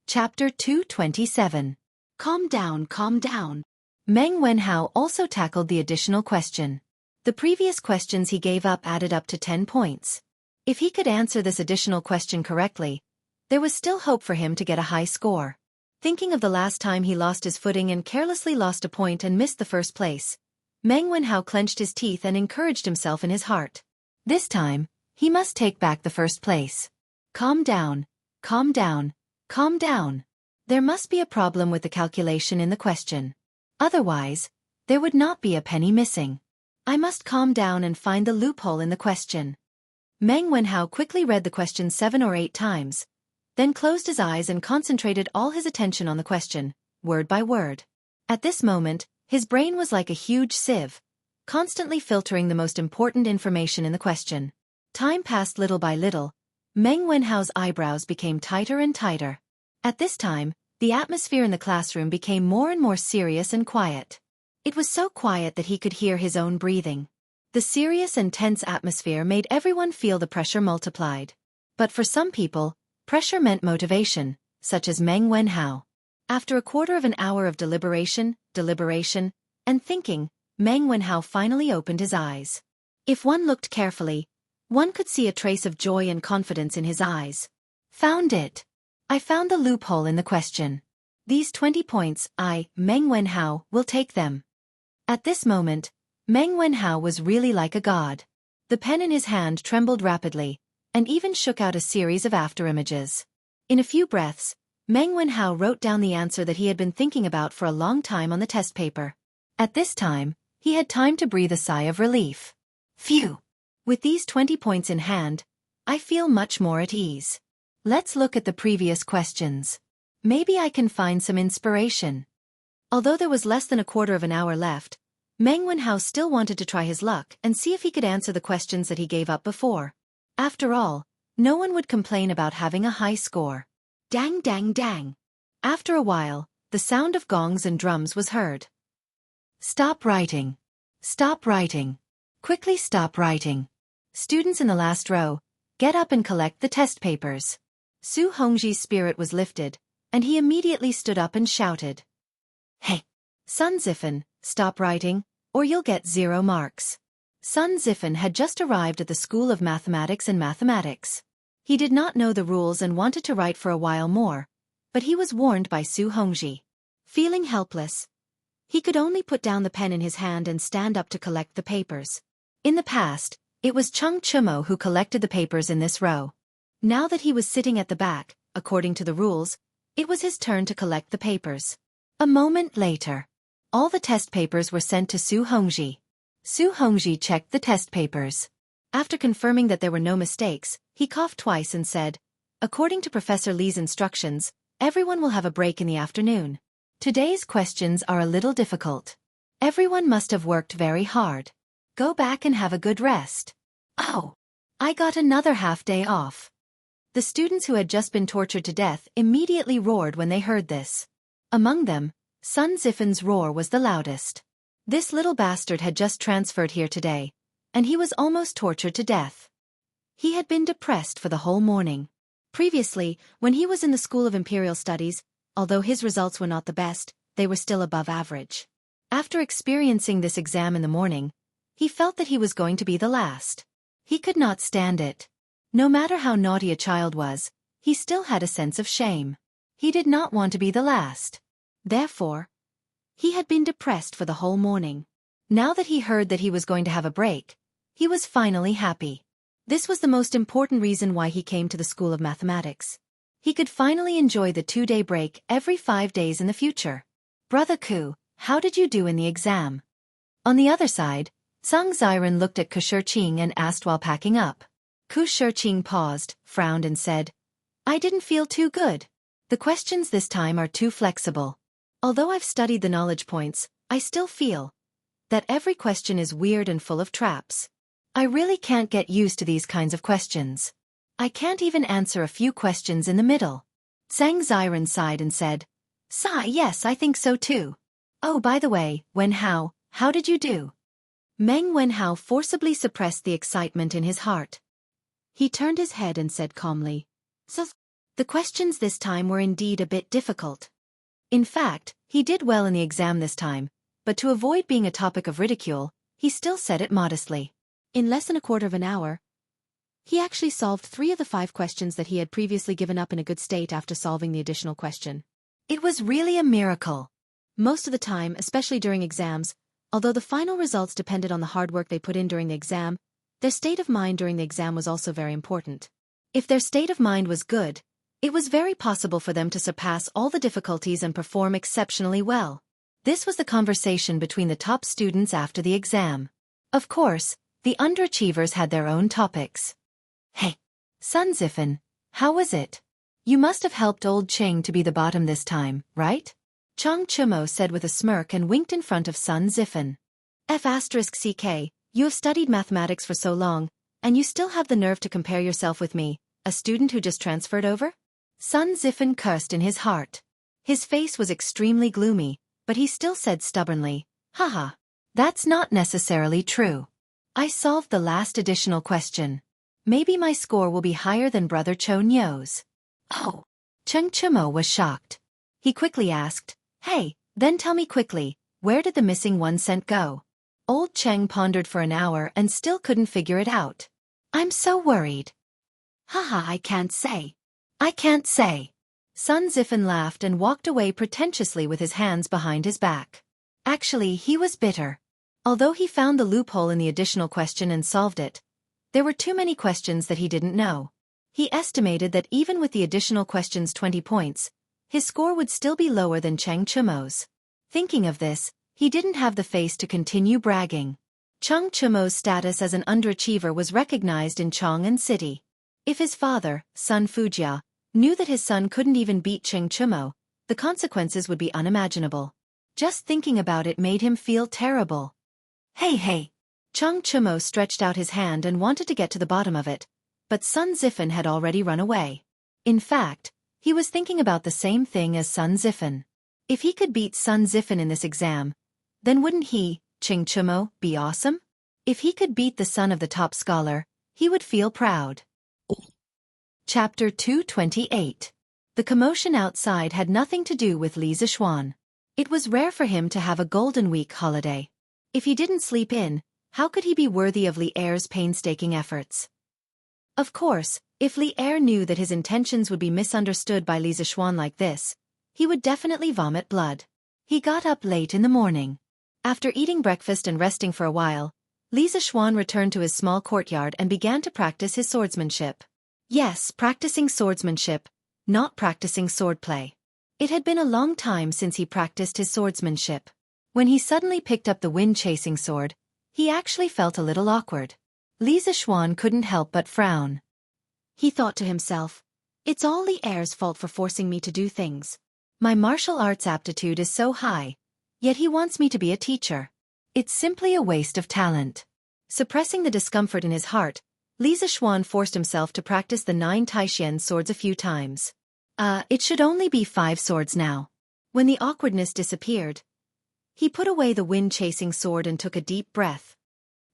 Chapter 227. Calm down, calm down. Meng Wenhao also tackled the additional question. The previous questions he gave up added up to 10 points. If he could answer this additional question correctly, there was still hope for him to get a high score. Thinking of the last time he lost his footing and carelessly lost a point and missed the first place, Meng Wenhao clenched his teeth and encouraged himself in his heart. This time, he must take back the first place. Calm down, calm down, calm down. There must be a problem with the calculation in the question. Otherwise, there would not be a penny missing. I must calm down and find the loophole in the question. Meng Wenhao quickly read the question 7 or 8 times, then closed his eyes and concentrated all his attention on the question, word by word. At this moment, his brain was like a huge sieve, constantly filtering the most important information in the question. Time passed little by little. Meng Wenhao's eyebrows became tighter and tighter. At this time, the atmosphere in the classroom became more and more serious and quiet. It was so quiet that he could hear his own breathing. The serious and tense atmosphere made everyone feel the pressure multiplied. But for some people, pressure meant motivation, such as Meng Wenhao. After a quarter of an hour of deliberation, and thinking, Meng Wenhao finally opened his eyes. If one looked carefully, one could see a trace of joy and confidence in his eyes. Found it. I found the loophole in the question. These 20 points, Meng Wenhao, will take them. At this moment, Meng Wenhao was really like a god. The pen in his hand trembled rapidly, and even shook out a series of afterimages. In a few breaths, Meng Wenhao wrote down the answer that he had been thinking about for a long time on the test paper. At this time, he had time to breathe a sigh of relief. Phew! With these 20 points in hand, I feel much more at ease. Let's look at the previous questions. Maybe I can find some inspiration. Although there was less than a quarter of an hour left, Meng Wenhao still wanted to try his luck and see if he could answer the questions that he gave up before. After all, no one would complain about having a high score. Dang dang dang. After a while, the sound of gongs and drums was heard. Stop writing. Stop writing. Quickly stop writing. Students in the last row, get up and collect the test papers. Su Hongji's spirit was lifted, and he immediately stood up and shouted. Hey! Sun Zifen, stop writing, or you'll get 0 marks. Sun Zifen had just arrived at the School of Mathematics and Mathematics. He did not know the rules and wanted to write for a while more, but he was warned by Su Hongji. Feeling helpless, he could only put down the pen in his hand and stand up to collect the papers. In the past, it was Chung Chumo who collected the papers in this row. Now that he was sitting at the back, according to the rules, it was his turn to collect the papers. A moment later, all the test papers were sent to Su Hongji. Su Hongji checked the test papers. After confirming that there were no mistakes, he coughed twice and said, according to Professor Li's instructions, everyone will have a break in the afternoon. Today's questions are a little difficult. Everyone must have worked very hard. Go back and have a good rest. Oh! I got another half-day off. The students who had just been tortured to death immediately roared when they heard this. Among them, Sun Zifen's roar was the loudest. This little bastard had just transferred here today, and he was almost tortured to death. He had been depressed for the whole morning. Previously, when he was in the School of Imperial Studies, although his results were not the best, they were still above average. After experiencing this exam in the morning, he felt that he was going to be the last. He could not stand it. No matter how naughty a child was, he still had a sense of shame. He did not want to be the last. Therefore, he had been depressed for the whole morning. Now that he heard that he was going to have a break, he was finally happy. This was the most important reason why he came to the School of Mathematics. He could finally enjoy the 2-day break every 5 days in the future. Brother Ku, how did you do in the exam? On the other side, Zhang Ziren looked at Ku Shiqing and asked while packing up. Ku Shiqing paused, frowned and said, I didn't feel too good. The questions this time are too flexible. Although I've studied the knowledge points, I still feel that every question is weird and full of traps. I really can't get used to these kinds of questions. I can't even answer a few questions in the middle. Zhang Ziren sighed and said, yes, I think so too. Oh, by the way, Wenhao, how did you do? Meng Wenhao forcibly suppressed the excitement in his heart. He turned his head and said calmly, The questions this time were indeed a bit difficult. In fact, he did well in the exam this time, but to avoid being a topic of ridicule, he still said it modestly. In less than a quarter of an hour, he actually solved 3 of the 5 questions that he had previously given up in a good state after solving the additional question. It was really a miracle. Most of the time, especially during exams, although the final results depended on the hard work they put in during the exam, their state of mind during the exam was also very important. If their state of mind was good, it was very possible for them to surpass all the difficulties and perform exceptionally well. This was the conversation between the top students after the exam. Of course, the underachievers had their own topics. Hey, Sun Zifen, how was it? You must have helped old Cheng to be the bottom this time, right? Chang Chumo said with a smirk and winked in front of Sun Zifen. F***ck, you have studied mathematics for so long, and you still have the nerve to compare yourself with me, a student who just transferred over? Sun Zifen cursed in his heart. His face was extremely gloomy, but he still said stubbornly, haha, that's not necessarily true. I solved the last additional question. Maybe my score will be higher than Brother Cho Nyo's. Oh. Cheng Chumo was shocked. He quickly asked, hey, then tell me quickly, where did the missing 1 cent go? Old Cheng pondered for an hour and still couldn't figure it out. I'm so worried. Haha, I can't say. I can't say. Sun Zifen laughed and walked away pretentiously with his hands behind his back. Actually, he was bitter. Although he found the loophole in the additional question and solved it, there were too many questions that he didn't know. He estimated that even with the additional questions 20 points, his score would still be lower than Cheng Chumo's. Thinking of this, he didn't have the face to continue bragging. Cheng Chumo's status as an underachiever was recognized in Chang'an City. If his father, Sun Fujiao, knew that his son couldn't even beat Cheng Chumo, the consequences would be unimaginable. Just thinking about it made him feel terrible. Hey. Cheng Chumo stretched out his hand and wanted to get to the bottom of it, but Sun Zifen had already run away. In fact, he was thinking about the same thing as Sun Zifen. If he could beat Sun Zifen in this exam, then wouldn't he, Cheng Chumo, be awesome? If he could beat the son of the top scholar, he would feel proud. Chapter 228. The commotion outside had nothing to do with Li Zixuan. It was rare for him to have a Golden Week holiday. If he didn't sleep in, how could he be worthy of Li Er's painstaking efforts? Of course, if Li Er knew that his intentions would be misunderstood by Li Zixuan like this, he would definitely vomit blood. He got up late in the morning. After eating breakfast and resting for a while, Li Zixuan returned to his small courtyard and began to practice his swordsmanship. Yes, practicing swordsmanship, not practicing swordplay. It had been a long time since he practiced his swordsmanship. When he suddenly picked up the wind-chasing sword, he actually felt a little awkward. Li Zixuan couldn't help but frown. He thought to himself, it's all Li Er's fault for forcing me to do things. My martial arts aptitude is so high, yet he wants me to be a teacher. It's simply a waste of talent. Suppressing the discomfort in his heart, Li Zixuan forced himself to practice the 9 Taishian swords a few times. It should only be 5 swords now. When the awkwardness disappeared, he put away the wind-chasing sword and took a deep breath.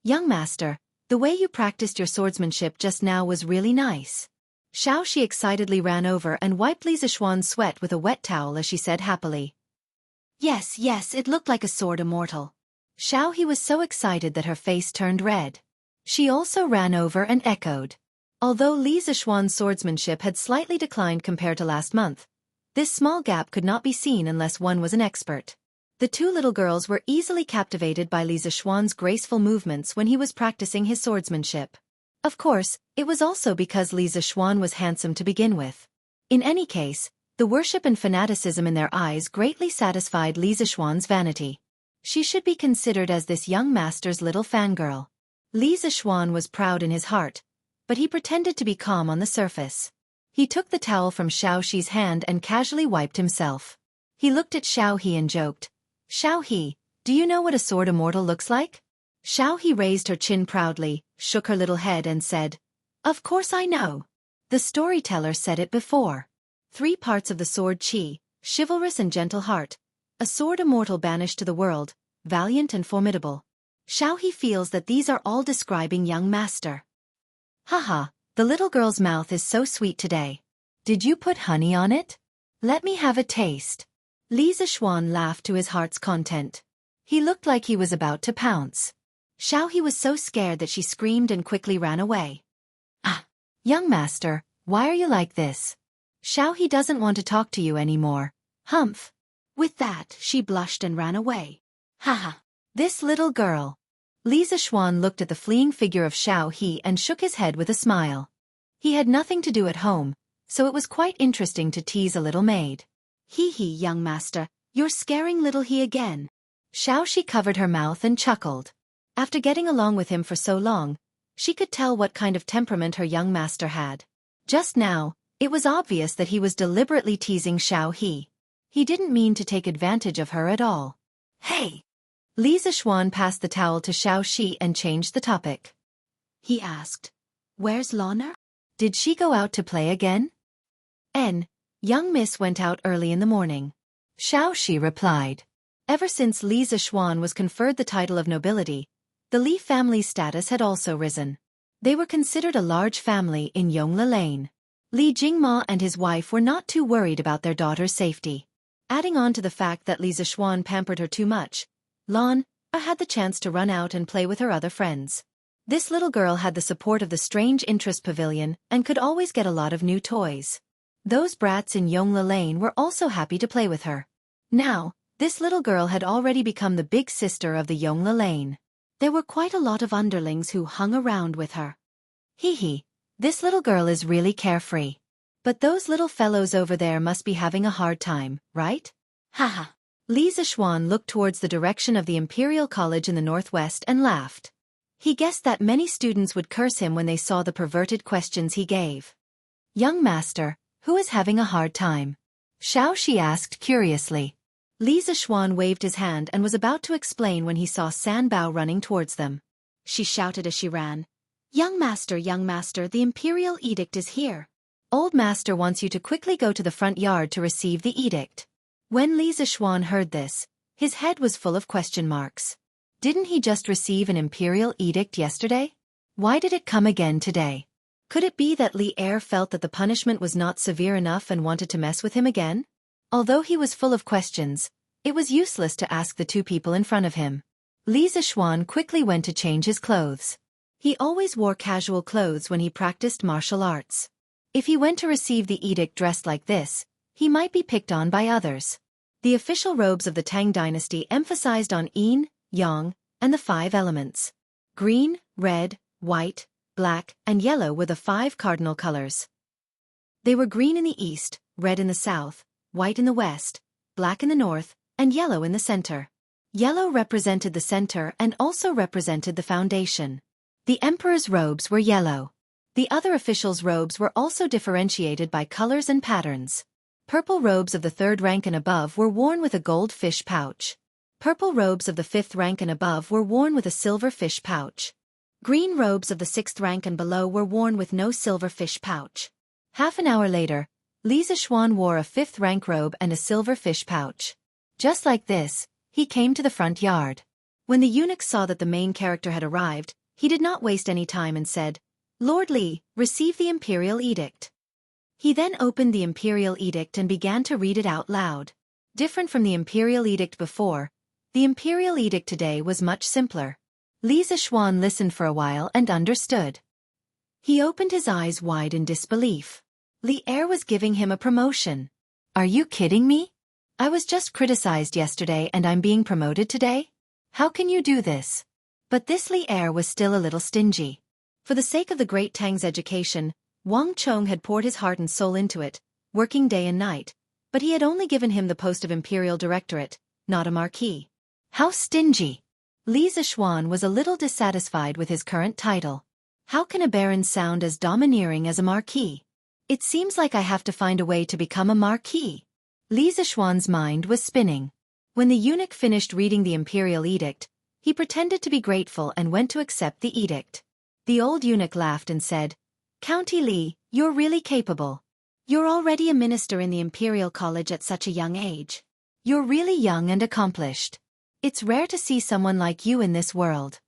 Young master, the way you practiced your swordsmanship just now was really nice. Xianxia excitedly ran over and wiped Li Zixuan's sweat with a wet towel as she said happily. Yes, it looked like a sword immortal. Xianxia was so excited that her face turned red. She also ran over and echoed. Although Li Zixuan's swordsmanship had slightly declined compared to last month, this small gap could not be seen unless one was an expert. The 2 little girls were easily captivated by Li Zixuan's graceful movements when he was practicing his swordsmanship. Of course, it was also because Li Zixuan was handsome to begin with. In any case, the worship and fanaticism in their eyes greatly satisfied Li Zixuan's vanity. She should be considered as this young master's little fangirl. Li Zixuan was proud in his heart, but he pretended to be calm on the surface. He took the towel from Xiaoxi's hand and casually wiped himself. He looked at Xiaoxi and joked, Xiaoxi, do you know what a sword immortal looks like? Xiaoxi raised her chin proudly, shook her little head and said, Of course I know. The storyteller said it before. 3 parts of the sword qi, chivalrous and gentle heart, a sword immortal banished to the world, valiant and formidable. Xiaoxi feels that these are all describing young master. Haha, the little girl's mouth is so sweet today. Did you put honey on it? Let me have a taste. Li Zishuan laughed to his heart's content. He looked like he was about to pounce. Xiaohe was so scared that she screamed and quickly ran away. Ah! Young master, why are you like this? Xiaohe doesn't want to talk to you anymore. Humph! With that, she blushed and ran away. Haha! This little girl. Li Zishuan looked at the fleeing figure of Xiaohe and shook his head with a smile. He had nothing to do at home, so it was quite interesting to tease a little maid. Hee hee, young master, you're scaring little he again. Xiaohe covered her mouth and chuckled. After getting along with him for so long, she could tell what kind of temperament her young master had. Just now, it was obvious that he was deliberately teasing Xiaohe. He didn't mean to take advantage of her at all. Hey! Li Zishuan passed the towel to Xiaohe and changed the topic. He asked, "Where's Lana? Did she go out to play again?" Young miss went out early in the morning. Xiaohe replied. Ever since Li Zishuan was conferred the title of nobility, the Li family's status had also risen. They were considered a large family in Yongle Lane. Li Jingma and his wife were not too worried about their daughter's safety. Adding on to the fact that Li Zishuan pampered her too much, Lana had the chance to run out and play with her other friends. This little girl had the support of the Strange Interest Pavilion and could always get a lot of new toys. Those brats in Yongle Lane were also happy to play with her. Now, this little girl had already become the big sister of the Yongle Lane. There were quite a lot of underlings who hung around with her. Hee hee, this little girl is really carefree. But those little fellows over there must be having a hard time, right? Haha. Li Zishuan looked towards the direction of the Imperial College in the northwest and laughed. He guessed that many students would curse him when they saw the perverted questions he gave. Young master, who is having a hard time? Xiaohe asked curiously. Li Zishuan waved his hand and was about to explain when he saw Sanbao running towards them. She shouted as she ran. Young master, the Imperial Edict is here. Old master wants you to quickly go to the front yard to receive the edict. When Li Zishuan heard this, his head was full of question marks. Didn't he just receive an Imperial Edict yesterday? Why did it come again today? Could it be that Li Er felt that the punishment was not severe enough and wanted to mess with him again? Although he was full of questions, it was useless to ask the two people in front of him. Li Zishuan quickly went to change his clothes. He always wore casual clothes when he practiced martial arts. If he went to receive the edict dressed like this, he might be picked on by others. The official robes of the Tang dynasty emphasized on yin, yang, and the 5 elements. Green, red, white, black, and yellow were the 5 cardinal colors. They were green in the east, red in the south, white in the west, black in the north, and yellow in the center. Yellow represented the center and also represented the foundation. The emperor's robes were yellow. The other officials' robes were also differentiated by colors and patterns. Purple robes of the 3rd rank and above were worn with a gold fish pouch. Purple robes of the 5th rank and above were worn with a silver fish pouch. Green robes of the 6th rank and below were worn with no silver fish pouch. Half an hour later, Li Zishuan wore a 5th rank robe and a silver fish pouch. Just like this, he came to the front yard. When the eunuch saw that the main character had arrived, he did not waste any time and said, Lord Li, receive the Imperial Edict. He then opened the Imperial Edict and began to read it out loud. Different from the Imperial Edict before, the Imperial Edict today was much simpler. Li Zishuan listened for a while and understood. He opened his eyes wide in disbelief. Li Er was giving him a promotion. Are you kidding me? I was just criticized yesterday and I'm being promoted today? How can you do this? But this Li Er was still a little stingy. For the sake of the great Tang's education, Wang Chong had poured his heart and soul into it, working day and night, but he had only given him the post of Imperial Directorate, not a marquis. How stingy! Li Zishuan was a little dissatisfied with his current title. How can a baron sound as domineering as a marquis? It seems like I have to find a way to become a marquis. Li Zishuan's mind was spinning. When the eunuch finished reading the Imperial Edict, he pretended to be grateful and went to accept the edict. The old eunuch laughed and said, County Li, you're really capable. You're already a minister in the Imperial College at such a young age. You're really young and accomplished. It's rare to see someone like you in this world.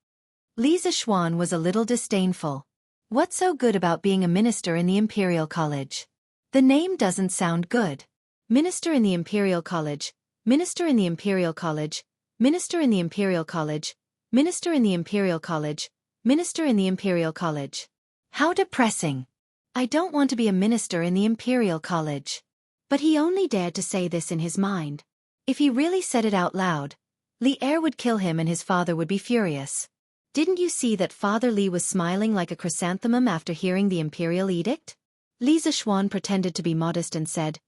Li Zishuan was a little disdainful. What's so good about being a minister in the Imperial College? The name doesn't sound good. Minister in the Imperial College, Minister in the Imperial College, Minister in the Imperial College, Minister in the Imperial College, Minister in the Imperial College. How depressing. I don't want to be a minister in the Imperial College. But he only dared to say this in his mind. If he really said it out loud, Li Er would kill him and his father would be furious. Didn't you see that Father Li was smiling like a chrysanthemum after hearing the imperial edict? Li Zishuan pretended to be modest and said,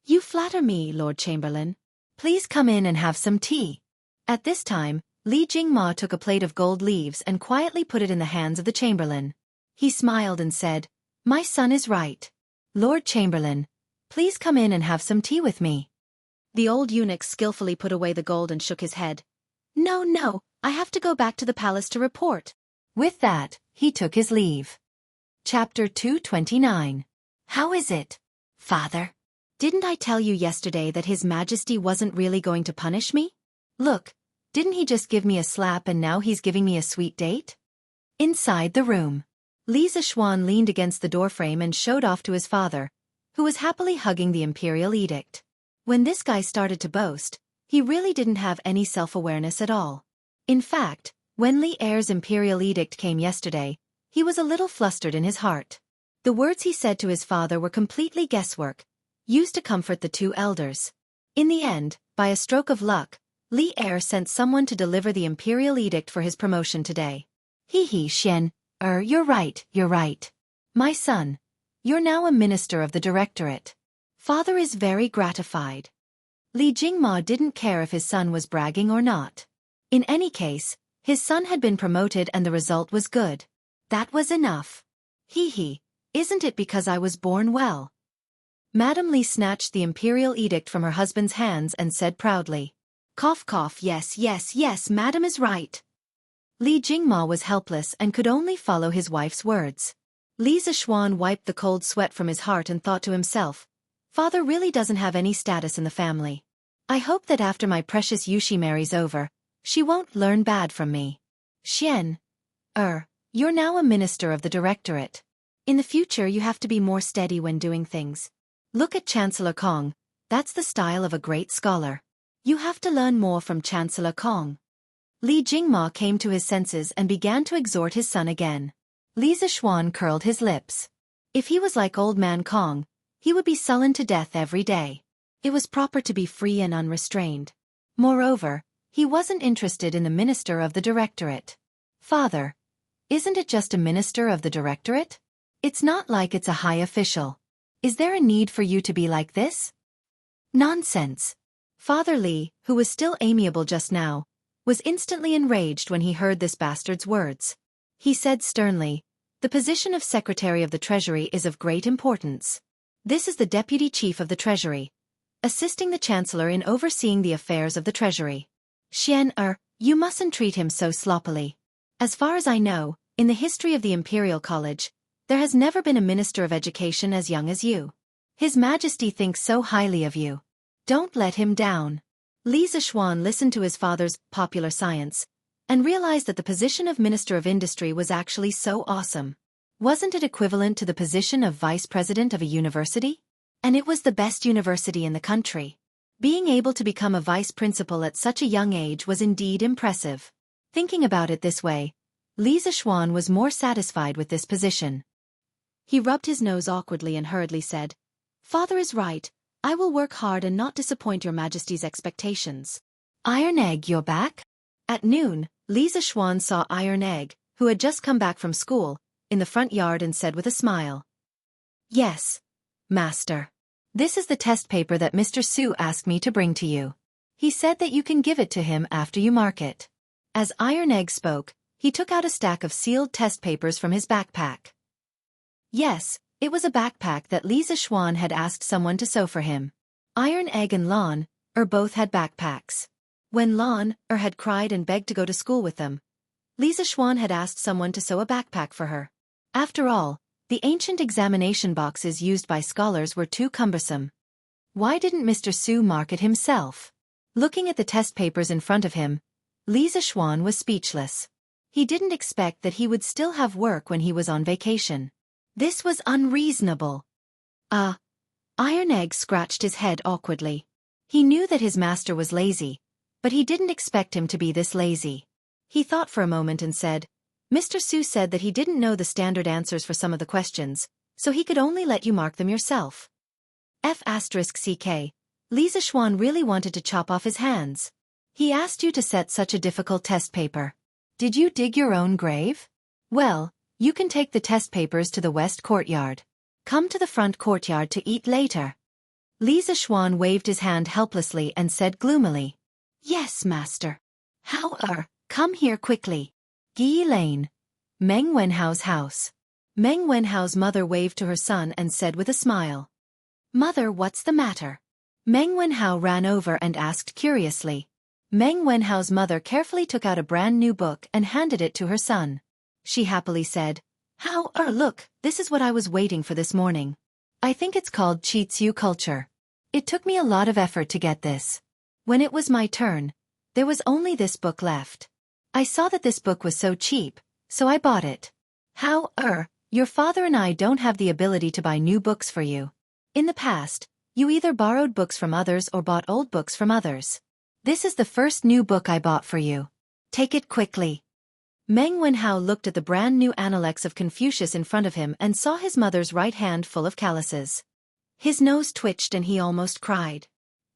"You flatter me, Lord Chamberlain. Please come in and have some tea." At this time, Li Jingma took a plate of gold leaves and quietly put it in the hands of the Chamberlain. He smiled and said, "My son is right. Lord Chamberlain, please come in and have some tea with me." The old eunuch skillfully put away the gold and shook his head. No, I have to go back to the palace to report." With that, he took his leave. Chapter 229. How is it, Father? Didn't I tell you yesterday that His Majesty wasn't really going to punish me? Look, didn't he just give me a slap and now he's giving me a sweet date? Inside the room, Li Zishuan leaned against the doorframe and showed off to his father, who was happily hugging the imperial edict. When this guy started to boast, he really didn't have any self-awareness at all. In fact, when Li Er's imperial edict came yesterday, he was a little flustered in his heart. The words he said to his father were completely guesswork, used to comfort the two elders. In the end, by a stroke of luck, Li Er sent someone to deliver the imperial edict for his promotion today. Xian, you're right. My son, you're now a minister of the directorate. Father is very gratified. Li Jingma didn't care if his son was bragging or not. In any case, his son had been promoted and the result was good. That was enough. Isn't it because I was born well? Madame Li snatched the imperial edict from her husband's hands and said proudly, "Cough cough, yes, Madame is right." Li Jingma was helpless and could only follow his wife's words. Li Zishuan wiped the cold sweat from his heart and thought to himself, "Father really doesn't have any status in the family. I hope that after my precious Yushi marries over, she won't learn bad from me." Xian, you're now a minister of the directorate. In the future you have to be more steady when doing things. Look at Chancellor Kong, that's the style of a great scholar. You have to learn more from Chancellor Kong. Li Jingma came to his senses and began to exhort his son again. Li Zishuan curled his lips. If he was like old man Kong, he would be sullen to death every day. It was proper to be free and unrestrained. Moreover, he wasn't interested in the minister of the directorate. Father, isn't it just a minister of the directorate? It's not like it's a high official. Is there a need for you to be like this? Nonsense. Father Li, who was still amiable just now, was instantly enraged when he heard this bastard's words. He said sternly, "The position of Secretary of the Treasury is of great importance. This is the Deputy Chief of the Treasury, assisting the Chancellor in overseeing the affairs of the Treasury. Xian, you mustn't treat him so sloppily. As far as I know, in the history of the Imperial College, there has never been a Minister of Education as young as you. His Majesty thinks so highly of you. Don't let him down." Li Zishuan listened to his father's popular science and realized that the position of Minister of Industry was actually so awesome. Wasn't it equivalent to the position of Vice President of a university? And it was the best university in the country. Being able to become a vice principal at such a young age was indeed impressive. Thinking about it this way, Li Zishuan was more satisfied with this position. He rubbed his nose awkwardly and hurriedly said, "Father is right. I will work hard and not disappoint your Majesty's expectations." "Iron Egg, you're back?" At noon, Li Zishuan saw Iron Egg, who had just come back from school, in the front yard and said with a smile, "Yes, Master. This is the test paper that Mr. Su asked me to bring to you. He said that you can give it to him after you mark it." As Iron Egg spoke, he took out a stack of sealed test papers from his backpack. Yes, it was a backpack that Li Zishuan had asked someone to sew for him. Iron Egg and Lan, both had backpacks. When Lan, had cried and begged to go to school with them, Li Zishuan had asked someone to sew a backpack for her. After all, the ancient examination boxes used by scholars were too cumbersome. Why didn't Mr. Su mark it himself? Looking at the test papers in front of him, Li Zishuan was speechless. He didn't expect that he would still have work when he was on vacation. This was unreasonable. Iron Egg scratched his head awkwardly. He knew that his master was lazy, but he didn't expect him to be this lazy. He thought for a moment and said, Mr. Su said that he didn't know the standard answers for some of the questions, so he could only let you mark them yourself. F***ck. Li Zishuan really wanted to chop off his hands. He asked you to set such a difficult test paper. Did you dig your own grave? Well, you can take the test papers to the west courtyard. Come to the front courtyard to eat later. Li Zishuan waved his hand helplessly and said gloomily, Yes, master. Come here quickly. Gi Lane. Meng Wenhao's house. Meng Wenhao's mother waved to her son and said with a smile, Mother, what's the matter? Meng Wenhao ran over and asked curiously. Meng Wenhao's mother carefully took out a brand new book and handed it to her son. She happily said, Look, this is what I was waiting for this morning. I think it's called Qiziu culture. It took me a lot of effort to get this. When it was my turn, there was only this book left. I saw that this book was so cheap, so I bought it. Your father and I don't have the ability to buy new books for you. In the past, you either borrowed books from others or bought old books from others. This is the first new book I bought for you. Take it quickly. Meng Wenhao looked at the brand new Analects of Confucius in front of him and saw his mother's right hand full of calluses. His nose twitched and he almost cried.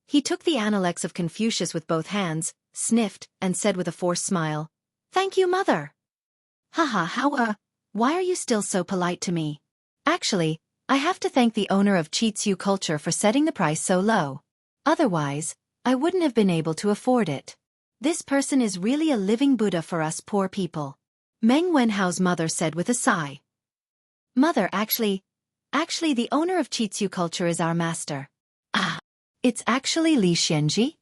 He took the Analects of Confucius with both hands, sniffed, and said with a forced smile, Thank you, mother. Why are you still so polite to me? Actually, I have to thank the owner of Qiziu culture for setting the price so low. Otherwise, I wouldn't have been able to afford it. This person is really a living Buddha for us poor people. Meng Wenhao's mother said with a sigh. Mother, actually, the owner of Qiziu culture is our master. It's actually Li Xianxia?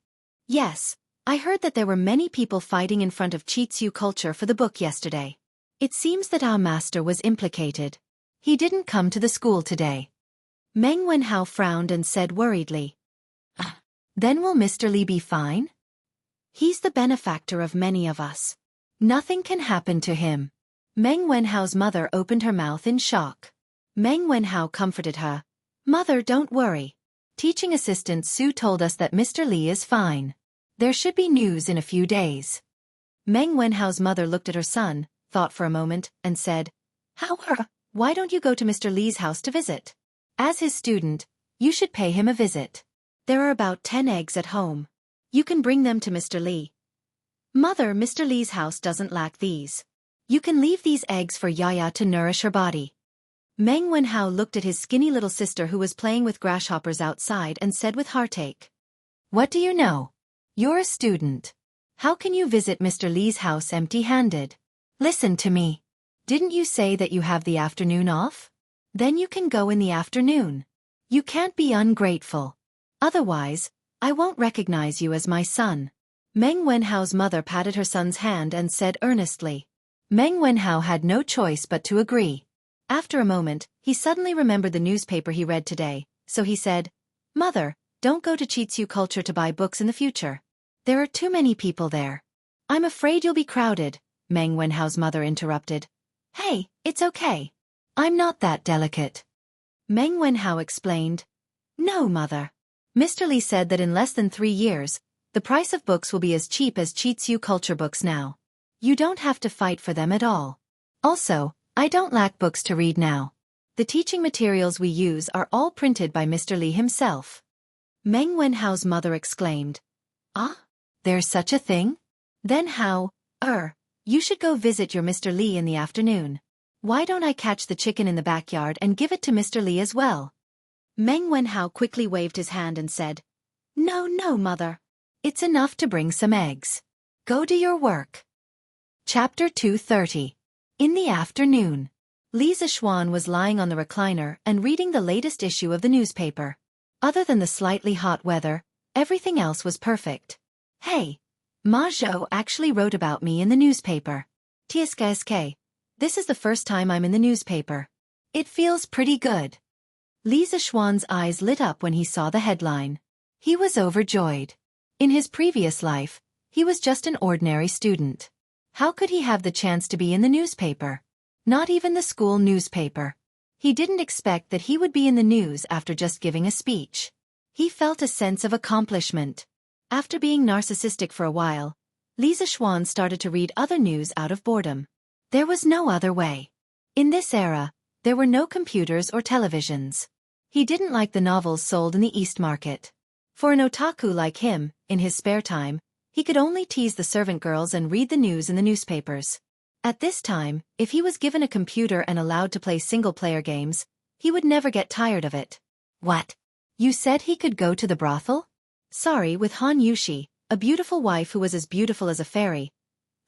Yes, I heard that there were many people fighting in front of Qiziu culture for the book yesterday. It seems that our master was implicated. He didn't come to the school today. Meng Wenhao frowned and said worriedly. Then will Mr. Li be fine? He's the benefactor of many of us. Nothing can happen to him. Meng Wenhao's mother opened her mouth in shock. Meng Wenhao comforted her. Mother, don't worry. Teaching assistant Su told us that Mr. Li is fine. There should be news in a few days. Meng Wenhao's mother looked at her son, thought for a moment, and said, Why don't you go to Mr. Li's house to visit? As his student, you should pay him a visit. There are about 10 eggs at home. You can bring them to Mr. Li. Mother, Mr. Li's house doesn't lack these. You can leave these eggs for Yaya to nourish her body. Meng Wenhao looked at his skinny little sister who was playing with grasshoppers outside and said with heartache. What do you know? You're a student. How can you visit Mr. Li's house empty-handed? Listen to me. Didn't you say that you have the afternoon off? Then you can go in the afternoon. You can't be ungrateful. Otherwise, I won't recognize you as my son. Meng Wenhao's mother patted her son's hand and said earnestly. Meng Wenhao had no choice but to agree. After a moment, he suddenly remembered the newspaper he read today, so he said, Mother, don't go to Qiziu culture to buy books in the future. There are too many people there. I'm afraid you'll be crowded, Meng Wenhao's mother interrupted. Hey, it's okay. I'm not that delicate. Meng Wenhao explained. No, mother. Mr. Li said that in less than 3 years, the price of books will be as cheap as Qiziu culture books now. You don't have to fight for them at all. Also, I don't lack books to read now. The teaching materials we use are all printed by Mr. Li himself. Meng Wenhao's mother exclaimed. There's such a thing? Then how, you should go visit your Mr. Li in the afternoon. Why don't I catch the chicken in the backyard and give it to Mr. Li as well? Meng Wenhao quickly waved his hand and said, No, mother. It's enough to bring some eggs. Go do your work. Chapter 230. In the afternoon. Li Zishuan was lying on the recliner and reading the latest issue of the newspaper. Other than the slightly hot weather, everything else was perfect. Hey, Ma Zhou actually wrote about me in the newspaper. TSKSK. This is the first time I'm in the newspaper. It feels pretty good. Li Zishuan's eyes lit up when he saw the headline. He was overjoyed. In his previous life, he was just an ordinary student. How could he have the chance to be in the newspaper? Not even the school newspaper. He didn't expect that he would be in the news after just giving a speech. He felt a sense of accomplishment. After being narcissistic for a while, Li Zixuan started to read other news out of boredom. There was no other way. In this era, there were no computers or televisions. He didn't like the novels sold in the East Market. For an otaku like him, in his spare time, he could only tease the servant girls and read the news in the newspapers. At this time, if he was given a computer and allowed to play single-player games, he would never get tired of it. What? You said he could go to the brothel? Sorry, with Han Yushi, a beautiful wife who was as beautiful as a fairy,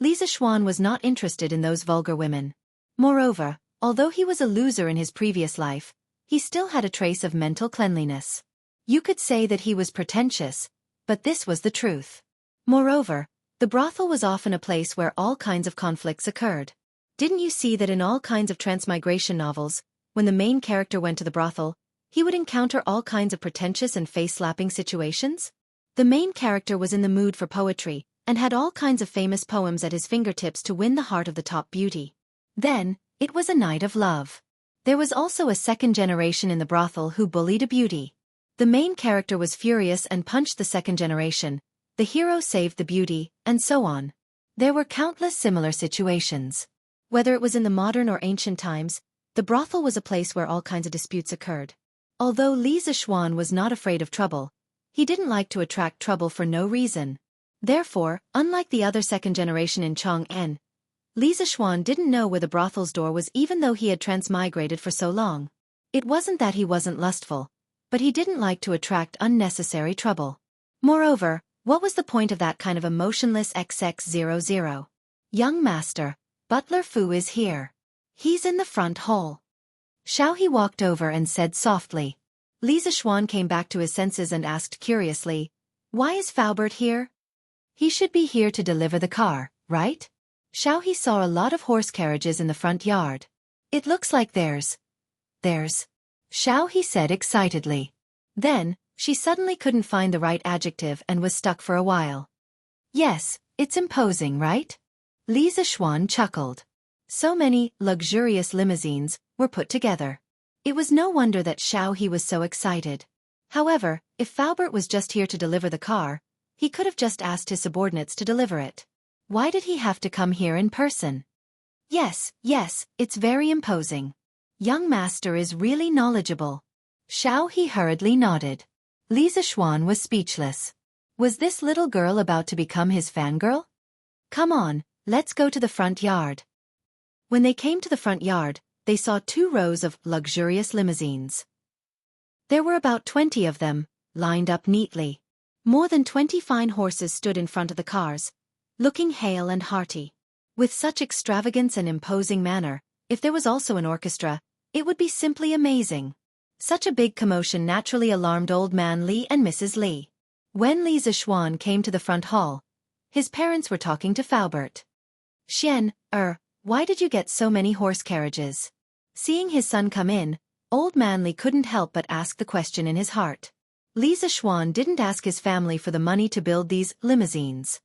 Li Zixuan was not interested in those vulgar women. Moreover, although he was a loser in his previous life, he still had a trace of mental cleanliness. You could say that he was pretentious, but this was the truth. Moreover, the brothel was often a place where all kinds of conflicts occurred. Didn't you see that in all kinds of transmigration novels, when the main character went to the brothel, he would encounter all kinds of pretentious and face-slapping situations? The main character was in the mood for poetry, and had all kinds of famous poems at his fingertips to win the heart of the top beauty. Then, it was a night of love. There was also a second generation in the brothel who bullied a beauty. The main character was furious and punched the second generation, the hero saved the beauty, and so on. There were countless similar situations. Whether it was in the modern or ancient times, the brothel was a place where all kinds of disputes occurred. Although Li Zixuan was not afraid of trouble, he didn't like to attract trouble for no reason. Therefore, unlike the other second generation in Chang'an, Li Zixuan didn't know where the brothel's door was even though he had transmigrated for so long. It wasn't that he wasn't lustful, but he didn't like to attract unnecessary trouble. Moreover, what was the point of that kind of emotionless XX00? Young master, Butler Fu is here. He's in the front hall. Xiaohe walked over and said softly. Li Zixuan came back to his senses and asked curiously, "Why is Faubert here?" "He should be here to deliver the car, right?" Xiaohe saw a lot of horse carriages in the front yard. "It looks like there's..." Xiaohe said excitedly. Then, she suddenly couldn't find the right adjective and was stuck for a while. "Yes, it's imposing, right?" Li Zixuan chuckled. So many luxurious limousines were put together. It was no wonder that Xiaohe was so excited. However, if Faubert was just here to deliver the car, he could have just asked his subordinates to deliver it. Why did he have to come here in person? Yes, it's very imposing. Young master is really knowledgeable." Xiaohe hurriedly nodded. Li Zixuan was speechless. Was this little girl about to become his fangirl? "Come on, let's go to the front yard." When they came to the front yard, they saw 2 rows of luxurious limousines. There were about 20 of them, lined up neatly. More than 20 fine horses stood in front of the cars, looking hale and hearty. With such extravagance and imposing manner, if there was also an orchestra, it would be simply amazing. Such a big commotion naturally alarmed Old Man Li and Mrs. Li. When Li Zixuan came to the front hall, his parents were talking to Faubert. Why did you get so many horse carriages?" Seeing his son come in, Old Man Li couldn't help but ask the question in his heart. Li Zixuan didn't ask his family for the money to build these limousines.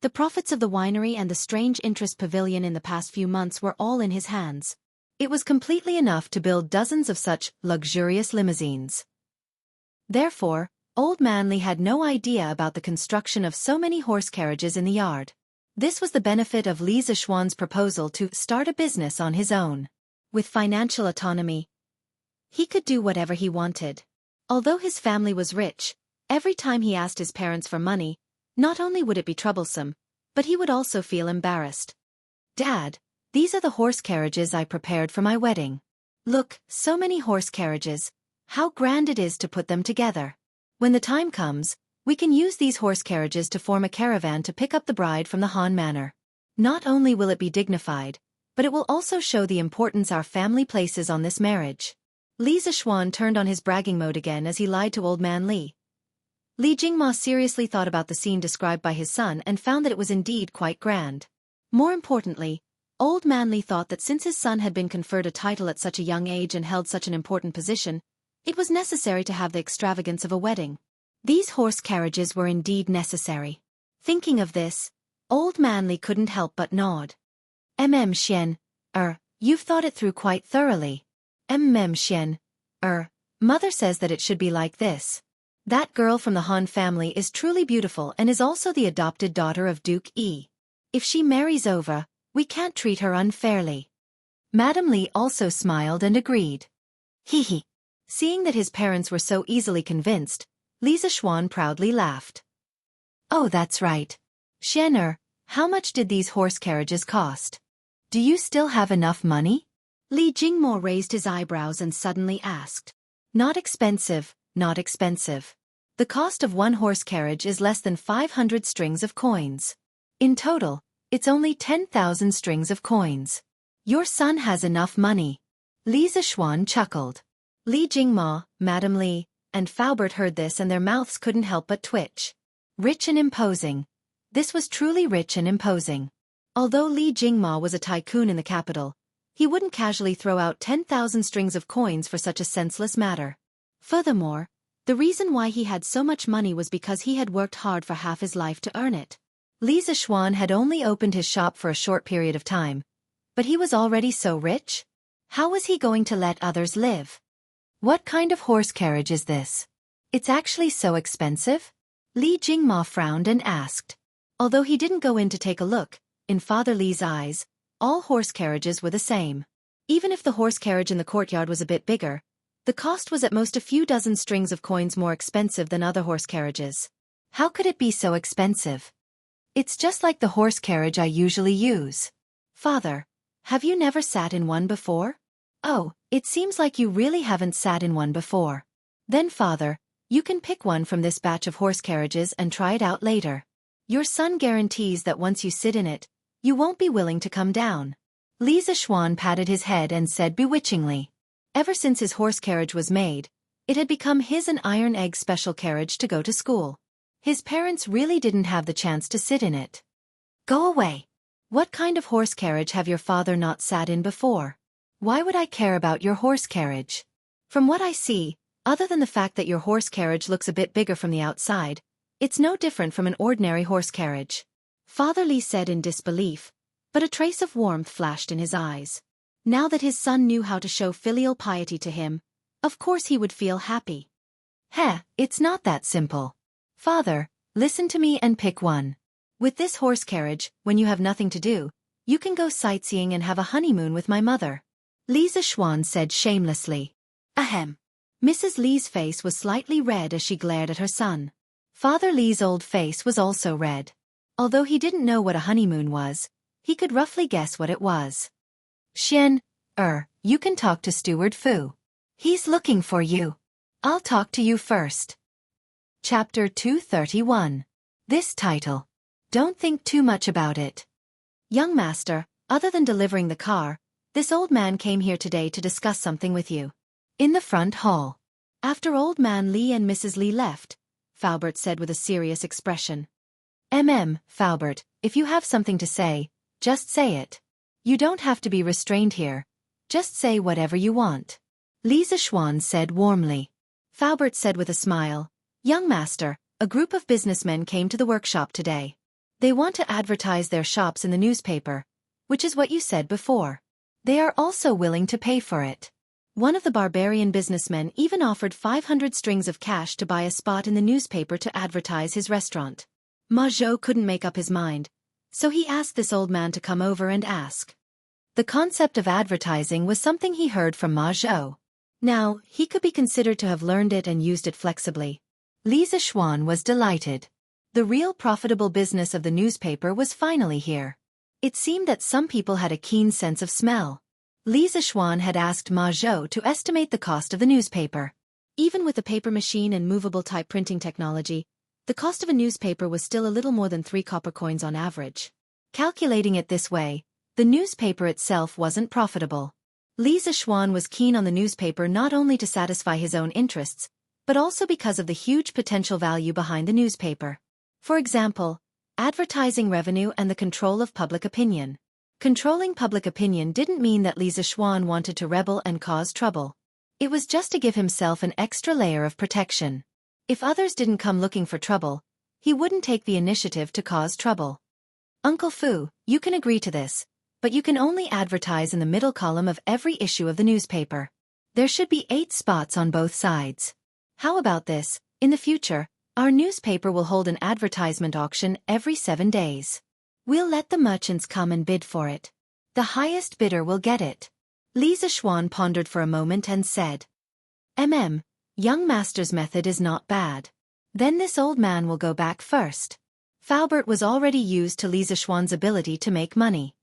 The profits of the winery and the strange interest pavilion in the past few months were all in his hands. It was completely enough to build dozens of such luxurious limousines. Therefore, Old Man Li had no idea about the construction of so many horse carriages in the yard. This was the benefit of Li Zixuan's proposal to start a business on his own. With financial autonomy, he could do whatever he wanted. Although his family was rich, every time he asked his parents for money, not only would it be troublesome, but he would also feel embarrassed. "Dad, these are the horse carriages I prepared for my wedding. Look, so many horse carriages. How grand it is to put them together. When the time comes, we can use these horse carriages to form a caravan to pick up the bride from the Han Manor. Not only will it be dignified, but it will also show the importance our family places on this marriage." Li Zixuan turned on his bragging mode again as he lied to Old Man Li. Li Jingma seriously thought about the scene described by his son and found that it was indeed quite grand. More importantly, Old Man Li thought that since his son had been conferred a title at such a young age and held such an important position, it was necessary to have the extravagance of a wedding. These horse carriages were indeed necessary. Thinking of this, Old Man Li couldn't help but nod. Xian, you've thought it through quite thoroughly. Xian. Mother says that it should be like this. That girl from the Han family is truly beautiful and is also the adopted daughter of Duke Yi. If she marries over, we can't treat her unfairly. Madame Li also smiled and agreed. Hee. Seeing that his parents were so easily convinced, Li Zishuan proudly laughed. Oh, that's right. Xian, how much did these horse carriages cost? Do you still have enough money? Li Jingmo raised his eyebrows and suddenly asked. Not expensive, not expensive. The cost of one horse carriage is less than 500 strings of coins. In total, it's only 10,000 strings of coins. Your son has enough money. Li Zishuan chuckled. Li Jingmo, Madame Li, and Faubert heard this and their mouths couldn't help but twitch. Rich and imposing. This was truly rich and imposing. Although Li Jingmo was a tycoon in the capital, he wouldn't casually throw out 10,000 strings of coins for such a senseless matter. Furthermore, the reason why he had so much money was because he had worked hard for half his life to earn it. Li Zishuan had only opened his shop for a short period of time, but he was already so rich? How was he going to let others live? What kind of horse carriage is this? It's actually so expensive? Li Jingmo frowned and asked. Although he didn't go in to take a look, in Father Li's eyes, all horse carriages were the same. Even if the horse carriage in the courtyard was a bit bigger, the cost was at most a few dozen strings of coins more expensive than other horse carriages. How could it be so expensive? It's just like the horse carriage I usually use. Father, have you never sat in one before? Oh, it seems like you really haven't sat in one before. Then Father, you can pick one from this batch of horse carriages and try it out later. Your son guarantees that once you sit in it, you won't be willing to come down. Li Zishuan patted his head and said bewitchingly. Ever since his horse carriage was made, it had become his and Iron Egg's special carriage to go to school. His parents really didn't have the chance to sit in it. Go away. What kind of horse carriage have your father not sat in before? Why would I care about your horse carriage? From what I see, other than the fact that your horse carriage looks a bit bigger from the outside, it's no different from an ordinary horse carriage. Father Li said in disbelief, but a trace of warmth flashed in his eyes. Now that his son knew how to show filial piety to him, of course he would feel happy. It's not that simple. Father, listen to me and pick one. With this horse carriage, when you have nothing to do, you can go sightseeing and have a honeymoon with my mother. Li Zishuan said shamelessly. Ahem. Mrs. Li's face was slightly red as she glared at her son. Father Li's old face was also red. Although he didn't know what a honeymoon was, he could roughly guess what it was. Xian, you can talk to Steward Fu. He's looking for you. I'll talk to you first. Chapter 231. This title. Don't think too much about it. Young master, other than delivering the car, this old man came here today to discuss something with you. In the front hall. After old man Li and Mrs. Li left, Faubert said with a serious expression. Faubert, if you have something to say, just say it. You don't have to be restrained here. Just say whatever you want. Li Zishuan said warmly. Faubert said with a smile, Young master, a group of businessmen came to the workshop today. They want to advertise their shops in the newspaper, which is what you said before. They are also willing to pay for it. One of the barbarian businessmen even offered 500 strings of cash to buy a spot in the newspaper to advertise his restaurant. Ma Zhou couldn't make up his mind, so he asked this old man to come over and ask. The concept of advertising was something he heard from Ma Zhou. Now, he could be considered to have learned it and used it flexibly. Li Zishuan was delighted. The real profitable business of the newspaper was finally here. It seemed that some people had a keen sense of smell. Li Zishuan had asked Ma Zhou to estimate the cost of the newspaper. Even with the paper machine and movable type printing technology, the cost of a newspaper was still a little more than 3 copper coins on average. Calculating it this way, the newspaper itself wasn't profitable. Li Zishuan was keen on the newspaper not only to satisfy his own interests, but also because of the huge potential value behind the newspaper. For example, advertising revenue and the control of public opinion. Controlling public opinion didn't mean that Li Zishuan wanted to rebel and cause trouble. It was just to give himself an extra layer of protection. If others didn't come looking for trouble, he wouldn't take the initiative to cause trouble. Uncle Fu, you can agree to this, but you can only advertise in the middle column of every issue of the newspaper. There should be 8 spots on both sides. How about this? In the future, our newspaper will hold an advertisement auction every 7 days. We'll let the merchants come and bid for it. The highest bidder will get it. Li Zishuan pondered for a moment and said, Young master's method is not bad. Then this old man will go back first. Faubert was already used to Li Zishuan's ability to make money.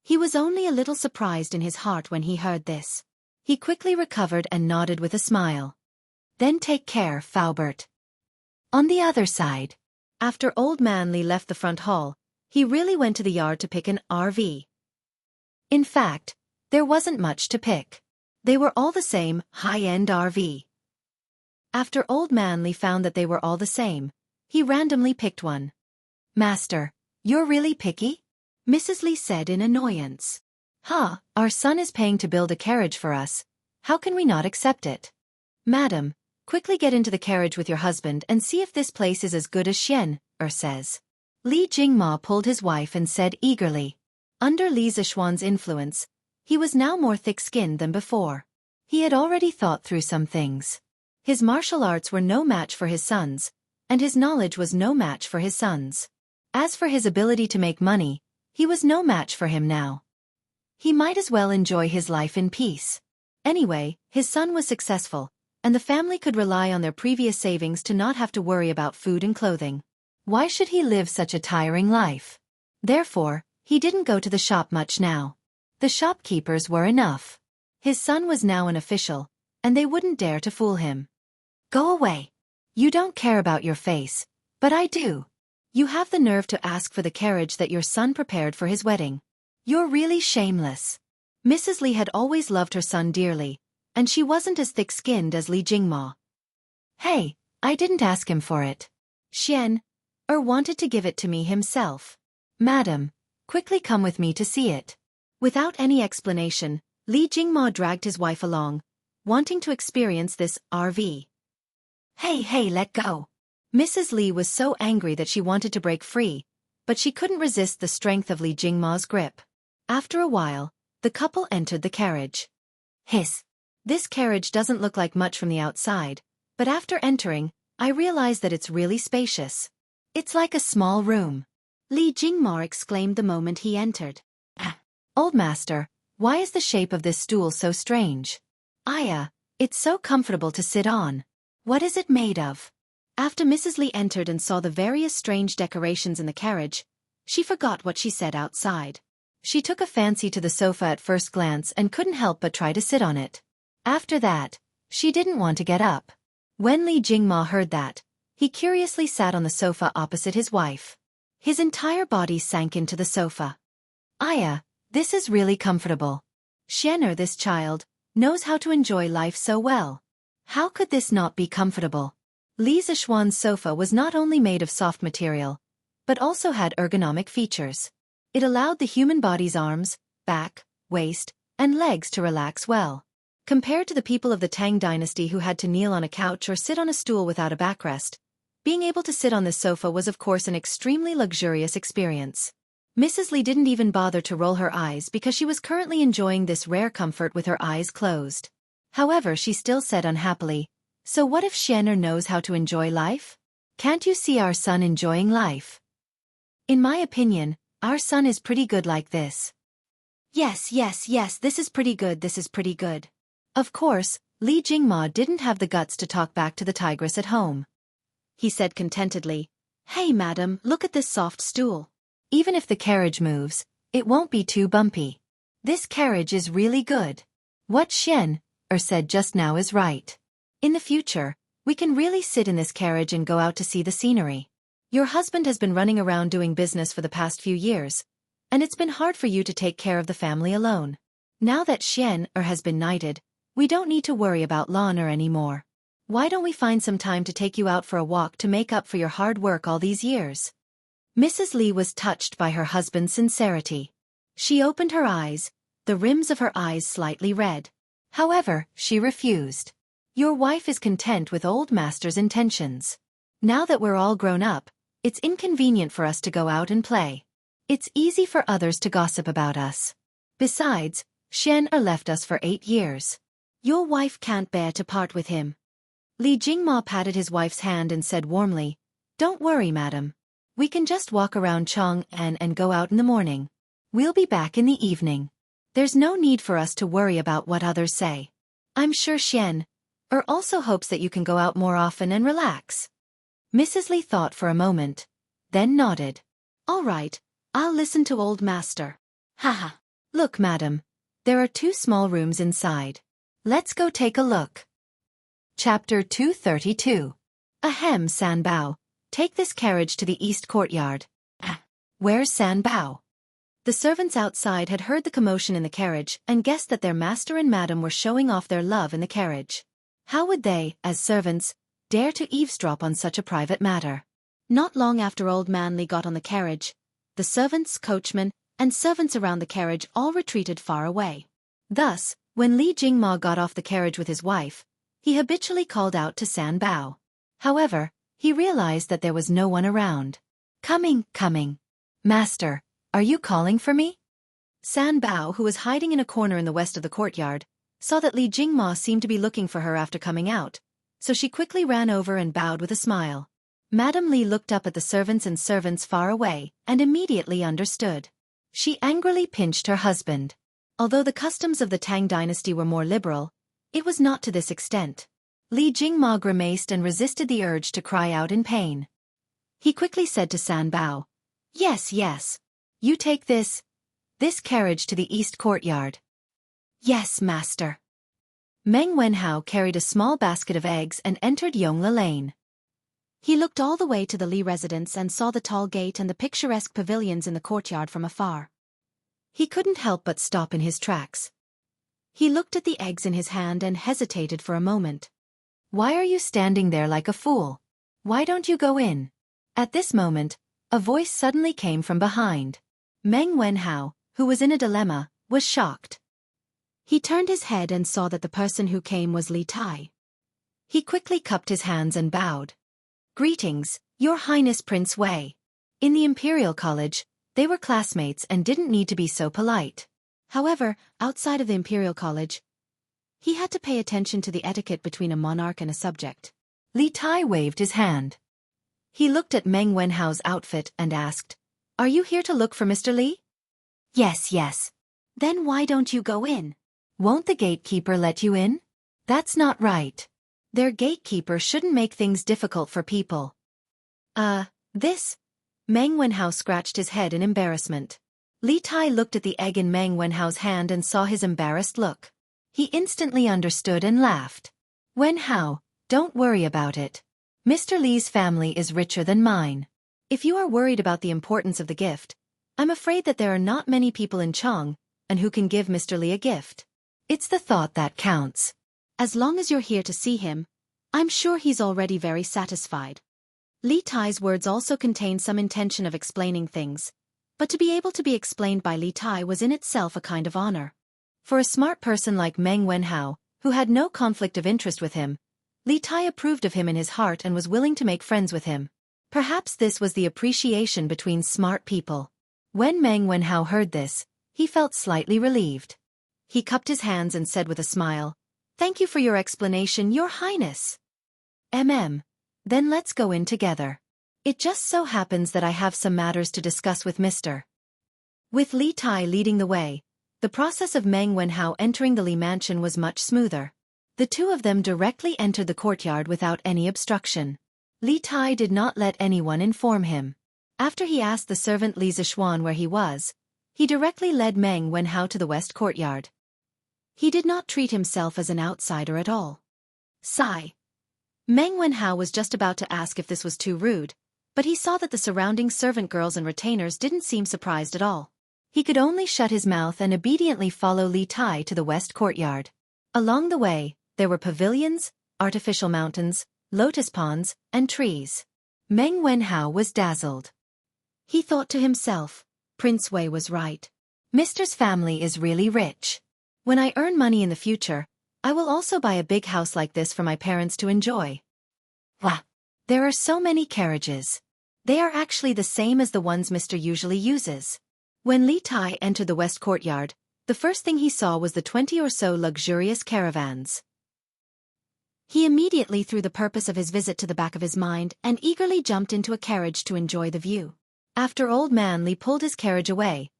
He was only a little surprised in his heart when he heard this. He quickly recovered and nodded with a smile. Then take care, Faubert. On the other side, after old man Li left the front hall, he really went to the yard to pick an RV. In fact, there wasn't much to pick. They were all the same, high-end RV. After old man Li found that they were all the same, he randomly picked one. Master, you're really picky? Mrs. Li said in annoyance. Our son is paying to build a carriage for us. How can we not accept it? Madam, quickly get into the carriage with your husband and see if this place is as good as Xianxia says. Li Jingma pulled his wife and said eagerly. Under Li Zishuan's influence, he was now more thick-skinned than before. He had already thought through some things. His martial arts were no match for his son's, and his knowledge was no match for his son's. As for his ability to make money, he was no match for him now. He might as well enjoy his life in peace. Anyway, his son was successful, and the family could rely on their previous savings to not have to worry about food and clothing. Why should he live such a tiring life? Therefore, he didn't go to the shop much now. The shopkeepers were enough. His son was now an official, and they wouldn't dare to fool him. Go away. You don't care about your face, but I do. You have the nerve to ask for the carriage that your son prepared for his wedding. You're really shameless. Mrs. Li had always loved her son dearly, and she wasn't as thick-skinned as Li Jingma. Hey, I didn't ask him for it. Xianxia wanted to give it to me himself. Madam, quickly come with me to see it. Without any explanation, Li Jingma dragged his wife along, wanting to experience this RV. Hey, let go. Mrs. Li was so angry that she wanted to break free, but she couldn't resist the strength of Li Jingma's grip. After a while, the couple entered the carriage. Hiss. This carriage doesn't look like much from the outside, but after entering, I realized that it's really spacious. It's like a small room. Li Jingma exclaimed the moment he entered. Old master, why is the shape of this stool so strange? It's so comfortable to sit on. What is it made of? After Mrs. Li entered and saw the various strange decorations in the carriage, she forgot what she said outside. She took a fancy to the sofa at first glance and couldn't help but try to sit on it. After that, she didn't want to get up. When Li Jingma heard that, he curiously sat on the sofa opposite his wife. His entire body sank into the sofa. This is really comfortable. Xianxia, this child, knows how to enjoy life so well. How could this not be comfortable? Li Zishuan's sofa was not only made of soft material, but also had ergonomic features. It allowed the human body's arms, back, waist, and legs to relax well. Compared to the people of the Tang dynasty who had to kneel on a couch or sit on a stool without a backrest, being able to sit on this sofa was of course an extremely luxurious experience. Mrs. Li didn't even bother to roll her eyes because she was currently enjoying this rare comfort with her eyes closed. However, she still said unhappily, so what if Xianxia knows how to enjoy life? Can't you see our son enjoying life? In my opinion, our son is pretty good like this. Yes, this is pretty good. Of course, Li Jingma didn't have the guts to talk back to the tigress at home. He said contentedly, Hey madam, look at this soft stool. Even if the carriage moves, it won't be too bumpy. This carriage is really good. What Xianxia said just now is right. In the future, we can really sit in this carriage and go out to see the scenery. Your husband has been running around doing business for the past few years, and it's been hard for you to take care of the family alone. Now that Xianxia has been knighted, we don't need to worry about Lana anymore. Why don't we find some time to take you out for a walk to make up for your hard work all these years? Mrs. Li was touched by her husband's sincerity. She opened her eyes, the rims of her eyes slightly red. However, she refused. Your wife is content with old master's intentions. Now that we're all grown up, it's inconvenient for us to go out and play. It's easy for others to gossip about us. Besides, Xianxia left us for 8 years. Your wife can't bear to part with him. Li Jingma patted his wife's hand and said warmly, "Don't worry, madam. We can just walk around Chang'an and go out in the morning. We'll be back in the evening. There's no need for us to worry about what others say. I'm sure also hopes that you can go out more often and relax." Mrs. Li thought for a moment, then nodded. "All right, I'll listen to old master." Haha. "Look, madam. There are 2 small rooms inside. Let's go take a look." Chapter 232. Ahem, Sanbao. Take this carriage to the east courtyard. Where's Sanbao? The servants outside had heard the commotion in the carriage and guessed that their master and madam were showing off their love in the carriage. How would they, as servants, dare to eavesdrop on such a private matter? Not long after old man Li got on the carriage, the servants, coachmen, and servants around the carriage all retreated far away. Thus, when Li Jingma got off the carriage with his wife, he habitually called out to Sanbao. However, he realized that there was no one around. Coming. Master, are you calling for me?" Sanbao, who was hiding in a corner in the west of the courtyard, saw that Li Jingma seemed to be looking for her after coming out, so she quickly ran over and bowed with a smile. Madame Li looked up at the servants far away and immediately understood. She angrily pinched her husband. Although the customs of the Tang dynasty were more liberal, it was not to this extent. Li Jingma grimaced and resisted the urge to cry out in pain. He quickly said to Sanbao, Yes. You take this carriage to the east courtyard." "Yes, master." Meng Wenhao carried a small basket of eggs and entered Yongla Lane. He looked all the way to the Li residence and saw the tall gate and the picturesque pavilions in the courtyard from afar. He couldn't help but stop in his tracks. He looked at the eggs in his hand and hesitated for a moment. "Why are you standing there like a fool? Why don't you go in?" At this moment, a voice suddenly came from behind. Meng Wenhao, who was in a dilemma, was shocked. He turned his head and saw that the person who came was Li Tai. He quickly cupped his hands and bowed. "Greetings, Your Highness Prince Wei." In the Imperial College, they were classmates and didn't need to be so polite. However, outside of the Imperial College, he had to pay attention to the etiquette between a monarch and a subject. Li Tai waved his hand. He looked at Meng Wenhao's outfit and asked, "Are you here to look for Mr. Li?" Yes. "Then why don't you go in? Won't the gatekeeper let you in?" "That's not right. Their gatekeeper shouldn't make things difficult for people." This? Meng Wenhao scratched his head in embarrassment. Li Tai looked at the egg in Meng Wenhao's hand and saw his embarrassed look. He instantly understood and laughed. "Wenhao, don't worry about it. Mr. Li's family is richer than mine. If you are worried about the importance of the gift, I'm afraid that there are not many people in Chang, and who can give Mr. Li a gift. It's the thought that counts. As long as you're here to see him, I'm sure he's already very satisfied." Li Tai's words also contained some intention of explaining things, but to be able to be explained by Li Tai was in itself a kind of honor. For a smart person like Meng Wenhao, who had no conflict of interest with him, Li Tai approved of him in his heart and was willing to make friends with him. Perhaps this was the appreciation between smart people. When Meng Wenhao heard this, he felt slightly relieved. He cupped his hands and said with a smile, "Thank you for your explanation, Your Highness." Then let's go in together. It just so happens that I have some matters to discuss with Mr. With Li Tai leading the way, the process of Meng Wenhao entering the Li mansion was much smoother. The two of them directly entered the courtyard without any obstruction. Li Tai did not let anyone inform him. After he asked the servant Li Zishuan where he was, he directly led Meng Wenhao to the west courtyard. He did not treat himself as an outsider at all. Sigh. Meng Wenhao was just about to ask if this was too rude, but he saw that the surrounding servant girls and retainers didn't seem surprised at all. He could only shut his mouth and obediently follow Li Tai to the west courtyard. Along the way, there were pavilions, artificial mountains, lotus ponds, and trees. Meng Wenhao was dazzled. He thought to himself, Prince Wei was right. Mister's family is really rich. When I earn money in the future, I will also buy a big house like this for my parents to enjoy. Wah! There are so many carriages. They are actually the same as the ones Mr. usually uses. When Li Tai entered the west courtyard, The first thing he saw was the 20 or so luxurious caravans. He immediately threw the purpose of his visit to the back of his mind and eagerly jumped into a carriage to enjoy the view. After Old Man Li pulled his carriage away,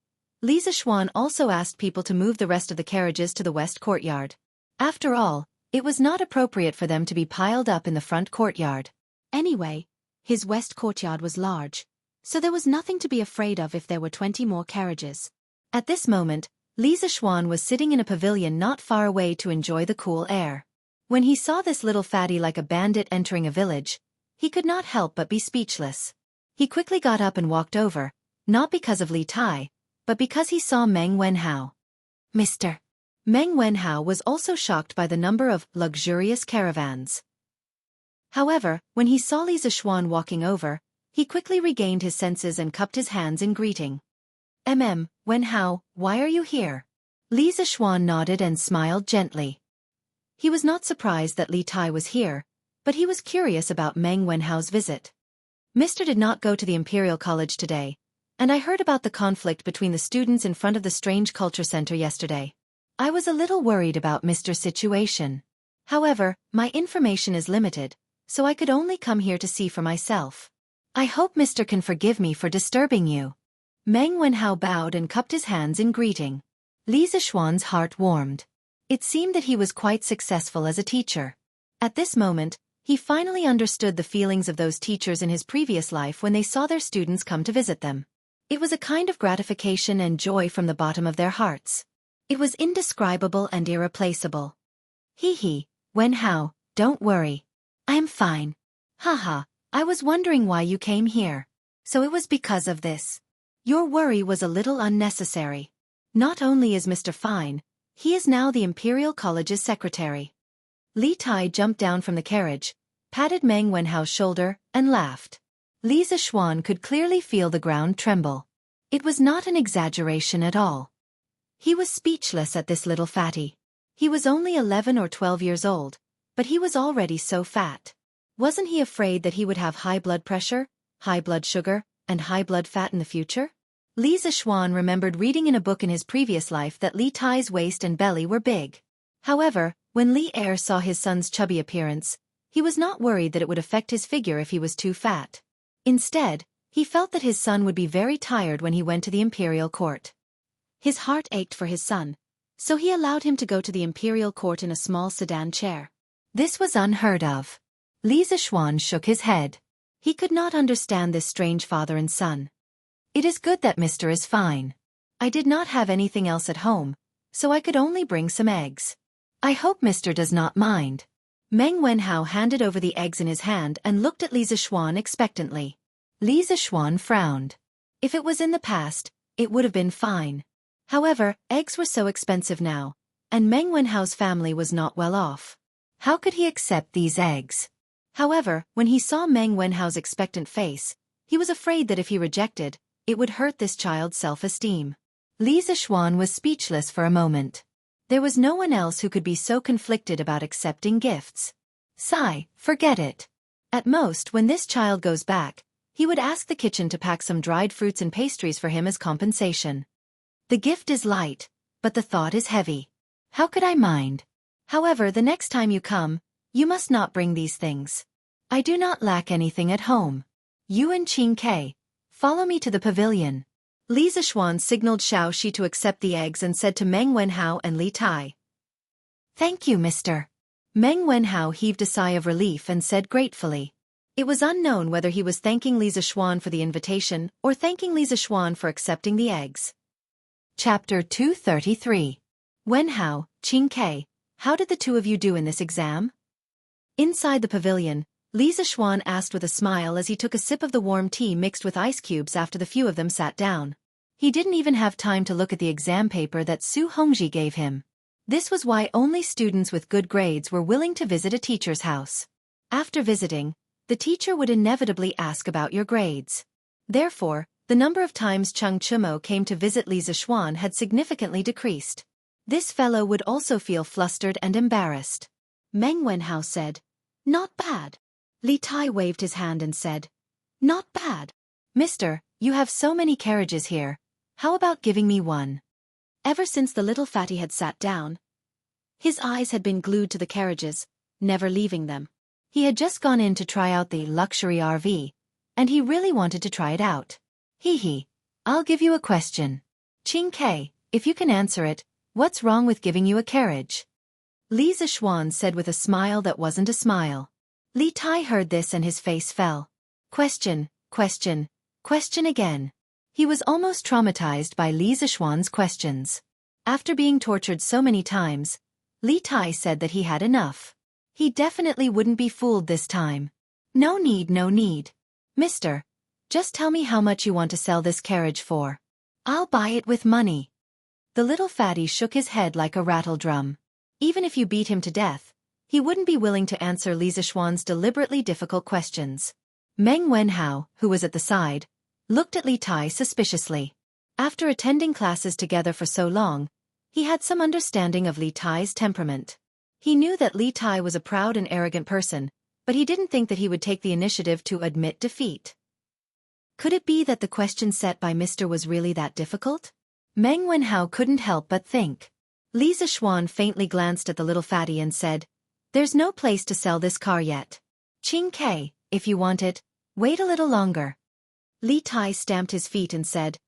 Li Zixuan also asked people to move the rest of the carriages to the west courtyard. After all, it was not appropriate for them to be piled up in the front courtyard. Anyway, his west courtyard was large, so there was nothing to be afraid of if there were 20 more carriages. At this moment, Li Zixuan was sitting in a pavilion not far away to enjoy the cool air. When he saw this little fatty like a bandit entering a village, he could not help but be speechless. He quickly got up and walked over, not because of Li Tai, but because he saw Meng Wenhao. Mr. Meng Wenhao was also shocked by the number of luxurious caravans. However, when he saw Li Zixuan walking over, he quickly regained his senses and cupped his hands in greeting. Wenhao, why are you here? Li Zixuan nodded and smiled gently. He was not surprised that Li Tai was here, but he was curious about Meng Wenhao's visit. Mr. did not go to the Imperial College today, and I heard about the conflict between the students in front of the Strange Culture Center yesterday. I was a little worried about Mr.'s situation. However, my information is limited, so I could only come here to see for myself. I hope Mr. can forgive me for disturbing you. Meng Wenhao bowed and cupped his hands in greeting. Li Zixuan's heart warmed. It seemed that he was quite successful as a teacher. At this moment, he finally understood the feelings of those teachers in his previous life when they saw their students come to visit them. It was a kind of gratification and joy from the bottom of their hearts. It was indescribable and irreplaceable. Hee, Wenhao, don't worry. I am fine. Haha, I was wondering why you came here. So it was because of this. Your worry was a little unnecessary. Not only is Mr. Fine, he is now the Imperial College's secretary. Li Tai jumped down from the carriage, patted Meng Wenhao's shoulder, and laughed. Li Zixuan could clearly feel the ground tremble. It was not an exaggeration at all. He was speechless at this little fatty. He was only 11 or 12 years old, but he was already so fat. Wasn't he afraid that he would have high blood pressure, high blood sugar, and high blood fat in the future? Li Zixuan remembered reading in a book in his previous life that Li Tai's waist and belly were big. However, when Li Er saw his son's chubby appearance, he was not worried that it would affect his figure if he was too fat. Instead, he felt that his son would be very tired when he went to the imperial court. His heart ached for his son, so he allowed him to go to the imperial court in a small sedan chair. This was unheard of. Li Zixuan shook his head. He could not understand this strange father and son. It is good that Mr. is fine. I did not have anything else at home, so I could only bring some eggs. I hope Mr. does not mind. Meng Wenhao handed over the eggs in his hand and looked at Li Zixuan expectantly. Li Zixuan frowned. If it was in the past, it would have been fine. However, eggs were so expensive now, and Meng Wenhao's family was not well off. How could he accept these eggs? However, when he saw Meng Wenhao's expectant face, he was afraid that if he rejected, it would hurt this child's self-esteem. Li Zixuan was speechless for a moment. There was no one else who could be so conflicted about accepting gifts. Sigh, forget it. At most, when this child goes back, he would ask the kitchen to pack some dried fruits and pastries for him as compensation. The gift is light, but the thought is heavy. How could I mind? However, the next time you come, you must not bring these things. I do not lack anything at home. You and Xianxia, follow me to the pavilion. Li Zixuan signaled Xiaoxi to accept the eggs and said to Meng Wenhao and Li Tai. Thank you, Mr. Meng Wenhao heaved a sigh of relief and said gratefully. It was unknown whether he was thanking Li Zixuan for the invitation or thanking Li Zixuan for accepting the eggs. Chapter 233. Wenhao, Xianxia, how did the two of you do in this exam? Inside the pavilion, Li Zixuan asked with a smile as he took a sip of the warm tea mixed with ice cubes after the few of them sat down. He didn't even have time to look at the exam paper that Su Hongji gave him. This was why only students with good grades were willing to visit a teacher's house. After visiting, the teacher would inevitably ask about your grades. Therefore, the number of times Cheng Chumo came to visit Li Zixuan had significantly decreased. This fellow would also feel flustered and embarrassed. Meng Wenhao said, "Not bad." Li Tai waved his hand and said, "Not bad. Mister, you have so many carriages here. How about giving me one?" Ever since the little fatty had sat down, his eyes had been glued to the carriages, never leaving them. He had just gone in to try out the luxury RV, and he really wanted to try it out. Hee. I'll give you a question. Qingke, if you can answer it, what's wrong with giving you a carriage? Li Zishuan said with a smile that wasn't a smile. Li Tai heard this and his face fell. Question again. He was almost traumatized by Li Zishuan's questions. After being tortured so many times, Li Tai said that he had enough. He definitely wouldn't be fooled this time. No need. Mister, just tell me how much you want to sell this carriage for. I'll buy it with money. The little fatty shook his head like a rattle drum. Even if you beat him to death, he wouldn't be willing to answer Li Zishuan's deliberately difficult questions. Meng Wenhao, who was at the side, looked at Li Tai suspiciously. After attending classes together for so long, he had some understanding of Li Tai's temperament. He knew that Li Tai was a proud and arrogant person, but he didn't think that he would take the initiative to admit defeat. Could it be that the question set by Mr. was really that difficult? Meng Wenhao couldn't help but think. Li Zishuan faintly glanced at the little fatty and said, "There's no place to sell this car yet. Qingke, if you want it, wait a little longer." Li Tai stamped his feet and said,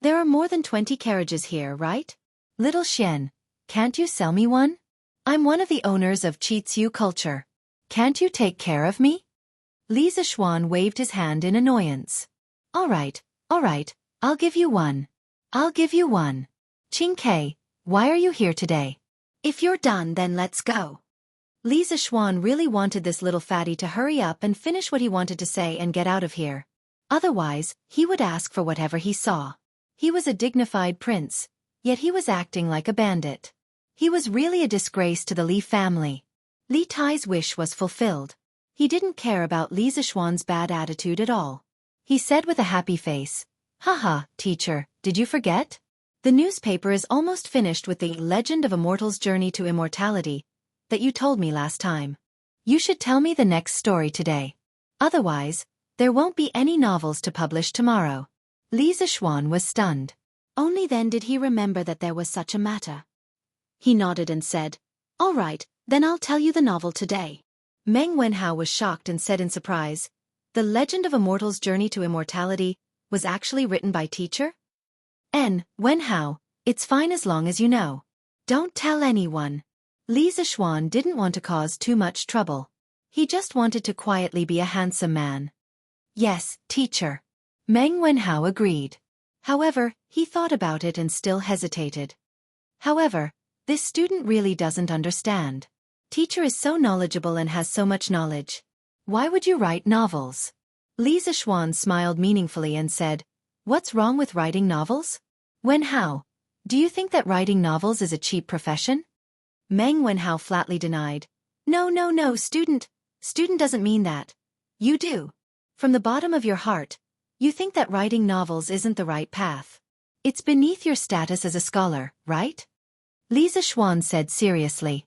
"There are more than 20 carriages here, right? Little Xian, can't you sell me one? I'm one of the owners of Qiziu Culture. Can't you take care of me?" Li Zishuan waved his hand in annoyance. All right, I'll give you one. Qingke, why are you here today? If you're done, then let's go. Li Zishuan really wanted this little fatty to hurry up and finish what he wanted to say and get out of here. Otherwise, he would ask for whatever he saw. He was a dignified prince, yet he was acting like a bandit. He was really a disgrace to the Li family. Li Tai's wish was fulfilled. He didn't care about Li Zishuan's bad attitude at all. He said with a happy face, "Haha, teacher, did you forget? The newspaper is almost finished with the Legend of a Mortal's Journey to Immortality that you told me last time. You should tell me the next story today. Otherwise, there won't be any novels to publish tomorrow." Li Zishuan was stunned. Only then did he remember that there was such a matter. He nodded and said, "All right, then I'll tell you the novel today." Meng Wenhao was shocked and said in surprise, "The Legend of a Mortal's Journey to Immortality was actually written by teacher?" Wenhao, it's fine as long as you know. Don't tell anyone." Li Zishuan didn't want to cause too much trouble. He just wanted to quietly be a handsome man. "Yes, teacher." Meng Wenhao agreed. However, he thought about it and still hesitated. However, this student really doesn't understand. Teacher is so knowledgeable and has so much knowledge. Why would you write novels? Li Zishuan smiled meaningfully and said, "What's wrong with writing novels? Wenhao, do you think that writing novels is a cheap profession?" Meng Wenhao flatly denied. No, student. Student doesn't mean that. You do. From the bottom of your heart, you think that writing novels isn't the right path. It's beneath your status as a scholar, right? Li Zishuan said seriously.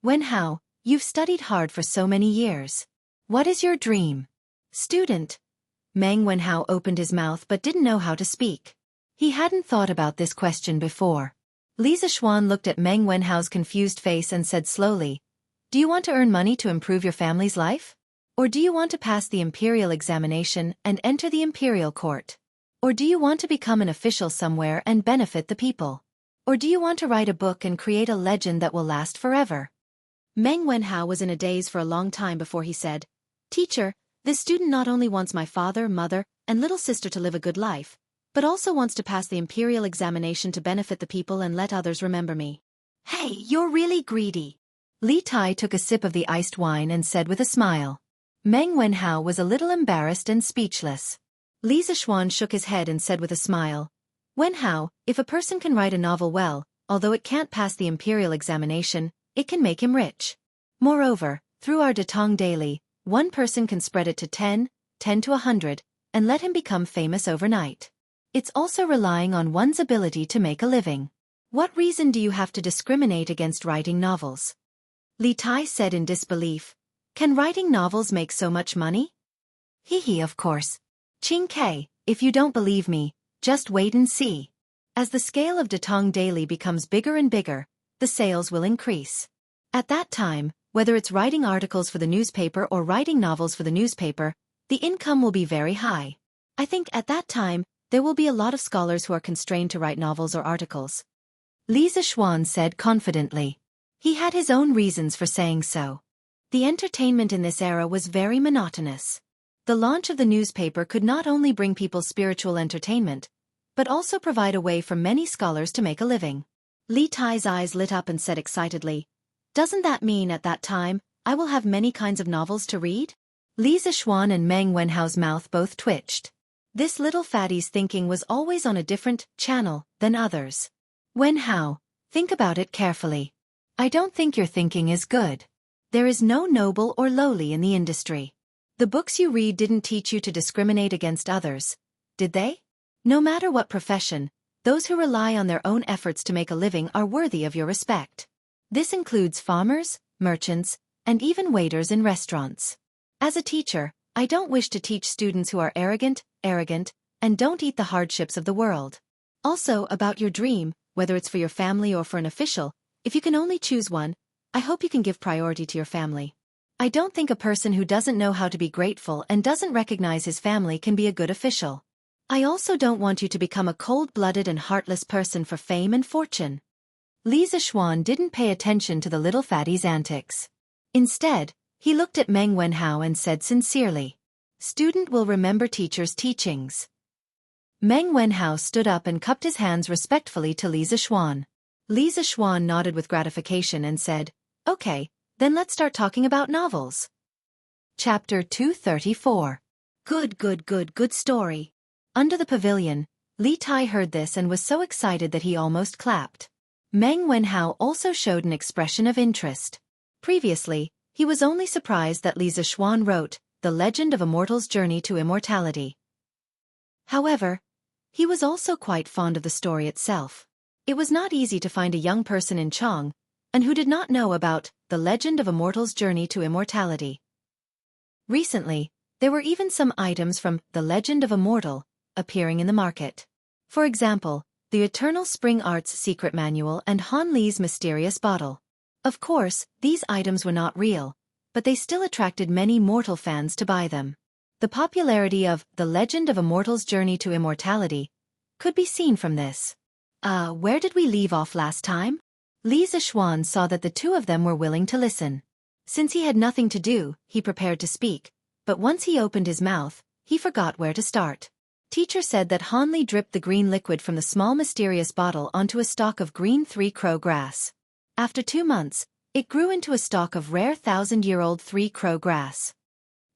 "Wenhao, you've studied hard for so many years. What is your dream?" "Student." Meng Wenhao opened his mouth but didn't know how to speak. He hadn't thought about this question before. Li Zishuan looked at Meng Wenhao's confused face and said slowly, "Do you want to earn money to improve your family's life? Or do you want to pass the imperial examination and enter the imperial court? Or do you want to become an official somewhere and benefit the people? Or do you want to write a book and create a legend that will last forever?" Meng Wenhao was in a daze for a long time before he said, "Teacher, this student not only wants my father, mother, and little sister to live a good life, but also wants to pass the imperial examination to benefit the people and let others remember me." "Hey, you're really greedy." Li Tai took a sip of the iced wine and said with a smile. Meng Wenhao was a little embarrassed and speechless. Li Zishuan shook his head and said with a smile, "Wenhao, if a person can write a novel well, although it can't pass the imperial examination, it can make him rich. Moreover, through our Datong daily, one person can spread it to 10 to 100, and let him become famous overnight. It's also relying on one's ability to make a living. What reason do you have to discriminate against writing novels?" Li Tai said in disbelief, "Can writing novels make so much money?" Of course. Qingke, if you don't believe me, just wait and see. As the scale of Datong daily becomes bigger and bigger, the sales will increase. At that time, whether it's writing articles for the newspaper or writing novels for the newspaper, the income will be very high. I think at that time, there will be a lot of scholars who are constrained to write novels or articles. Li Zixuan said confidently. He had his own reasons for saying so. The entertainment in this era was very monotonous. The launch of the newspaper could not only bring people spiritual entertainment, but also provide a way for many scholars to make a living. Li Tai's eyes lit up and said excitedly, "Doesn't that mean at that time, I will have many kinds of novels to read?" Li Zixuan and Meng Wenhao's mouth both twitched. This little fattie's thinking was always on a different channel than others. Wenhao, think about it carefully. I don't think your thinking is good. There is no noble or lowly in the industry. The books you read didn't teach you to discriminate against others, did they? No matter what profession, those who rely on their own efforts to make a living are worthy of your respect. This includes farmers, merchants, and even waiters in restaurants. As a teacher, I don't wish to teach students who are arrogant, and don't eat the hardships of the world. Also, about your dream, whether it's for your family or for an official, if you can only choose one, I hope you can give priority to your family. I don't think a person who doesn't know how to be grateful and doesn't recognize his family can be a good official. I also don't want you to become a cold-blooded and heartless person for fame and fortune. Li Zixuan didn't pay attention to the little fattie's antics. Instead, he looked at Meng Wenhao and said sincerely, "Student will remember teacher's teachings." Meng Wenhao stood up and cupped his hands respectfully to Li Zixuan. Li Zixuan nodded with gratification and said, "Okay, then let's start talking about novels." Chapter 234. Good story. Under the pavilion, Li Tai heard this and was so excited that he almost clapped. Meng Wenhao also showed an expression of interest. Previously, he was only surprised that Li Zixuan wrote, "The Legend of a Mortal's Journey to Immortality." However, he was also quite fond of the story itself. It was not easy to find a young person in Chang, and who did not know about The Legend of a Mortal's Journey to Immortality. Recently, there were even some items from The Legend of a Mortal appearing in the market. For example, the Eternal Spring Arts Secret Manual and Han Li's Mysterious Bottle. Of course, these items were not real, but they still attracted many mortal fans to buy them. The popularity of The Legend of a Mortal's Journey to Immortality could be seen from this. Where did we leave off last time? Li Zixuan saw that the two of them were willing to listen. Since he had nothing to do, he prepared to speak, but once he opened his mouth, he forgot where to start. Teacher said that Han Li dripped the green liquid from the small mysterious bottle onto a stalk of green three-crow grass. After 2 months, it grew into a stalk of rare 1,000-year-old three-crow grass.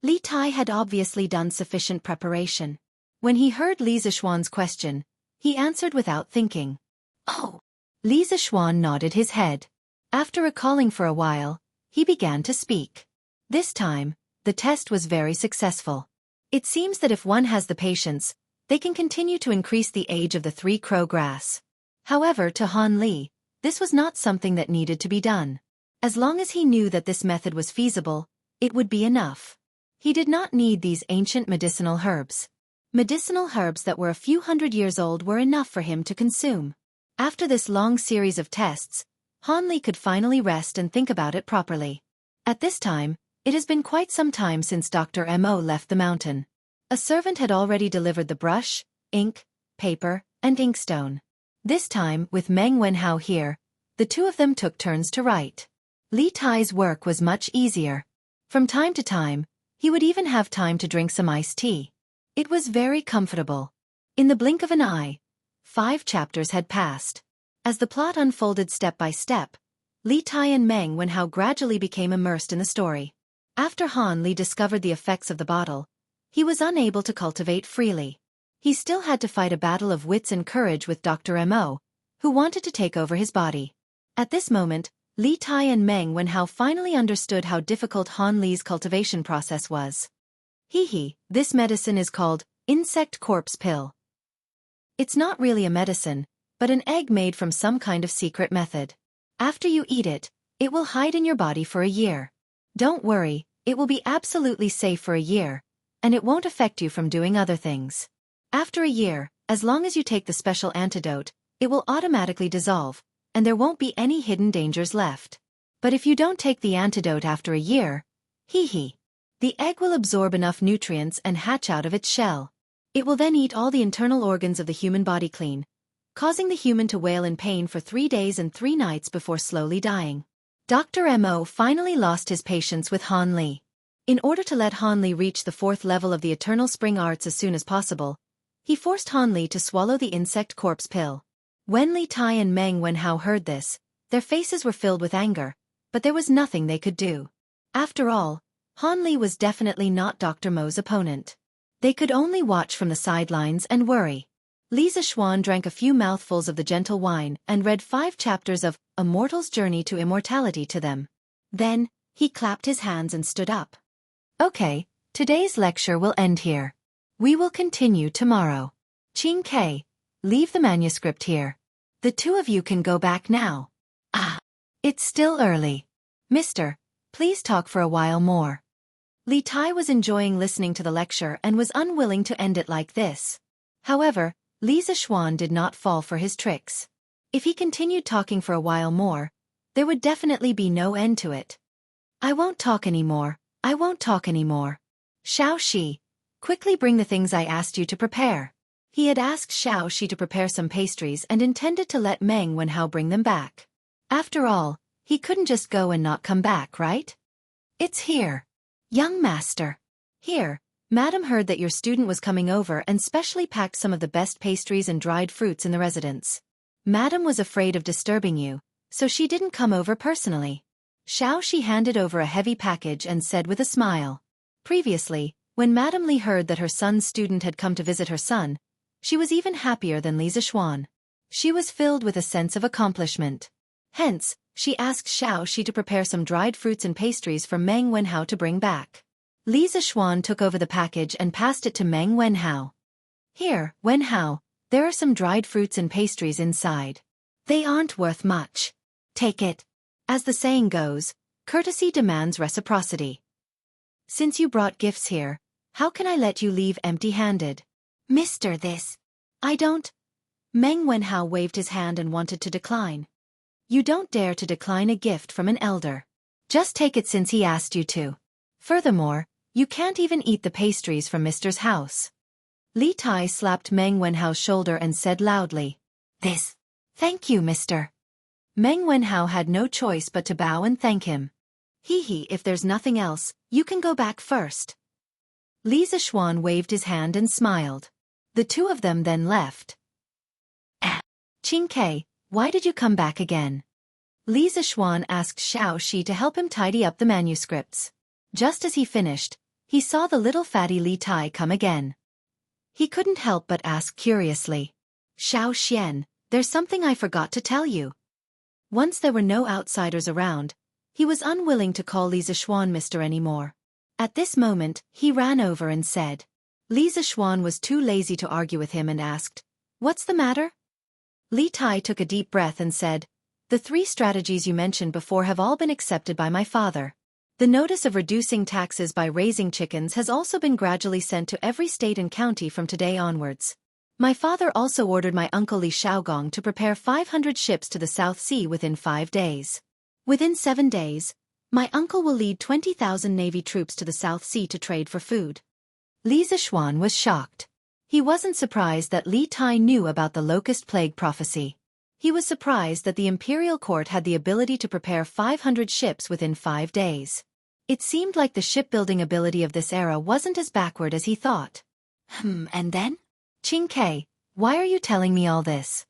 Li Tai had obviously done sufficient preparation. When he heard Li Zixuan's question, he answered without thinking. "Oh." Li Zixuan nodded his head. After recalling for a while, he began to speak. This time, the test was very successful. It seems that if one has the patience, they can continue to increase the age of the three-crow grass. However, to Han Li, this was not something that needed to be done. As long as he knew that this method was feasible, it would be enough. He did not need these ancient medicinal herbs. Medicinal herbs that were a few hundred years old were enough for him to consume. After this long series of tests, Han Li could finally rest and think about it properly. At this time, it has been quite some time since Dr. Mo left the mountain. A servant had already delivered the brush, ink, paper, and inkstone. This time, with Meng Wenhao here, the two of them took turns to write. Li Tai's work was much easier. From time to time, he would even have time to drink some iced tea. It was very comfortable. In the blink of an eye, 5 chapters had passed. As the plot unfolded step by step, Li Tai and Meng Wenhao gradually became immersed in the story. After Han Li discovered the effects of the bottle, he was unable to cultivate freely. He still had to fight a battle of wits and courage with Dr. Mo, who wanted to take over his body. At this moment, Li Tai and Meng Wenhao finally understood how difficult Han Li's cultivation process was. This medicine is called insect corpse pill. It's not really a medicine, but an egg made from some kind of secret method. After you eat it, it will hide in your body for a year. Don't worry, it will be absolutely safe for a year, and it won't affect you from doing other things. After a year, as long as you take the special antidote, It will automatically dissolve, and there won't be any hidden dangers left. But if you don't take the antidote after a year, the egg will absorb enough nutrients and hatch out of its shell. It will then eat all the internal organs of the human body clean, causing the human to wail in pain for 3 days and 3 nights before slowly dying. Dr. Mo finally lost his patience with Han Li. In order to let Han Li reach the 4th level of the Eternal Spring Arts as soon as possible, he forced Han Li to swallow the insect corpse pill. When Li Tai and Meng Wenhao heard this, their faces were filled with anger, but there was nothing they could do. After all, Han Li was definitely not Dr. Mo's opponent. They could only watch from the sidelines and worry. Li Zixuan drank a few mouthfuls of the gentle wine and read 5 chapters of A Mortal's Journey to Immortality to them. Then, he clapped his hands and stood up. Okay, today's lecture will end here. We will continue tomorrow. Qing Ke, leave the manuscript here. The 2 of you can go back now. It's still early. Mister, please talk for a while more. Li Tai was enjoying listening to the lecture and was unwilling to end it like this. However, Li Zixuan did not fall for his tricks. If he continued talking for a while more, there would definitely be no end to it. I won't talk anymore. Xiao Shi, quickly bring the things I asked you to prepare. He had asked Xiao Shi to prepare some pastries and intended to let Meng Wenhao bring them back. After all, he couldn't just go and not come back, right? It's here. Young master. Here, Madam heard that your student was coming over and specially packed some of the best pastries and dried fruits in the residence. Madam was afraid of disturbing you, so she didn't come over personally. Xiao Shi handed over a heavy package and said with a smile. Previously, when Madam Li heard that her son's student had come to visit her son, she was even happier than Li Zixuan. She was filled with a sense of accomplishment. Hence, she asked Xiao Shi to prepare some dried fruits and pastries for Meng Wenhao to bring back. Li Zixuan took over the package and passed it to Meng Wenhao. Here, Wenhao, there are some dried fruits and pastries inside. They aren't worth much. Take it. As the saying goes, courtesy demands reciprocity. Since you brought gifts here, how can I let you leave empty-handed? Mister this. I don't. Meng Wenhao waved his hand and wanted to decline. You don't dare to decline a gift from an elder. Just take it since he asked you to. Furthermore, you can't even eat the pastries from Mister's house. Li Tai slapped Meng Wenhao's shoulder and said loudly. This. Thank you, mister. Meng Wenhao had no choice but to bow and thank him. If there's nothing else, you can go back first. Li Zixuan waved his hand and smiled. The 2 of them then left. Qing Ke, why did you come back again? Li Zixuan asked Xiao Shi to help him tidy up the manuscripts. Just as he finished, he saw the little fatty Li Tai come again. He couldn't help but ask curiously. Xiao Xian, there's something I forgot to tell you. Once there were no outsiders around, he was unwilling to call Li Zixuan Mister anymore. At this moment, he ran over and said. Li Zixuan was too lazy to argue with him and asked, What's the matter? Li Tai took a deep breath and said, The 3 strategies you mentioned before have all been accepted by my father. The notice of reducing taxes by raising chickens has also been gradually sent to every state and county from today onwards. My father also ordered my uncle Li Shaogong to prepare 500 ships to the South Sea within 5 days. Within 7 days, my uncle will lead 20,000 Navy troops to the South Sea to trade for food. Li Zixuan was shocked. He wasn't surprised that Li Tai knew about the locust plague prophecy. He was surprised that the imperial court had the ability to prepare 500 ships within 5 days. It seemed like the shipbuilding ability of this era wasn't as backward as he thought. And then? Qing Ke, why are you telling me all this?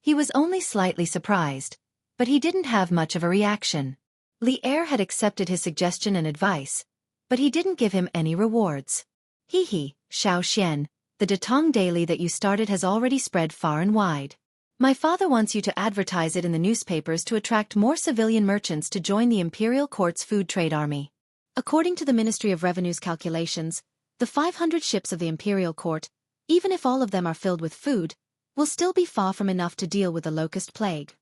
He was only slightly surprised, but he didn't have much of a reaction. Li Er had accepted his suggestion and advice, but he didn't give him any rewards. Xiao Xian, the Datong daily that you started has already spread far and wide. My father wants you to advertise it in the newspapers to attract more civilian merchants to join the imperial court's food trade army. According to the Ministry of Revenue's calculations, the 500 ships of the imperial court, even if all of them are filled with food, will still be far from enough to deal with the locust plague.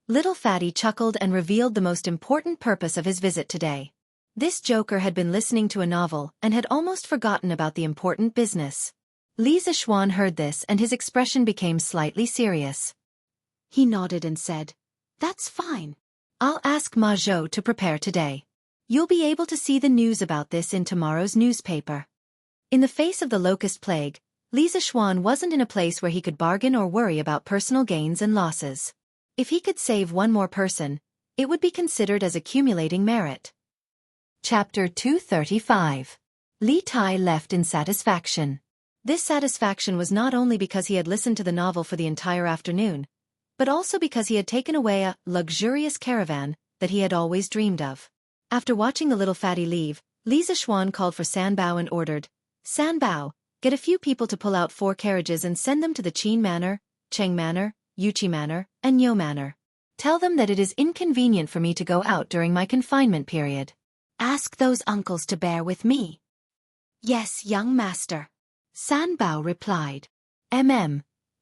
Little Fatty chuckled and revealed the most important purpose of his visit today. This joker had been listening to a novel and had almost forgotten about the important business. Li Zixuan heard this and his expression became slightly serious. He nodded and said, "That's fine. I'll ask Ma Zhou to prepare today. You'll be able to see the news about this in tomorrow's newspaper." In the face of the locust plague, Li Zixuan wasn't in a place where he could bargain or worry about personal gains and losses. If he could save one more person, it would be considered as accumulating merit. Chapter 235. Li Tai left in satisfaction. This satisfaction was not only because he had listened to the novel for the entire afternoon, but also because he had taken away a luxurious caravan that he had always dreamed of. After watching the little fatty leave, Li Zixuan called for San Bao and ordered, "San Bao, get a few people to pull out 4 carriages and send them to the Qin Manor, Cheng Manor, Yuqi Manor, and Yo Manor. Tell them that it is inconvenient for me to go out during my confinement period. Ask those uncles to bear with me." "Yes, young master," San Bao replied.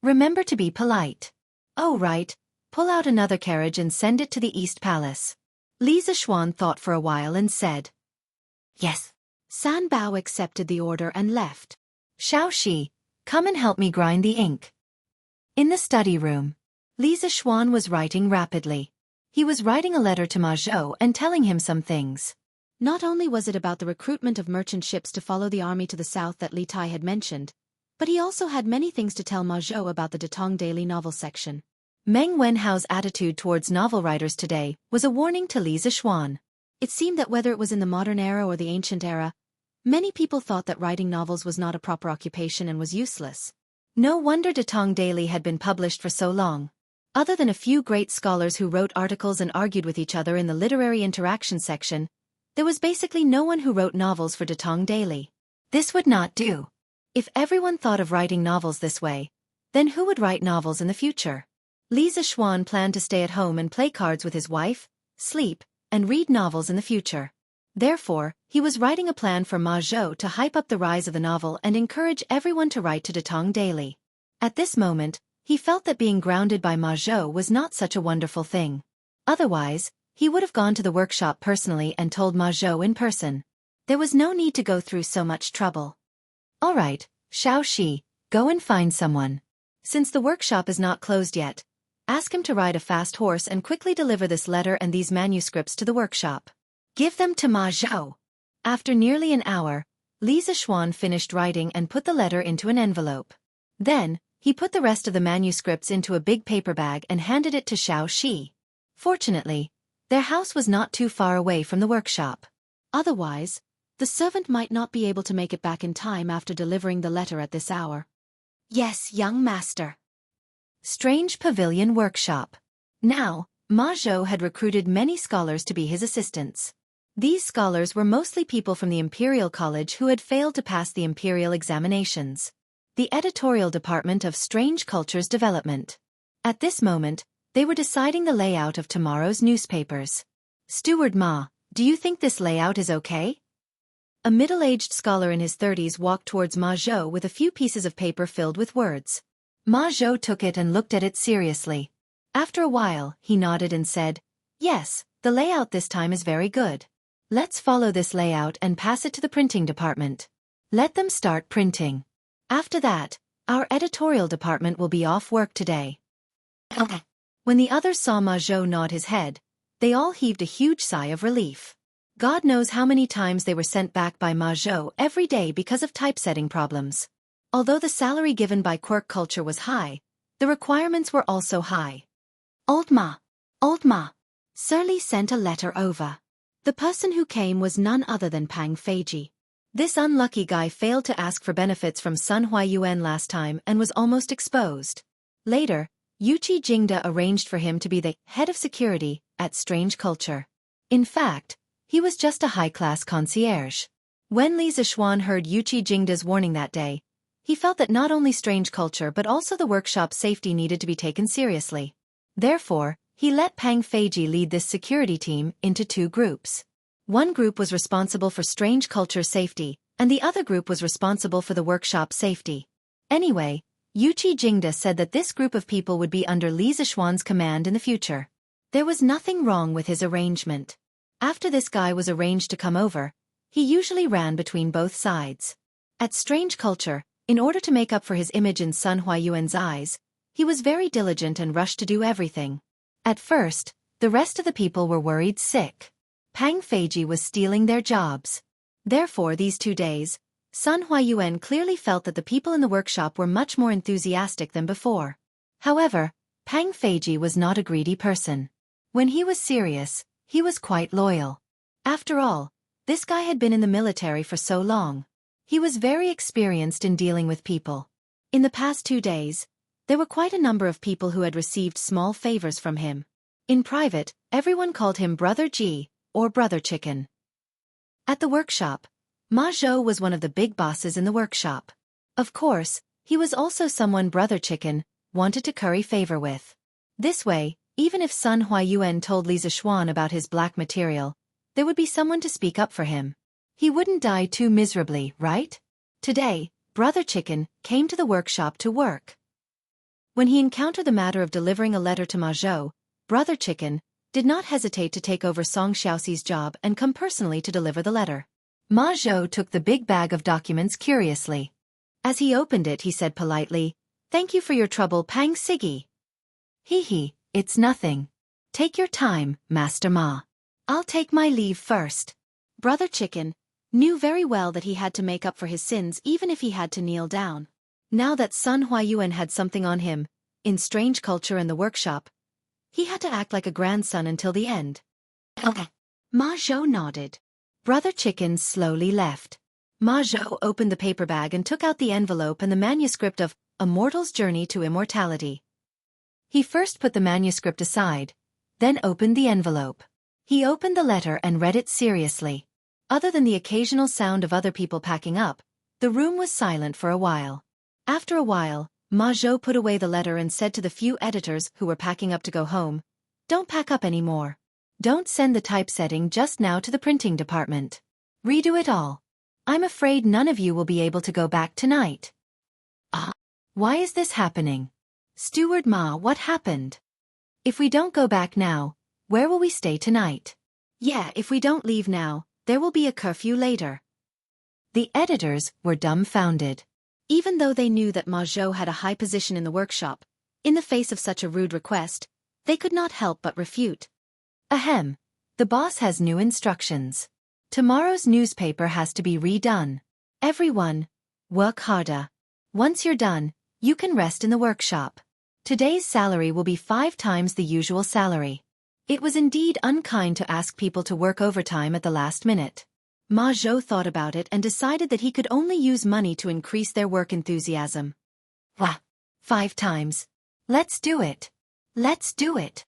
Remember to be polite." "Oh right, pull out another carriage and send it to the East Palace." Li Zixuan thought for a while and said, "Yes." San Bao accepted the order and left. "Xiaoxi, come and help me grind the ink." In the study room, Li Zixuan was writing rapidly. He was writing a letter to Ma Zhou and telling him some things. Not only was it about the recruitment of merchant ships to follow the army to the south that Li Tai had mentioned, but he also had many things to tell Ma Zhou about the Datong Daily Novel section. Meng Wenhao's attitude towards novel writers today was a warning to Li Zixuan. It seemed that whether it was in the modern era or the ancient era, many people thought that writing novels was not a proper occupation and was useless. No wonder Datong Daily had been published for so long. Other than a few great scholars who wrote articles and argued with each other in the literary interaction section, there was basically no one who wrote novels for Datong Daily. This would not do. If everyone thought of writing novels this way, then who would write novels in the future? Li Zixuan planned to stay at home and play cards with his wife, sleep, and read novels in the future. Therefore, he was writing a plan for Ma Zhou to hype up the rise of the novel and encourage everyone to write to Datong Daily. At this moment, he felt that being grounded by Ma Zhou was not such a wonderful thing. Otherwise, he would have gone to the workshop personally and told Ma Zhou in person. There was no need to go through so much trouble. "All right, Xiaoxi, go and find someone. Since the workshop is not closed yet, ask him to ride a fast horse and quickly deliver this letter and these manuscripts to the workshop. Give them to Ma Zhou." After nearly an hour, Li Zixuan finished writing and put the letter into an envelope. Then, he put the rest of the manuscripts into a big paper bag and handed it to Xiaoxi. Fortunately, their house was not too far away from the workshop. Otherwise, the servant might not be able to make it back in time after delivering the letter at this hour. "Yes, young master." Strange Pavilion Workshop. Now, Ma Zhou had recruited many scholars to be his assistants. These scholars were mostly people from the Imperial College who had failed to pass the Imperial examinations. The editorial department of Strange Cultures Development. At this moment, they were deciding the layout of tomorrow's newspapers. "Steward Ma, do you think this layout is okay?" A middle-aged scholar in his 30s walked towards Ma Zhou with a few pieces of paper filled with words. Ma Zhou took it and looked at it seriously. After a while, he nodded and said, "Yes, the layout this time is very good. Let's follow this layout and pass it to the printing department. Let them start printing. After that, our editorial department will be off work today." When the others saw Ma Zhou nod his head, they all heaved a huge sigh of relief. God knows how many times they were sent back by Ma Zhou every day because of typesetting problems. Although the salary given by Quirk Culture was high, the requirements were also high. Old Ma, Sir Li sent a letter over. The person who came was none other than Pang Feiji. This unlucky guy failed to ask for benefits from Sun Huayuan last time and was almost exposed. Later, Yuqi Jingda arranged for him to be the head of security at Strange Culture. In fact, he was just a high-class concierge. When Li Zixuan heard Yuqi Jingda's warning that day, he felt that not only Strange Culture but also the workshop's safety needed to be taken seriously. Therefore, he let Pang Feiji lead this security team into 2 groups. One group was responsible for Strange Culture's safety, and the other group was responsible for the workshop's safety. Anyway, Yuqi Jingda said that this group of people would be under Li Zixuan's command in the future. There was nothing wrong with his arrangement. After this guy was arranged to come over, he usually ran between both sides. At Strange Culture, in order to make up for his image in Sun Huayuan's eyes, He was very diligent and rushed to do everything. At first, the rest of the people were worried sick. Pang Feiji was stealing their jobs. Therefore these 2 days, Sun Huayuan clearly felt that the people in the workshop were much more enthusiastic than before. However, Pang Feiji was not a greedy person. When he was serious, he was quite loyal. After all, this guy had been in the military for so long. He was very experienced in dealing with people. In the past 2 days, there were quite a number of people who had received small favors from him. In private, everyone called him Brother Ji, or Brother Chicken. At the workshop, Ma Zhou was one of the big bosses in the workshop. Of course, he was also someone Brother Chicken wanted to curry favor with. This way, even if Sun Huayuan told Li Zixuan about his black material, there would be someone to speak up for him. He wouldn't die too miserably, right? Today, Brother Chicken came to the workshop to work. When he encountered the matter of delivering a letter to Ma Zhou, Brother Chicken did not hesitate to take over Song Xiaoxi's job and come personally to deliver the letter. Ma Zhou took the big bag of documents curiously. As he opened it, he said politely, "Thank you for your trouble, Pang Sigi." "Hee, it's nothing. Take your time, Master Ma. I'll take my leave first." Brother Chicken knew very well that he had to make up for his sins even if he had to kneel down. Now that Sun Huayuan had something on him, in strange culture in the workshop, he had to act like a grandson until the end. Okay. Ma Zhou nodded. Brother Chicken slowly left. Ma Zhou opened the paper bag and took out the envelope and the manuscript of A Mortal's Journey to Immortality. He first put the manuscript aside, then opened the envelope. He opened the letter and read it seriously. Other than the occasional sound of other people packing up, the room was silent for a while. After a while, Ma Zhou put away the letter and said to the few editors who were packing up to go home, "Don't pack up anymore. Don't send the typesetting just now to the printing department. Redo it all. I'm afraid none of you will be able to go back tonight." "Ah, why is this happening? Steward Ma, what happened? If we don't go back now, where will we stay tonight?" "Yeah, if we don't leave now, there will be a curfew later." The editors were dumbfounded. Even though they knew that Ma Zhou had a high position in the workshop, in the face of such a rude request, they could not help but refute. "Ahem. The boss has new instructions. Tomorrow's newspaper has to be redone. Everyone, work harder. Once you're done, you can rest in the workshop. Today's salary will be 5 times the usual salary." It was indeed unkind to ask people to work overtime at the last minute. Ma Zhou thought about it and decided that he could only use money to increase their work enthusiasm. "Wah! 5 times. Let's do it. Let's do it."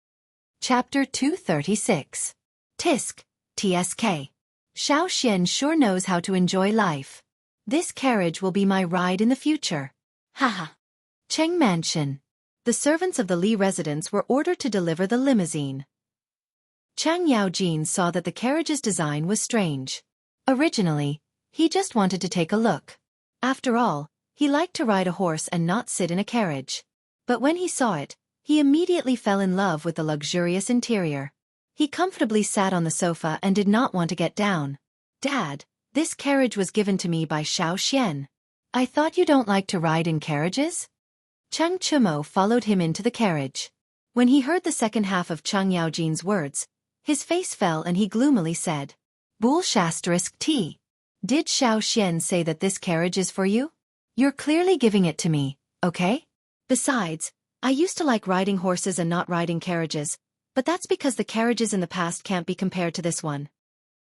Chapter 236. Tisk, TSK. Xiaoxian sure knows how to enjoy life. This carriage will be my ride in the future. Haha. Cheng Mansion. The servants of the Li residence were ordered to deliver the limousine. Chang Yaojin saw that the carriage's design was strange. Originally, he just wanted to take a look. After all, he liked to ride a horse and not sit in a carriage. But when he saw it, he immediately fell in love with the luxurious interior. He comfortably sat on the sofa and did not want to get down. "Dad, this carriage was given to me by Xiaoxian. I thought you don't like to ride in carriages?" Cheng Chumo followed him into the carriage. When he heard the second half of Chang Yaojin's words, his face fell and he gloomily said, "Bool *T. Did Xiaoxian say that this carriage is for you? You're clearly giving it to me, okay? Besides, I used to like riding horses and not riding carriages, but that's because the carriages in the past can't be compared to this one."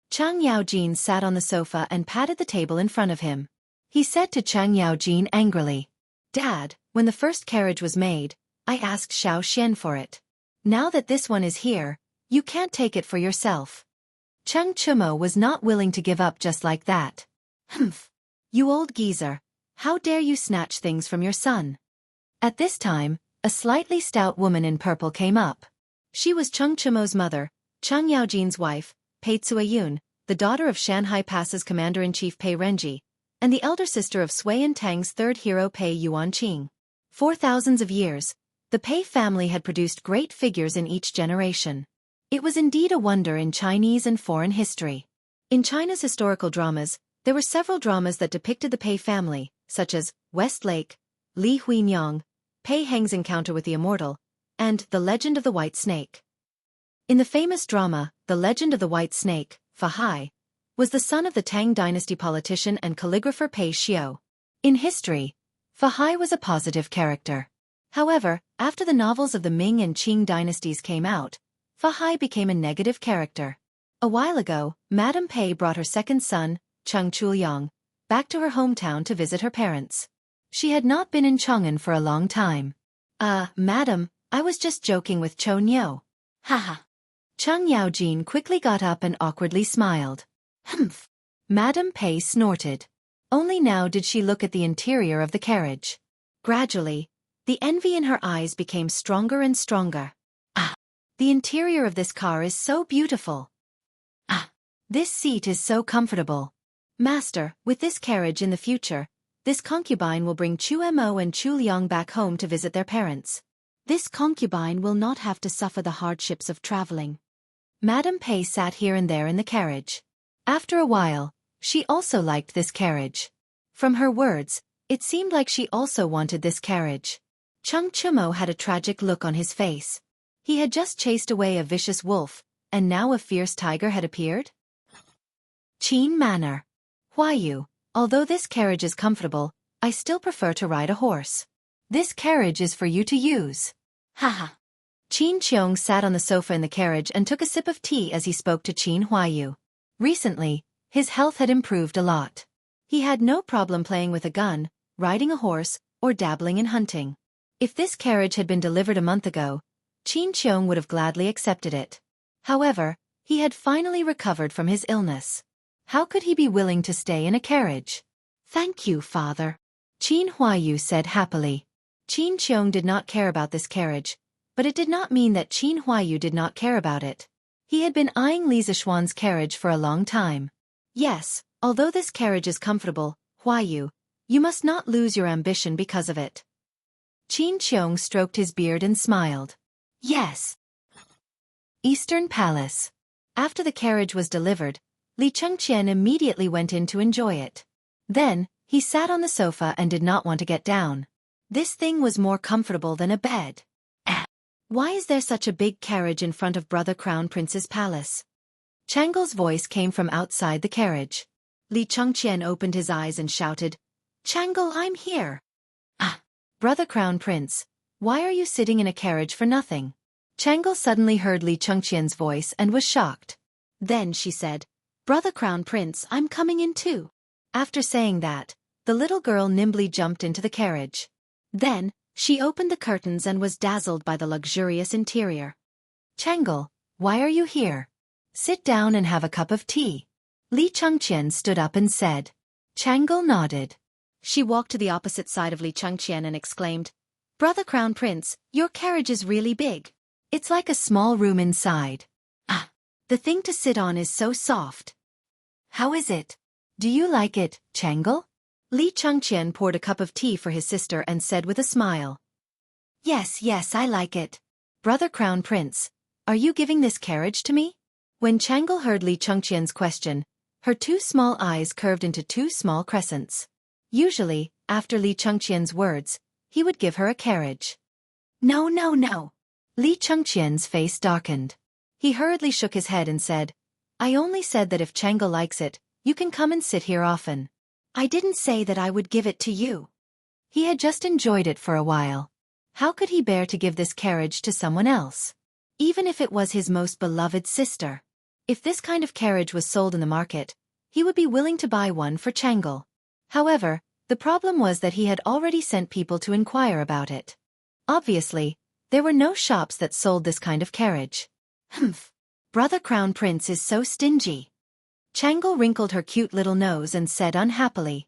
Chang Yaojin sat on the sofa and patted the table in front of him. He said to Chang Yaojin angrily, "Dad, when the first carriage was made, I asked Xiaoxian for it. Now that this one is here, you can't take it for yourself." Cheng Chumo was not willing to give up just like that. "Humph! You old geezer, how dare you snatch things from your son?" At this time, a slightly stout woman in purple came up. She was Cheng Chumo's mother, Chang Yaojin's wife, Pei Tsuayun, the daughter of Shanhai Pass's commander-in-chief Pei Renji, and the elder sister of Sui and Tang's third hero Pei Yuanqing. For thousands of years, the Pei family had produced great figures in each generation. It was indeed a wonder in Chinese and foreign history. In China's historical dramas, there were several dramas that depicted the Pei family, such as West Lake, Li Huinyang, Pei Heng's encounter with the immortal, and The Legend of the White Snake. In the famous drama, The Legend of the White Snake, Fa Hai was the son of the Tang dynasty politician and calligrapher Pei Xiao. In history, Fa Hai was a positive character. However, after the novels of the Ming and Qing dynasties came out, Fa Hai became a negative character. A while ago, Madame Pei brought her second son, Cheng Chuliang, back to her hometown to visit her parents. She had not been in Chang'an for a long time. Madam, I was just joking with Cho Niu. Haha. Cheng Yaojin quickly got up and awkwardly smiled. Humph. Madame Pei snorted. Only now did she look at the interior of the carriage. Gradually, the envy in her eyes became stronger and stronger. The interior of this car is so beautiful. This seat is so comfortable. Master, with this carriage in the future, this concubine will bring Chu Mo and Chu Liang back home to visit their parents. This concubine will not have to suffer the hardships of traveling. Madame Pei sat here and there in the carriage. After a while, she also liked this carriage. From her words, it seemed like she also wanted this carriage. Cheng Chumo had a tragic look on his face. He had just chased away a vicious wolf, and now a fierce tiger had appeared? Qin Manor. Huayu, although this carriage is comfortable, I still prefer to ride a horse. This carriage is for you to use. Haha. Qin Qiong sat on the sofa in the carriage and took a sip of tea as he spoke to Qin Huayu. Recently, his health had improved a lot. He had no problem playing with a gun, riding a horse, or dabbling in hunting. If this carriage had been delivered a month ago, Qin Qiong would have gladly accepted it. However, he had finally recovered from his illness. How could he be willing to stay in a carriage? Thank you, father. Qin Huayu said happily. Qin Qiong did not care about this carriage, but it did not mean that Qin Huayu did not care about it. He had been eyeing Li Zishuan's carriage for a long time. Yes, although this carriage is comfortable, Huayu, you must not lose your ambition because of it. Qin Qiong stroked his beard and smiled. Yes. Eastern Palace. After the carriage was delivered, Li Chengqian immediately went in to enjoy it. Then, he sat on the sofa and did not want to get down. This thing was more comfortable than a bed. Why is there such a big carriage in front of Brother Crown Prince's palace? Changle's voice came from outside the carriage. Li Chengqian opened his eyes and shouted, Changle, I'm here. Brother Crown Prince, why are you sitting in a carriage for nothing? Changle suddenly heard Li Chengqian's voice and was shocked. Then she said, Brother Crown Prince, I'm coming in too. After saying that, the little girl nimbly jumped into the carriage. Then, she opened the curtains and was dazzled by the luxurious interior. Changle, why are you here? Sit down and have a cup of tea. Li Chengqian stood up and said. Changle nodded. She walked to the opposite side of Li Chengqian and exclaimed, Brother Crown Prince, your carriage is really big. It's like a small room inside. The thing to sit on is so soft. How is it? Do you like it, Changle? Li Chengqian poured a cup of tea for his sister and said with a smile. Yes, I like it. Brother Crown Prince, are you giving this carriage to me? When Changle heard Li Chengqian's question, her two small eyes curved into two small crescents. Usually, after Li Chengqian's words, he would give her a carriage. No. Li Chengqian's face darkened. He hurriedly shook his head and said, I only said that if Changle likes it, you can come and sit here often. I didn't say that I would give it to you. He had just enjoyed it for a while. How could he bear to give this carriage to someone else? Even if it was his most beloved sister. If this kind of carriage was sold in the market, he would be willing to buy one for Changle. However, the problem was that he had already sent people to inquire about it. Obviously, there were no shops that sold this kind of carriage. Humph. Brother Crown Prince is so stingy. Changle wrinkled her cute little nose and said unhappily.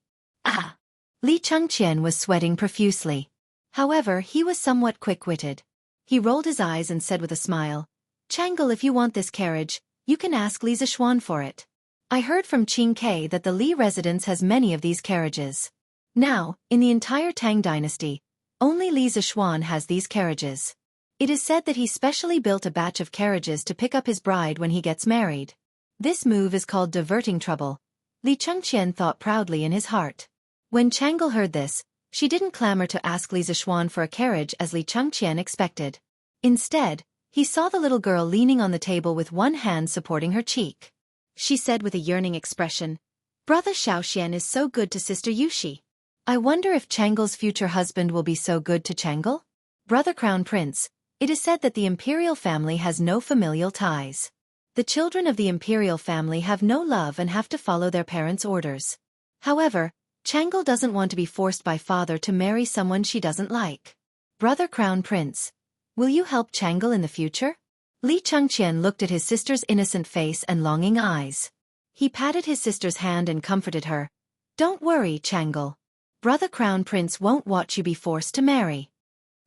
Li Chengqian was sweating profusely. However, he was somewhat quick-witted. He rolled his eyes and said with a smile, Changle, if you want this carriage, you can ask Li Zishuan for it. I heard from Qing Ke that the Li residence has many of these carriages. Now, in the entire Tang dynasty, only Li Zishuan has these carriages. It is said that he specially built a batch of carriages to pick up his bride when he gets married. This move is called diverting trouble. Li Chengqian thought proudly in his heart. When Changle heard this, She didn't clamor to ask Li Zixuan for a carriage as Li Chengqian expected. Instead, he saw the little girl leaning on the table with one hand supporting her cheek. She said with a yearning expression, "Brother Xiaoxian is so good to Sister Yushi. I wonder if Changle's future husband will be so good to Changle? Brother Crown Prince, it is said that the imperial family has no familial ties. The children of the imperial family have no love and have to follow their parents' orders. However, Changle doesn't want to be forced by father to marry someone she doesn't like. Brother Crown Prince, will you help Changle in the future?" Li Chengqian looked at his sister's innocent face and longing eyes. He patted his sister's hand and comforted her. "Don't worry, Changle. Brother Crown Prince won't watch you be forced to marry."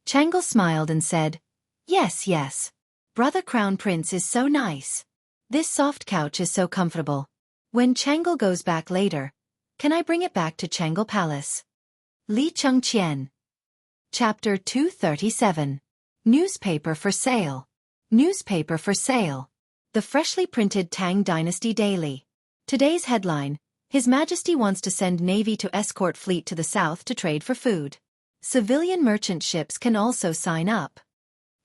Changle smiled and said, "Yes, yes. Brother Crown Prince is so nice. This soft couch is so comfortable. When Changle goes back later, can I bring it back to Changle Palace?" Li Chengqian. Chapter 237. Newspaper for sale. Newspaper for sale. The freshly printed Tang Dynasty Daily. Today's headline: His Majesty wants to send Navy to escort fleet to the south to trade for food. Civilian merchant ships can also sign up.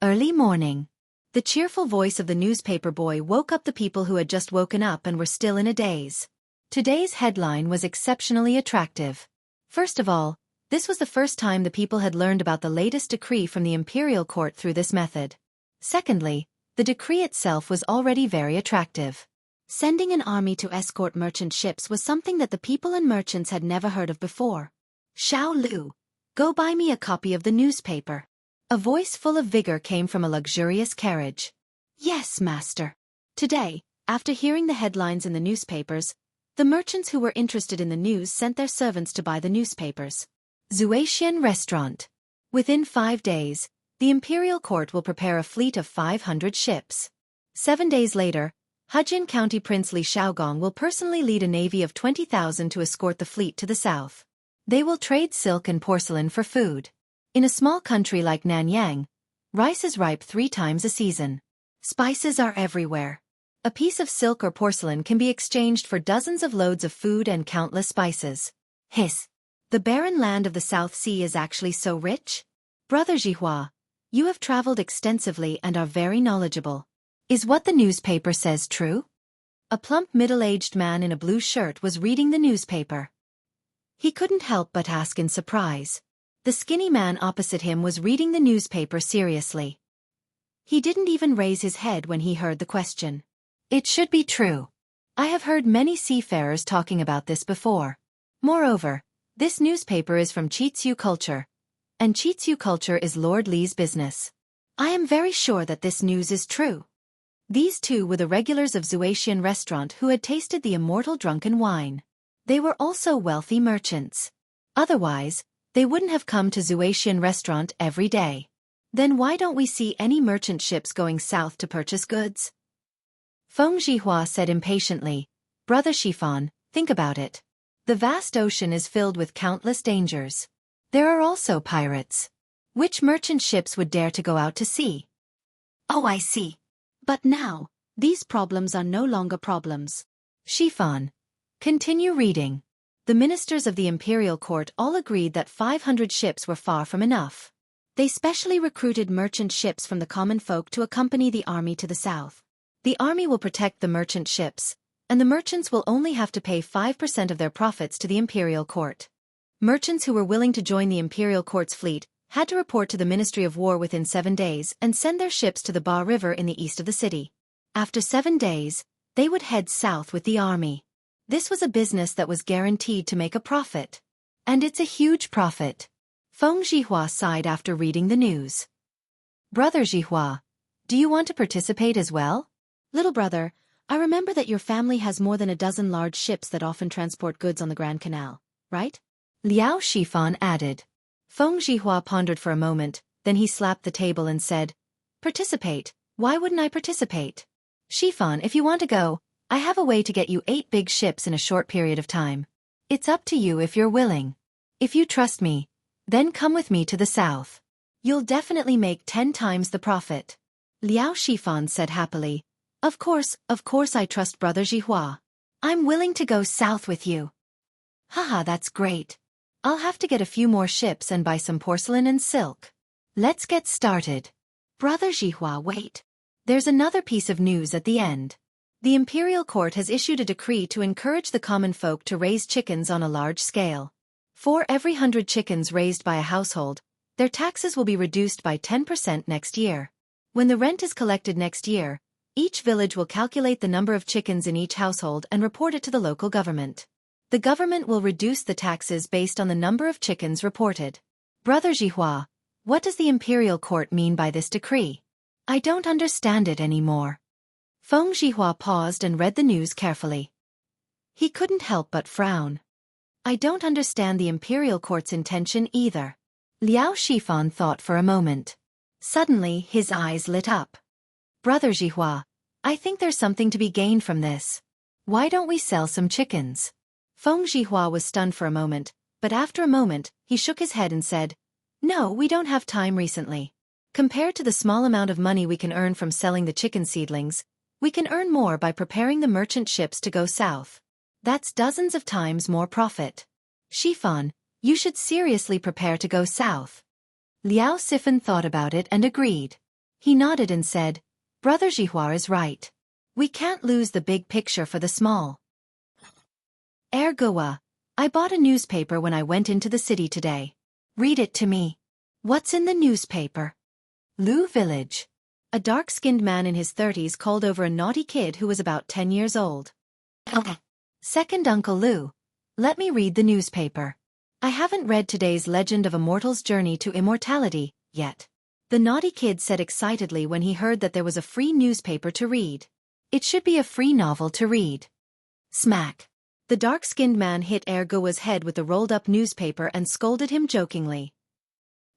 Early morning. The cheerful voice of the newspaper boy woke up the people who had just woken up and were still in a daze. Today's headline was exceptionally attractive. First of all, this was the first time the people had learned about the latest decree from the imperial court through this method. Secondly, the decree itself was already very attractive. Sending an army to escort merchant ships was something that the people and merchants had never heard of before. "Xiao Lu, go buy me a copy of the newspaper." A voice full of vigor came from a luxurious carriage. "Yes, master." Today, after hearing the headlines in the newspapers, the merchants who were interested in the news sent their servants to buy the newspapers. Zuaxian Restaurant. Within 5 days, the imperial court will prepare a fleet of 500 ships. 7 days later, Hejin County Prince Li Xiaogong will personally lead a navy of 20,000 to escort the fleet to the south. They will trade silk and porcelain for food. In a small country like Nanyang, rice is ripe 3 times a season. Spices are everywhere. A piece of silk or porcelain can be exchanged for dozens of loads of food and countless spices. Hiss! The barren land of the South Sea is actually so rich? Brother Zhihua, you have traveled extensively and are very knowledgeable. Is what the newspaper says true? A plump middle-aged man in a blue shirt was reading the newspaper. He couldn't help but ask in surprise. The skinny man opposite him was reading the newspaper seriously. He didn't even raise his head when he heard the question. It should be true. I have heard many seafarers talking about this before. Moreover, this newspaper is from Chitsu culture, and Chitsu culture is Lord Li's business. I am very sure that this news is true. These two were the regulars of Zuaxian Restaurant who had tasted the immortal drunken wine. They were also wealthy merchants. Otherwise, they wouldn't have come to Zuaxian Restaurant every day. Then why don't we see any merchant ships going south to purchase goods? Feng Zhihua said impatiently, "Brother Shifan, think about it. The vast ocean is filled with countless dangers. There are also pirates. Which merchant ships would dare to go out to sea?" "Oh, I see. But now, these problems are no longer problems." Shifan. Continue reading. The ministers of the imperial court all agreed that 500 ships were far from enough. They specially recruited merchant ships from the common folk to accompany the army to the south. The army will protect the merchant ships, and the merchants will only have to pay 5% of their profits to the imperial court. Merchants who were willing to join the imperial court's fleet had to report to the Ministry of War within 7 days and send their ships to the Ba River in the east of the city. After 7 days, they would head south with the army. This was a business that was guaranteed to make a profit. And it's a huge profit. Feng Zhihua sighed after reading the news. Brother Zhihua, do you want to participate as well? Little brother, I remember that your family has more than a dozen large ships that often transport goods on the Grand Canal, right? Liao Shifan added. Feng Zhihua pondered for a moment, then he slapped the table and said, "Participate? Why wouldn't I participate? Shifan, if you want to go, I have a way to get you 8 big ships in a short period of time. It's up to you if you're willing. If you trust me, then come with me to the south. You'll definitely make 10 times the profit." Liao Shifan said happily, Of course I trust Brother Zhihua. I'm willing to go south with you." Haha, that's great. I'll have to get a few more ships and buy some porcelain and silk. Let's get started. Brother Zhihua, wait. There's another piece of news at the end. The imperial court has issued a decree to encourage the common folk to raise chickens on a large scale. For every 100 chickens raised by a household, their taxes will be reduced by 10% next year. When the rent is collected next year, each village will calculate the number of chickens in each household and report it to the local government. The government will reduce the taxes based on the number of chickens reported. Brother Zhihua, what does the imperial court mean by this decree? I don't understand it anymore. Feng Zhihua paused and read the news carefully. He couldn't help but frown. I don't understand the imperial court's intention either. Liao Shifan thought for a moment. Suddenly his eyes lit up. Brother Zhihua, I think there's something to be gained from this. Why don't we sell some chickens? Feng Zhihua was stunned for a moment, but after a moment, he shook his head and said, No, we don't have time recently. Compared to the small amount of money we can earn from selling the chicken seedlings, we can earn more by preparing the merchant ships to go south. That's dozens of times more profit. Shifan, you should seriously prepare to go south. Liao Sifan thought about it and agreed. He nodded and said, Brother Zhihua is right. We can't lose the big picture for the small. Ergawa, I bought a newspaper when I went into the city today. Read it to me. What's in the newspaper? Lu Village. A dark-skinned man in his 30s called over a naughty kid who was about 10 years old. Second Uncle Lu, let me read the newspaper. I haven't read today's Legend of a Mortal's Journey to Immortality yet. The naughty kid said excitedly when he heard that there was a free newspaper to read. It should be a free novel to read. Smack. The dark-skinned man hit Ergawa's head with the rolled-up newspaper and scolded him jokingly.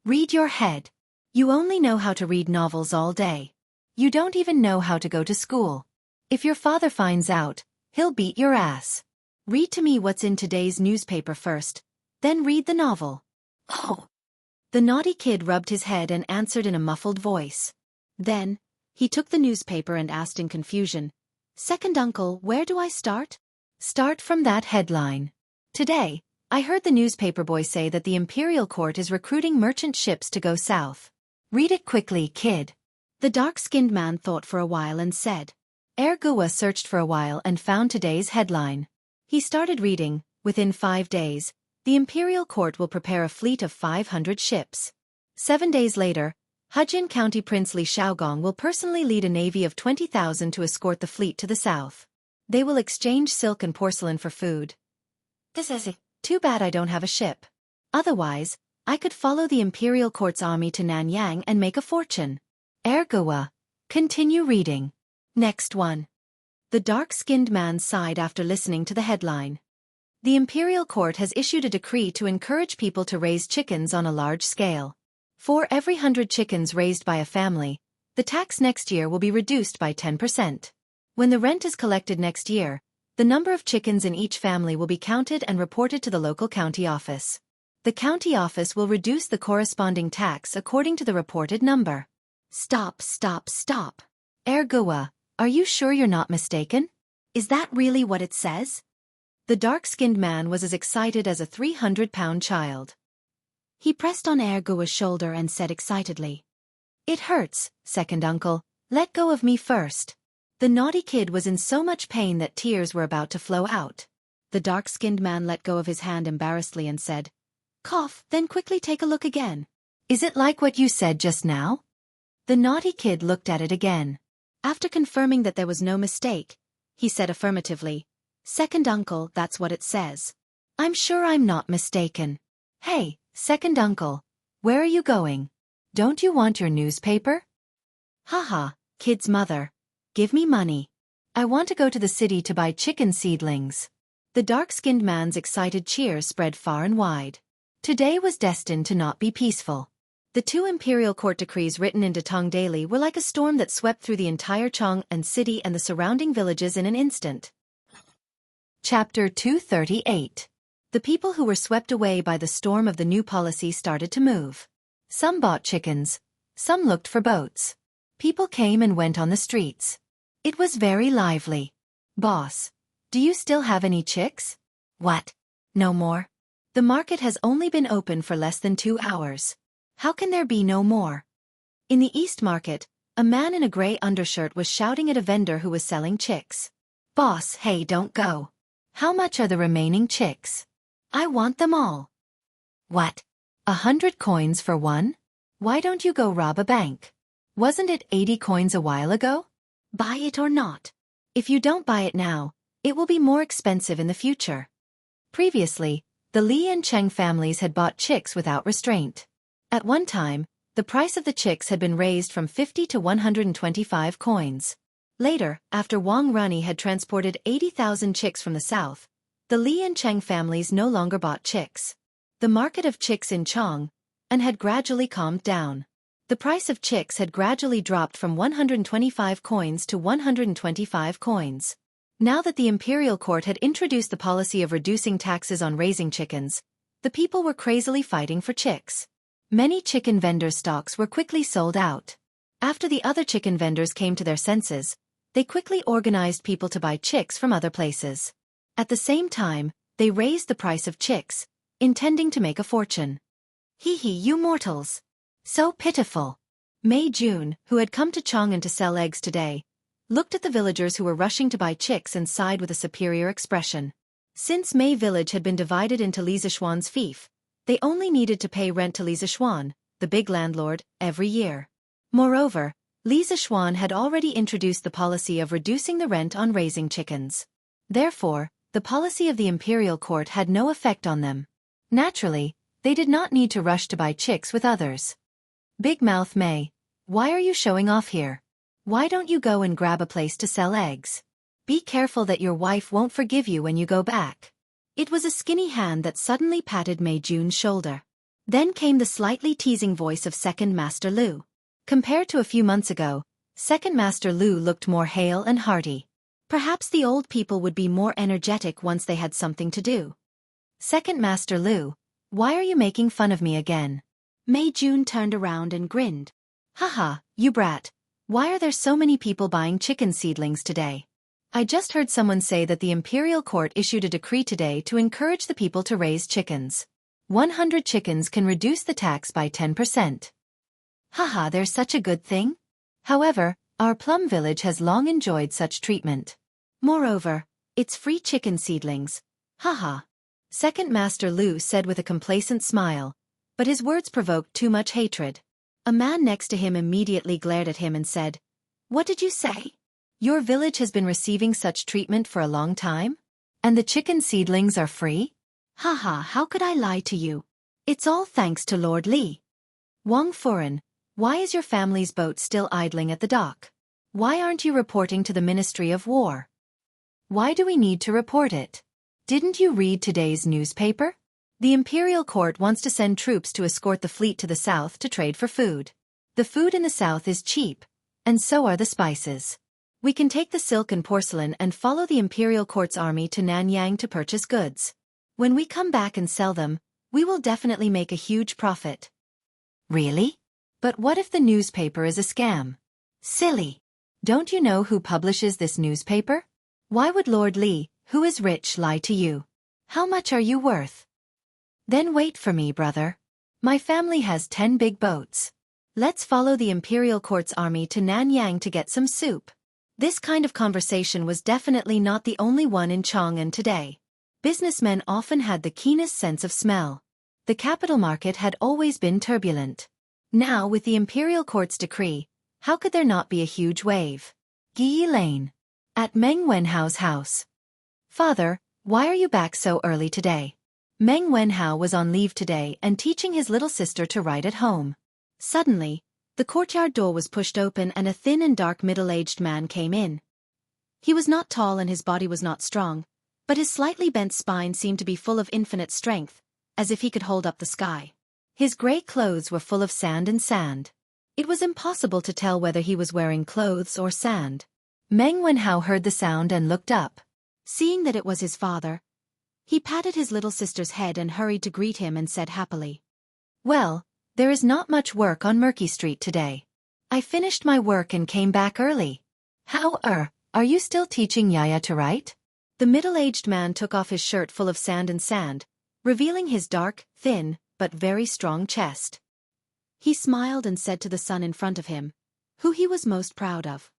Read your head. You only know how to read novels all day. You don't even know how to go to school. If your father finds out, he'll beat your ass. Read to me what's in today's newspaper first, then read the novel. Oh. The naughty kid rubbed his head and answered in a muffled voice. Then, he took the newspaper and asked in confusion, Second uncle, where do I start? Start from that headline. Today, I heard the newspaper boy say that the imperial court is recruiting merchant ships to go south. Read it quickly, kid. The dark-skinned man thought for a while and said. Ergawa searched for a while and found today's headline. He started reading. Within 5 days, the imperial court will prepare a fleet of 500 ships. 7 days later, Hejin County Prince Li Shaogong will personally lead a navy of 20,000 to escort the fleet to the south. They will exchange silk and porcelain for food. This is it. Too bad I don't have a ship. Otherwise, I could follow the imperial court's army to Nanyang and make a fortune. Ergawa, continue reading. Next one. The dark-skinned man sighed after listening to the headline. The imperial court has issued a decree to encourage people to raise chickens on a large scale. For every 100 chickens raised by a family, the tax next year will be reduced by 10%. When the rent is collected next year, the number of chickens in each family will be counted and reported to the local county office. The county office will reduce the corresponding tax according to the reported number. Stop. Ergawa, are you sure you're not mistaken? Is that really what it says? The dark-skinned man was as excited as a 300-pound child. He pressed on Ergawa's shoulder and said excitedly, It hurts, second uncle, let go of me first. The naughty kid was in so much pain that tears were about to flow out. The dark-skinned man let go of his hand embarrassedly and said, Cough, then quickly take a look again. Is it like what you said just now? The naughty kid looked at it again. After confirming that there was no mistake, he said affirmatively, Second uncle, that's what it says. I'm sure I'm not mistaken. Hey, second uncle, where are you going? Don't you want your newspaper? Haha, kid's mother. Give me money. I want to go to the city to buy chicken seedlings. The dark-skinned man's excited cheers spread far and wide. Today was destined to not be peaceful. The 2 imperial court decrees written in Datong daily were like a storm that swept through the entire Chang'an city and the surrounding villages in an instant. Chapter 238. The people who were swept away by the storm of the new policy started to move. Some bought chickens. Some looked for boats. People came and went on the streets. It was very lively. Boss, do you still have any chicks? What? No more? The market has only been open for less than 2 hours. How can there be no more? In the East Market, a man in a gray undershirt was shouting at a vendor who was selling chicks. Boss, hey, don't go. How much are the remaining chicks? I want them all. What? 100 coins for one? Why don't you go rob a bank? Wasn't it 80 coins a while ago? Buy it or not. If you don't buy it now, it will be more expensive in the future. Previously, the Li and Cheng families had bought chicks without restraint. At one time, the price of the chicks had been raised from 50 to 125 coins. Later, after Wang Rani had transported 80,000 chicks from the south, the Li and Cheng families no longer bought chicks. The market of chicks in Chang and had gradually calmed down. The price of chicks had gradually dropped from 125 coins to 125 coins. Now that the imperial court had introduced the policy of reducing taxes on raising chickens, the people were crazily fighting for chicks. Many chicken vendors' stocks were quickly sold out. After the other chicken vendors came to their senses, they quickly organized people to buy chicks from other places. At the same time, they raised the price of chicks, intending to make a fortune. Hee hee, you mortals! So pitiful! Mei Jun, who had come to Chang'an to sell eggs today, looked at the villagers who were rushing to buy chicks and sighed with a superior expression. Since Mei village had been divided into Li Zishuan's fief, they only needed to pay rent to Li Zishuan, the big landlord, every year. Moreover, Li Zishuan had already introduced the policy of reducing the rent on raising chickens. Therefore, the policy of the imperial court had no effect on them. Naturally, they did not need to rush to buy chicks with others. Big Mouth Mei, why are you showing off here? Why don't you go and grab a place to sell eggs? Be careful that your wife won't forgive you when you go back. It was a skinny hand that suddenly patted Mei Jun's shoulder. Then came the slightly teasing voice of Second Master Lu. Compared to a few months ago, Second Master Lu looked more hale and hearty. Perhaps the old people would be more energetic once they had something to do. Second Master Lu, why are you making fun of me again? Mei Jun turned around and grinned. Haha, you brat. Why are there so many people buying chicken seedlings today? I just heard someone say that the imperial court issued a decree today to encourage the people to raise chickens. 100 chickens can reduce the tax by 10%. Haha, there's such a good thing? However, our plum village has long enjoyed such treatment. Moreover, it's free chicken seedlings. Haha. Second Master Lu said with a complacent smile, but his words provoked too much hatred. A man next to him immediately glared at him and said, What did you say? Your village has been receiving such treatment for a long time? And the chicken seedlings are free? Haha, how could I lie to you? It's all thanks to Lord Li. Wang Furen, why is your family's boat still idling at the dock? Why aren't you reporting to the Ministry of War? Why do we need to report it? Didn't you read today's newspaper? The imperial court wants to send troops to escort the fleet to the south to trade for food. The food in the south is cheap, and so are the spices. We can take the silk and porcelain and follow the imperial court's army to Nanyang to purchase goods. When we come back and sell them, we will definitely make a huge profit. Really? But what if the newspaper is a scam? Silly! Don't you know who publishes this newspaper? Why would Lord Li, who is rich, lie to you? How much are you worth? Then wait for me, brother. My family has 10 big boats. Let's follow the imperial court's army to Nanyang to get some soup. This kind of conversation was definitely not the only one in Chang'an today. Businessmen often had the keenest sense of smell. The capital market had always been turbulent. Now, with the imperial court's decree, how could there not be a huge wave? Yi Lane. At Meng Wenhao's house. Father, why are you back so early today? Meng Wenhao was on leave today and teaching his little sister to write at home. Suddenly, the courtyard door was pushed open and a thin and dark middle-aged man came in. He was not tall and his body was not strong, but his slightly bent spine seemed to be full of infinite strength, as if he could hold up the sky. His gray clothes were full of sand and sand. It was impossible to tell whether he was wearing clothes or sand. Meng Wenhao heard the sound and looked up. Seeing that it was his father, he patted his little sister's head and hurried to greet him and said happily, Well, there is not much work on Murky Street today. I finished my work and came back early. How are you still teaching Yaya to write? The middle-aged man took off his shirt full of sand and sand, revealing his dark, thin, but very strong chest. He smiled and said to the son in front of him, who he was most proud of.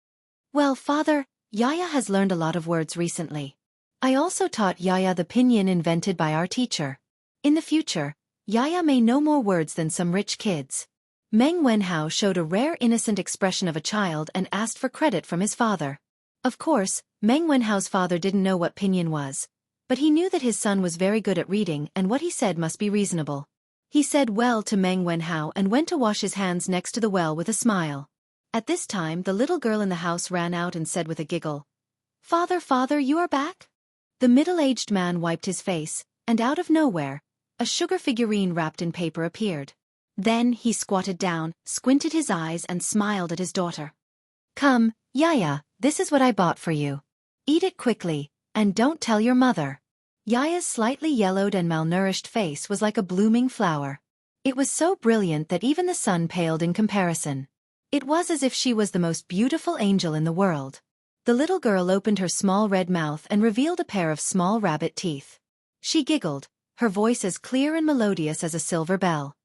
Well, father, Yaya has learned a lot of words recently. I also taught Yaya the pinyin invented by our teacher. In the future, Yaya may know more words than some rich kids. Meng Wenhao showed a rare innocent expression of a child and asked for credit from his father. Of course, Meng Wenhao's father didn't know what pinyin was, but he knew that his son was very good at reading and what he said must be reasonable. He said well to Meng Wenhao and went to wash his hands next to the well with a smile. At this time the little girl in the house ran out and said with a giggle, "Father, father, you are back?" The middle-aged man wiped his face, and out of nowhere, a sugar figurine wrapped in paper appeared. Then he squatted down, squinted his eyes and smiled at his daughter. "Come, Yaya, this is what I bought for you. Eat it quickly, and don't tell your mother." Yaya's slightly yellowed and malnourished face was like a blooming flower. It was so brilliant that even the sun paled in comparison. It was as if she was the most beautiful angel in the world. The little girl opened her small red mouth and revealed a pair of small rabbit teeth. She giggled, her voice as clear and melodious as a silver bell.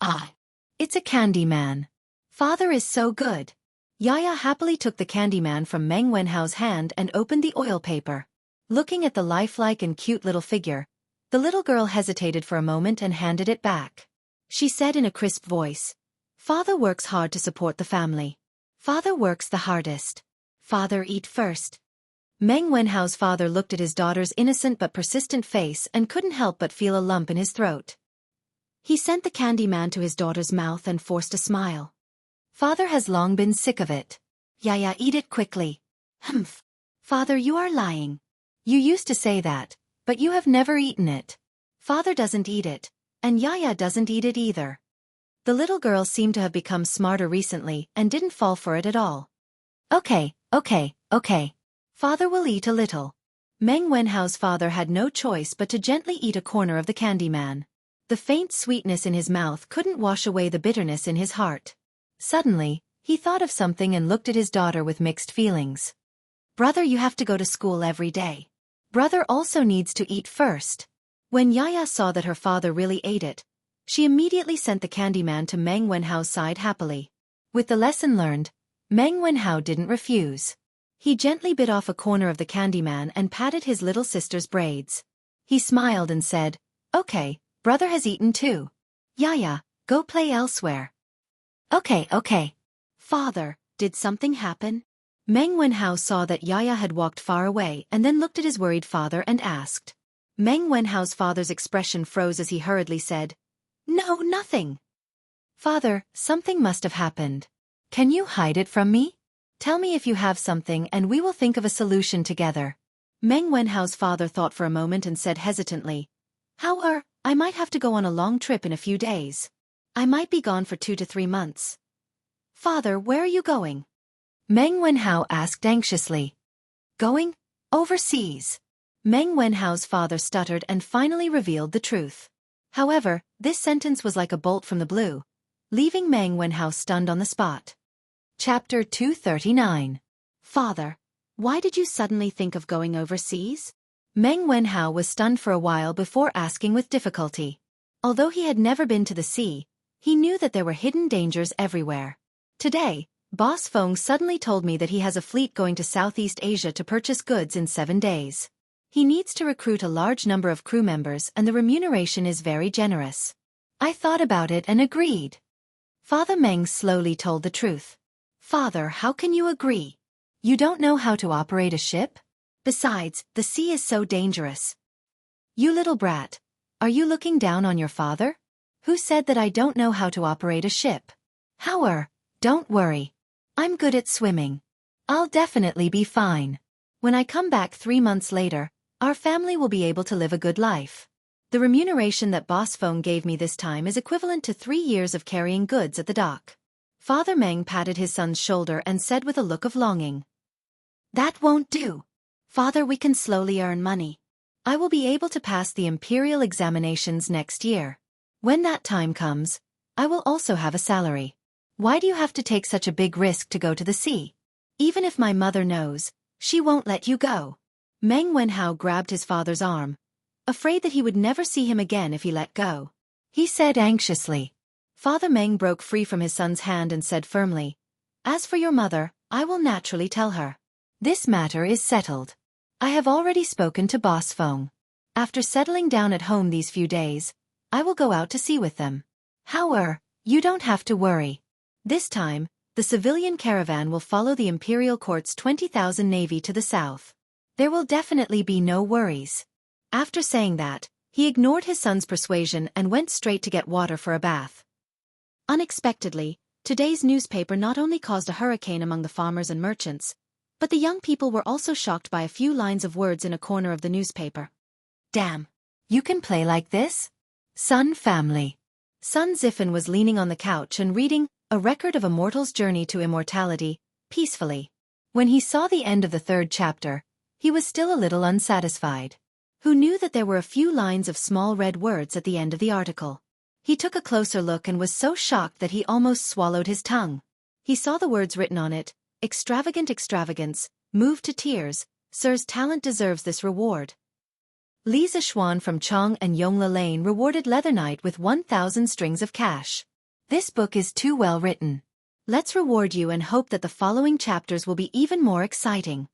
"Ah, it's a candy man. Father is so good." Yaya happily took the candy man from Meng Wenhao's hand and opened the oil paper. Looking at the lifelike and cute little figure, the little girl hesitated for a moment and handed it back. She said in a crisp voice, "Father works hard to support the family. Father works the hardest. Father, eat first." Meng Wenhao's father looked at his daughter's innocent but persistent face and couldn't help but feel a lump in his throat. He sent the candy man to his daughter's mouth and forced a smile. "Father has long been sick of it. Yaya, eat it quickly." "Humph. Father, you are lying. You used to say that, but you have never eaten it. Father doesn't eat it, and Yaya doesn't eat it either." The little girl seemed to have become smarter recently and didn't fall for it at all. Okay. Father will eat a little." Meng Wenhao's father had no choice but to gently eat a corner of the candy man. The faint sweetness in his mouth couldn't wash away the bitterness in his heart. Suddenly, he thought of something and looked at his daughter with mixed feelings. "Brother, you have to go to school every day. Brother also needs to eat first." When Yaya saw that her father really ate it, she immediately sent the candy man to Meng Wenhao's side happily. With the lesson learned, Meng Wenhao didn't refuse. He gently bit off a corner of the candy man and patted his little sister's braids. He smiled and said, "Okay, brother has eaten too. Yaya, go play elsewhere." Okay. "Father, did something happen?" Meng Wenhao saw that Yaya had walked far away and then looked at his worried father and asked. Meng Wenhao's father's expression froze as he hurriedly said, "No, nothing." "Father, something must have happened. Can you hide it from me? Tell me if you have something and we will think of a solution together." Meng Wenhao's father thought for a moment and said hesitantly, I might have to go on a long trip in a few days. I might be gone for 2 to 3 months." "Father, where are you going?" Meng Wenhao asked anxiously. "Going? Overseas." Meng Wenhao's father stuttered and finally revealed the truth. However, this sentence was like a bolt from the blue, leaving Meng Wenhao stunned on the spot. Chapter 239. "Father, why did you suddenly think of going overseas?" Meng Wenhao was stunned for a while before asking with difficulty. Although he had never been to the sea, he knew that there were hidden dangers everywhere. "Today, Boss Feng suddenly told me that he has a fleet going to Southeast Asia to purchase goods in 7 days. He needs to recruit a large number of crew members and the remuneration is very generous. I thought about it and agreed." Father Meng slowly told the truth. "Father, how can you agree? You don't know how to operate a ship? Besides, the sea is so dangerous." "You little brat, are you looking down on your father? Who said that I don't know how to operate a ship? Don't worry. I'm good at swimming. I'll definitely be fine. When I come back 3 months later, our family will be able to live a good life. The remuneration that Boss Feng gave me this time is equivalent to 3 years of carrying goods at the dock." Father Meng patted his son's shoulder and said with a look of longing, "That won't do. Father, we can slowly earn money. I will be able to pass the imperial examinations next year. When that time comes, I will also have a salary. Why do you have to take such a big risk to go to the sea? Even if my mother knows, she won't let you go." Meng Wenhao grabbed his father's arm, afraid that he would never see him again if he let go. He said anxiously. Father Meng broke free from his son's hand and said firmly, "As for your mother, I will naturally tell her. This matter is settled. I have already spoken to Boss Feng. After settling down at home these few days, I will go out to sea with them. However, you don't have to worry. This time, the civilian caravan will follow the Imperial Court's 20,000 navy to the south. There will definitely be no worries." After saying that, he ignored his son's persuasion and went straight to get water for a bath. Unexpectedly, today's newspaper not only caused a hurricane among the farmers and merchants, but the young people were also shocked by a few lines of words in a corner of the newspaper. "Damn! You can play like this? Sun family." Sun Zifen was leaning on the couch and reading A Record of a Mortal's Journey to Immortality, peacefully. When he saw the end of the 3rd chapter, he was still a little unsatisfied. Who knew that there were a few lines of small red words at the end of the article? He took a closer look and was so shocked that he almost swallowed his tongue. He saw the words written on it: "Extravagant extravagance, moved to tears, Sir's talent deserves this reward." Li Zishuan from Chong and Yongla Lane rewarded Leather Knight with 1,000 strings of cash. This book is too well written. Let's reward you and hope that the following chapters will be even more exciting.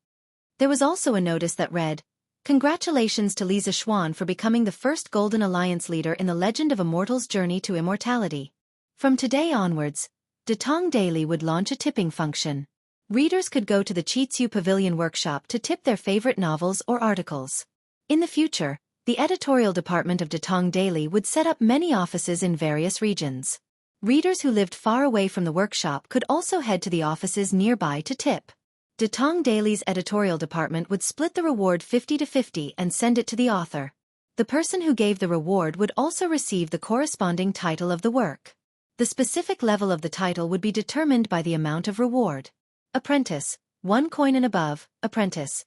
There was also a notice that read, "Congratulations to Li Zishuan for becoming the first Golden Alliance leader in the Legend of a Mortal's Journey to Immortality. From today onwards, Datong Daily would launch a tipping function. Readers could go to the Chitsu Pavilion Workshop to tip their favorite novels or articles. In the future, the editorial department of Datong Daily would set up many offices in various regions. Readers who lived far away from the workshop could also head to the offices nearby to tip. Datong Daily's editorial department would split the reward 50-50 and send it to the author. The person who gave the reward would also receive the corresponding title of the work. The specific level of the title would be determined by the amount of reward. Apprentice, 1 coin and above, apprentice.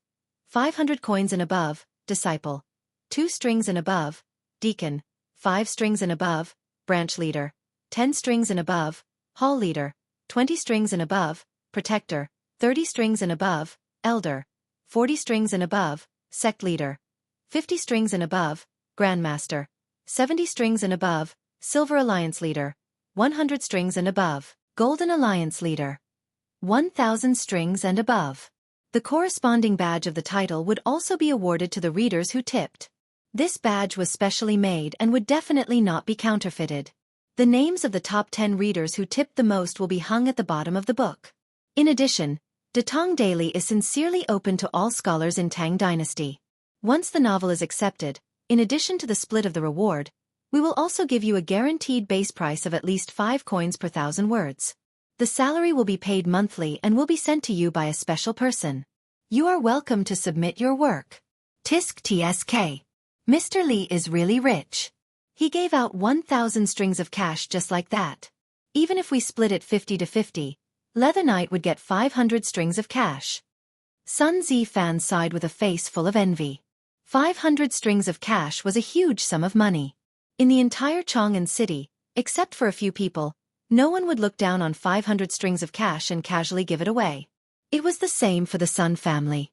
500 coins and above, disciple. 2 strings and above, deacon. 5 strings and above, branch leader. 10 strings and above, hall leader. 20 strings and above, protector. 30 strings and above, elder. 40 strings and above, sect leader. 50 strings and above, grandmaster. 70 strings and above, silver alliance leader. 100 strings and above, golden alliance leader. 1,000 strings and above. The corresponding badge of the title would also be awarded to the readers who tipped. This badge was specially made and would definitely not be counterfeited. The names of the top 10 readers who tipped the most will be hung at the bottom of the book. In addition, Datong Daily is sincerely open to all scholars in Tang Dynasty. Once the novel is accepted, in addition to the split of the reward, we will also give you a guaranteed base price of at least 5 coins per 1,000 words. The salary will be paid monthly and will be sent to you by a special person. You are welcome to submit your work. Tisk TSK. Mr. Li is really rich. He gave out 1,000 strings of cash just like that. Even if we split it 50-50, Leather Knight would get 500 strings of cash. Sun Zifan sighed with a face full of envy. 500 strings of cash was a huge sum of money. In the entire Chang'an city, except for a few people, no one would look down on 500 strings of cash and casually give it away. It was the same for the Sun family.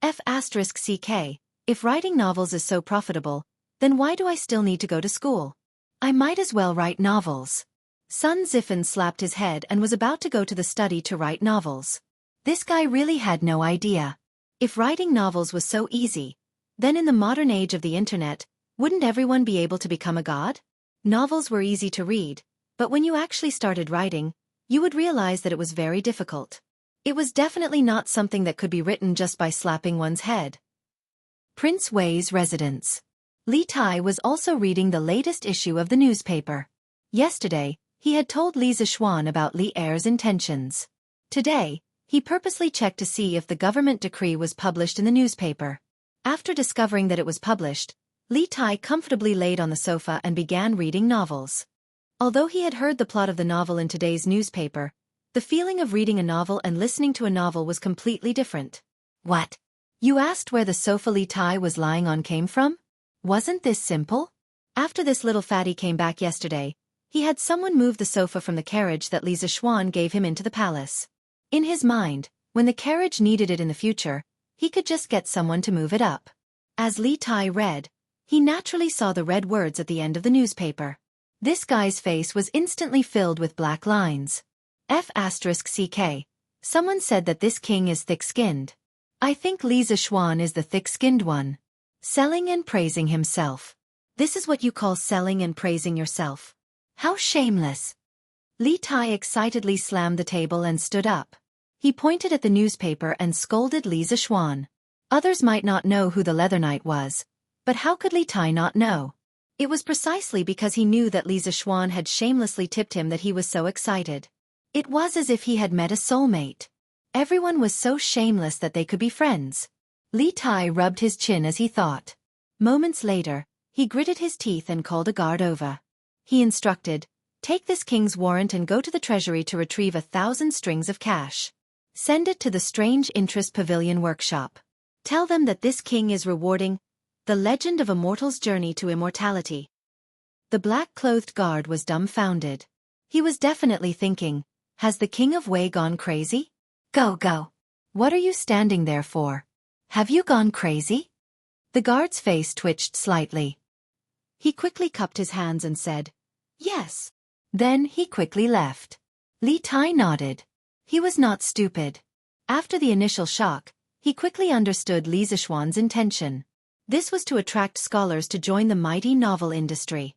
F***CK, if writing novels is so profitable, then why do I still need to go to school? I might as well write novels. Sun Zifen slapped his head and was about to go to the study to write novels. This guy really had no idea. If writing novels was so easy, then in the modern age of the internet, wouldn't everyone be able to become a god? Novels were easy to read, but when you actually started writing, you would realize that it was very difficult. It was definitely not something that could be written just by slapping one's head. Prince Wei's residence. Li Tai was also reading the latest issue of the newspaper. Yesterday, he had told Li Zishuan about Li Er's intentions. Today, he purposely checked to see if the government decree was published in the newspaper. After discovering that it was published, Li Tai comfortably laid on the sofa and began reading novels. Although he had heard the plot of the novel in today's newspaper, the feeling of reading a novel and listening to a novel was completely different. What? You asked where the sofa Li Tai was lying on came from? Wasn't this simple? After this little fatty came back yesterday, he had someone move the sofa from the carriage that Li Zishuan gave him into the palace. In his mind, when the carriage needed it in the future, he could just get someone to move it up. As Li Tai read, He naturally saw the red words at the end of the newspaper. This guy's face was instantly filled with black lines. F***CK. Someone said that this king is thick-skinned. I think Li Zixuan is the thick-skinned one. Selling and praising himself. This is what you call selling and praising yourself. How shameless. Li Tai excitedly slammed the table and stood up. He pointed at the newspaper and scolded Li Zixuan. Others might not know who the Leather Knight was, but how could Li Tai not know? It was precisely because he knew that Li Zixuan had shamelessly tipped him that he was so excited. It was as if he had met a soulmate. Everyone was so shameless that they could be friends. Li Tai rubbed his chin as he thought. Moments later, he gritted his teeth and called a guard over. He instructed, "Take this king's warrant and go to the treasury to retrieve 1,000 strings of cash. Send it to the Strange Interest Pavilion workshop. Tell them that this king is rewarding the legend of a mortal's journey to immortality." The black-clothed guard was dumbfounded. He was definitely thinking, has the king of Wei gone crazy? Go. What are you standing there for? Have you gone crazy? The guard's face twitched slightly. He quickly cupped his hands and said, "Yes." Then he quickly left. Li Tai nodded. He was not stupid. After the initial shock, he quickly understood Li Zixuan's intention. This was to attract scholars to join the mighty novel industry.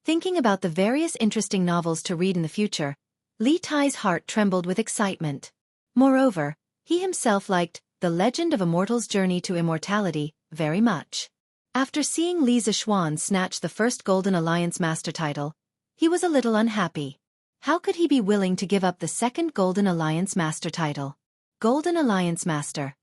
Thinking about the various interesting novels to read in the future, Li Tai's heart trembled with excitement. Moreover, he himself liked The Legend of a Mortal's Journey to Immortality very much. After seeing Li Zixuan snatch the first Golden Alliance Master title, he was a little unhappy. How could he be willing to give up the second Golden Alliance Master title? Golden Alliance Master.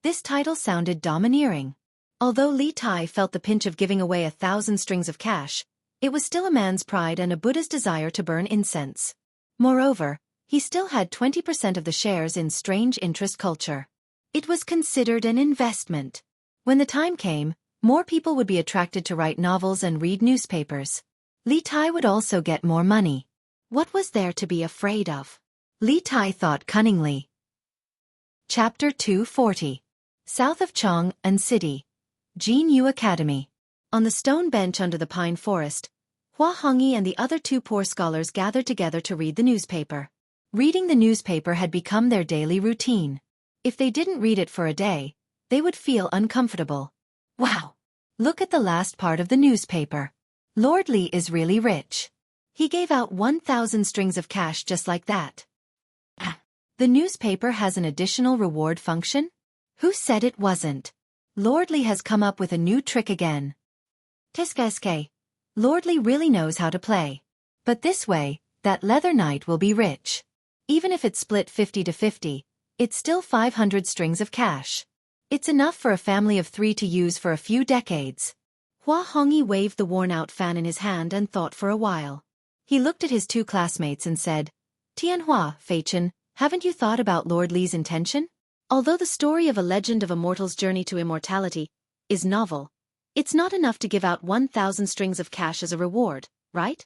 This title sounded domineering. Although Li Tai felt the pinch of giving away 1,000 strings of cash, it was still a man's pride and a Buddha's desire to burn incense. Moreover, he still had 20% of the shares in Strange Interest Culture. It was considered an investment. When the time came, more people would be attracted to write novels and read newspapers. Li Tai would also get more money. What was there to be afraid of? Li Tai thought cunningly. Chapter 240. South of Chang'an City. Jianghu Academy. On the stone bench under the pine forest, Hua Hongyi and the other two poor scholars gathered together to read the newspaper. Reading the newspaper had become their daily routine. If they didn't read it for a day, they would feel uncomfortable. Wow! Look at the last part of the newspaper. Lord Li is really rich. He gave out 1,000 strings of cash just like that. The newspaper has an additional reward function? Who said it wasn't? Lord Li has come up with a new trick again. Tiska. Lord Li really knows how to play. But this way, that Leather Knight will be rich. Even if it's split 50 to 50, it's still 500 strings of cash. It's enough for a family of 3 to use for a few decades. Hua Hongyi waved the worn-out fan in his hand and thought for a while. He looked at his two classmates and said, "Tianhua, Feichen, haven't you thought about Lord Li's intention? Although the story of a legend of a mortal's journey to immortality is novel, it's not enough to give out 1,000 strings of cash as a reward, right?"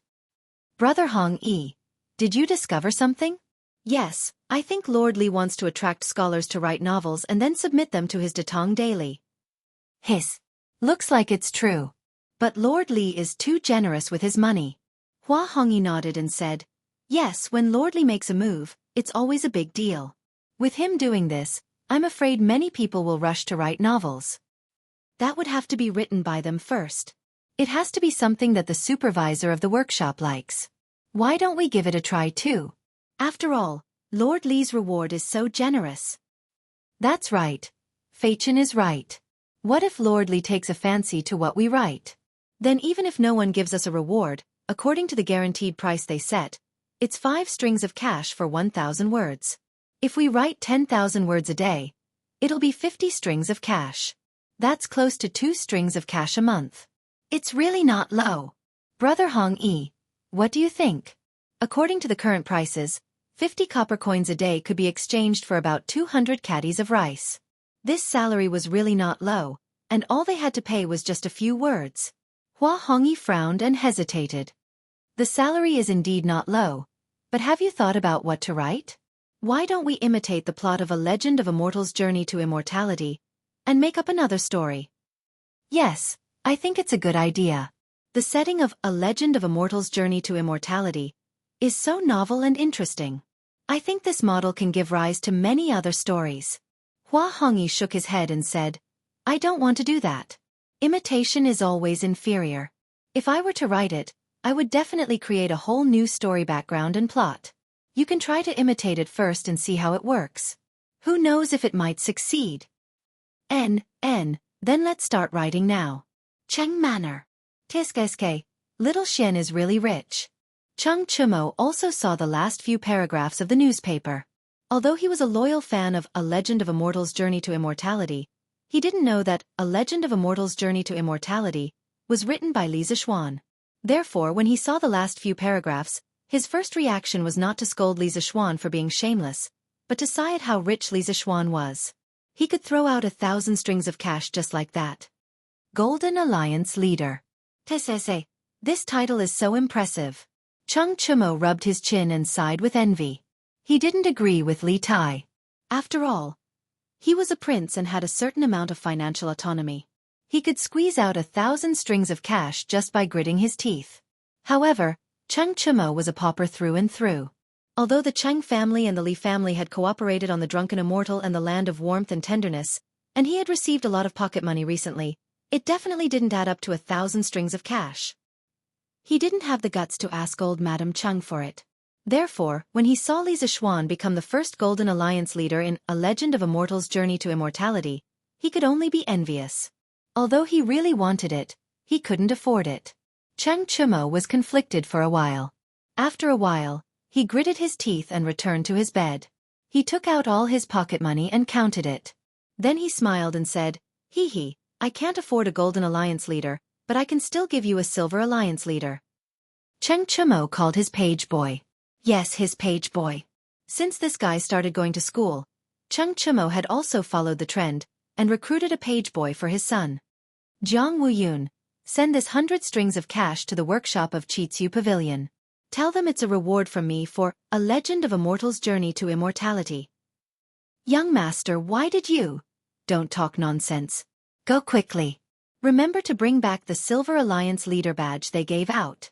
Brother Hongyi, did you discover something? Yes, I think Lord Li wants to attract scholars to write novels and then submit them to his Datong daily. Hiss. Looks like it's true. But Lord Li is too generous with his money. Hua Hongyi nodded and said, "Yes, when Lord Li makes a move, it's always a big deal. With him doing this, I'm afraid many people will rush to write novels. That would have to be written by them first. It has to be something that the supervisor of the workshop likes. Why don't we give it a try too? After all, Lord Li's reward is so generous." That's right. Feichen is right. What if Lord Li takes a fancy to what we write? Then even if no one gives us a reward, according to the guaranteed price they set, it's 5 strings of cash for 1,000 words. If we write 10,000 words a day, it'll be 50 strings of cash. That's close to 2 strings of cash a month. It's really not low. Brother Hongyi, what do you think? According to the current prices, 50 copper coins a day could be exchanged for about 200 caddies of rice. This salary was really not low, and all they had to pay was just a few words. Hua Hongyi frowned and hesitated. The salary is indeed not low, but have you thought about what to write? Why don't we imitate the plot of A Legend of a Mortal's Journey to Immortality, and make up another story? Yes, I think it's a good idea. The setting of A Legend of a Mortal's Journey to Immortality is so novel and interesting. I think this model can give rise to many other stories. Hua Hongyi shook his head and said, I don't want to do that. Imitation is always inferior. If I were to write it, I would definitely create a whole new story background and plot. You can try to imitate it first and see how it works. Who knows if it might succeed? Then let's start writing now. Cheng Manor. Tiskeske, Little Xian is really rich. Chung Chumo also saw the last few paragraphs of the newspaper. Although he was a loyal fan of A Legend of a Mortal's Journey to Immortality, he didn't know that A Legend of a Mortal's Journey to Immortality was written by Li Zixuan. Therefore, when he saw the last few paragraphs, his first reaction was not to scold Li Zixuan for being shameless, but to sigh at how rich Li Zixuan was. He could throw out 1,000 strings of cash just like that. Golden Alliance Leader. Tesese, this title is so impressive. Chung Chumo rubbed his chin and sighed with envy. He didn't agree with Li Tai. After all, he was a prince and had a certain amount of financial autonomy. He could squeeze out 1,000 strings of cash just by gritting his teeth. However, Chung Chumo was a pauper through and through. Although the Cheng family and the Li family had cooperated on the Drunken Immortal and the Land of Warmth and Tenderness, and he had received a lot of pocket money recently, it definitely didn't add up to 1,000 strings of cash. He didn't have the guts to ask old Madame Chung for it. Therefore, when he saw Li Zixuan become the first Golden Alliance leader in A Legend of a Mortal's Journey to Immortality, he could only be envious. Although he really wanted it, he couldn't afford it. Cheng Chumo was conflicted for a while. After a while, he gritted his teeth and returned to his bed. He took out all his pocket money and counted it. Then he smiled and said, Hee, I can't afford a Golden Alliance leader, but I can still give you a Silver Alliance leader. Cheng Chumo called his page boy. Yes, his page boy. Since this guy started going to school, Cheng Chumo had also followed the trend and recruited a page boy for his son. Jianghu Yun, send this 100 strings of cash to the workshop of Chitsu Pavilion. Tell them it's a reward from me for A Legend of a Mortal's Journey to Immortality. Young master, why did you? Don't talk nonsense. Go quickly. Remember to bring back the Silver Alliance leader badge they gave out.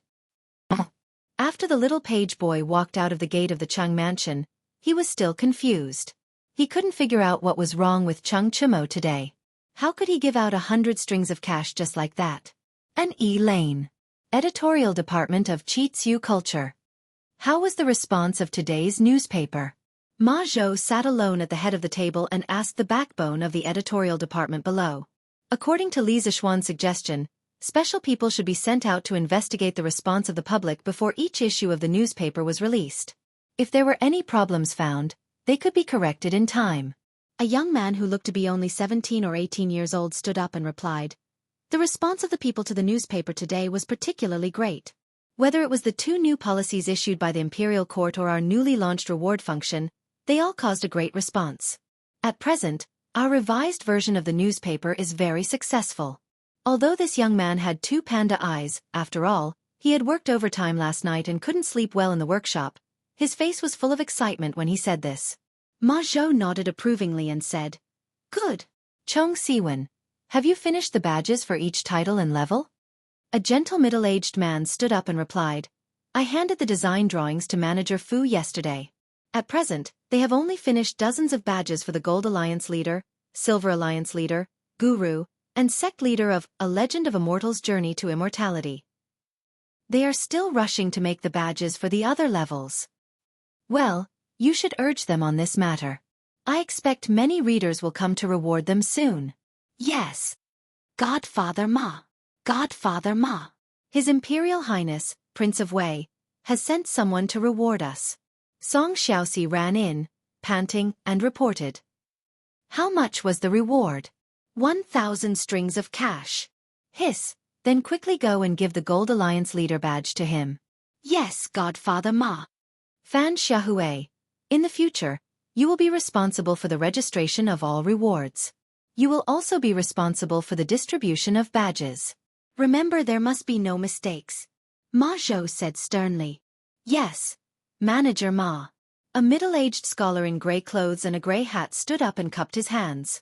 After the little page boy walked out of the gate of the Chung mansion, he was still confused. He couldn't figure out what was wrong with Chung Chumo today. How could he give out 100 strings of cash just like that? An Lane. Editorial Department of Chitsu Culture. How was the response of today's newspaper? Ma Zhou sat alone at the head of the table and asked the backbone of the editorial department below. According to Li Zixuan's suggestion, special people should be sent out to investigate the response of the public before each issue of the newspaper was released. If there were any problems found, they could be corrected in time. A young man who looked to be only 17 or 18 years old stood up and replied, The response of the people to the newspaper today was particularly great. Whether it was the 2 new policies issued by the Imperial Court or our newly launched reward function, they all caused a great response. At present, our revised version of the newspaper is very successful. Although this young man had 2 panda eyes, after all, he had worked overtime last night and couldn't sleep well in the workshop, his face was full of excitement when he said this. Ma Zhou nodded approvingly and said, Good. Chong Siwen, have you finished the badges for each title and level? A gentle middle-aged man stood up and replied, I handed the design drawings to Manager Fu yesterday. At present, they have only finished dozens of badges for the Gold Alliance Leader, Silver Alliance Leader, Guru, and Sect Leader of A Legend of a Mortal's Journey to Immortality. They are still rushing to make the badges for the other levels. Well, you should urge them on this matter. I expect many readers will come to reward them soon. Yes. Godfather Ma. Godfather Ma. His Imperial Highness, Prince of Wei, has sent someone to reward us. Song Xiaoxi ran in, panting, and reported. How much was the reward? 1,000 strings of cash. Hiss, then quickly go and give the Gold Alliance leader badge to him. Yes, Godfather Ma. Fan Xiahue. In the future, you will be responsible for the registration of all rewards. You will also be responsible for the distribution of badges. Remember, there must be no mistakes. Ma Zhou said sternly. Yes, Manager Ma. A middle-aged scholar in gray clothes and a gray hat stood up and cupped his hands.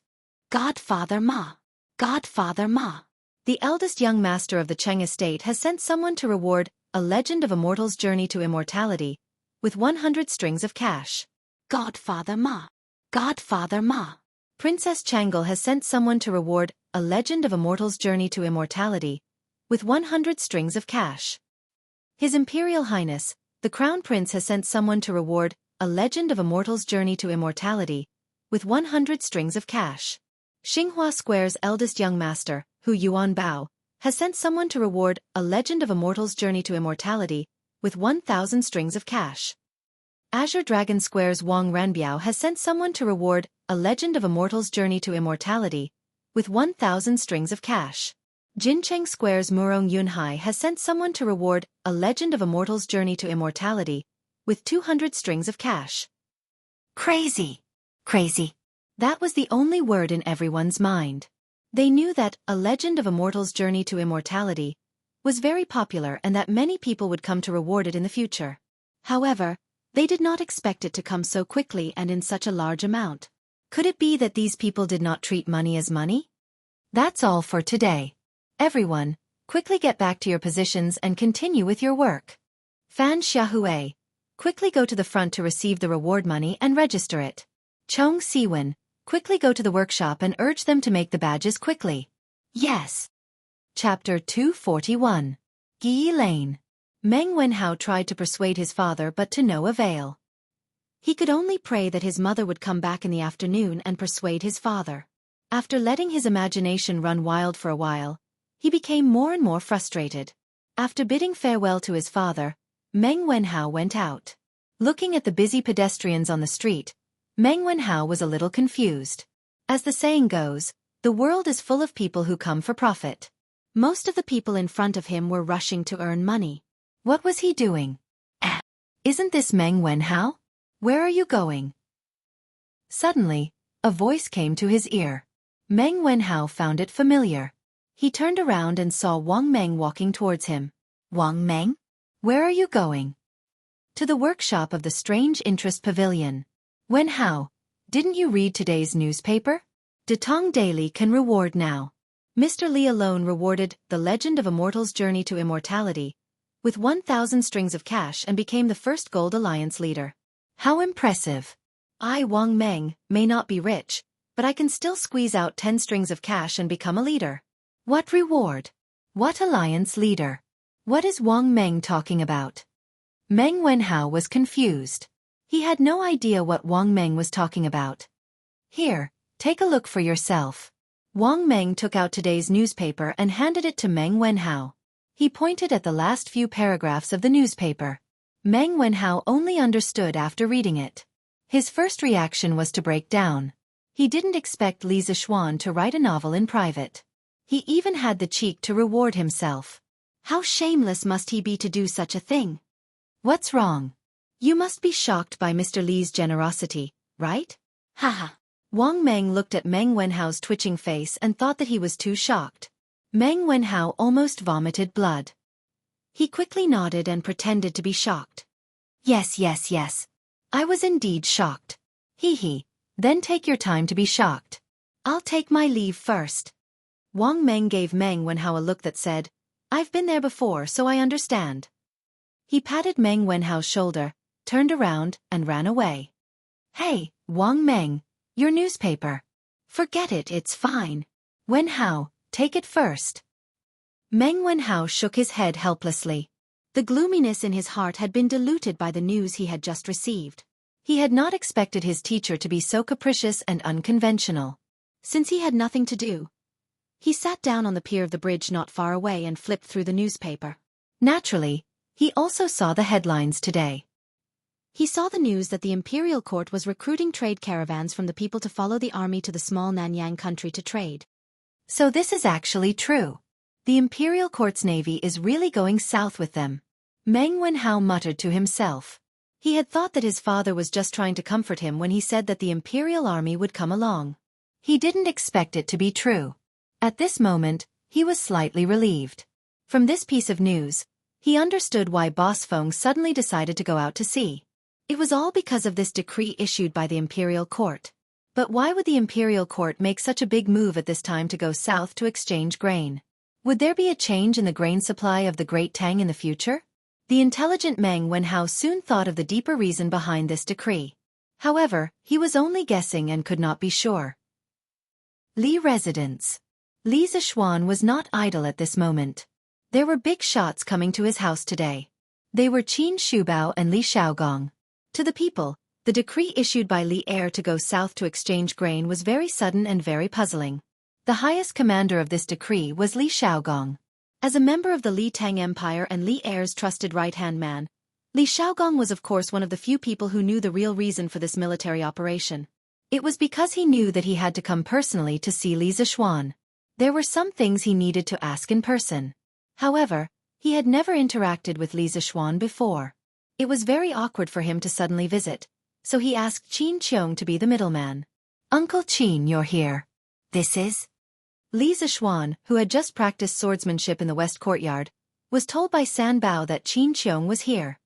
Godfather Ma. Godfather Ma. The eldest young master of the Cheng estate has sent someone to reward a legend of a mortal's journey to immortality with 100 strings of cash. Godfather Ma. Godfather Ma. Princess Changle has sent someone to reward a legend of a mortal's journey to immortality with 100 strings of cash. His Imperial Highness, the Crown Prince has sent someone to reward a legend of a mortal's journey to immortality with 100 strings of cash. Xinghua Square's eldest young master, Hu Yuan Bao, has sent someone to reward a legend of a mortal's journey to immortality with 1,000 strings of cash. Azure Dragon Square's Wang Ranbiao has sent someone to reward a legend of a mortal's journey to immortality with 1,000 strings of cash. Jincheng Square's Murong Yunhai has sent someone to reward a legend of a mortal's journey to immortality with 200 strings of cash. Crazy. Crazy. That was the only word in everyone's mind. They knew that a legend of a mortal's journey to immortality was very popular and that many people would come to reward it in the future. However, they did not expect it to come so quickly and in such a large amount. Could it be that these people did not treat money as money? That's all for today. Everyone, quickly get back to your positions and continue with your work. Fan Xiaohui, quickly go to the front to receive the reward money and register it. Chong Siwen, quickly go to the workshop and urge them to make the badges quickly. Yes. Chapter 241. Yi Lane. Meng Wenhao tried to persuade his father but to no avail. He could only pray that his mother would come back in the afternoon and persuade his father. After letting his imagination run wild for a while, he became more and more frustrated. After bidding farewell to his father, Meng Wenhao went out. Looking at the busy pedestrians on the street, Meng Wenhao was a little confused. As the saying goes, the world is full of people who come for profit. Most of the people in front of him were rushing to earn money. What was he doing? Isn't this Meng Wenhao? Where are you going? Suddenly, a voice came to his ear. Meng Wenhao found it familiar. He turned around and saw Wang Meng walking towards him. Wang Meng? Where are you going? To the workshop of the Strange Interest Pavilion. Wenhao, didn't you read today's newspaper? Detong Daily can reward now. Mr. Li alone rewarded The Legend of a Mortal's Journey to Immortality with 1,000 strings of cash and became the first Gold Alliance leader. How impressive! I, Wang Meng, may not be rich, but I can still squeeze out 10 strings of cash and become a leader. What reward? What alliance leader? What is Wang Meng talking about? Meng Wenhao was confused. He had no idea what Wang Meng was talking about. Here, take a look for yourself. Wang Meng took out today's newspaper and handed it to Meng Wenhao. He pointed at the last few paragraphs of the newspaper. Meng Wenhao only understood after reading it. His first reaction was to break down. He didn't expect Li Zixuan to write a novel in private. He even had the cheek to reward himself. How shameless must he be to do such a thing? What's wrong? You must be shocked by Mr. Li's generosity, right? Haha. Wang Meng looked at Meng Wenhao's twitching face and thought that he was too shocked. Meng Wenhao almost vomited blood. He quickly nodded and pretended to be shocked. Yes. I was indeed shocked. Hee. Then take your time to be shocked. I'll take my leave first. Wang Meng gave Meng Wenhao a look that said, I've been there before so I understand. He patted Meng Wenhao's shoulder, turned around, and ran away. Hey, Wang Meng, your newspaper. Forget it, it's fine. Wenhao, take it first. Meng Wenhao shook his head helplessly. The gloominess in his heart had been diluted by the news he had just received. He had not expected his teacher to be so capricious and unconventional. Since he had nothing to do, he sat down on the pier of the bridge not far away and flipped through the newspaper. Naturally, he also saw the headlines today. He saw the news that the imperial court was recruiting trade caravans from the people to follow the army to the small Nanyang country to trade. So this is actually true. The imperial court's navy is really going south with them. Meng Wenhao muttered to himself. He had thought that his father was just trying to comfort him when he said that the imperial army would come along. He didn't expect it to be true. At this moment, he was slightly relieved. From this piece of news, he understood why Boss Feng suddenly decided to go out to sea. It was all because of this decree issued by the imperial court. But why would the imperial court make such a big move at this time to go south to exchange grain? Would there be a change in the grain supply of the Great Tang in the future? The intelligent Meng Wenhao soon thought of the deeper reason behind this decree. However, he was only guessing and could not be sure. Li residence. Li Zishuan was not idle at this moment. There were big shots coming to his house today. They were Qin Shubao and Li Xiaogong. To the people, the decree issued by Li Heir to go south to exchange grain was very sudden and very puzzling. The highest commander of this decree was Li Xiaogong. As a member of the Li Tang Empire and Li Heir's trusted right-hand man, Li Xiaogong was of course one of the few people who knew the real reason for this military operation. It was because he knew that he had to come personally to see Li Zishuan. There were some things he needed to ask in person. However, he had never interacted with Li Zishuan before. It was very awkward for him to suddenly visit, so he asked Qin Qiong to be the middleman. "Uncle Qin, you're here. This is? Li Zishuan, who had just practiced swordsmanship in the west courtyard, was told by San Bao that Qin Qiong was here.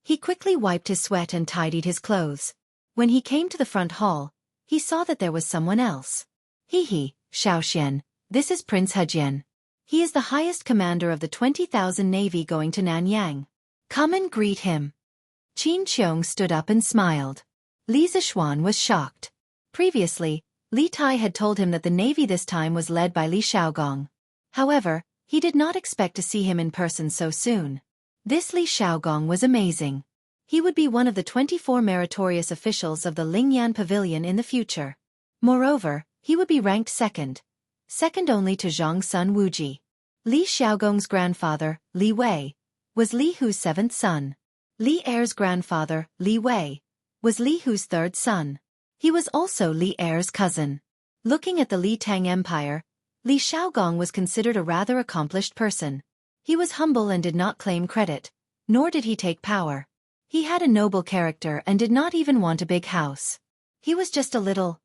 He quickly wiped his sweat and tidied his clothes. When he came to the front hall, he saw that there was someone else. He, Xiaoxian, this is Prince Hejian. He is the highest commander of the 20,000 navy going to Nanyang. Come and greet him." Qin Qiong stood up and smiled. Li Zishuan was shocked. Previously, Li Tai had told him that the navy this time was led by Li Xiaogong. However, he did not expect to see him in person so soon. This Li Xiaogong was amazing. He would be one of the 24 meritorious officials of the Lingyan Pavilion in the future. Moreover, he would be ranked second only to Zhang Sun Wuji. Li Xiaogong's grandfather, Li Wei, was Li Hu's seventh son. Li Heir's grandfather, Li Wei, was Li Hu's third son. He was also Li Heir's cousin. Looking at the Li Tang Empire, Li Xiaogong was considered a rather accomplished person. He was humble and did not claim credit, nor did he take power. He had a noble character and did not even want a big house. He was just a little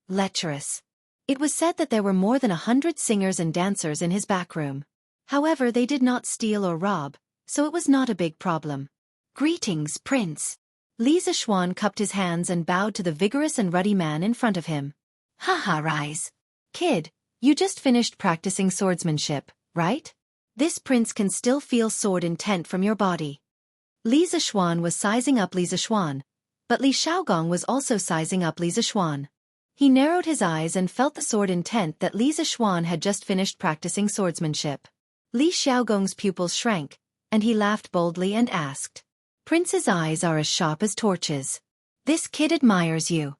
lecherous. It was said that there were more than 100 singers and dancers in his back room. However, they did not steal or rob, so it was not a big problem. Greetings, Prince. Li Zishuan cupped his hands and bowed to the vigorous and ruddy man in front of him. Haha, rise. Kid, you just finished practicing swordsmanship, right? This prince can still feel sword intent from your body. Li Zishuan was sizing up Li Zishuan, but Li Xiaogong was also sizing up Li Zishuan. He narrowed his eyes and felt the sword intent that Li Zishuan had just finished practicing swordsmanship. Li Xiaogong's pupils shrank, and he laughed boldly and asked, "Prince's eyes are as sharp as torches. This kid admires you."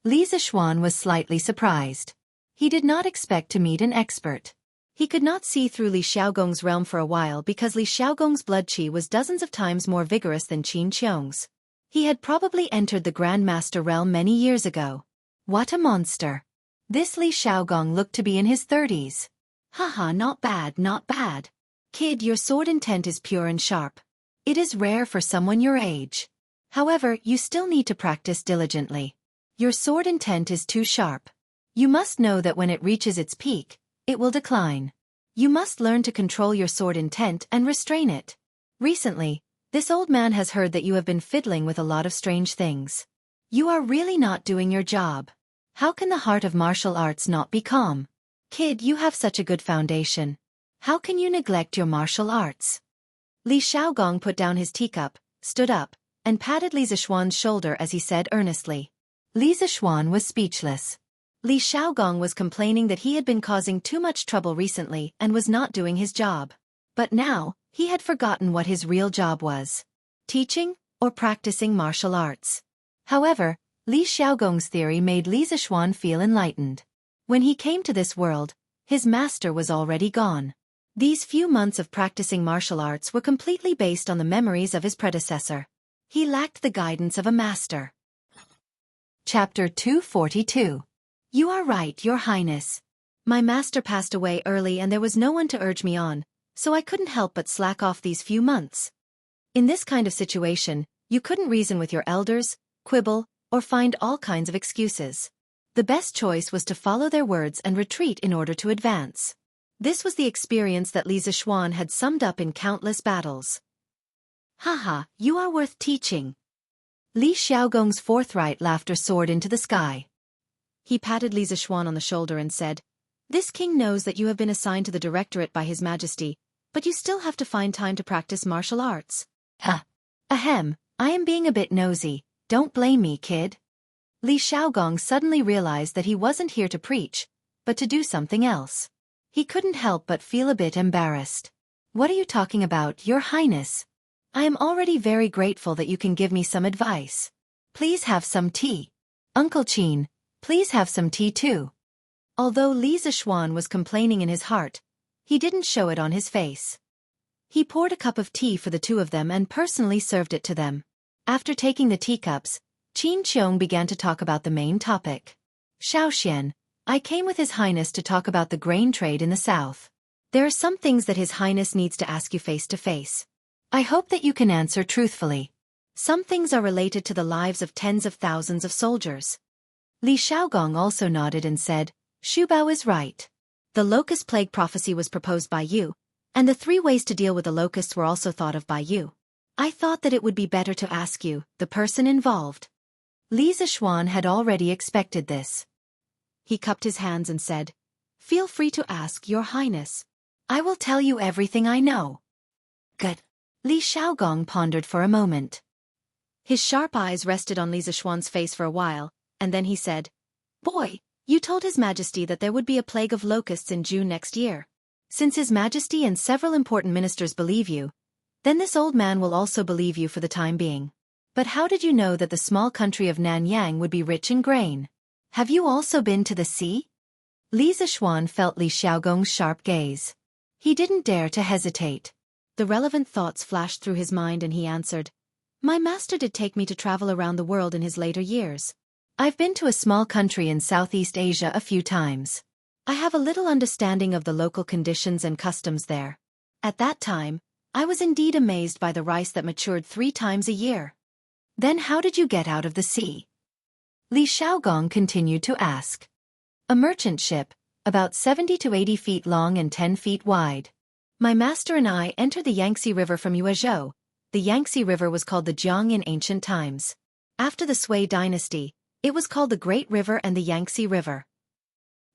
Li Zishuan was slightly surprised. He did not expect to meet an expert. He could not see through Li Xiaogong's realm for a while because Li Xiaogong's blood qi was dozens of times more vigorous than Qin Qiong's. He had probably entered the Grand Master realm many years ago. What a monster. This Li Xiaogong looked to be in his 30s. Haha, not bad, not bad. Kid, your sword intent is pure and sharp. It is rare for someone your age. However, you still need to practice diligently. Your sword intent is too sharp. You must know that when it reaches its peak, it will decline. You must learn to control your sword intent and restrain it. Recently, this old man has heard that you have been fiddling with a lot of strange things. You are really not doing your job. How can the heart of martial arts not be calm? Kid, you have such a good foundation. How can you neglect your martial arts? Li Xiaogong put down his teacup, stood up, and patted Li Zishuan's shoulder as he said earnestly. Li Zishuan was speechless. Li Xiaogong was complaining that he had been causing too much trouble recently and was not doing his job. But now, he had forgotten what his real job was. Teaching, or practicing martial arts. However, Li Xiaogong's theory made Li Zishuan feel enlightened. When he came to this world, his master was already gone. These few months of practicing martial arts were completely based on the memories of his predecessor. He lacked the guidance of a master. Chapter 242. You are right, Your Highness. My master passed away early and there was no one to urge me on, so I couldn't help but slack off these few months. In this kind of situation, you couldn't reason with your elders, quibble, or find all kinds of excuses. The best choice was to follow their words and retreat in order to advance. This was the experience that Li Zishuan had summed up in countless battles. Haha, you are worth teaching. Li Xiaogong's forthright laughter soared into the sky. He patted Li Zishuan on the shoulder and said, This king knows that you have been assigned to the directorate by His Majesty, but you still have to find time to practice martial arts. Huh. Ahem, I am being a bit nosy, don't blame me, kid. Li Xiaogong suddenly realized that he wasn't here to preach, but to do something else. He couldn't help but feel a bit embarrassed. What are you talking about, Your Highness? I am already very grateful that you can give me some advice. Please have some tea. Uncle Qin, please have some tea too. Although Li Zishuan was complaining in his heart, he didn't show it on his face. He poured a cup of tea for the two of them and personally served it to them. After taking the teacups, Qin Qiong began to talk about the main topic. Xiaoxian, I came with His Highness to talk about the grain trade in the south. There are some things that His Highness needs to ask you face to face. I hope that you can answer truthfully. Some things are related to the lives of tens of thousands of soldiers. Li Xiaogong also nodded and said, Xu Bao is right. The locust plague prophecy was proposed by you, and the 3 ways to deal with the locusts were also thought of by you. I thought that it would be better to ask you, the person involved. Li Zishuan had already expected this. He cupped his hands and said, Feel free to ask, Your Highness. I will tell you everything I know. Good. Li Xiaogong pondered for a moment. His sharp eyes rested on Li Zishuan's face for a while, and then he said, Boy, you told His Majesty that there would be a plague of locusts in June next year. Since His Majesty and several important ministers believe you, then this old man will also believe you for the time being. But how did you know that the small country of Nanyang would be rich in grain? Have you also been to the sea? Li Zishuan felt Li Xiaogong's sharp gaze. He didn't dare to hesitate. The relevant thoughts flashed through his mind and he answered, My master did take me to travel around the world in his later years. I've been to a small country in Southeast Asia a few times. I have a little understanding of the local conditions and customs there. At that time, I was indeed amazed by the rice that matured 3 times a year. Then how did you get out of the sea? Li Xiaogong continued to ask. A merchant ship, about 70 to 80 feet long and 10 feet wide. My master and I entered the Yangtze River from Yuezhou. The Yangtze River was called the Jiang in ancient times. After the Sui dynasty, it was called the Great River and the Yangtze River.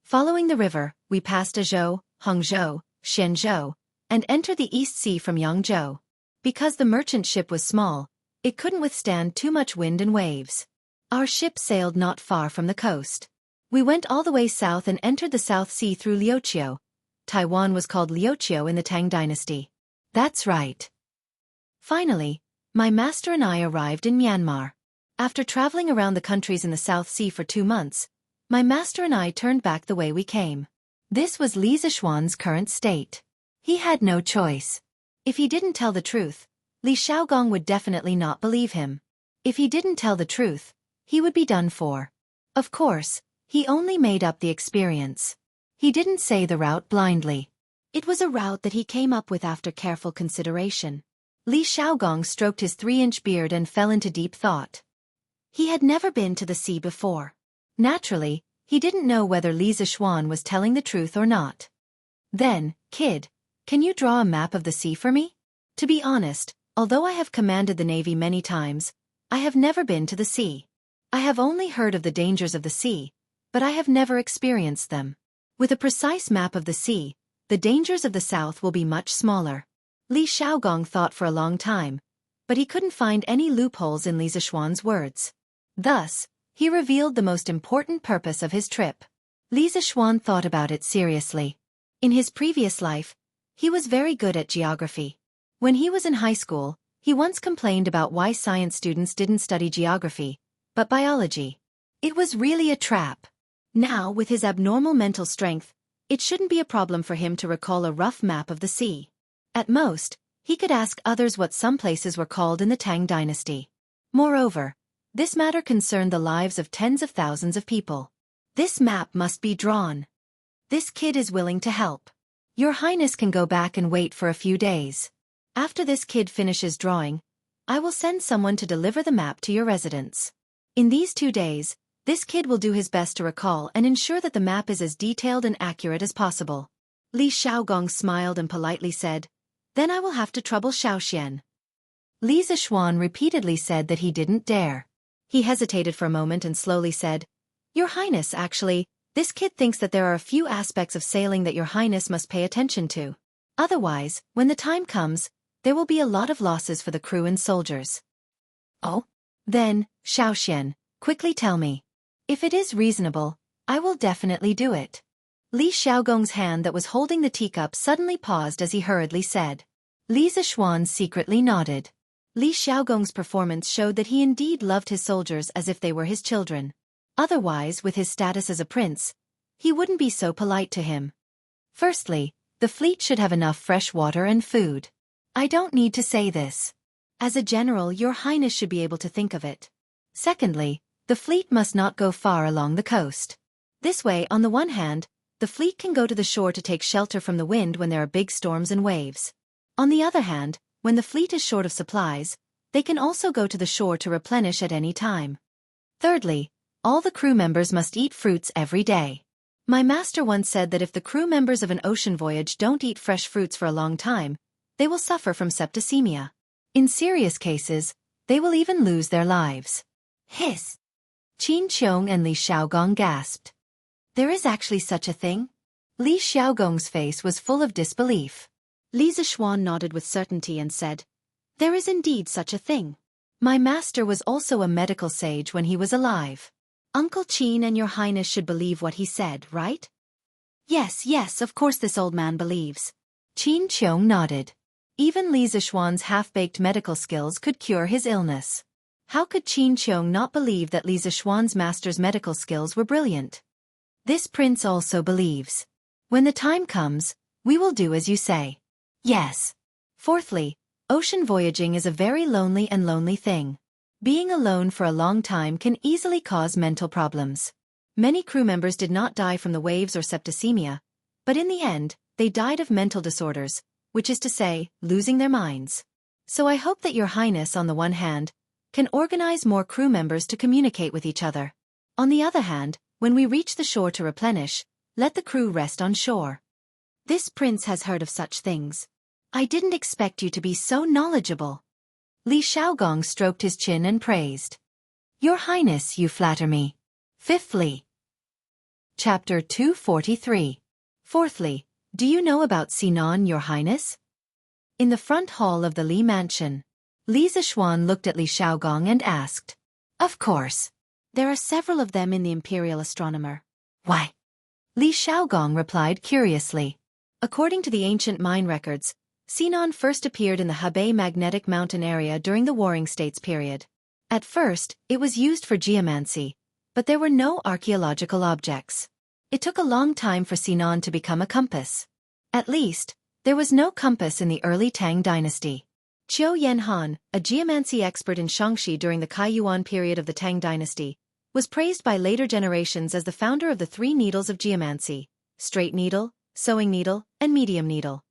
Following the river, we passed Azhou, Hangzhou, Shenzhou, and entered the East Sea from Yangzhou. Because the merchant ship was small, it couldn't withstand too much wind and waves. Our ship sailed not far from the coast. We went all the way south and entered the South Sea through Liuqiu. Taiwan was called Liuqiu in the Tang dynasty. That's right. Finally, my master and I arrived in Myanmar. After traveling around the countries in the South Sea for 2 months, my master and I turned back the way we came. This was Li Zishuan's current state. He had no choice. If he didn't tell the truth, Li Xiaogong would definitely not believe him. If he didn't tell the truth, he would be done for. Of course, he only made up the experience. He didn't say the route blindly. It was a route that he came up with after careful consideration. Li Xiaogong stroked his 3-inch beard and fell into deep thought. He had never been to the sea before. Naturally, he didn't know whether Li Zishuan was telling the truth or not. Then, kid, can you draw a map of the sea for me? To be honest, although I have commanded the Navy many times, I have never been to the sea. I have only heard of the dangers of the sea, but I have never experienced them. With a precise map of the sea, the dangers of the south will be much smaller. Li Xiaogong thought for a long time, but he couldn't find any loopholes in Li Zishuan's words. Thus, he revealed the most important purpose of his trip. Li Zishuan thought about it seriously. In his previous life, he was very good at geography. When he was in high school, he once complained about why science students didn't study geography, but biology. It was really a trap. Now, with his abnormal mental strength, it shouldn't be a problem for him to recall a rough map of the sea. At most, he could ask others what some places were called in the Tang dynasty. Moreover, this matter concerned the lives of tens of thousands of people. This map must be drawn. This kid is willing to help. Your Highness can go back and wait for a few days. After this kid finishes drawing, I will send someone to deliver the map to your residence. In these 2 days, this kid will do his best to recall and ensure that the map is as detailed and accurate as possible. Li Xiaogong smiled and politely said, Then I will have to trouble Xiaoxian. Li Zishuan repeatedly said that he didn't dare. He hesitated for a moment and slowly said, Your Highness, actually, This kid thinks that there are a few aspects of sailing that your highness must pay attention to. Otherwise, when the time comes, there will be a lot of losses for the crew and soldiers. Oh? Then, Xiaoxian, quickly tell me. If it is reasonable, I will definitely do it. Li Xiaogong's hand that was holding the teacup suddenly paused as he hurriedly said. Li Zishuan secretly nodded. Li Xiaogong's performance showed that he indeed loved his soldiers as if they were his children. Otherwise, with his status as a prince, he wouldn't be so polite to him. Firstly, the fleet should have enough fresh water and food. I don't need to say this. As a general, your highness should be able to think of it. Secondly, the fleet must not go far along the coast. This way, on the one hand, the fleet can go to the shore to take shelter from the wind when there are big storms and waves. On the other hand, when the fleet is short of supplies, they can also go to the shore to replenish at any time. Thirdly, all the crew members must eat fruits every day. My master once said that if the crew members of an ocean voyage don't eat fresh fruits for a long time, they will suffer from septicemia. In serious cases, they will even lose their lives. Hiss. Qin Qiong and Li Xiaogong gasped. There is actually such a thing? Li Xiaogong's face was full of disbelief. Li Zishuan nodded with certainty and said, There is indeed such a thing. My master was also a medical sage when he was alive. Uncle Qin and your highness should believe what he said, right? Yes, of course this old man believes. Qin Qiong nodded. Even Li Zishuan's half-baked medical skills could cure his illness. How could Qin Qiong not believe that Li Zishuan's master's medical skills were brilliant? This prince also believes. When the time comes, we will do as you say. Yes. Fourthly, ocean voyaging is a very lonely thing. Being alone for a long time can easily cause mental problems. Many crew members did not die from the waves or septicemia, but in the end, they died of mental disorders, which is to say, losing their minds. So I hope that your highness, on the one hand, can organize more crew members to communicate with each other. On the other hand, when we reach the shore to replenish, let the crew rest on shore. This prince has heard of such things. I didn't expect you to be so knowledgeable. Li Xiaogong stroked his chin and praised. Your highness, you flatter me. Fifthly. Chapter 243. Fourthly, do you know about Sinan, your highness? In the front hall of the Li mansion, Li Zishuan looked at Li Xiaogong and asked. Of course. There are several of them in the Imperial Astronomer. Why? Li Xiaogong replied curiously. According to the ancient mine records, Sinan first appeared in the Hebei Magnetic Mountain area during the Warring States period. At first, it was used for geomancy, but there were no archaeological objects. It took a long time for Sinan to become a compass. At least, there was no compass in the early Tang dynasty. Qiu Yanhan, a geomancy expert in Xianxia during the Kaiyuan period of the Tang dynasty, was praised by later generations as the founder of the three needles of geomancy: straight needle, sewing needle, and medium needle.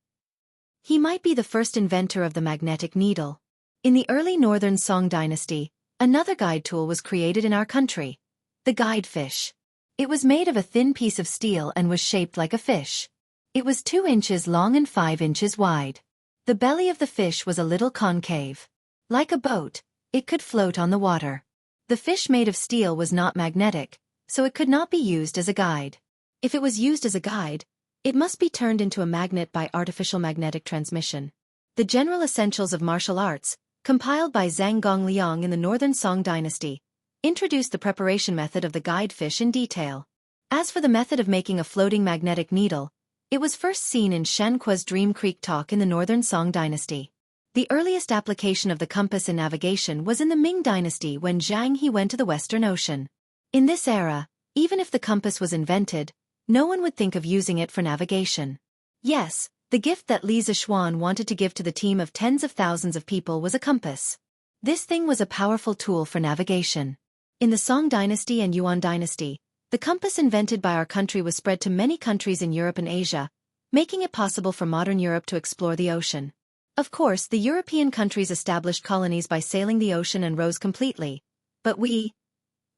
He might be the first inventor of the magnetic needle. In the early northern Song dynasty, another guide tool was created in our country: the guide fish. It was made of a thin piece of steel and was shaped like a fish. It was 2 inches long and 5 inches wide. The belly of the fish was a little concave. Like a boat, it could float on the water. The fish made of steel was not magnetic, so it could not be used as a guide. If it was used as a guide, it must be turned into a magnet by artificial magnetic transmission. The General Essentials of Martial Arts, compiled by Zhang Gongliang in the Northern Song dynasty, introduced the preparation method of the guide fish in detail. As for the method of making a floating magnetic needle, it was first seen in Shenqua's Dream Creek Talk in the Northern Song dynasty. The earliest application of the compass in navigation was in the Ming dynasty when Jianghu went to the Western Ocean. In this era, even if the compass was invented, no one would think of using it for navigation. Yes, the gift that Li Zishuan wanted to give to the team of tens of thousands of people was a compass. This thing was a powerful tool for navigation. In the Song dynasty and Yuan dynasty, the compass invented by our country was spread to many countries in Europe and Asia, making it possible for modern Europe to explore the ocean. Of course, the European countries established colonies by sailing the ocean and rose completely. But we...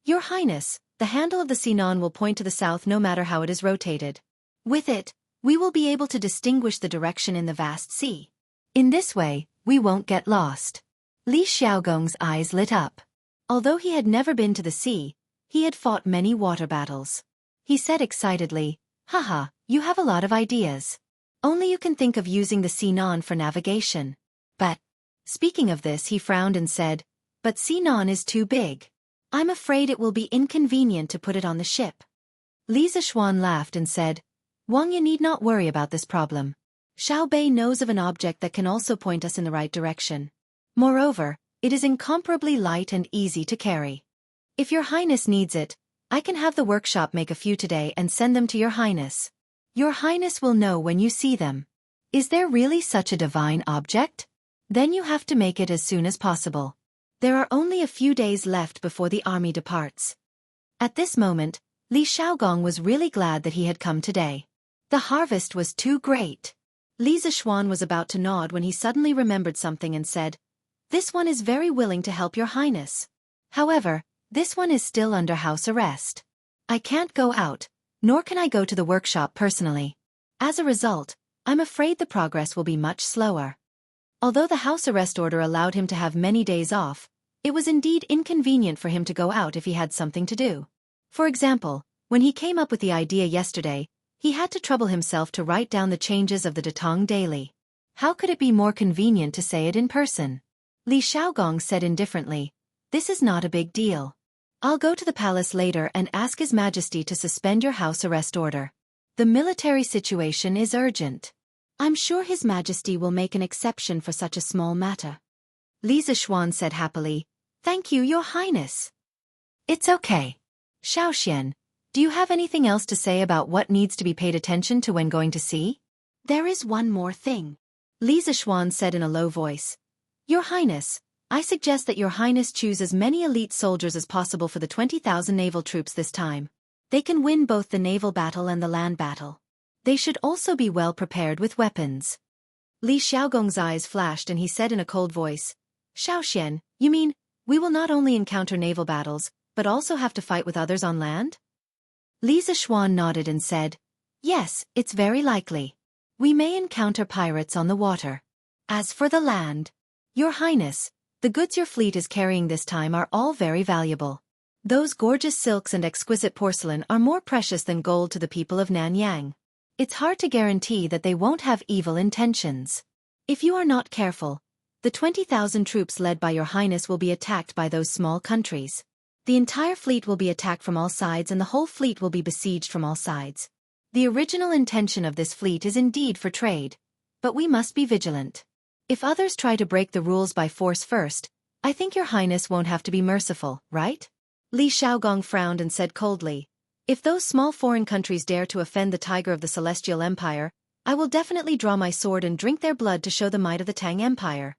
Your Highness, the handle of the Sinan will point to the south no matter how it is rotated. With it, we will be able to distinguish the direction in the vast sea. In this way, we won't get lost. Li Xiaogong's eyes lit up. Although he had never been to the sea, he had fought many water battles. He said excitedly, haha, you have a lot of ideas. Only you can think of using the Sinon for navigation. But, speaking of this, he frowned and said, but Sinon is too big. I'm afraid it will be inconvenient to put it on the ship. Li Zishuan laughed and said, Wang, you need not worry about this problem. Xiao Bei knows of an object that can also point us in the right direction. Moreover, it is incomparably light and easy to carry. If your highness needs it, I can have the workshop make a few today and send them to your highness. Your highness will know when you see them. Is there really such a divine object? Then you have to make it as soon as possible. There are only a few days left before the army departs. At this moment, Li Xiaogong was really glad that he had come today. The harvest was too great. Li Zishuan was about to nod when he suddenly remembered something and said, This one is very willing to help your highness. However, this one is still under house arrest. I can't go out, nor can I go to the workshop personally. As a result, I'm afraid the progress will be much slower. Although the house arrest order allowed him to have many days off, it was indeed inconvenient for him to go out if he had something to do. For example, when he came up with the idea yesterday, he had to trouble himself to write down the changes of the Datong daily. How could it be more convenient to say it in person? Li Xiaogong said indifferently, This is not a big deal. I'll go to the palace later and ask His Majesty to suspend your house arrest order. The military situation is urgent. I'm sure His Majesty will make an exception for such a small matter. Li Zishuan said happily, Thank you, Your Highness. It's okay. Xiaoxian, do you have anything else to say about what needs to be paid attention to when going to sea? There is one more thing. Li Zishuan said in a low voice. Your Highness, I suggest that Your Highness choose as many elite soldiers as possible for the 20,000 naval troops this time. They can win both the naval battle and the land battle. They should also be well prepared with weapons. Li Xiaogong's eyes flashed and he said in a cold voice, Xiaoxian, you mean, we will not only encounter naval battles, but also have to fight with others on land? Li Zishuan nodded and said, Yes, it's very likely. We may encounter pirates on the water. As for the land, Your Highness, the goods your fleet is carrying this time are all very valuable. Those gorgeous silks and exquisite porcelain are more precious than gold to the people of Nanyang. It's hard to guarantee that they won't have evil intentions. If you are not careful, the 20,000 troops led by Your Highness will be attacked by those small countries. The entire fleet will be attacked from all sides and the whole fleet will be besieged from all sides. The original intention of this fleet is indeed for trade, but we must be vigilant. If others try to break the rules by force first, I think Your Highness won't have to be merciful, right? Li Xiaogong frowned and said coldly, If those small foreign countries dare to offend the tiger of the Celestial Empire, I will definitely draw my sword and drink their blood to show the might of the Tang Empire.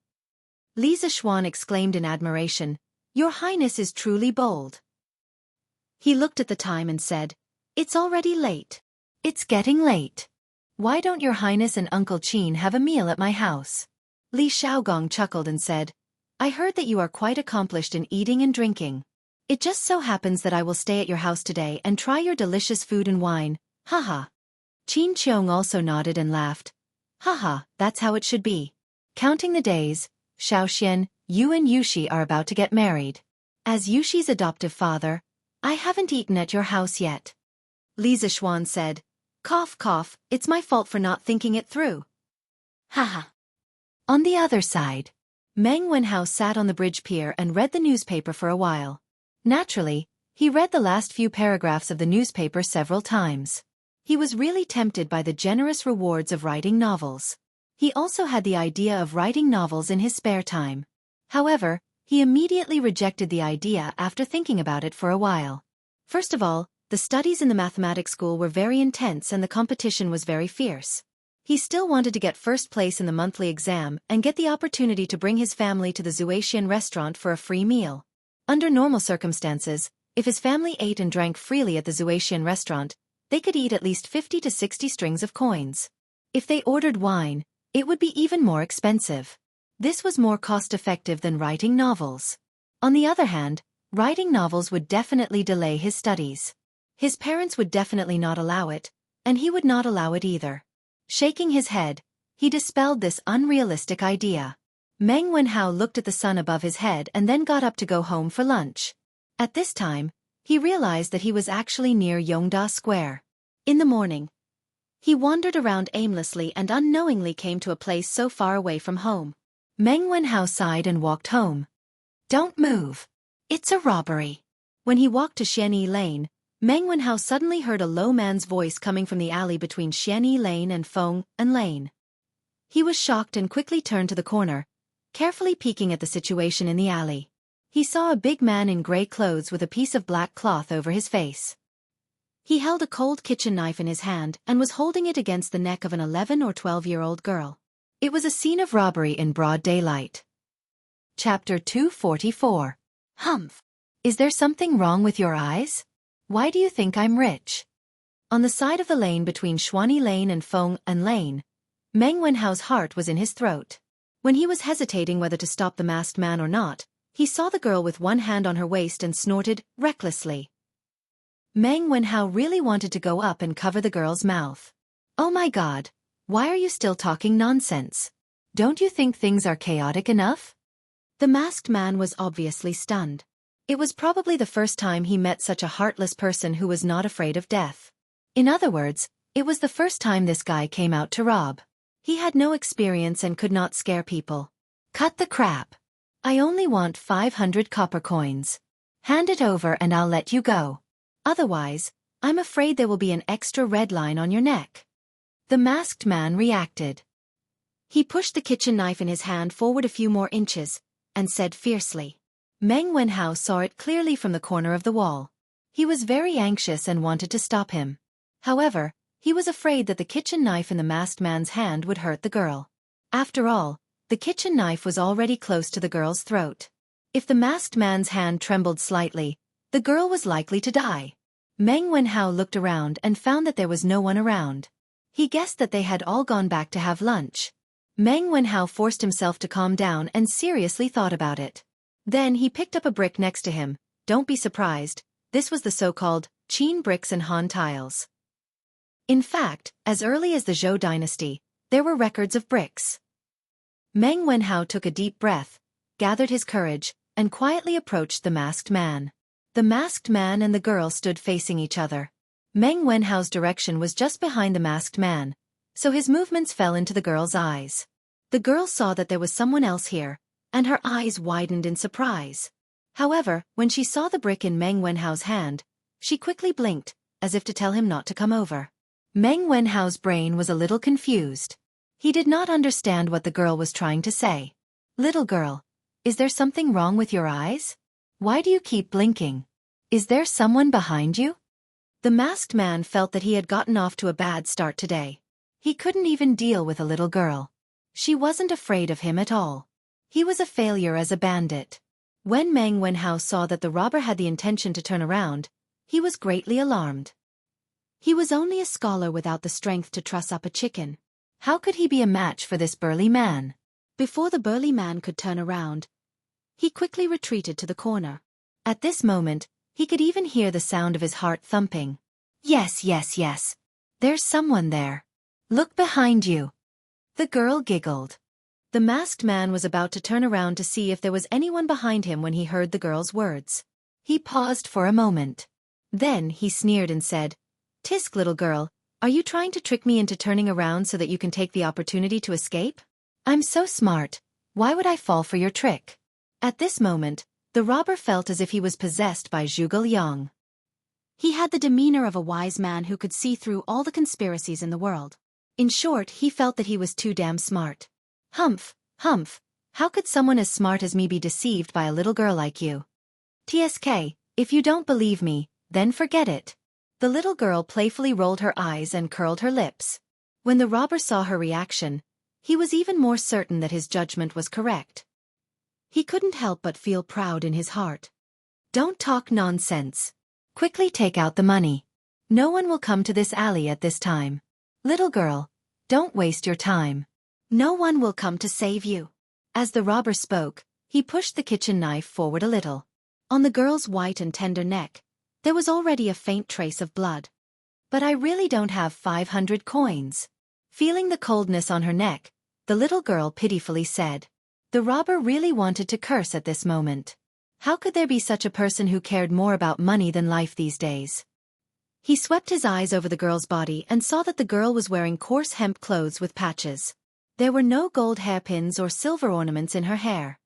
Li Zishuan exclaimed in admiration, Your Highness is truly bold. He looked at the time and said, It's already late. It's getting late. Why don't Your Highness and Uncle Qin have a meal at my house? Li Xiaogong chuckled and said, I heard that you are quite accomplished in eating and drinking. It just so happens that I will stay at your house today and try your delicious food and wine, haha. Qin Qiong also nodded and laughed. Haha, that's how it should be. Counting the days, Xiaoxian, you and Yushi are about to get married. As Yushi's adoptive father, I haven't eaten at your house yet. Li Zishuan said, Cough cough, it's my fault for not thinking it through. Haha. On the other side, Meng Wenhao sat on the bridge pier and read the newspaper for a while. Naturally, he read the last few paragraphs of the newspaper several times. He was really tempted by the generous rewards of writing novels. He also had the idea of writing novels in his spare time. However, he immediately rejected the idea after thinking about it for a while. First of all, the studies in the mathematics school were very intense and the competition was very fierce. He still wanted to get first place in the monthly exam and get the opportunity to bring his family to the Zuaxian restaurant for a free meal. Under normal circumstances, if his family ate and drank freely at the Zuaxian restaurant, they could eat at least 50 to 60 strings of coins. If they ordered wine, it would be even more expensive. This was more cost-effective than writing novels. On the other hand, writing novels would definitely delay his studies. His parents would definitely not allow it, and he would not allow it either. Shaking his head, he dispelled this unrealistic idea. Meng Wenhao looked at the sun above his head and then got up to go home for lunch. At this time, He realized that he was actually near Yongda Square. In the morning, he wandered around aimlessly and unknowingly came to a place so far away from home. Meng Wenhao sighed and walked home. Don't move. It's a robbery. When he walked to Xianyi Lane, Meng Wenhao suddenly heard a low man's voice coming from the alley between Xianyi Lane and Feng An Lane. He was shocked and quickly turned to the corner, carefully peeking at the situation in the alley. He saw a big man in gray clothes with a piece of black cloth over his face. He held a cold kitchen knife in his hand and was holding it against the neck of an 11 or 12-year-old girl. It was a scene of robbery in broad daylight. Chapter 244. Humph. Is there something wrong with your eyes? Why do you think I'm rich? On the side of the lane between Xuanyi Lane and Feng An Lane, Meng Wenhao's heart was in his throat. When he was hesitating whether to stop the masked man or not, he saw the girl with one hand on her waist and snorted recklessly. Meng Wenhao really wanted to go up and cover the girl's mouth. Oh my God, why are you still talking nonsense? Don't you think things are chaotic enough? The masked man was obviously stunned. It was probably the first time he met such a heartless person who was not afraid of death. In other words, it was the first time this guy came out to rob. He had no experience and could not scare people. Cut the crap. I only want 500 copper coins. Hand it over and I'll let you go. Otherwise, I'm afraid there will be an extra red line on your neck. The masked man reacted. He pushed the kitchen knife in his hand forward a few more inches, and said fiercely. Meng Wenhao saw it clearly from the corner of the wall. He was very anxious and wanted to stop him. However, he was afraid that the kitchen knife in the masked man's hand would hurt the girl. After all, the kitchen knife was already close to the girl's throat. If the masked man's hand trembled slightly, the girl was likely to die. Meng Wenhao looked around and found that there was no one around. He guessed that they had all gone back to have lunch. Meng Wenhao forced himself to calm down and seriously thought about it. Then he picked up a brick next to him. Don't be surprised, this was the so-called Qin bricks and Han tiles. In fact, as early as the Zhou dynasty, there were records of bricks. Meng Wenhao took a deep breath, gathered his courage, and quietly approached the masked man. The masked man and the girl stood facing each other. Meng Wenhao's direction was just behind the masked man, so his movements fell into the girl's eyes. The girl saw that there was someone else here, and her eyes widened in surprise. However, when she saw the brick in Meng Wenhao's hand, she quickly blinked, as if to tell him not to come over. Meng Wenhao's brain was a little confused. He did not understand what the girl was trying to say. Little girl, is there something wrong with your eyes? Why do you keep blinking? Is there someone behind you? The masked man felt that he had gotten off to a bad start today. He couldn't even deal with a little girl. She wasn't afraid of him at all. He was a failure as a bandit. When Meng Wenhao saw that the robber had the intention to turn around, he was greatly alarmed. He was only a scholar without the strength to truss up a chicken. How could he be a match for this burly man? Before the burly man could turn around, he quickly retreated to the corner. At this moment, he could even hear the sound of his heart thumping. Yes, yes, yes. There's someone there. Look behind you. The girl giggled. The masked man was about to turn around to see if there was anyone behind him when he heard the girl's words. He paused for a moment. Then he sneered and said, "Tisk, little girl, are you trying to trick me into turning around so that you can take the opportunity to escape? I'm so smart, why would I fall for your trick?" At this moment, the robber felt as if he was possessed by Zhuge Liang. He had the demeanor of a wise man who could see through all the conspiracies in the world. In short, he felt that he was too damn smart. Humph, humph, how could someone as smart as me be deceived by a little girl like you? TSK, if you don't believe me, then forget it. The little girl playfully rolled her eyes and curled her lips. When the robber saw her reaction, he was even more certain that his judgment was correct. He couldn't help but feel proud in his heart. Don't talk nonsense. Quickly take out the money. No one will come to this alley at this time. Little girl, don't waste your time. No one will come to save you. As the robber spoke, he pushed the kitchen knife forward a little. On the girl's white and tender neck, there was already a faint trace of blood. But I really don't have 500 coins. Feeling the coldness on her neck, the little girl pitifully said. The robber really wanted to curse at this moment. How could there be such a person who cared more about money than life these days? He swept his eyes over the girl's body and saw that the girl was wearing coarse hemp clothes with patches. There were no gold hairpins or silver ornaments in her hair.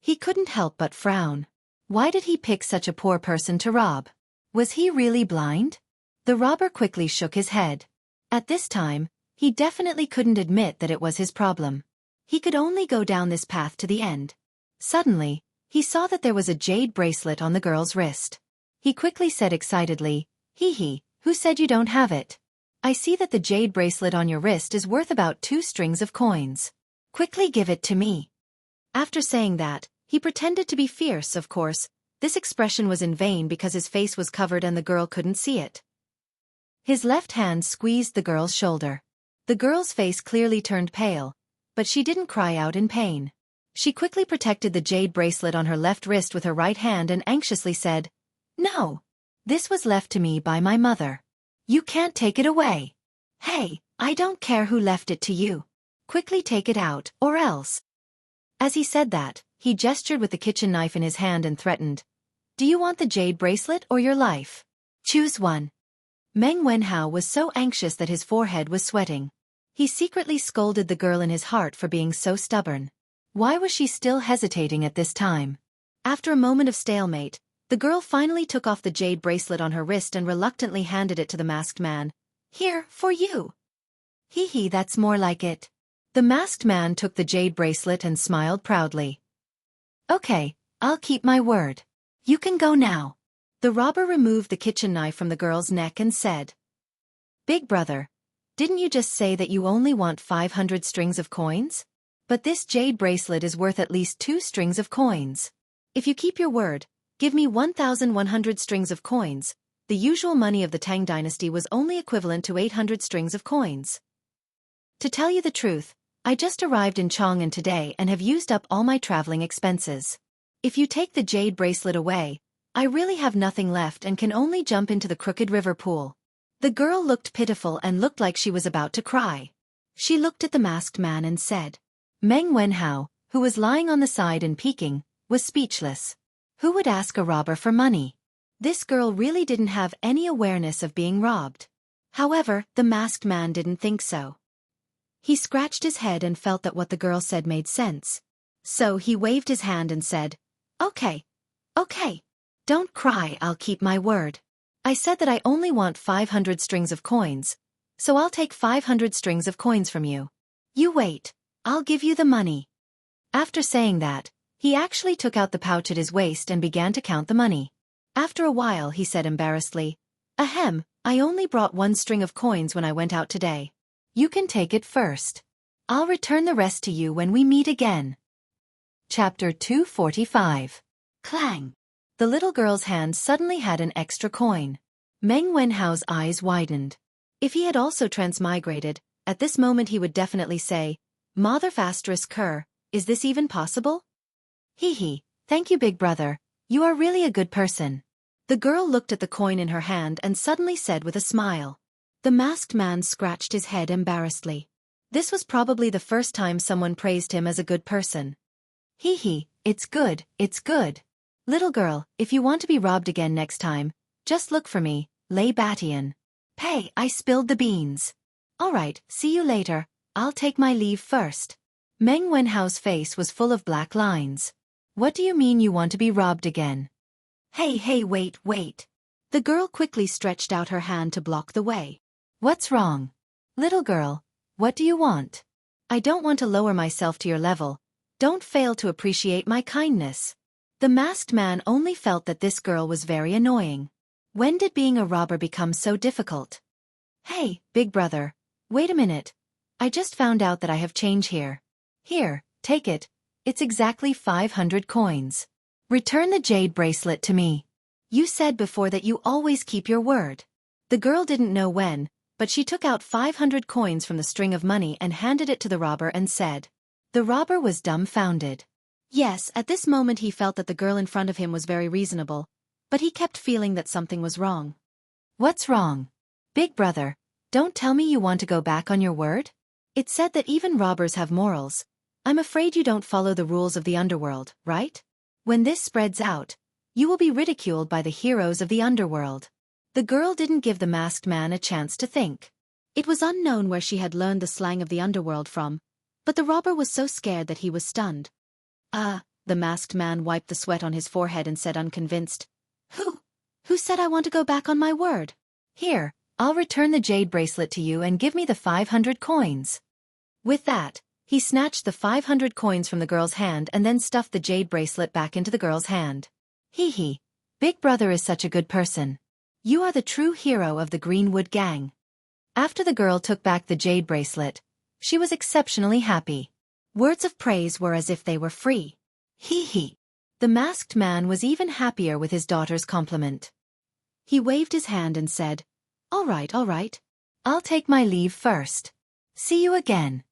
He couldn't help but frown. Why did he pick such a poor person to rob? Was he really blind? The robber quickly shook his head. At this time, he definitely couldn't admit that it was his problem. He could only go down this path to the end. Suddenly, he saw that there was a jade bracelet on the girl's wrist. He quickly said excitedly, "Hee, who said you don't have it? I see that the jade bracelet on your wrist is worth about 2 strings of coins. Quickly give it to me." After saying that, he pretended to be fierce, of course. This expression was in vain because his face was covered and the girl couldn't see it. His left hand squeezed the girl's shoulder. The girl's face clearly turned pale, but she didn't cry out in pain. She quickly protected the jade bracelet on her left wrist with her right hand and anxiously said, "No. This was left to me by my mother. You can't take it away." "Hey, I don't care who left it to you. Quickly take it out, or else." As he said that, he gestured with the kitchen knife in his hand and threatened, "Do you want the jade bracelet or your life? Choose one." Meng Wenhao was so anxious that his forehead was sweating. He secretly scolded the girl in his heart for being so stubborn. Why was she still hesitating at this time? After a moment of stalemate, the girl finally took off the jade bracelet on her wrist and reluctantly handed it to the masked man. "Here, for you." "Hee, that's more like it." The masked man took the jade bracelet and smiled proudly. "Okay, I'll keep my word. You can go now." The robber removed the kitchen knife from the girl's neck and said, "Big brother, didn't you just say that you only want 500 strings of coins? But this jade bracelet is worth at least 2 strings of coins. If you keep your word, give me 1,100 strings of coins." The usual money of the Tang dynasty was only equivalent to 800 strings of coins. "To tell you the truth, I just arrived in Chang'an today and have used up all my traveling expenses. If you take the jade bracelet away, I really have nothing left and can only jump into the crooked river pool." The girl looked pitiful and looked like she was about to cry. She looked at the masked man and said. Meng Wenhao, who was lying on the side and peeking, was speechless. Who would ask a robber for money? This girl really didn't have any awareness of being robbed. However, the masked man didn't think so. He scratched his head and felt that what the girl said made sense. So he waved his hand and said, Okay. Don't cry, I'll keep my word. I said that I only want 500 strings of coins, so I'll take 500 strings of coins from you. You wait, I'll give you the money." After saying that, he actually took out the pouch at his waist and began to count the money. After a while he said embarrassedly, "Ahem, I only brought 1 string of coins when I went out today. You can take it first. I'll return the rest to you when we meet again." Chapter 245. Clang! The little girl's hand suddenly had an extra coin. Meng Wenhao's eyes widened. If he had also transmigrated, at this moment he would definitely say, "Mother asterisk cur, is this even possible?" Hee, thank you big brother, you are really a good person." The girl looked at the coin in her hand and suddenly said with a smile. The masked man scratched his head embarrassedly. This was probably the first time someone praised him as a good person. Hee, it's good. Little girl, if you want to be robbed again next time, just look for me, Lei Batian. Pay, I spilled the beans. Alright, see you later, I'll take my leave first. Meng Wenhao's face was full of black lines. What do you mean you want to be robbed again? Hey, wait. The girl quickly stretched out her hand to block the way. What's wrong? Little girl, what do you want? I don't want to lower myself to your level. Don't fail to appreciate my kindness. The masked man only felt that this girl was very annoying. When did being a robber become so difficult? Hey, big brother, wait a minute. I just found out that I have change here. Here, take it. It's exactly 500 coins. Return the jade bracelet to me. You said before that you always keep your word. The girl didn't know when, but she took out 500 coins from the string of money and handed it to the robber and said. The robber was dumbfounded. Yes, at this moment he felt that the girl in front of him was very reasonable, but he kept feeling that something was wrong. What's wrong? Big brother, don't tell me you want to go back on your word? It's said that even robbers have morals. I'm afraid you don't follow the rules of the underworld, right? When this spreads out, you will be ridiculed by the heroes of the underworld. The girl didn't give the masked man a chance to think. It was unknown where she had learned the slang of the underworld from, but the robber was so scared that he was stunned. The masked man wiped the sweat on his forehead and said unconvinced, Who said I want to go back on my word? Here, I'll return the jade bracelet to you and give me the 500 coins. With that, he snatched the 500 coins from the girl's hand and then stuffed the jade bracelet back into the girl's hand. Hee, Big Brother is such a good person. You are the true hero of the Greenwood gang. After the girl took back the jade bracelet, she was exceptionally happy. Words of praise were as if they were free. Hee. The masked man was even happier with his daughter's compliment. He waved his hand and said, All right. I'll take my leave first. See you again.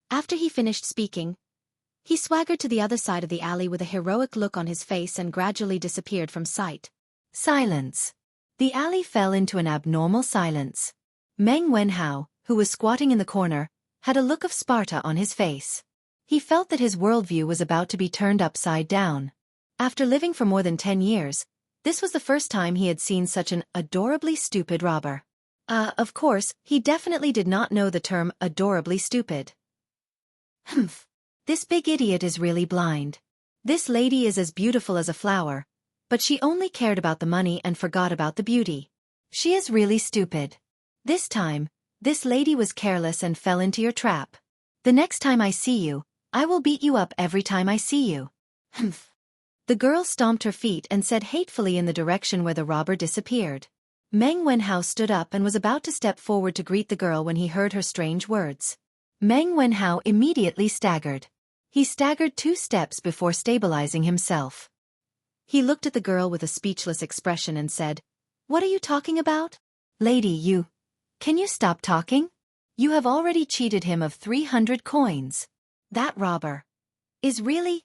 After he finished speaking, he swaggered to the other side of the alley with a heroic look on his face and gradually disappeared from sight. Silence. The alley fell into an abnormal silence. Meng Wenhao, who was squatting in the corner, had a look of Sparta on his face. He felt that his worldview was about to be turned upside down. After living for more than 10 years, this was the first time he had seen such an adorably stupid robber. Of course, he definitely did not know the term adorably stupid. This big idiot is really blind. This lady is as beautiful as a flower, but she only cared about the money and forgot about the beauty. She is really stupid. This time, this lady was careless and fell into your trap. The next time I see you, I will beat you up every time I see you. The girl stomped her feet and said hatefully in the direction where the robber disappeared. Meng Wenhao stood up and was about to step forward to greet the girl when he heard her strange words. Meng Wenhao immediately staggered. He staggered 2 steps before stabilizing himself. He looked at the girl with a speechless expression and said, What are you talking about? Lady, can you stop talking? You have already cheated him of 300 coins. That robber is really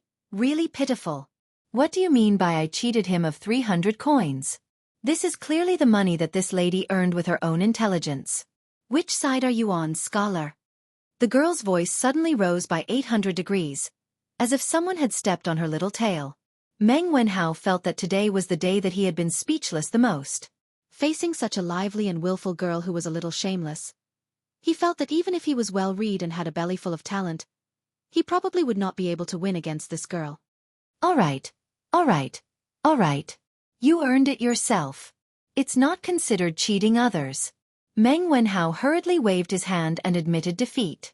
pitiful. What do you mean by I cheated him of 300 coins? This is clearly the money that this lady earned with her own intelligence. Which side are you on, scholar? The girl's voice suddenly rose by 800 degrees, as if someone had stepped on her little tail. Meng Wenhao felt that today was the day that he had been speechless the most. Facing such a lively and willful girl who was a little shameless, he felt that even if he was well-read and had a belly full of talent, he probably would not be able to win against this girl. All right. You earned it yourself. It's not considered cheating others. Meng Wenhao hurriedly waved his hand and admitted defeat.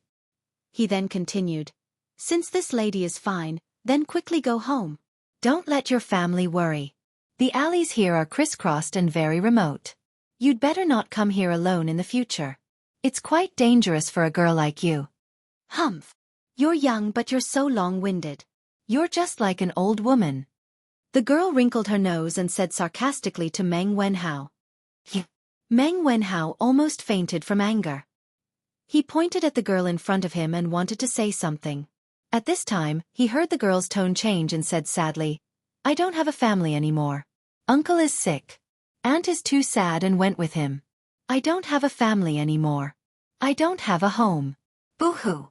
He then continued, Since this lady is fine, then quickly go home. Don't let your family worry. The alleys here are crisscrossed and very remote. You'd better not come here alone in the future. It's quite dangerous for a girl like you. You're young but you're so long-winded. You're just like an old woman. The girl wrinkled her nose and said sarcastically to Meng Wenhao. Meng Wenhao almost fainted from anger. He pointed at the girl in front of him and wanted to say something. At this time, he heard the girl's tone change and said sadly, I don't have a family anymore. Uncle is sick. Aunt is too sad and went with him. I don't have a family anymore. I don't have a home. Boo-hoo.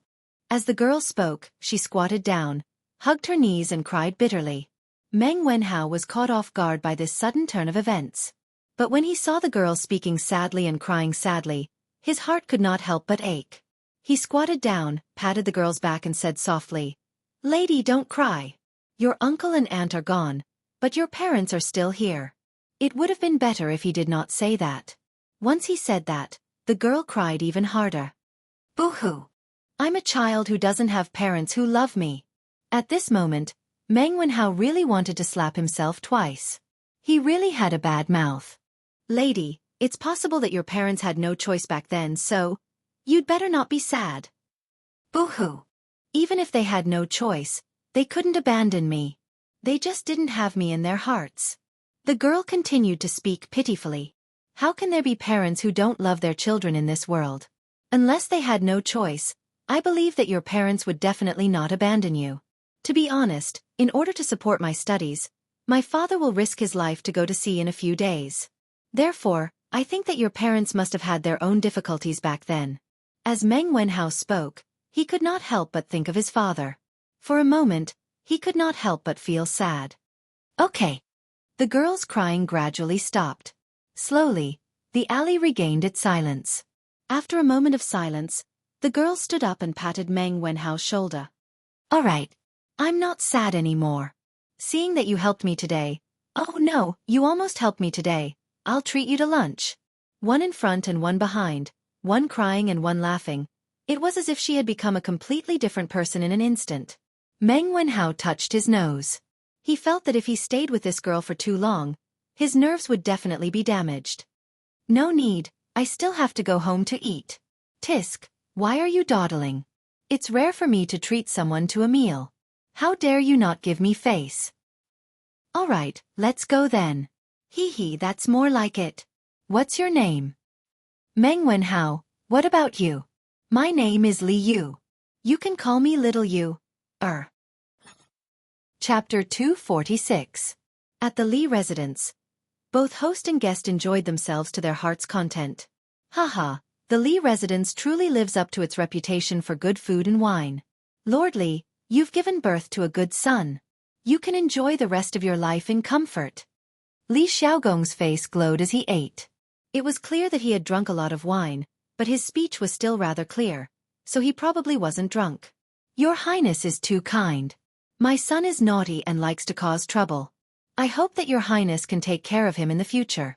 As the girl spoke, she squatted down, hugged her knees and cried bitterly. Meng Wenhao was caught off guard by this sudden turn of events. But when he saw the girl speaking sadly and crying sadly, his heart could not help but ache. He squatted down, patted the girl's back and said softly, Lady, don't cry. Your uncle and aunt are gone, but your parents are still here. It would have been better if he did not say that. Once he said that, the girl cried even harder. Boo-hoo. I'm a child who doesn't have parents who love me. At this moment, Meng Wenhao really wanted to slap himself twice. He really had a bad mouth. Lady, it's possible that your parents had no choice back then, so you'd better not be sad. Boo-hoo. Even if they had no choice, they couldn't abandon me. They just didn't have me in their hearts. The girl continued to speak pitifully. How can there be parents who don't love their children in this world? Unless they had no choice, I believe that your parents would definitely not abandon you. To be honest, in order to support my studies, my father will risk his life to go to sea in a few days. Therefore, I think that your parents must have had their own difficulties back then. As Meng Wenhao spoke, he could not help but think of his father. For a moment, he could not help but feel sad. Okay. The girl's crying gradually stopped. Slowly, the alley regained its silence. After a moment of silence, the girl stood up and patted Meng Wenhao's shoulder. All right. I'm not sad anymore. Seeing that you helped me today. Oh no, you almost helped me today. I'll treat you to lunch. One in front and one behind, one crying and one laughing. It was as if she had become a completely different person in an instant. Meng Wenhao touched his nose. He felt that if he stayed with this girl for too long, his nerves would definitely be damaged. No need, I still have to go home to eat. Tisk, why are you dawdling? It's rare for me to treat someone to a meal. How dare you not give me face? All right, let's go then. Hee hee, that's more like it. What's your name? Meng Wenhao, what about you? My name is Li Yu. You can call me Little Yu. Chapter 246. At the Li residence. Both host and guest enjoyed themselves to their heart's content. Haha, the Li residence truly lives up to its reputation for good food and wine. Lord Li, you've given birth to a good son. You can enjoy the rest of your life in comfort. Li Xiaogong's face glowed as he ate. It was clear that he had drunk a lot of wine, but his speech was still rather clear, so he probably wasn't drunk. Your Highness is too kind. My son is naughty and likes to cause trouble. I hope that your Highness can take care of him in the future.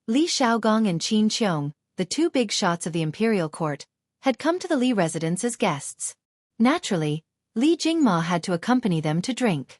Li Xiaogong and Qin Qiong, the two big shots of the imperial court, had come to the Li residence as guests. Naturally, Li Jingma had to accompany them to drink.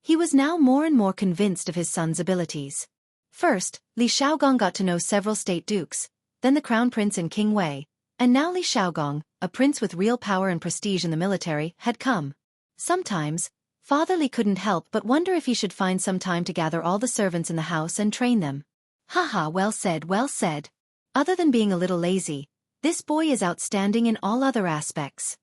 He was now more and more convinced of his son's abilities. First, Li Xiaogong got to know several state dukes, then the crown prince and King Wei, and now Li Xiaogong, a prince with real power and prestige in the military, had come. Sometimes, Father Li couldn't help but wonder if he should find some time to gather all the servants in the house and train them. Haha, well said, well said. Other than being a little lazy, this boy is outstanding in all other aspects.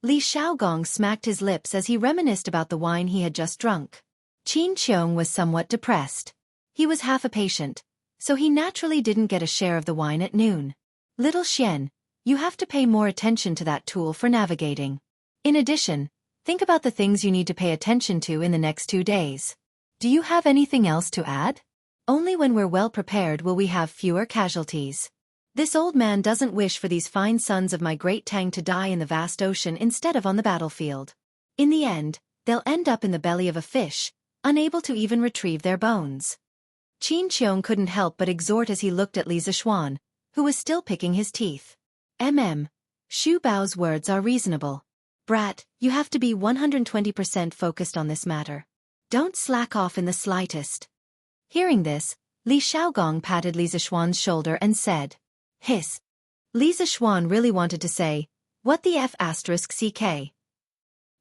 Li Xiaogong smacked his lips as he reminisced about the wine he had just drunk. Qin Qiong was somewhat depressed. He was half a patient, so he naturally didn't get a share of the wine at noon. Little Xian, you have to pay more attention to that tool for navigating. In addition, think about the things you need to pay attention to in the next 2 days. Do you have anything else to add? Only when we're well prepared will we have fewer casualties. This old man doesn't wish for these fine sons of my great Tang to die in the vast ocean instead of on the battlefield. In the end, they'll end up in the belly of a fish, unable to even retrieve their bones. Qin Qiong couldn't help but exhort as he looked at Li Zishuan, who was still picking his teeth. Shu Bao's words are reasonable. Brat, you have to be 120% focused on this matter. Don't slack off in the slightest. Hearing this, Li Xiaogong patted Li Zishuan's shoulder and said, Hiss. Li Zishuan really wanted to say, what the F***ck?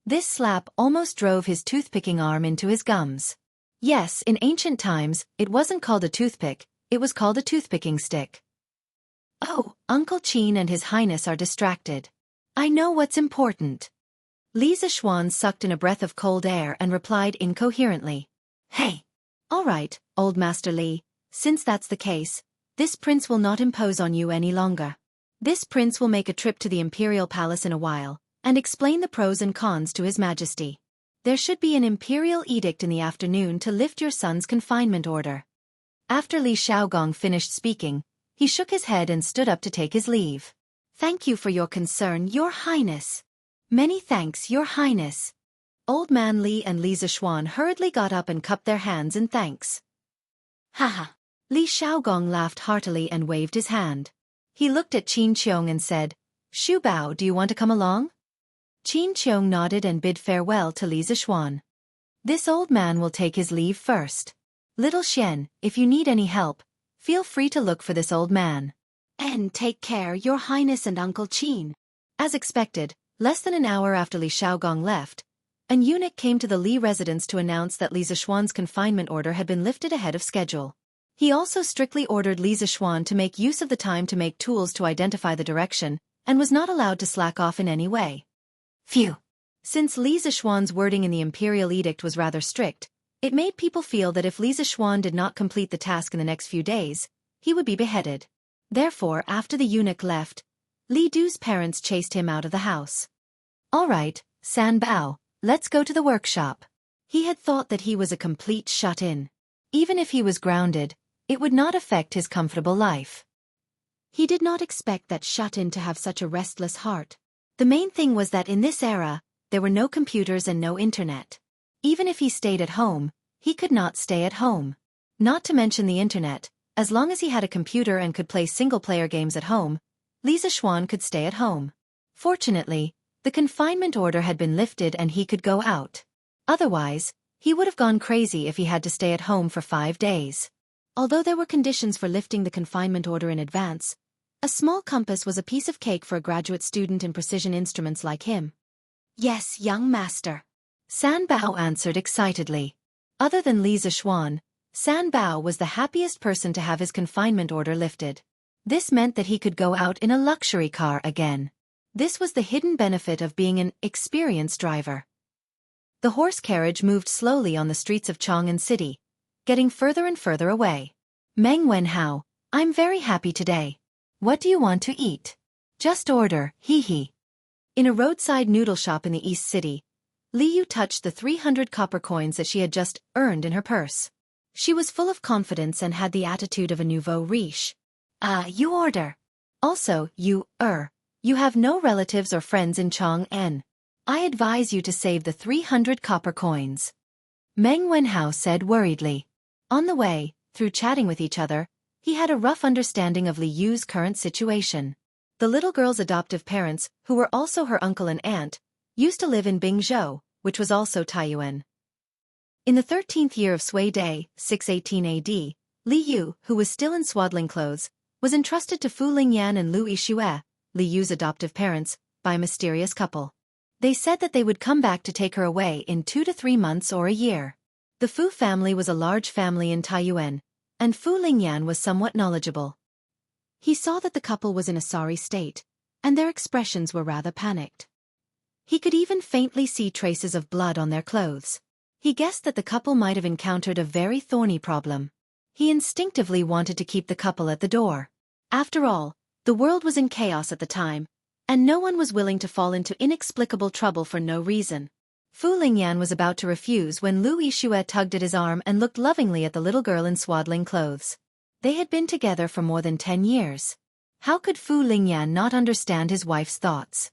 This slap almost drove his toothpicking arm into his gums. Yes, in ancient times, it wasn't called a toothpick, it was called a toothpicking stick. Oh, Uncle Qin and His Highness are distracted. I know what's important. Li Zishuan sucked in a breath of cold air and replied incoherently. Hey. All right, old Master Li, since that's the case, this prince will not impose on you any longer. This prince will make a trip to the imperial palace in a while, and explain the pros and cons to His Majesty. There should be an imperial edict in the afternoon to lift your son's confinement order. After Li Xiaogong finished speaking, he shook his head and stood up to take his leave. Thank you for your concern, Your Highness. Many thanks, Your Highness. Old Man Li and Li Zishuan hurriedly got up and cupped their hands in thanks. Haha. Li Xiaogong laughed heartily and waved his hand. He looked at Qin Qiong and said, Shu Bao, do you want to come along? Qin Qiong nodded and bid farewell to Li Zishuan. This old man will take his leave first. Little Xian, if you need any help, feel free to look for this old man. And take care, Your Highness and Uncle Qin. As expected, less than an hour after Li Xiaogong left, an eunuch came to the Li residence to announce that Li Zishuan's confinement order had been lifted ahead of schedule. He also strictly ordered Li Zishuan to make use of the time to make tools to identify the direction, and was not allowed to slack off in any way. Phew. Since Li Zishuan's wording in the imperial edict was rather strict, it made people feel that if Li Zishuan did not complete the task in the next few days, he would be beheaded. Therefore, after the eunuch left, Li Du's parents chased him out of the house. All right, San Bao, let's go to the workshop. He had thought that he was a complete shut-in. Even if he was grounded, it would not affect his comfortable life. He did not expect that shut-in to have such a restless heart. The main thing was that in this era, there were no computers and no internet. Even if he stayed at home, he could not stay at home. Not to mention the internet, as long as he had a computer and could play single-player games at home, Li Zixuan could stay at home. Fortunately, the confinement order had been lifted and he could go out. Otherwise, he would have gone crazy if he had to stay at home for 5 days. Although there were conditions for lifting the confinement order in advance, a small compass was a piece of cake for a graduate student in precision instruments like him. Yes, young master. San Bao answered excitedly. Other than Li Zixuan, San Bao was the happiest person to have his confinement order lifted. This meant that he could go out in a luxury car again. This was the hidden benefit of being an experienced driver. The horse carriage moved slowly on the streets of Chang'an City, getting further and further away. Meng Wenhao, I'm very happy today. What do you want to eat? Just order, hee. In a roadside noodle shop in the East City, Li Yu touched the 300 copper coins that she had just earned in her purse. She was full of confidence and had the attitude of a nouveau riche. You order. Also, you have no relatives or friends in Chang'an. I advise you to save the 300 copper coins. Meng Wenhao said worriedly. On the way, through chatting with each other, he had a rough understanding of Li Yu's current situation. The little girl's adoptive parents, who were also her uncle and aunt, used to live in Bingzhou, which was also Taiyuan. In the 13th year of Sui Day, 618 AD, Li Yu, who was still in swaddling clothes, was entrusted to Fu Lingyan and Lu Yixue, Li Yu's adoptive parents, by a mysterious couple. They said that they would come back to take her away in 2 to 3 months or a year. The Fu family was a large family in Taiyuan, and Fu Lingyan was somewhat knowledgeable. He saw that the couple was in a sorry state, and their expressions were rather panicked. He could even faintly see traces of blood on their clothes. He guessed that the couple might have encountered a very thorny problem. He instinctively wanted to keep the couple at the door. After all, the world was in chaos at the time, and no one was willing to fall into inexplicable trouble for no reason. Fu Lingyan was about to refuse when Lu Yixue tugged at his arm and looked lovingly at the little girl in swaddling clothes. They had been together for more than 10 years. How could Fu Lingyan not understand his wife's thoughts?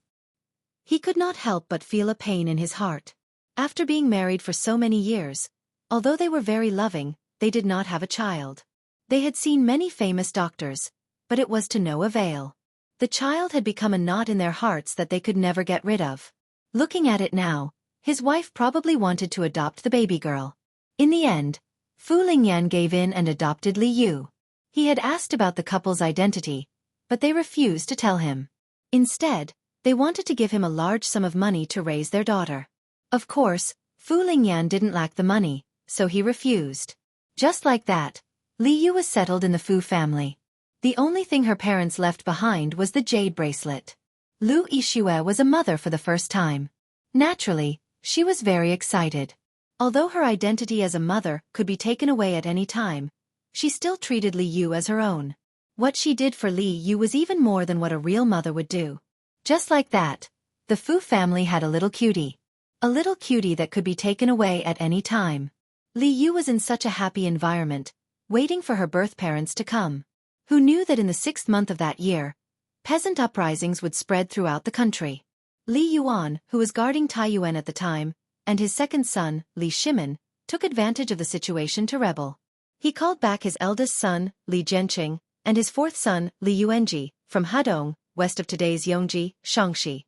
He could not help but feel a pain in his heart. After being married for so many years, although they were very loving, they did not have a child. They had seen many famous doctors, but it was to no avail. The child had become a knot in their hearts that they could never get rid of. Looking at it now, his wife probably wanted to adopt the baby girl. In the end, Fu Lingyan gave in and adopted Li Yu. He had asked about the couple's identity, but they refused to tell him. Instead, they wanted to give him a large sum of money to raise their daughter. Of course, Fu Lingyan didn't lack the money, so he refused. Just like that, Li Yu was settled in the Fu family. The only thing her parents left behind was the jade bracelet. Lu Yixue was a mother for the first time. Naturally, she was very excited. Although her identity as a mother could be taken away at any time, she still treated Li Yu as her own. What she did for Li Yu was even more than what a real mother would do. Just like that, the Fu family had a little cutie. A little cutie that could be taken away at any time. Li Yu was in such a happy environment, waiting for her birth parents to come. Who knew that in the 6th month of that year, peasant uprisings would spread throughout the country. Li Yuan, who was guarding Taiyuan at the time, and his second son, Li Shimin, took advantage of the situation to rebel. He called back his eldest son, Li Zhenqing, and his fourth son, Li Yuanji, from Hadong, west of today's Yongji, Xianxia.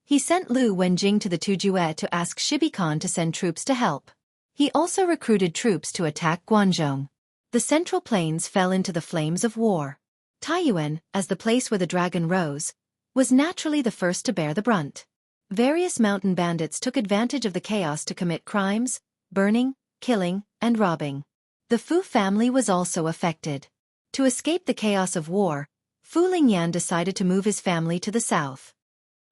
He sent Lu Wenjing to the Tujue to ask Shibi Khan to send troops to help. He also recruited troops to attack Guanzhong. The Central Plains fell into the flames of war. Taiyuan, as the place where the dragon rose, was naturally the first to bear the brunt. Various mountain bandits took advantage of the chaos to commit crimes, burning, killing, and robbing. The Fu family was also affected. To escape the chaos of war, Fu Lingyan decided to move his family to the south.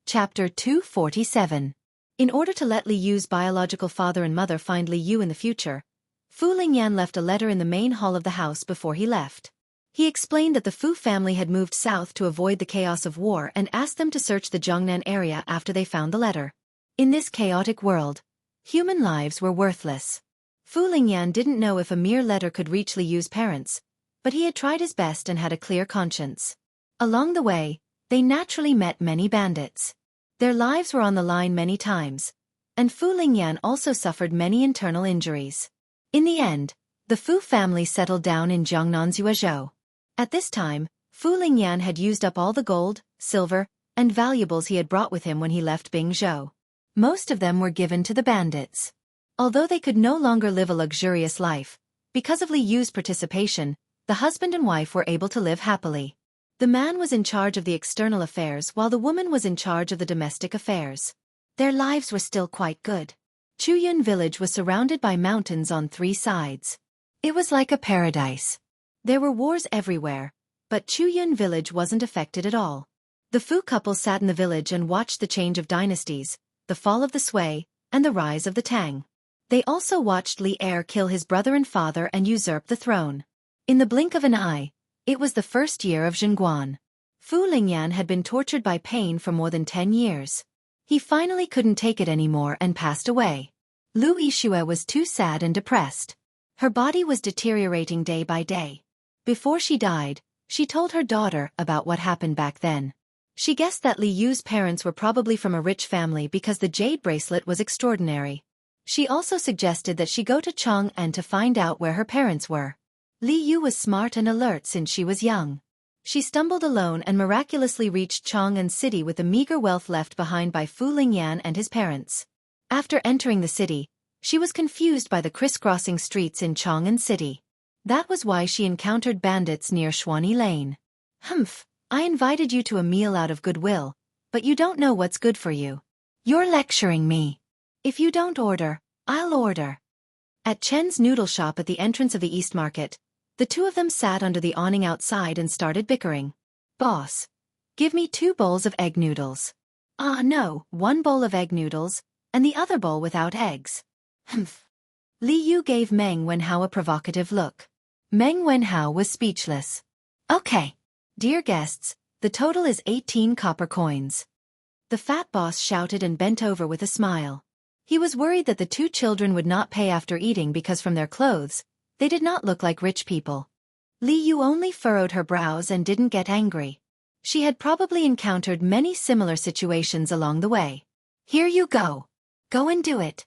Chapter 247. In order to let Li Yu's biological father and mother find Li Yu in the future, Fu Lingyan left a letter in the main hall of the house before he left. He explained that the Fu family had moved south to avoid the chaos of war and asked them to search the Jiangnan area after they found the letter. In this chaotic world, Human lives were worthless. Fu Lingyan didn't know if a mere letter could reach Li Yu's parents, but he had tried his best and had a clear conscience. Along the way, they naturally met many bandits. Their lives were on the line many times, and Fu Lingyan also suffered many internal injuries. In the end, the Fu family settled down in Jiangnan's Yuezhou. At this time, Fu Lingyan had used up all the gold, silver, and valuables he had brought with him when he left Bingzhou. Most of them were given to the bandits. Although they could no longer live a luxurious life, because of Li Yu's participation, the husband and wife were able to live happily. The man was in charge of the external affairs while the woman was in charge of the domestic affairs. Their lives were still quite good. Chuyun village was surrounded by mountains on 3 sides. It was like a paradise. There were wars everywhere, but Chuyun village wasn't affected at all. The Fu couple sat in the village and watched the change of dynasties, the fall of the Sui, and the rise of the Tang. They also watched Li Er kill his brother and father and usurp the throne. In the blink of an eye, it was the first year of Zhengguan. Fu Lingyan had been tortured by pain for more than 10 years. He finally couldn't take it anymore and passed away. Lu Yixue was too sad and depressed. Her body was deteriorating day by day. Before she died, she told her daughter about what happened back then. She guessed that Li Yu's parents were probably from a rich family because the jade bracelet was extraordinary. She also suggested that she go to Chang'an to find out where her parents were. Li Yu was smart and alert since she was young. She stumbled alone and miraculously reached Chang'an city with the meager wealth left behind by Fu Lingyan and his parents. After entering the city, she was confused by the crisscrossing streets in Chang'an city. That was why she encountered bandits near Xuanyi Lane. Humph, I invited you to a meal out of goodwill, but you don't know what's good for you. You're lecturing me. If you don't order, I'll order. At Chen's noodle shop at the entrance of the East Market, the two of them sat under the awning outside and started bickering. Boss, give me 2 bowls of egg noodles. Ah no, 1 bowl of egg noodles, and the other bowl without eggs. Humph. Li Yu gave Meng Wenhao a provocative look. Meng Wenhao was speechless. Okay. Dear guests, the total is 18 copper coins. The fat boss shouted and bent over with a smile. He was worried that the 2 children would not pay after eating because from their clothes, they did not look like rich people. Li Yu only furrowed her brows and didn't get angry. She had probably encountered many similar situations along the way. Here you go. Go and do it.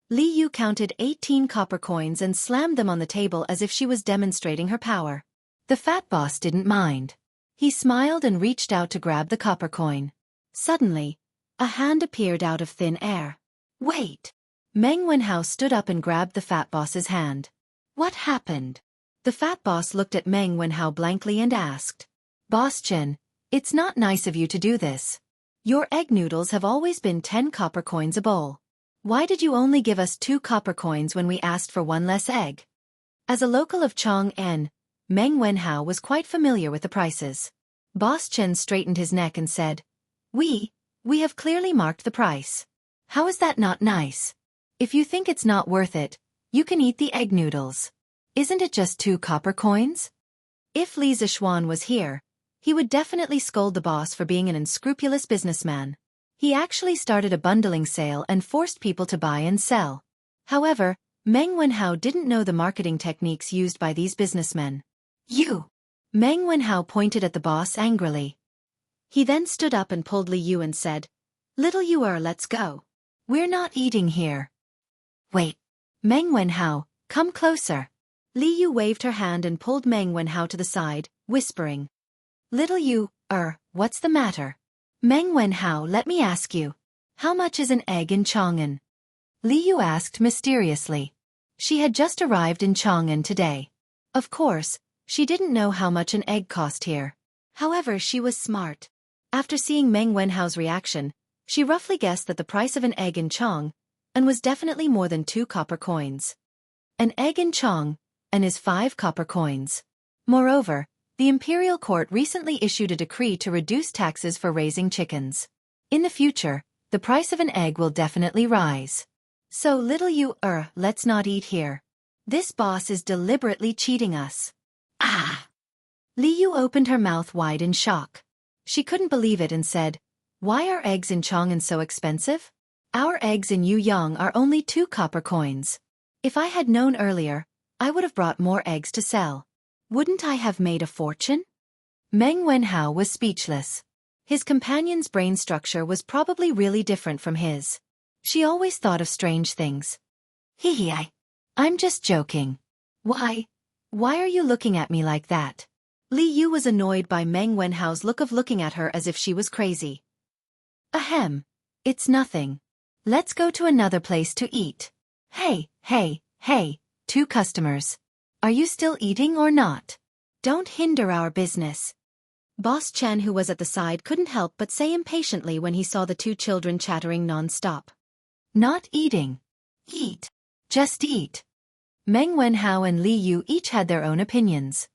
Li Yu counted 18 copper coins and slammed them on the table as if she was demonstrating her power. The fat boss didn't mind. He smiled and reached out to grab the copper coin. Suddenly, a hand appeared out of thin air. Wait! Meng Wenhao stood up and grabbed the fat boss's hand. What happened? The fat boss looked at Meng Wenhao blankly and asked. Boss Chen, it's not nice of you to do this. Your egg noodles have always been 10 copper coins a bowl. Why did you only give us 2 copper coins when we asked for 1 less egg? As a local of Chang'an, Meng Wenhao was quite familiar with the prices. Boss Chen straightened his neck and said, We have clearly marked the price. How is that not nice? If you think it's not worth it, you can eat the egg noodles. Isn't it just 2 copper coins? If Li Zishuan was here, he would definitely scold the boss for being an unscrupulous businessman. He actually started a bundling sale and forced people to buy and sell. However, Meng Wenhao didn't know the marketing techniques used by these businessmen. You! Meng Wenhao pointed at the boss angrily. He then stood up and pulled Li Yu and said, Little Yu, let's go. We're not eating here. Wait. Meng Wenhao, come closer. Li Yu waved her hand and pulled Meng Wenhao to the side, whispering. Little Yu, what's the matter? Meng Wenhao, let me ask you. How much is an egg in Chang'an? Li Yu asked mysteriously. She had just arrived in Chang'an today. Of course, she didn't know how much an egg cost here. However, she was smart. After seeing Meng Wenhao's reaction, she roughly guessed that the price of an egg in Chang'an was definitely more than 2 copper coins. An egg in Chang'an is 5 copper coins. Moreover, the imperial court recently issued a decree to reduce taxes for raising chickens. In the future, the price of an egg will definitely rise. So little Yu, let's not eat here. This boss is deliberately cheating us. Ah! Li Yu opened her mouth wide in shock. She couldn't believe it and said, Why are eggs in Chang'an so expensive? Our eggs in Yuyang are only 2 copper coins. If I had known earlier, I would have brought more eggs to sell. Wouldn't I have made a fortune? Meng Wenhao was speechless. His companion's brain structure was probably really different from his. She always thought of strange things. I'm just joking. Why are you looking at me like that? Li Yu was annoyed by Meng Wenhao's look of looking at her as if she was crazy. Ahem. It's nothing. Let's go to another place to eat. Hey, 2 customers. Are you still eating or not? Don't hinder our business. Boss Chen, who was at the side, couldn't help but say impatiently when he saw the 2 children chattering non-stop. Not eating. Eat. Just eat. Meng Wenhao and Li Yu each had their own opinions.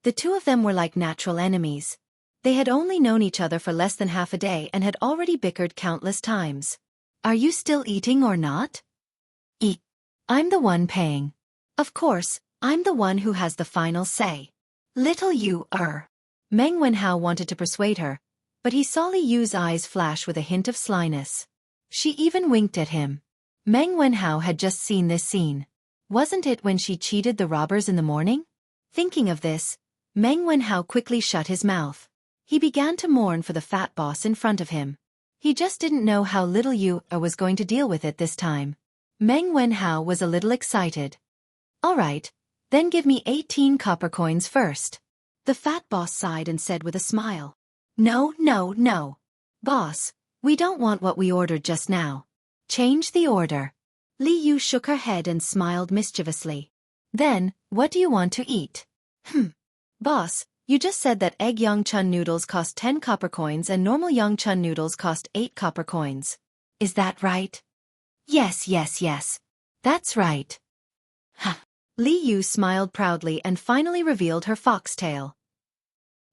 The 2 of them were like natural enemies. They had only known each other for less than half a day and had already bickered countless times. Are you still eating or not? Eat. I'm the one paying. Of course, I'm the one who has the final say. Little Yu. Meng Wenhao wanted to persuade her, but he saw Li Yu's eyes flash with a hint of slyness. She even winked at him. Meng Wenhao had just seen this scene. Wasn't it when she cheated the robbers in the morning? Thinking of this, Meng Wenhao quickly shut his mouth. He began to mourn for the fat boss in front of him. He just didn't know how little Yu was going to deal with it this time. Meng Wenhao was a little excited. All right, then give me 18 copper coins first. The fat boss sighed and said with a smile. No. Boss, we don't want what we ordered just now. Change the order. Li Yu shook her head and smiled mischievously. Then, what do you want to eat? Boss, you just said that egg Yangchun noodles cost 10 copper coins and normal Yangchun noodles cost 8 copper coins. Is that right? Yes. That's right. Li Yu smiled proudly and finally revealed her foxtail.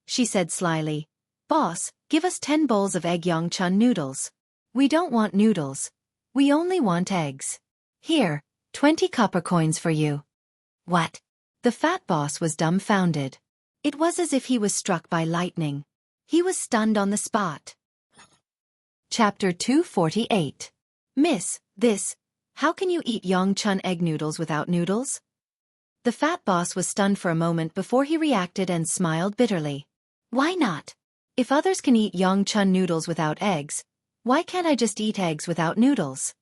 She said slyly, Boss, give us 10 bowls of egg Yangchun noodles. We don't want noodles. We only want eggs. Here, 20 copper coins for you. What? The fat boss was dumbfounded. It was as if he was struck by lightning. He was stunned on the spot. Chapter 248. Miss, how can you eat Yangchun egg noodles without noodles? The fat boss was stunned for a moment before he reacted and smiled bitterly. Why not? If others can eat Yangchun noodles without eggs, why can't I just eat eggs without noodles?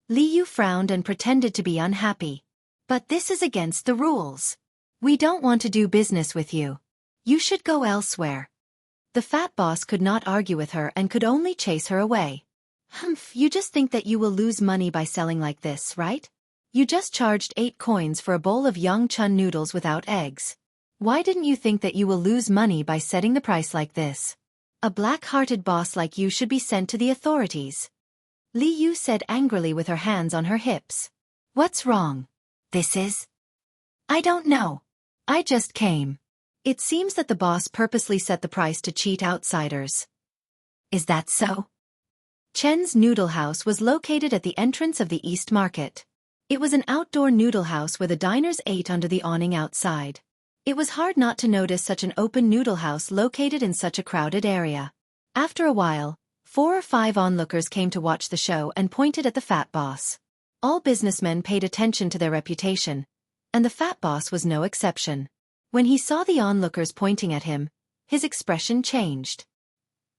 Li Yu frowned and pretended to be unhappy. But this is against the rules. We don't want to do business with you. You should go elsewhere. The fat boss could not argue with her and could only chase her away. You just think that you will lose money by selling like this, right? You just charged 8 coins for a bowl of Yangchun noodles without eggs. Why didn't you think that you will lose money by setting the price like this? A black-hearted boss like you should be sent to the authorities. Li Yu said angrily with her hands on her hips. What's wrong? I don't know. I just came. It seems that the boss purposely set the price to cheat outsiders. Is that so? Chen's noodle house was located at the entrance of the East Market. It was an outdoor noodle house where the diners ate under the awning outside. It was hard not to notice such an open noodle house located in such a crowded area. After a while, 4 or 5 onlookers came to watch the show and pointed at the fat boss. All businessmen paid attention to their reputation, and the fat boss was no exception. When he saw the onlookers pointing at him, his expression changed.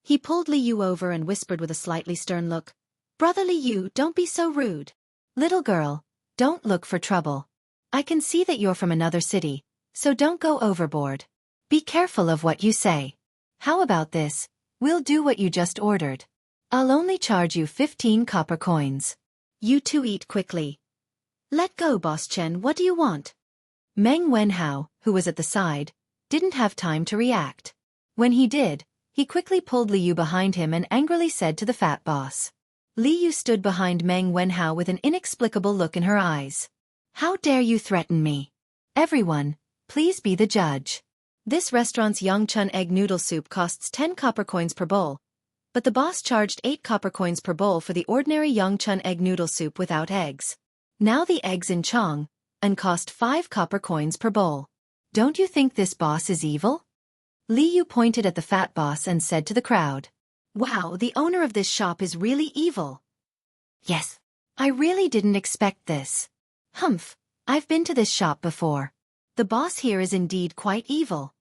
He pulled Li Yu over and whispered with a slightly stern look, Brother Li Yu, don't be so rude. Little girl, don't look for trouble. I can see that you're from another city, so don't go overboard. Be careful of what you say. How about this? We'll do what you just ordered. I'll only charge you 15 copper coins. You 2 eat quickly. Let go, Boss Chen, what do you want? Meng Wenhao, who was at the side, didn't have time to react. When he did, he quickly pulled Li Yu behind him and angrily said to the fat boss. Li Yu stood behind Meng Wenhao with an inexplicable look in her eyes. How dare you threaten me? Everyone, please be the judge. This restaurant's Yangchun egg noodle soup costs 10 copper coins per bowl, but the boss charged 8 copper coins per bowl for the ordinary Yangchun egg noodle soup without eggs. Now the eggs in Chong, and cost 5 copper coins per bowl. Don't you think this boss is evil? Li Yu pointed at the fat boss and said to the crowd, Wow, the owner of this shop is really evil. Yes. I really didn't expect this. Humph, I've been to this shop before. The boss here is indeed quite evil.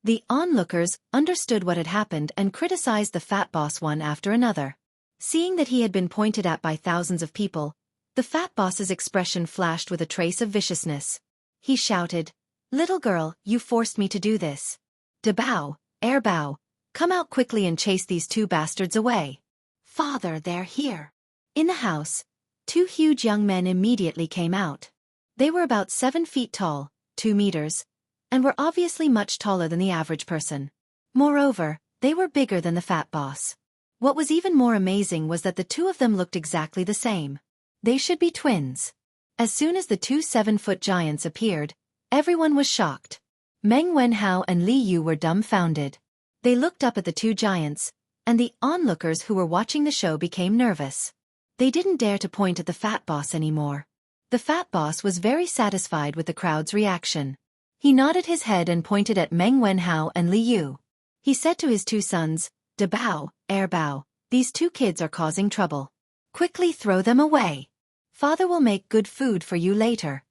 The onlookers understood what had happened and criticized the fat boss one after another. Seeing that he had been pointed at by thousands of people, the fat boss's expression flashed with a trace of viciousness. He shouted, "Little girl, you forced me to do this. Dabao, Airbao, come out quickly and chase these two bastards away." "Father, they're here." In the house, two huge young men immediately came out. They were about 7 feet tall, 2 meters, and were obviously much taller than the average person. Moreover, they were bigger than the fat boss. What was even more amazing was that the two of them looked exactly the same. They should be twins. As soon as the two 7-foot giants appeared, everyone was shocked. Meng Wenhao and Li Yu were dumbfounded. They looked up at the two giants, and the onlookers who were watching the show became nervous. They didn't dare to point at the fat boss anymore. The fat boss was very satisfied with the crowd's reaction. He nodded his head and pointed at Meng Wenhao and Li Yu. He said to his two sons, "Dabao, Airbao, these two kids are causing trouble. Quickly throw them away. Father will make good food for you later."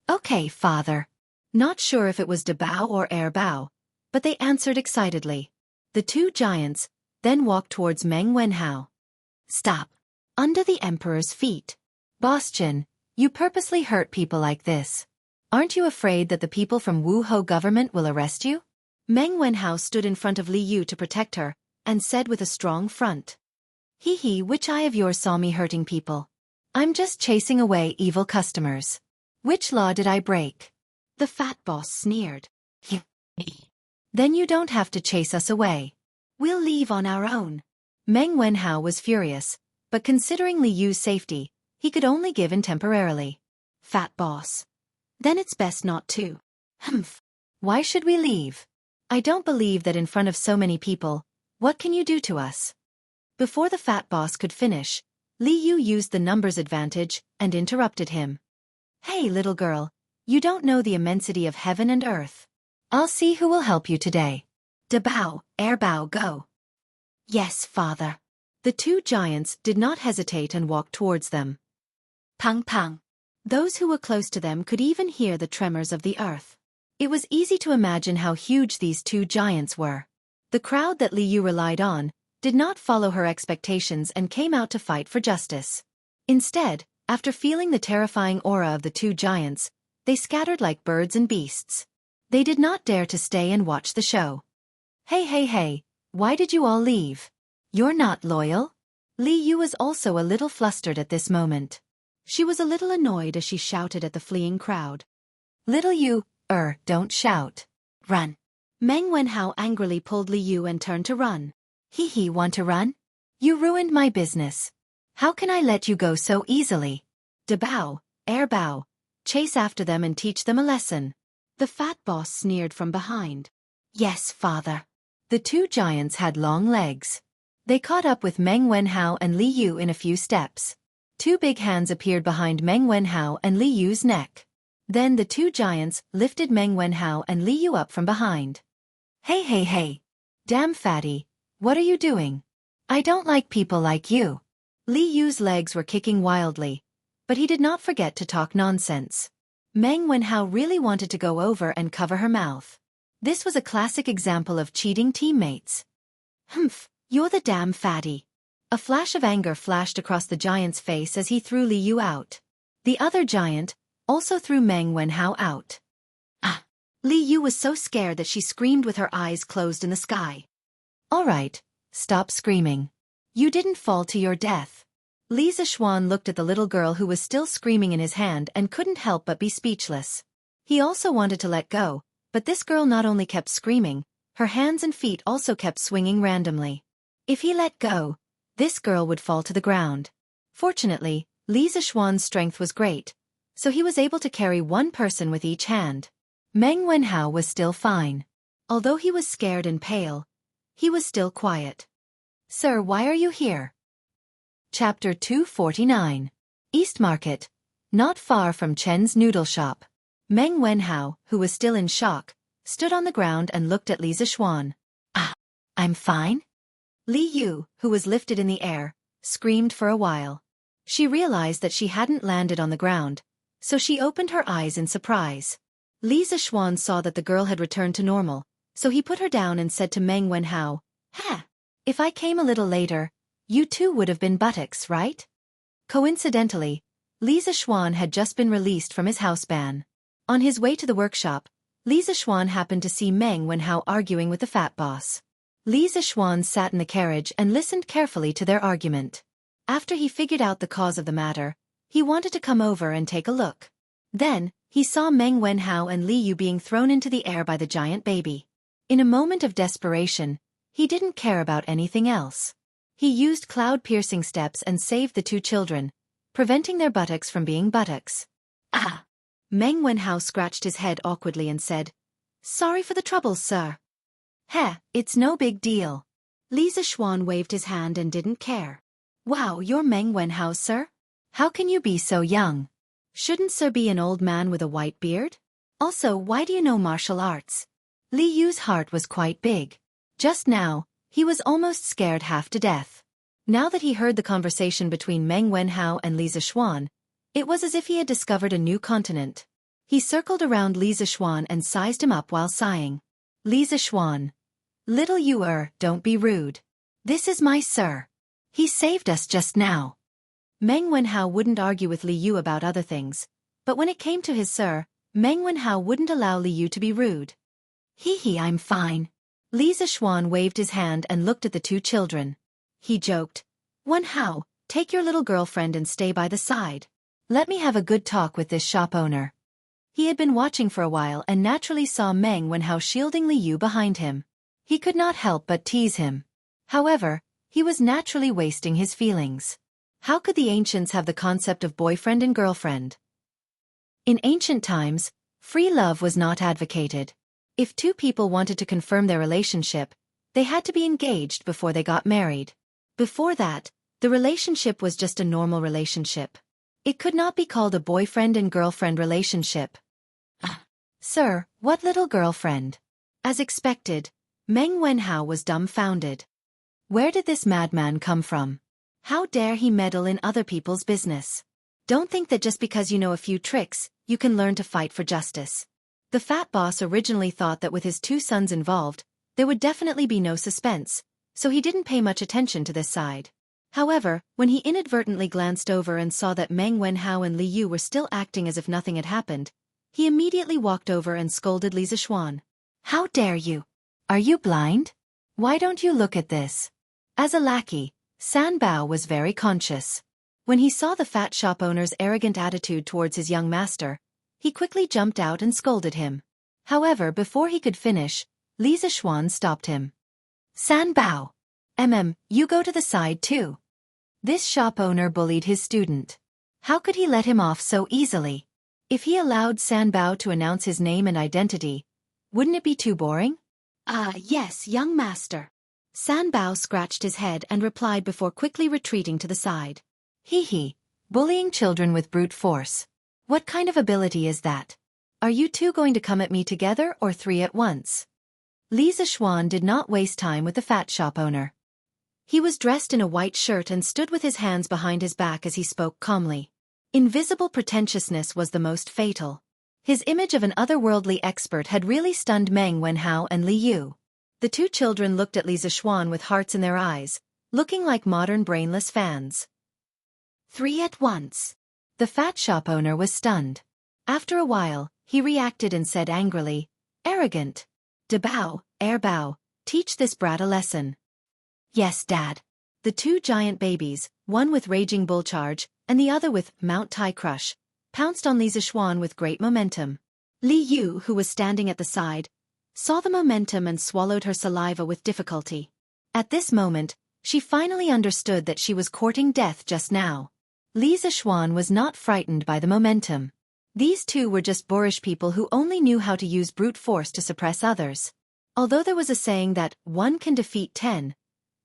"Okay, father." Not sure if it was Dabao or Airbao, but they answered excitedly. The two giants then walked towards Meng Wenhao. "Stop. Under the emperor's feet. Boschin, you purposely hurt people like this. Aren't you afraid that the people from Wuhou government will arrest you?" Meng Wenhao stood in front of Li Yu to protect her, and said with a strong front. "Hee, which eye of yours saw me hurting people? I'm just chasing away evil customers. Which law did I break?" The fat boss sneered. "Then you don't have to chase us away. We'll leave on our own." Meng Wenhao was furious, but considering Li Yu's safety, he could only give in temporarily. "Fat boss. Then it's best not to." "Humph. Why should we leave? I don't believe that in front of so many people. What can you do to us?" Before the fat boss could finish, Li Yu used the numbers advantage and interrupted him. "Hey, little girl, you don't know the immensity of heaven and earth. I'll see who will help you today. Dabao, Airbao, go." "Yes, father." The two giants did not hesitate and walked towards them. Pang pang. Those who were close to them could even hear the tremors of the earth. It was easy to imagine how huge these two giants were. The crowd that Li Yu relied on did not follow her expectations and came out to fight for justice. Instead, after feeling the terrifying aura of the two giants, they scattered like birds and beasts. They did not dare to stay and watch the show. Hey, why did you all leave? You're not loyal?" Li Yu was also a little flustered at this moment. She was a little annoyed as she shouted at the fleeing crowd. "Little Yu, don't shout. Run." Meng Wenhao angrily pulled Li Yu and turned to run. Hee, want to run? You ruined my business. How can I let you go so easily? Dabao, Airbao, chase after them and teach them a lesson." The fat boss sneered from behind. "Yes, father." The two giants had long legs. They caught up with Meng Wenhao and Li Yu in a few steps. Two big hands appeared behind Meng Wenhao and Li Yu's neck. Then the two giants lifted Meng Wenhao and Li Yu up from behind. Hey. Damn fatty, what are you doing? I don't like people like you." Li Yu's legs were kicking wildly, but he did not forget to talk nonsense. Meng Wenhao really wanted to go over and cover her mouth. This was a classic example of cheating teammates. "Humph, you're the damn fatty." A flash of anger flashed across the giant's face as he threw Li Yu out. The other giant also threw Meng Wenhao out. Li Yu was so scared that she screamed with her eyes closed in the sky. "All right, stop screaming. You didn't fall to your death." Li Zishuan looked at the little girl who was still screaming in his hand and couldn't help but be speechless. He also wanted to let go, but this girl not only kept screaming, her hands and feet also kept swinging randomly. If he let go, this girl would fall to the ground. Fortunately, Li Zishuan's strength was great, so he was able to carry one person with each hand. Meng Wenhao was still fine. Although he was scared and pale, he was still quiet. "Sir, why are you here?" Chapter 249. East Market. Not far from Chen's noodle shop. Meng Wenhao, who was still in shock, stood on the ground and looked at Li Zishuan. "I'm fine?" Li Yu, who was lifted in the air, screamed for a while. She realized that she hadn't landed on the ground, so she opened her eyes in surprise. Li Zixuan saw that the girl had returned to normal, so he put her down and said to Meng Wenhao, "Ha! If I came a little later, you too would have been buttocks, right?" Coincidentally, Li Zixuan had just been released from his house ban. On his way to the workshop, Li Zixuan happened to see Meng Wenhao arguing with the fat boss. Li Zixuan sat in the carriage and listened carefully to their argument. After he figured out the cause of the matter, he wanted to come over and take a look. Then, he saw Meng Wenhao and Li Yu being thrown into the air by the giant baby. In a moment of desperation, he didn't care about anything else. He used cloud-piercing steps and saved the two children, preventing their buttocks from being buttocks. Ah! Meng Wenhao scratched his head awkwardly and said, "Sorry for the trouble, sir." "Heh, it's no big deal." Li Zixuan waved his hand and didn't care. "Wow, you're Meng Wenhao, sir? How can you be so young? Shouldn't sir be an old man with a white beard? Also, why do you know martial arts?" Li Yu's heart was quite big. Just now, he was almost scared half to death. Now that he heard the conversation between Meng Wenhao and Li Zixuan, it was as if he had discovered a new continent. He circled around Li Zixuan and sized him up while sighing. "Li Zixuan. Little you don't be rude. This is my sir. He saved us just now." Meng Wenhao wouldn't argue with Li Yu about other things, but when it came to his sir, Meng Wenhao wouldn't allow Li Yu to be rude. "Hee, I'm fine." Li Zixuan waved his hand and looked at the two children. He joked, "Wenhao, take your little girlfriend and stay by the side. Let me have a good talk with this shop owner." He had been watching for a while and naturally saw Meng Wenhao shielding Li Yu behind him. He could not help but tease him. However, he was naturally wasting his feelings. How could the ancients have the concept of boyfriend and girlfriend? In ancient times, free love was not advocated. If two people wanted to confirm their relationship, they had to be engaged before they got married. Before that, the relationship was just a normal relationship. It could not be called a boyfriend and girlfriend relationship. "Sir, what little girlfriend?" As expected, Meng Wenhao was dumbfounded. Where did this madman come from? How dare he meddle in other people's business? Don't think that just because you know a few tricks, you can learn to fight for justice. The fat boss originally thought that with his two sons involved, there would definitely be no suspense, so he didn't pay much attention to this side. However, when he inadvertently glanced over and saw that Meng Wenhao and Li Yu were still acting as if nothing had happened, he immediately walked over and scolded Li Zixuan. "How dare you? Are you blind? Why don't you look at this?" As a lackey, San Bao was very conscious. When he saw the fat shop owner's arrogant attitude towards his young master, he quickly jumped out and scolded him. However, before he could finish, Li Zixuan stopped him. "San Bao. You go to the side too." This shop owner bullied his student. How could he let him off so easily? If he allowed San Bao to announce his name and identity, wouldn't it be too boring? Yes, young master." San Bao scratched his head and replied before quickly retreating to the side. "Hee, bullying children with brute force. What kind of ability is that? Are you two going to come at me together or three at once?" Li Zixuan did not waste time with the fat shop owner. He was dressed in a white shirt and stood with his hands behind his back as he spoke calmly. Invisible pretentiousness was the most fatal. His image of an otherworldly expert had really stunned Meng Wenhao and Li Yu. The two children looked at Li Zixuan with hearts in their eyes, looking like modern brainless fans. "Three at once." The fat shop owner was stunned. After a while, he reacted and said angrily, "Arrogant. De Bao, Air Bao, teach this brat a lesson." "Yes, Dad." The two giant babies, one with Raging Bull Charge, and the other with Mount Tai Crush, pounced on Li Zixuan with great momentum. Li Yu, who was standing at the side, saw the momentum and swallowed her saliva with difficulty. At this moment, she finally understood that she was courting death just now. Li Zixuan was not frightened by the momentum. These two were just boorish people who only knew how to use brute force to suppress others. Although there was a saying that one can defeat 10,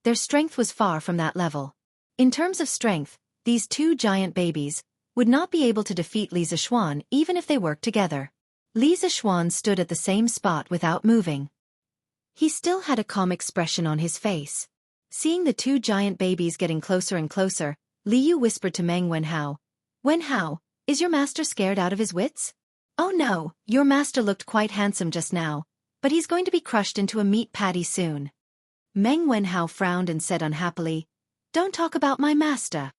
their strength was far from that level. In terms of strength, these two giant babies would not be able to defeat Li Zixuan even if they worked together. Li Zixuan stood at the same spot without moving. He still had a calm expression on his face. Seeing the two giant babies getting closer and closer, Li Yu whispered to Meng Wenhao, "Wenhao, is your master scared out of his wits?" "Oh no, your master looked quite handsome just now, but he's going to be crushed into a meat patty soon." Meng Wenhao frowned and said unhappily, "Don't talk about my master."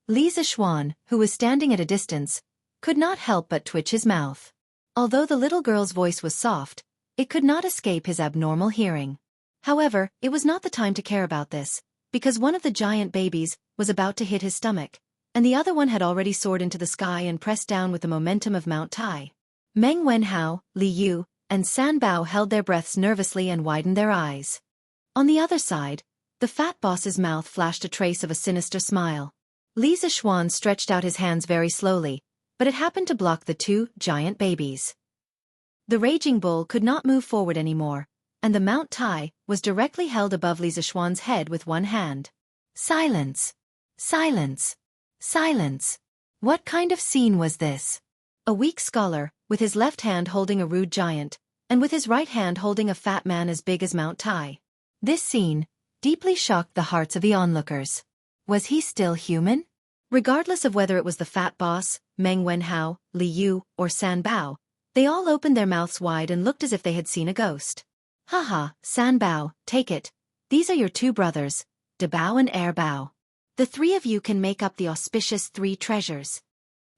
Li Zixuan, who was standing at a distance, could not help but twitch his mouth. Although the little girl's voice was soft, it could not escape his abnormal hearing. However, it was not the time to care about this, because one of the giant babies was about to hit his stomach, and the other one had already soared into the sky and pressed down with the momentum of Mount Tai. Meng Wenhao, Li Yu, and San Bao held their breaths nervously and widened their eyes. On the other side, the fat boss's mouth flashed a trace of a sinister smile. Li Zixuan stretched out his hands very slowly, but it happened to block the two giant babies. The raging bull could not move forward anymore, and the Mount Tai was directly held above Li Zixuan's head with one hand. Silence! Silence! Silence! What kind of scene was this? A weak scholar, with his left hand holding a rude giant, and with his right hand holding a fat man as big as Mount Tai. This scene deeply shocked the hearts of the onlookers. Was he still human? Regardless of whether it was the fat boss, Meng Wenhao, Li Yu, or San Bao, they all opened their mouths wide and looked as if they had seen a ghost. "Haha, San Bao, take it. These are your two brothers, De Bao and Er Bao. The three of you can make up the auspicious three treasures."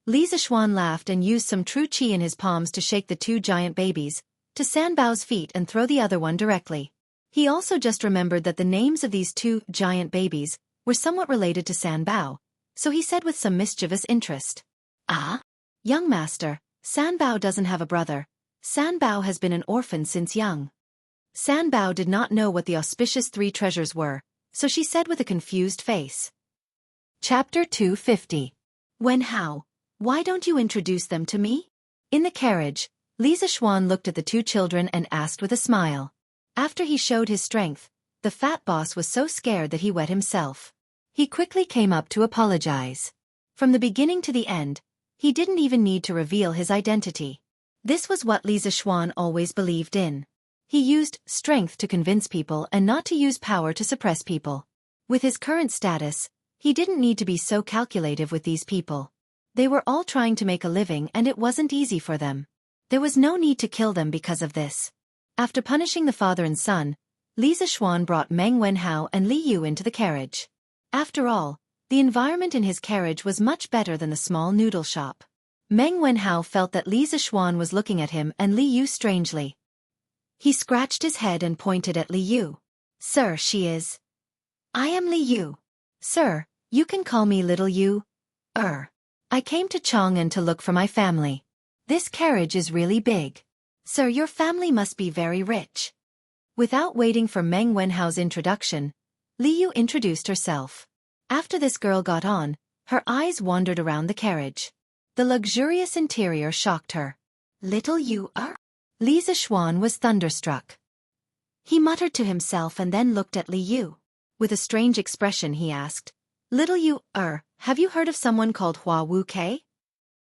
Li Zixuan laughed and used some true qi in his palms to shake the two giant babies to San Bao's feet and throw the other one directly. He also just remembered that the names of these two giant babies were somewhat related to San Bao, so he said with some mischievous interest, "Ah? Young master, San Bao doesn't have a brother. San Bao has been an orphan since young." San Bao did not know what the auspicious three treasures were, so she said with a confused face. Chapter 250. Wenhao, why don't you introduce them to me? In the carriage, Li Zixuan looked at the two children and asked with a smile. After he showed his strength, the fat boss was so scared that he wet himself. He quickly came up to apologize. From the beginning to the end, he didn't even need to reveal his identity. This was what Li Zixuan always believed in. He used strength to convince people and not to use power to suppress people. With his current status, he didn't need to be so calculative with these people. They were all trying to make a living and it wasn't easy for them. There was no need to kill them because of this. After punishing the father and son, Li Zixuan brought Meng Wenhao and Li Yu into the carriage. After all, the environment in his carriage was much better than the small noodle shop. Meng Wenhao felt that Li Zixuan was looking at him and Li Yu strangely. He scratched his head and pointed at Li Yu. "Sir, she is." "I am Li Yu. Sir, you can call me Little Yu. I came to Chang'an to look for my family. This carriage is really big. Sir, your family must be very rich." Without waiting for Meng Wenhao's introduction, Li Yu introduced herself. After this girl got on, her eyes wandered around the carriage. The luxurious interior shocked her. "Little Yu er?" Li Zixuan was thunderstruck. He muttered to himself and then looked at Li Yu. With a strange expression he asked, "Little Yu have you heard of someone called Hua Wuke?"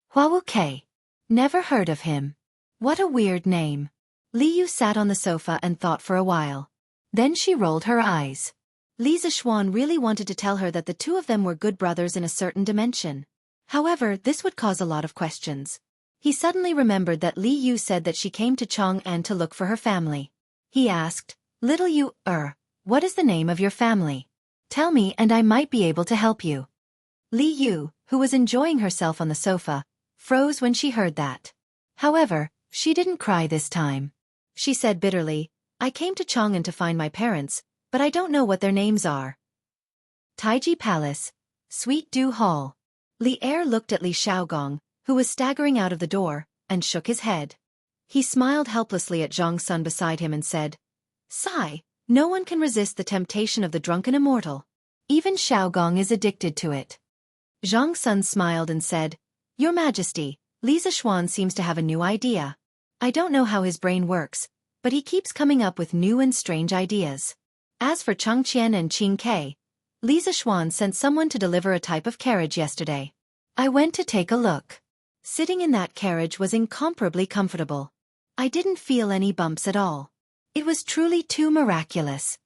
"Hua Wuke? Never heard of him. What a weird name." Li Yu sat on the sofa and thought for a while. Then she rolled her eyes. Li Zixuan really wanted to tell her that the two of them were good brothers in a certain dimension. However, this would cause a lot of questions. He suddenly remembered that Li Yu said that she came to Chang'an to look for her family. He asked, "Little Yu, what is the name of your family? Tell me and I might be able to help you." Li Yu, who was enjoying herself on the sofa, froze when she heard that. However, she didn't cry this time. She said bitterly, "I came to Chang'an to find my parents, but I don't know what their names are." Taiji Palace, Sweet Dew Hall. Li Er looked at Li Xiaogong, who was staggering out of the door, and shook his head. He smiled helplessly at Zhang Sun beside him and said, "Sigh, no one can resist the temptation of the drunken immortal. Even Xiaogong is addicted to it." Zhang Sun smiled and said, "Your Majesty, Li Zixuan seems to have a new idea. I don't know how his brain works, but he keeps coming up with new and strange ideas." As for Changqian and Qing Ke, Li Zixuan sent someone to deliver a type of carriage yesterday. I went to take a look. Sitting in that carriage was incomparably comfortable. I didn't feel any bumps at all. It was truly too miraculous.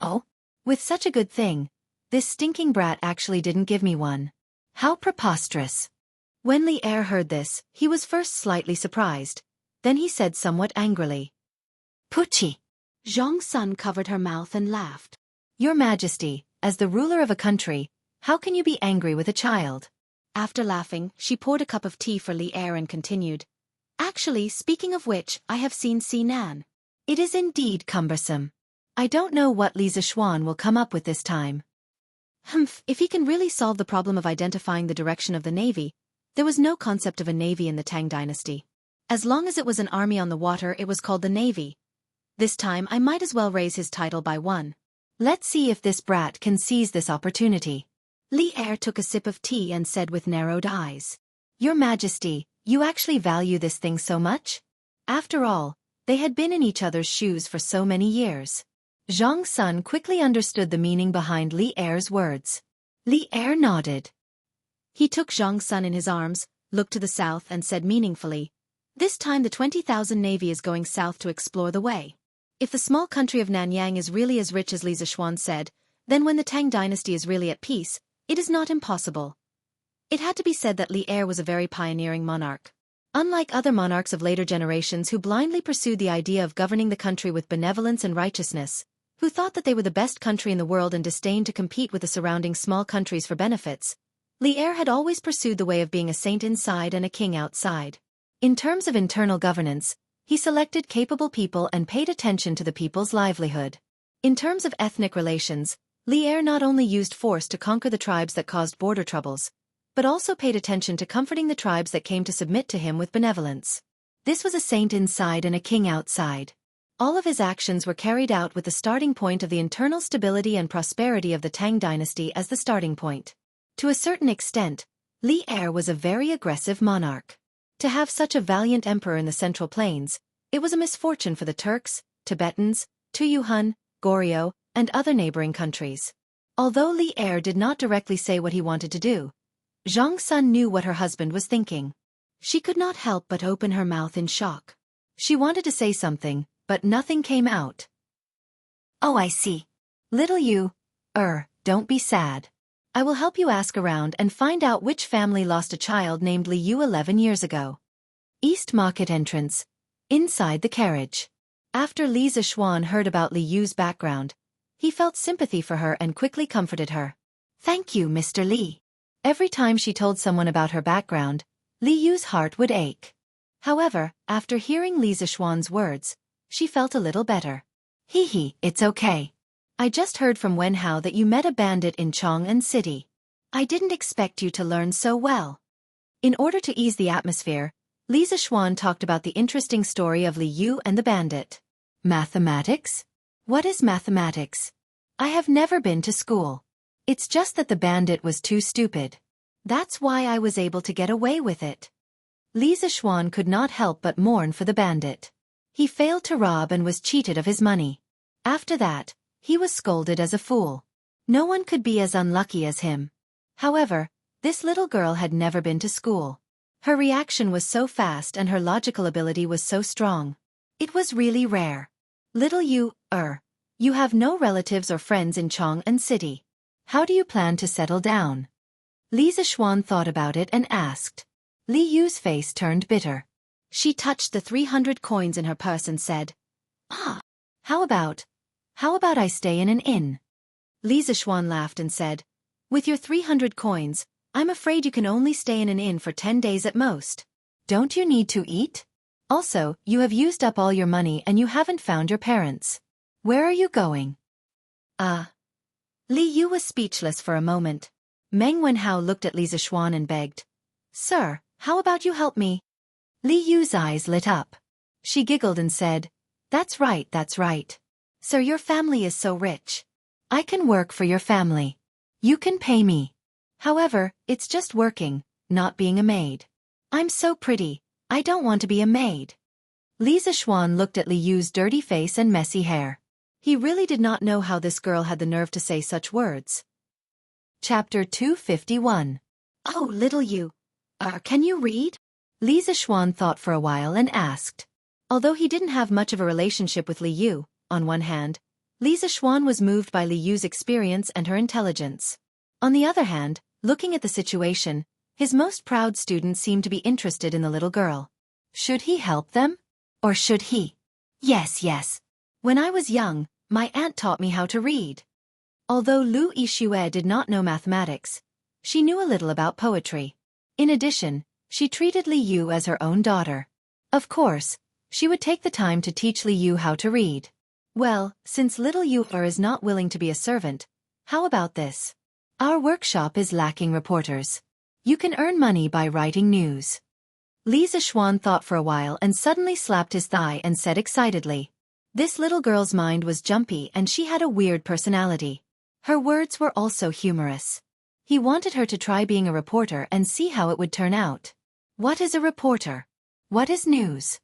"Oh? With such a good thing, this stinking brat actually didn't give me one. How preposterous. When Li Er heard this, he was first slightly surprised. Then he said somewhat angrily. Pucci. Zhong's son covered her mouth and laughed. Your Majesty, as the ruler of a country, how can you be angry with a child? After laughing, she poured a cup of tea for Li Er and continued. Actually, speaking of which, I have seen Sinan. It is indeed cumbersome. I don't know what Li Zishuan will come up with this time. If he can really solve the problem of identifying the direction of the navy, there was no concept of a navy in the Tang dynasty. As long as it was an army on the water, it was called the navy. This time I might as well raise his title by one. Let's see if this brat can seize this opportunity. Li Er took a sip of tea and said with narrowed eyes. Your Majesty, you actually value this thing so much? After all, they had been in each other's shoes for so many years. Zhang's son quickly understood the meaning behind Li Er's words. Li Er nodded. He took Zhang's son in his arms, looked to the south and said meaningfully, this time the 20,000 navy is going south to explore the way. If the small country of Nanyang is really as rich as Li Zishuan said, then when the Tang dynasty is really at peace, it is not impossible. It had to be said that Li Er was a very pioneering monarch. Unlike other monarchs of later generations who blindly pursued the idea of governing the country with benevolence and righteousness, who thought that they were the best country in the world and disdained to compete with the surrounding small countries for benefits, Li Er had always pursued the way of being a saint inside and a king outside. In terms of internal governance, he selected capable people and paid attention to the people's livelihood. In terms of ethnic relations, Li Er not only used force to conquer the tribes that caused border troubles, but also paid attention to comforting the tribes that came to submit to him with benevolence. This was a saint inside and a king outside. All of his actions were carried out with the starting point of the internal stability and prosperity of the Tang dynasty as the starting point. To a certain extent, Li Er was a very aggressive monarch. To have such a valiant emperor in the Central Plains, it was a misfortune for the Turks, Tibetans, Tuyuhun, Goryeo, and other neighboring countries. Although Li Er did not directly say what he wanted to do, Zhang's son knew what her husband was thinking. She could not help but open her mouth in shock. She wanted to say something, but nothing came out. Oh, I see. Little you, don't be sad. I will help you ask around and find out which family lost a child named Li Yu 11 years ago. East Market entrance. Inside the carriage. After Li Zishuan heard about Li Yu's background, he felt sympathy for her and quickly comforted her. Thank you, Mr. Li. Every time she told someone about her background, Li Yu's heart would ache. However, after hearing Li Zishuan's words, she felt a little better. It's okay. I just heard from Wen Hao that you met a bandit in Chang'an City. I didn't expect you to learn so well. In order to ease the atmosphere, Li Zishuan talked about the interesting story of Li Yu and the bandit. Mathematics? What is mathematics? I have never been to school. It's just that the bandit was too stupid. That's why I was able to get away with it. Li Zishuan could not help but mourn for the bandit. He failed to rob and was cheated of his money. After that, he was scolded as a fool. No one could be as unlucky as him. However, this little girl had never been to school. Her reaction was so fast and her logical ability was so strong. It was really rare. Little you have no relatives or friends in Chang'an City. How do you plan to settle down? Li Zishuan thought about it and asked. Li Yu's face turned bitter. She touched the 300 coins in her purse and said, How about I stay in an inn? Li Zishuan laughed and said, with your 300 coins, I'm afraid you can only stay in an inn for 10 days at most. Don't you need to eat? Also, you have used up all your money and you haven't found your parents. Where are you going? Li Yu was speechless for a moment. Meng Wenhao looked at Li Zishuan and begged, Sir, how about you help me? Li Yu's eyes lit up. She giggled and said, That's right. Sir, your family is so rich. I can work for your family. You can pay me. However, it's just working, not being a maid. I'm so pretty, I don't want to be a maid. Li Zishuan looked at Li Yu's dirty face and messy hair. He really did not know how this girl had the nerve to say such words. Chapter 251. Oh, little you. Can you read? Li Zishuan thought for a while and asked. Although he didn't have much of a relationship with Li Yu, on one hand, Li Zixuan was moved by Li Yu's experience and her intelligence. On the other hand, looking at the situation, his most proud student seemed to be interested in the little girl. Should he help them? Or should he? Yes. When I was young, my aunt taught me how to read. Although Lu Yixue did not know mathematics, she knew a little about poetry. In addition, she treated Li Yu as her own daughter. Of course, she would take the time to teach Li Yu how to read. Well, since little Yu is not willing to be a servant, how about this? Our workshop is lacking reporters. You can earn money by writing news. Li Zixuan thought for a while and suddenly slapped his thigh and said excitedly. This little girl's mind was jumpy and she had a weird personality. Her words were also humorous. He wanted her to try being a reporter and see how it would turn out. What is a reporter? What is news?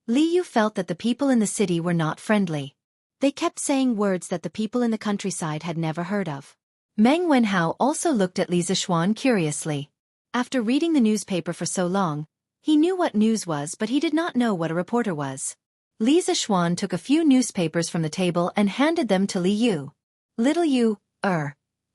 Li Yu felt that the people in the city were not friendly. They kept saying words that the people in the countryside had never heard of. Meng Wenhao also looked at Li Zixuan curiously. After reading the newspaper for so long, he knew what news was but he did not know what a reporter was. Li Zixuan took a few newspapers from the table and handed them to Li Yu. Little Yu,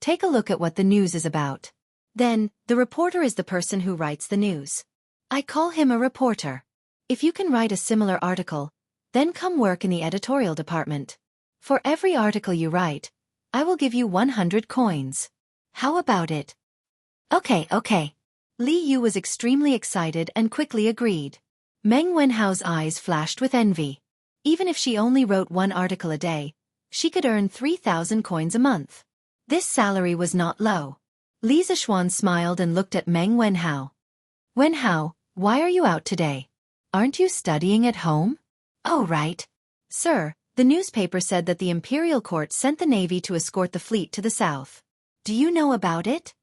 take a look at what the news is about. Then, the reporter is the person who writes the news. I call him a reporter. If you can write a similar article, then come work in the editorial department. For every article you write, I will give you 100 coins. How about it? Okay. Li Yu was extremely excited and quickly agreed. Meng Wenhao's eyes flashed with envy. Even if she only wrote one article a day, she could earn 3,000 coins a month. This salary was not low. Li Zixuan smiled and looked at Meng Wenhao. Wenhao, why are you out today? Aren't you studying at home? Oh, right. Sir, the newspaper said that the imperial court sent the navy to escort the fleet to the south. Do you know about it?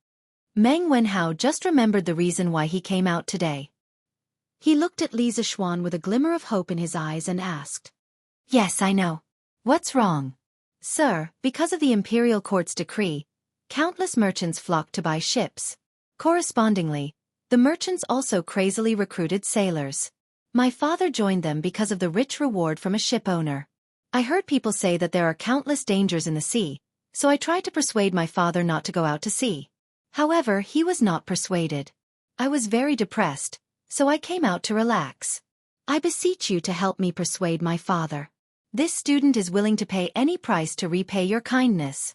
Meng Wenhao just remembered the reason why he came out today. He looked at Li Zixuan with a glimmer of hope in his eyes and asked. Yes, I know. What's wrong? Sir, because of the imperial court's decree, countless merchants flocked to buy ships. Correspondingly, the merchants also crazily recruited sailors. My father joined them because of the rich reward from a ship owner. I heard people say that there are countless dangers in the sea, so I tried to persuade my father not to go out to sea. However, he was not persuaded. I was very depressed, so I came out to relax. I beseech you to help me persuade my father. This student is willing to pay any price to repay your kindness.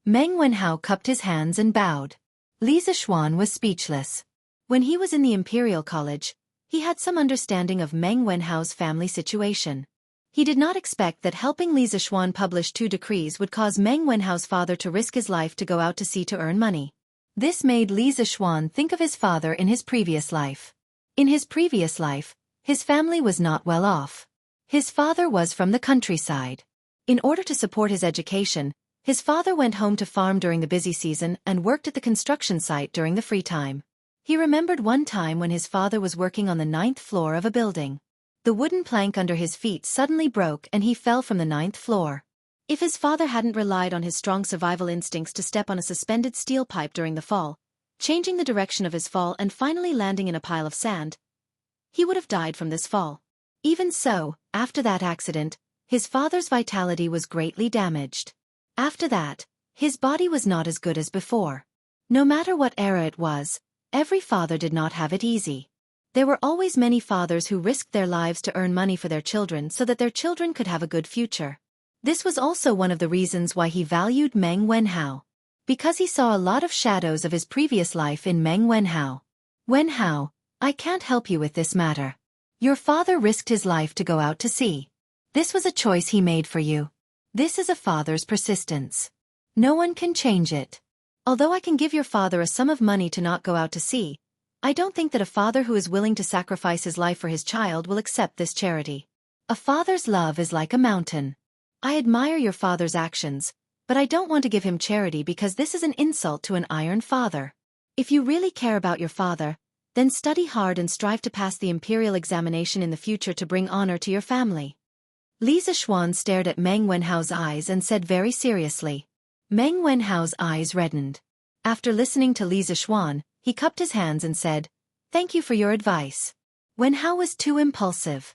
Meng Wenhao cupped his hands and bowed. Li Zixuan was speechless. When he was in the Imperial College, he had some understanding of Meng Wenhao's family situation. He did not expect that helping Li Zixuan publish 2 decrees would cause Meng Wenhao's father to risk his life to go out to sea to earn money. This made Li Zixuan think of his father in his previous life. In his previous life, his family was not well off. His father was from the countryside. In order to support his education, his father went home to farm during the busy season and worked at the construction site during the free time. He remembered one time when his father was working on the 9th floor of a building. The wooden plank under his feet suddenly broke and he fell from the 9th floor. If his father hadn't relied on his strong survival instincts to step on a suspended steel pipe during the fall, changing the direction of his fall and finally landing in a pile of sand, he would have died from this fall. Even so, after that accident, his father's vitality was greatly damaged. After that, his body was not as good as before. No matter what era it was, every father did not have it easy. There were always many fathers who risked their lives to earn money for their children so that their children could have a good future. This was also one of the reasons why he valued Meng Wenhao. Because he saw a lot of shadows of his previous life in Meng Wenhao. Wenhao, I can't help you with this matter. Your father risked his life to go out to sea. This was a choice he made for you. This is a father's persistence. No one can change it. Although I can give your father a sum of money to not go out to sea, I don't think that a father who is willing to sacrifice his life for his child will accept this charity. A father's love is like a mountain. I admire your father's actions, but I don't want to give him charity because this is an insult to an iron father. If you really care about your father, then study hard and strive to pass the imperial examination in the future to bring honor to your family. Li Zixuan stared at Meng Wenhao's eyes and said very seriously. Meng Wenhao's eyes reddened. After listening to Li Zixuan, he cupped his hands and said, Thank you for your advice. Wenhao was too impulsive.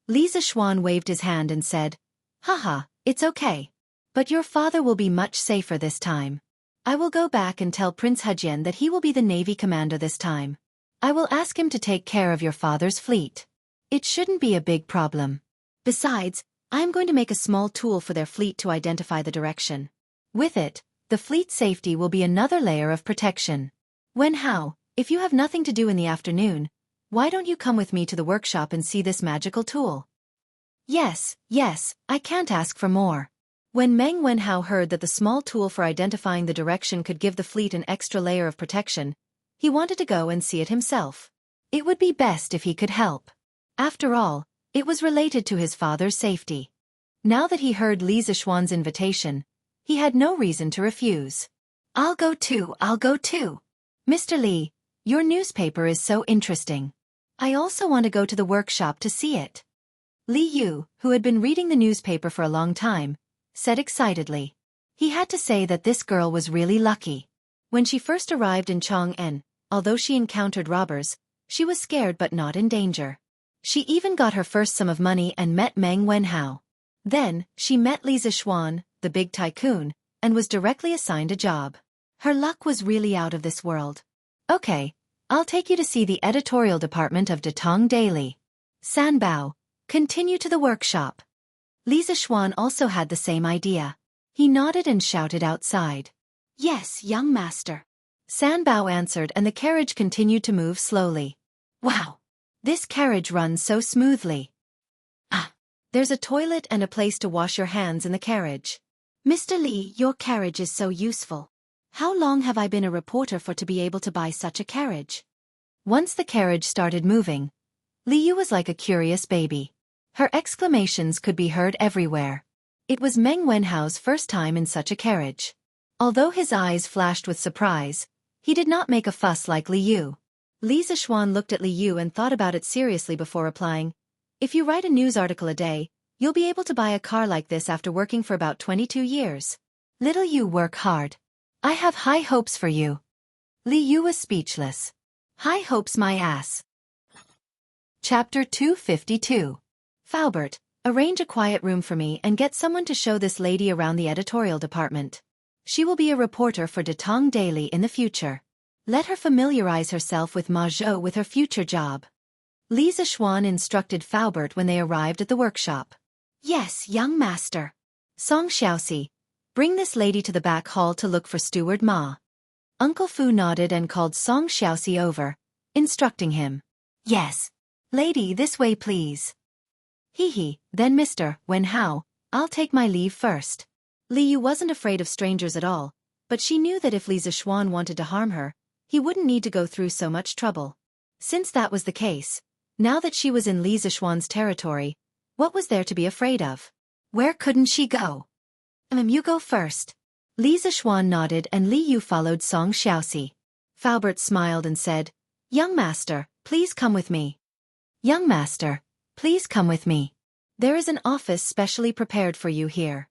Li Zixuan waved his hand and said, Haha, it's okay. But your father will be much safer this time. I will go back and tell Prince Hejian that he will be the Navy commander this time. I will ask him to take care of your father's fleet. It shouldn't be a big problem. Besides, I am going to make a small tool for their fleet to identify the direction. With it, the fleet safety will be another layer of protection. Wenhao, if you have nothing to do in the afternoon, why don't you come with me to the workshop and see this magical tool? Yes, I can't ask for more. When Meng Wenhao heard that the small tool for identifying the direction could give the fleet an extra layer of protection, he wanted to go and see it himself. It would be best if he could help. After all, it was related to his father's safety. Now that he heard Li Zixuan's invitation, he had no reason to refuse. I'll go too. Mr. Li, your newspaper is so interesting. I also want to go to the workshop to see it. Li Yu, who had been reading the newspaper for a long time, said excitedly. He had to say that this girl was really lucky. When she first arrived in Chang'an, although she encountered robbers, she was scared but not in danger. She even got her first sum of money and met Meng Wenhao. Then, she met Li Zixuan, the big tycoon, and was directly assigned a job. Her luck was really out of this world. Okay, I'll take you to see the editorial department of Datong Daily. Sanbao, continue to the workshop. Li Zixuan also had the same idea. He nodded and shouted outside. Yes, young master. Sanbao answered and the carriage continued to move slowly. Wow! This carriage runs so smoothly. There's a toilet and a place to wash your hands in the carriage. Mr. Li, your carriage is so useful. How long have I been a reporter for to be able to buy such a carriage? Once the carriage started moving, Li Yu was like a curious baby. Her exclamations could be heard everywhere. It was Meng Wenhao's first time in such a carriage. Although his eyes flashed with surprise, he did not make a fuss like Li Yu. Li Zixuan looked at Li Yu and thought about it seriously before replying, if you write a news article a day, you'll be able to buy a car like this after working for about 22 years. Little you work hard. I have high hopes for you. Li Yu was speechless. High hopes my ass. Chapter 252. Faubert, arrange a quiet room for me and get someone to show this lady around the editorial department. She will be a reporter for Datong Daily in the future. Let her familiarize herself with Ma Zhou with her future job. Li Zixuan instructed Faubert when they arrived at the workshop. Yes, young master. Song Xiaoxi, bring this lady to the back hall to look for Steward Ma. Uncle Fu nodded and called Song Xiaoxi over, instructing him. Yes. Lady, this way please. Then Mr. Wenhao, I'll take my leave first. Li Yu wasn't afraid of strangers at all, but she knew that if Li Zixuan wanted to harm her, he wouldn't need to go through so much trouble. Since that was the case, now that she was in Li Zixuan's territory, what was there to be afraid of? Where couldn't she go? You go first. Li Zixuan nodded and Li Yu followed Song Xiaoxi. Faubert smiled and said, Young master, please come with me. Young master, please come with me. There is an office specially prepared for you here.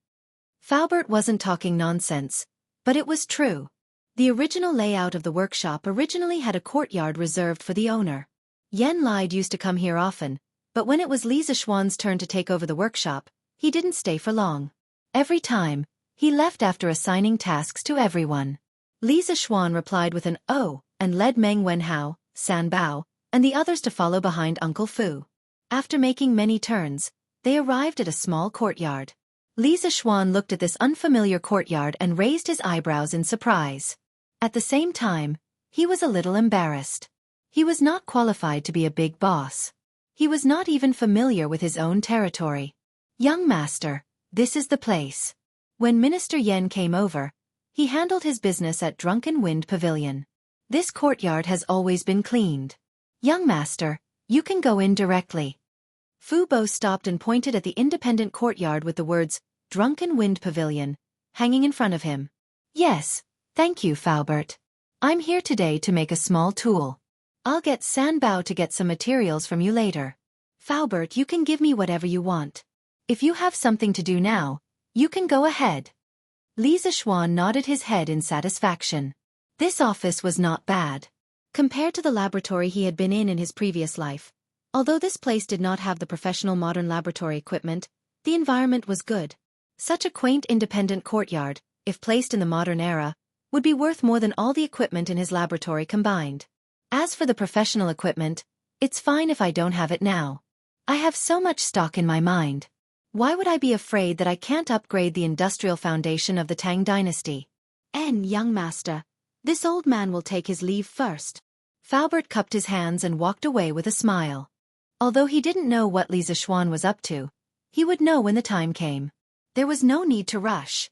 Faubert wasn't talking nonsense, but it was true. The original layout of the workshop originally had a courtyard reserved for the owner. Yan Lide used to come here often, but when it was Li Zixuan's turn to take over the workshop, he didn't stay for long. Every time, he left after assigning tasks to everyone. Li Zixuan replied with an "oh" and led Meng Wenhao, Sanbao, and the others to follow behind Uncle Fu. After making many turns, they arrived at a small courtyard. Li Zixuan looked at this unfamiliar courtyard and raised his eyebrows in surprise. At the same time, he was a little embarrassed. He was not qualified to be a big boss. He was not even familiar with his own territory. Young master, this is the place. When Minister Yen came over, he handled his business at Drunken Wind Pavilion. This courtyard has always been cleaned. Young master, you can go in directly. Fu Bo stopped and pointed at the independent courtyard with the words, Drunken Wind Pavilion, hanging in front of him. Yes, thank you, Faubert. I'm here today to make a small tool. I'll get Sanbao to get some materials from you later. Faubert, you can give me whatever you want. If you have something to do now, you can go ahead. Li Zixuan nodded his head in satisfaction. This office was not bad. Compared to the laboratory he had been in his previous life, although this place did not have the professional modern laboratory equipment, the environment was good. Such a quaint independent courtyard, if placed in the modern era, would be worth more than all the equipment in his laboratory combined. As for the professional equipment, it's fine if I don't have it now. I have so much stock in my mind. Why would I be afraid that I can't upgrade the industrial foundation of the Tang dynasty? Young master, this old man will take his leave first. Faubert cupped his hands and walked away with a smile. Although he didn't know what Li Zixuan was up to, he would know when the time came. There was no need to rush.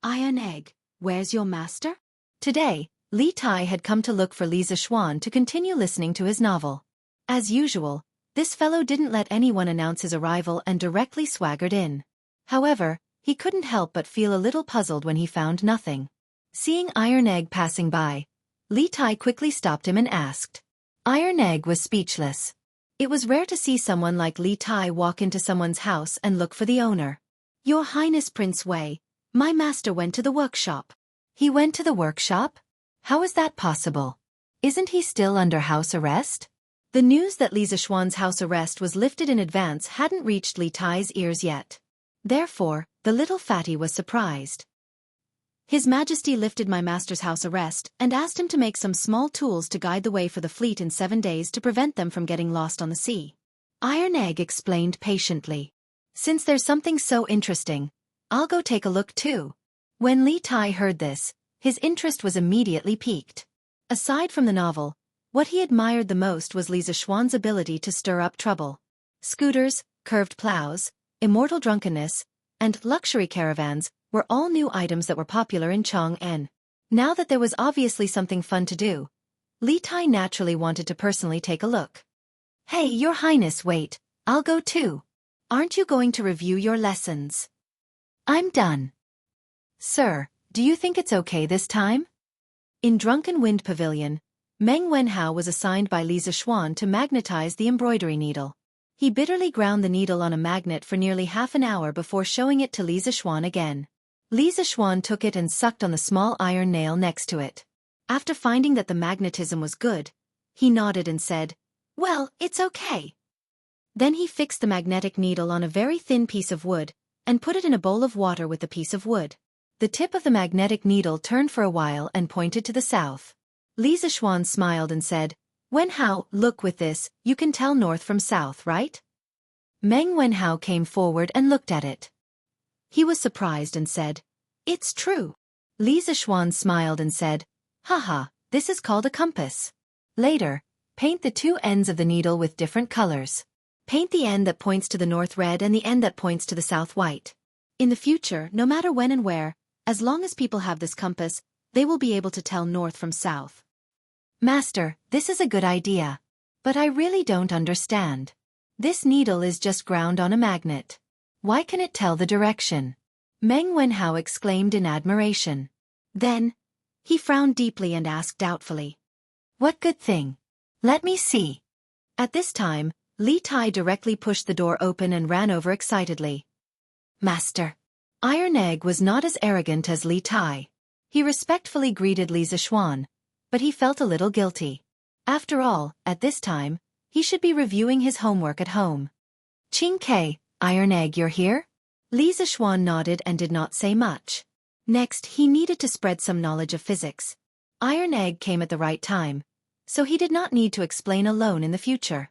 Iron Egg, where's your master? Today, Li Tai had come to look for Li Zixuan to continue listening to his novel. As usual, this fellow didn't let anyone announce his arrival and directly swaggered in. However, he couldn't help but feel a little puzzled when he found nothing. Seeing Iron Egg passing by, Li Tai quickly stopped him and asked. Iron Egg was speechless. It was rare to see someone like Li Tai walk into someone's house and look for the owner. Your Highness Prince Wei, my master went to the workshop. He went to the workshop? How is that possible? Isn't he still under house arrest? The news that Li Zixuan's house arrest was lifted in advance hadn't reached Li Tai's ears yet. Therefore, the little fatty was surprised. His Majesty lifted my master's house arrest and asked him to make some small tools to guide the way for the fleet in 7 days to prevent them from getting lost on the sea. Iron Egg explained patiently. Since there's something so interesting, I'll go take a look too. When Li Tai heard this, his interest was immediately piqued. Aside from the novel, what he admired the most was Li Zixuan's ability to stir up trouble. Scooters, curved plows, immortal drunkenness, and luxury caravans were all new items that were popular in Chang'an. Now that there was obviously something fun to do, Li Tai naturally wanted to personally take a look. Hey, Your Highness, wait, I'll go too. Aren't you going to review your lessons? I'm done. Sir, do you think it's okay this time? In Drunken Wind Pavilion, Meng Wenhao was assigned by Li Zixuan to magnetize the embroidery needle. He bitterly ground the needle on a magnet for nearly half an hour before showing it to Li Zixuan again. Li Zixuan took it and sucked on the small iron nail next to it. After finding that the magnetism was good, he nodded and said, "Well, it's okay." Then he fixed the magnetic needle on a very thin piece of wood and put it in a bowl of water with the piece of wood. The tip of the magnetic needle turned for a while and pointed to the south. Li Zixuan smiled and said, "Wenhao, look, with this, you can tell north from south, right?" Meng Wenhao came forward and looked at it. He was surprised and said, "It's true." Li Zixuan smiled and said, "Haha, this is called a compass. Later, paint the two ends of the needle with different colors. Paint the end that points to the north red and the end that points to the south white. In the future, no matter when and where, as long as people have this compass, they will be able to tell north from south." Master, this is a good idea. But I really don't understand. This needle is just ground on a magnet. Why can it tell the direction? Meng Wenhao exclaimed in admiration. Then, he frowned deeply and asked doubtfully, "What good thing? Let me see." At this time, Li Tai directly pushed the door open and ran over excitedly. Master. Iron Egg was not as arrogant as Li Tai. He respectfully greeted Li Zixuan, but he felt a little guilty. After all, at this time, he should be reviewing his homework at home. "Qingke, Iron Egg, you're here?" Li Zixuan nodded and did not say much. Next, he needed to spread some knowledge of physics. Iron Egg came at the right time, so he did not need to explain alone in the future.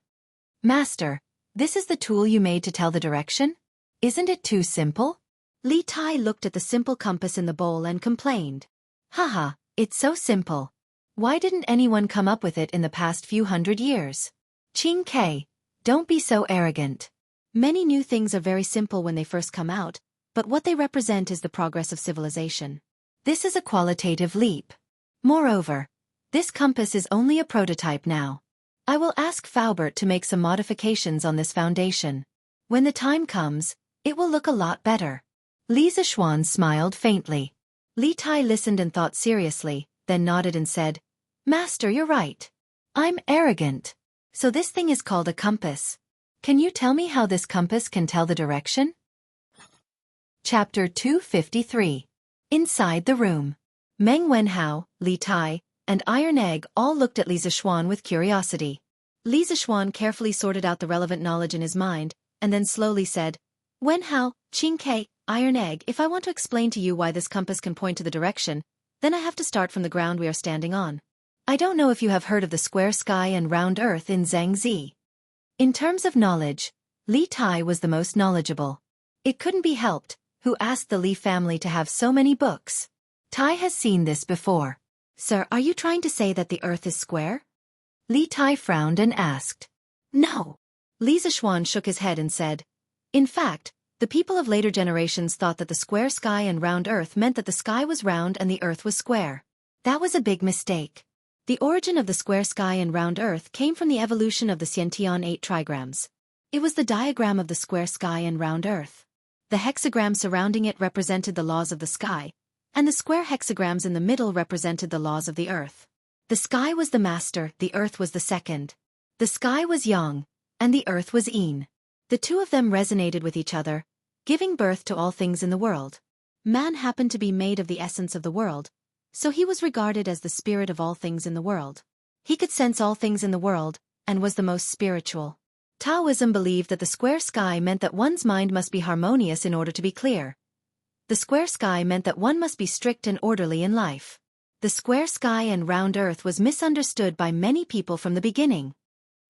"Master, this is the tool you made to tell the direction? Isn't it too simple?" Li Tai looked at the simple compass in the bowl and complained. "Haha, it's so simple. Why didn't anyone come up with it in the past few hundred years? Qingke, don't be so arrogant. Many new things are very simple when they first come out, but what they represent is the progress of civilization. This is a qualitative leap. Moreover, this compass is only a prototype now. I will ask Faubert to make some modifications on this foundation. When the time comes, it will look a lot better." Li Zixuan smiled faintly. Li Tai listened and thought seriously, then nodded and said, "Master, you're right. I'm arrogant. So this thing is called a compass. Can you tell me how this compass can tell the direction?" Chapter 253. Inside the room. Meng Wenhao, Li Tai, and Iron Egg all looked at Li Zixuan with curiosity. Li Zixuan carefully sorted out the relevant knowledge in his mind, and then slowly said, "Wenhao, Qingke, Iron Egg, if I want to explain to you why this compass can point to the direction, then I have to start from the ground we are standing on. I don't know if you have heard of the square sky and round earth in Xianxia. In terms of knowledge, Li Tai was the most knowledgeable. It couldn't be helped, who asked the Li family to have so many books. Tai has seen this before. Sir, are you trying to say that the earth is square? Li Tai frowned and asked. No. Li Zishuan shook his head and said, in fact, the people of later generations thought that the square sky and round earth meant that the sky was round and the earth was square. That was a big mistake. The origin of the square sky and round earth came from the evolution of the Xianxia 8 trigrams. It was the diagram of the square sky and round earth. The hexagram surrounding it represented the laws of the sky, and the square hexagrams in the middle represented the laws of the earth. The sky was the master, the earth was the second. The sky was yang, and the earth was yin. The two of them resonated with each other, giving birth to all things in the world. Man happened to be made of the essence of the world, so he was regarded as the spirit of all things in the world. He could sense all things in the world, and was the most spiritual. Taoism believed that the square sky meant that one's mind must be harmonious in order to be clear. The square sky meant that one must be strict and orderly in life. The square sky and round earth was misunderstood by many people from the beginning.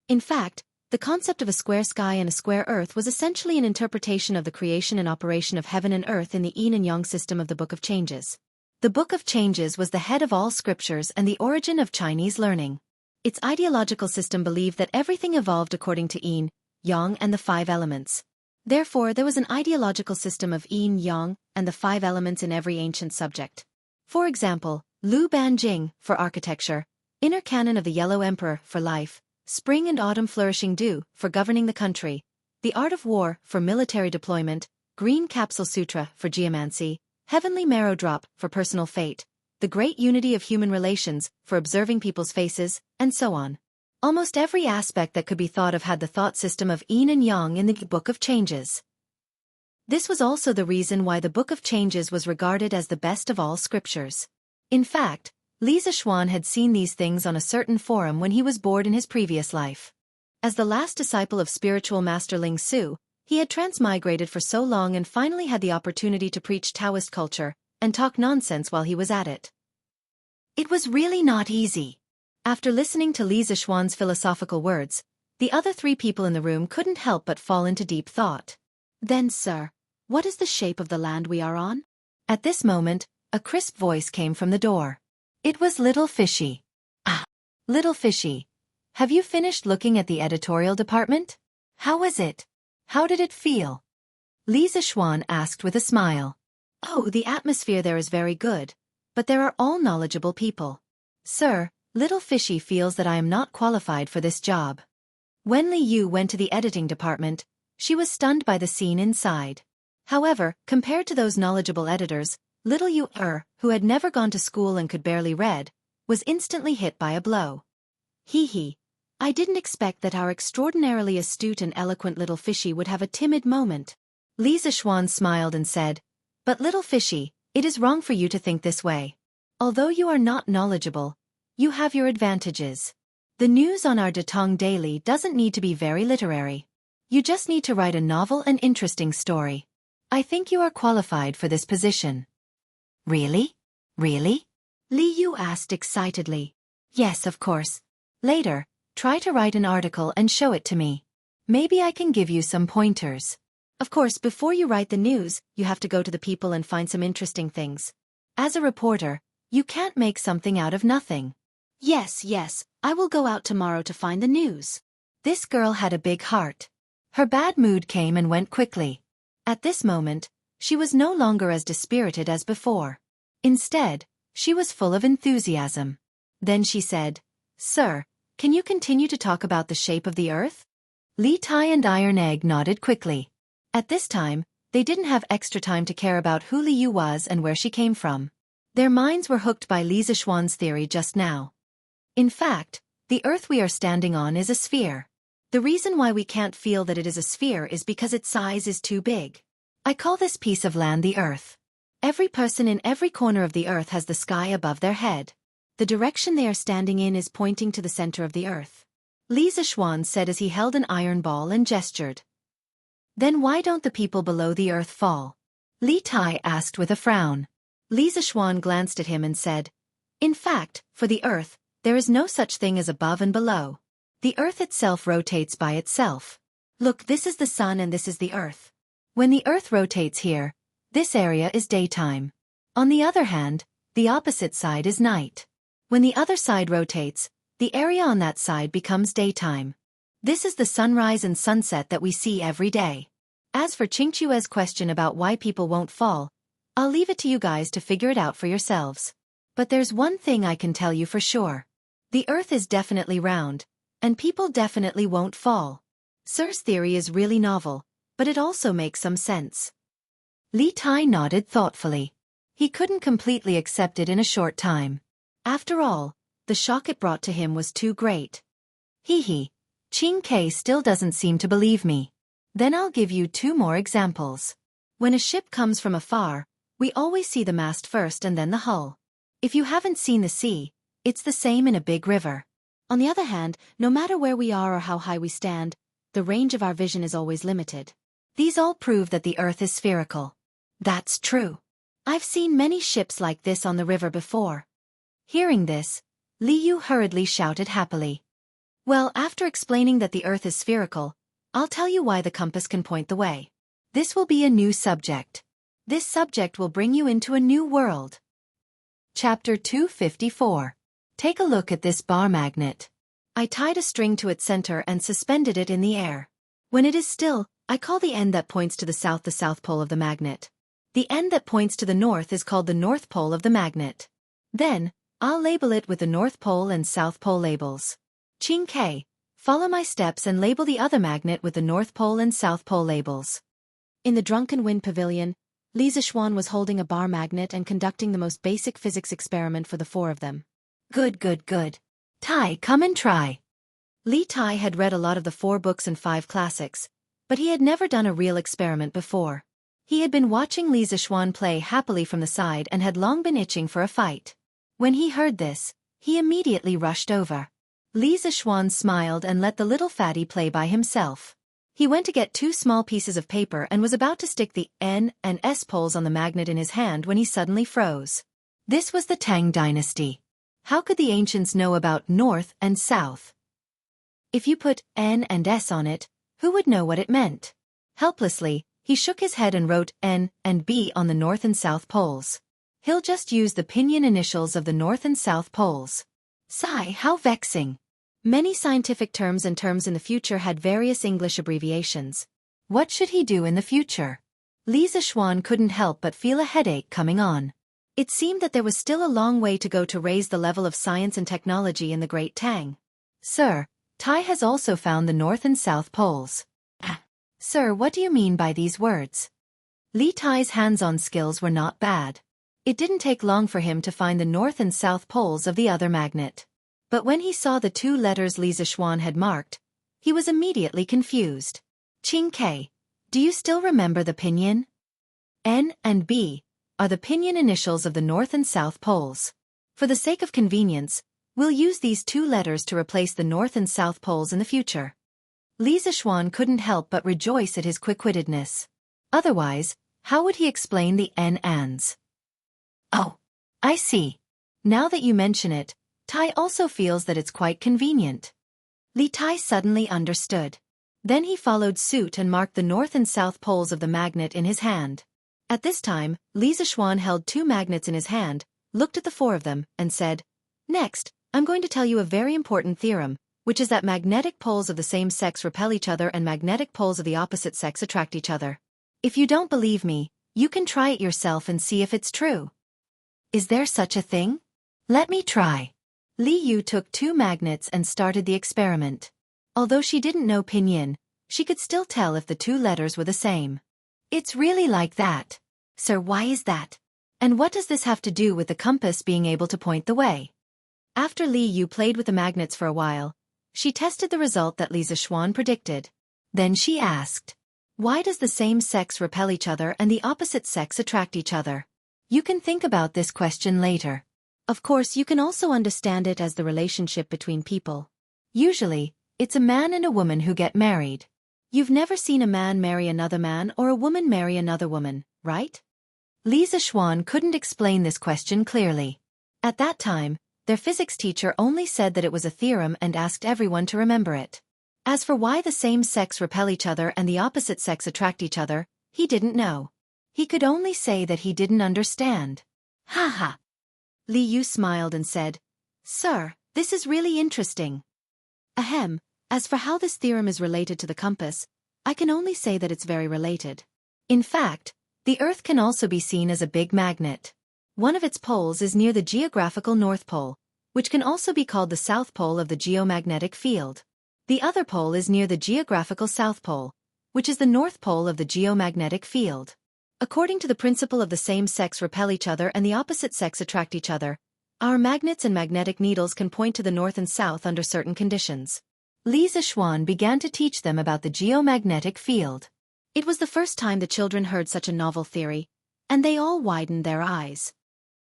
In fact, the concept of a square sky and a square earth was essentially an interpretation of the creation and operation of heaven and earth in the yin and yang system of the Book of Changes. The Book of Changes was the head of all scriptures and the origin of Chinese learning. Its ideological system believed that everything evolved according to yin, yang and the 5 elements. Therefore, there was an ideological system of yin, yang, and the 5 elements in every ancient subject. For example, Lu Ban Jing, for architecture, Inner Canon of the Yellow Emperor, for life, Spring and Autumn Flourishing Dew, for governing the country, The Art of War, for military deployment, Green Capsule Sutra, for geomancy, Heavenly Marrow Drop, for personal fate, The Great Unity of Human Relations, for observing people's faces, and so on. Almost every aspect that could be thought of had the thought system of yin and yang in the Book of Changes. This was also the reason why the Book of Changes was regarded as the best of all scriptures. In fact, Li Zishuan had seen these things on a certain forum when he was bored in his previous life. As the last disciple of spiritual master Ling Su, he had transmigrated for so long and finally had the opportunity to preach Taoist culture and talk nonsense while he was at it. It was really not easy. After listening to Li Zishuan's philosophical words, the other 3 people in the room couldn't help but fall into deep thought. Then, sir, what is the shape of the land we are on? At this moment, a crisp voice came from the door. It was Little Fishy. Ah, Little Fishy. Have you finished looking at the editorial department? How was it? How did it feel? Li Zishuan asked with a smile. Oh, the atmosphere there is very good, but there are all knowledgeable people. Sir, Little Fishy feels that I am not qualified for this job. When Li Yu went to the editing department, she was stunned by the scene inside. However, compared to those knowledgeable editors, Little Yu, who had never gone to school and could barely read, was instantly hit by a blow. Hee. I didn't expect that our extraordinarily astute and eloquent Little Fishy would have a timid moment. Li Zishuan smiled and said, But Little Fishy, it is wrong for you to think this way. Although you are not knowledgeable, you have your advantages. The news on our Datong Daily doesn't need to be very literary. You just need to write a novel and interesting story. I think you are qualified for this position. Really? Really? Li Yu asked excitedly. Yes, of course. Later, try to write an article and show it to me. Maybe I can give you some pointers. Of course, before you write the news, you have to go to the people and find some interesting things. As a reporter, you can't make something out of nothing. Yes, I will go out tomorrow to find the news. This girl had a big heart. Her bad mood came and went quickly. At this moment, she was no longer as dispirited as before. Instead, she was full of enthusiasm. Then she said, Sir, can you continue to talk about the shape of the earth? Li Tai and Iron Egg nodded quickly. At this time, they didn't have extra time to care about who Li Yu was and where she came from. Their minds were hooked by Li Zishuan's theory just now. In fact, the earth we are standing on is a sphere. The reason why we can't feel that it is a sphere is because its size is too big. I call this piece of land the earth. Every person in every corner of the earth has the sky above their head. The direction they are standing in is pointing to the center of the earth. Li Zishuan said as he held an iron ball and gestured. Then why don't the people below the earth fall? Li Tai asked with a frown. Li Zishuan glanced at him and said, "In fact, for the earth, there is no such thing as above and below. The earth itself rotates by itself. Look, this is the sun and this is the earth. When the earth rotates here, this area is daytime. On the other hand, the opposite side is night. When the other side rotates, the area on that side becomes daytime. This is the sunrise and sunset that we see every day. As for Qingchue's question about why people won't fall, I'll leave it to you guys to figure it out for yourselves. But there's one thing I can tell you for sure. The earth is definitely round, and people definitely won't fall. Sir's theory is really novel, but it also makes some sense." Li Tai nodded thoughtfully. He couldn't completely accept it in a short time. After all, the shock it brought to him was too great. Hee, Qing Ke still doesn't seem to believe me. Then I'll give you 2 more examples. When a ship comes from afar, we always see the mast first and then the hull. If you haven't seen the sea, it's the same in a big river. On the other hand, no matter where we are or how high we stand, the range of our vision is always limited. These all prove that the earth is spherical. That's true. I've seen many ships like this on the river before. Hearing this, Li Yu hurriedly shouted happily. Well, after explaining that the earth is spherical, I'll tell you why the compass can point the way. This will be a new subject. This subject will bring you into a new world. Chapter 254. Take a look at this bar magnet. I tied a string to its center and suspended it in the air. When it is still, I call the end that points to the south pole of the magnet. The end that points to the north is called the north pole of the magnet. Then, I'll label it with the north pole and south pole labels. Qing Ke, follow my steps and label the other magnet with the north pole and south pole labels. In the Drunken Wind Pavilion, Li Zishuan was holding a bar magnet and conducting the most basic physics experiment for the 4 of them. Good. Tai, come and try. Li Tai had read a lot of the 4 books and 5 classics, but he had never done a real experiment before. He had been watching Li Zishuan play happily from the side and had long been itching for a fight. When he heard this, he immediately rushed over. Li Zishuan smiled and let the little fatty play by himself. He went to get 2 small pieces of paper and was about to stick the N and S poles on the magnet in his hand when he suddenly froze. This was the Tang dynasty. How could the ancients know about north and south? If you put N and S on it, who would know what it meant? Helplessly, he shook his head and wrote N and B on the north and south poles. He'll just use the pinyin initials of the north and south poles. Sigh, how vexing. Many scientific terms and terms in the future had various English abbreviations. What should he do in the future? Li Zishuan couldn't help but feel a headache coming on. It seemed that there was still a long way to go to raise the level of science and technology in the Great Tang. Sir, Tai has also found the north and south poles. Sir, what do you mean by these words? Li Tai's hands-on skills were not bad. It didn't take long for him to find the north and south poles of the other magnet. But when he saw the 2 letters Li Zishuan had marked, he was immediately confused. Qing Ke, do you still remember the pinyin? N and B are the pinyin initials of the north and south poles. For the sake of convenience, we'll use these 2 letters to replace the north and south poles in the future. Li Zishuan couldn't help but rejoice at his quick-wittedness. Otherwise, how would he explain the N-ands? Oh, I see. Now that you mention it, Tai also feels that it's quite convenient. Li Tai suddenly understood. Then he followed suit and marked the north and south poles of the magnet in his hand. At this time, Li Zishuan held 2 magnets in his hand, looked at the 4 of them, and said, "Next, I'm going to tell you a very important theorem, which is that magnetic poles of the same sex repel each other and magnetic poles of the opposite sex attract each other. If you don't believe me, you can try it yourself and see if it's true." Is there such a thing? Let me try. Li Yu took 2 magnets and started the experiment. Although she didn't know pinyin, she could still tell if the 2 letters were the same. It's really like that. Sir, why is that? And what does this have to do with the compass being able to point the way? After Li Yu played with the magnets for a while, she tested the result that Li Zishuan predicted. Then she asked, why does the same sex repel each other and the opposite sex attract each other? You can think about this question later. Of course, you can also understand it as the relationship between people. Usually, it's a man and a woman who get married. You've never seen a man marry another man or a woman marry another woman, right? Li Zixuan couldn't explain this question clearly. At that time, their physics teacher only said that it was a theorem and asked everyone to remember it. As for why the same sex repel each other and the opposite sex attract each other, he didn't know. He could only say that he didn't understand. Ha ha! Li Yu smiled and said, "Sir, this is really interesting. Ahem, as for how this theorem is related to the compass, I can only say that it's very related. In fact, the Earth can also be seen as a big magnet. One of its poles is near the geographical North Pole, which can also be called the South Pole of the geomagnetic field. The other pole is near the geographical South Pole, which is the North Pole of the geomagnetic field. According to the principle of the same sex repel each other and the opposite sex attract each other, our magnets and magnetic needles can point to the north and south under certain conditions." Li Zixuan began to teach them about the geomagnetic field. It was the first time the children heard such a novel theory, and they all widened their eyes.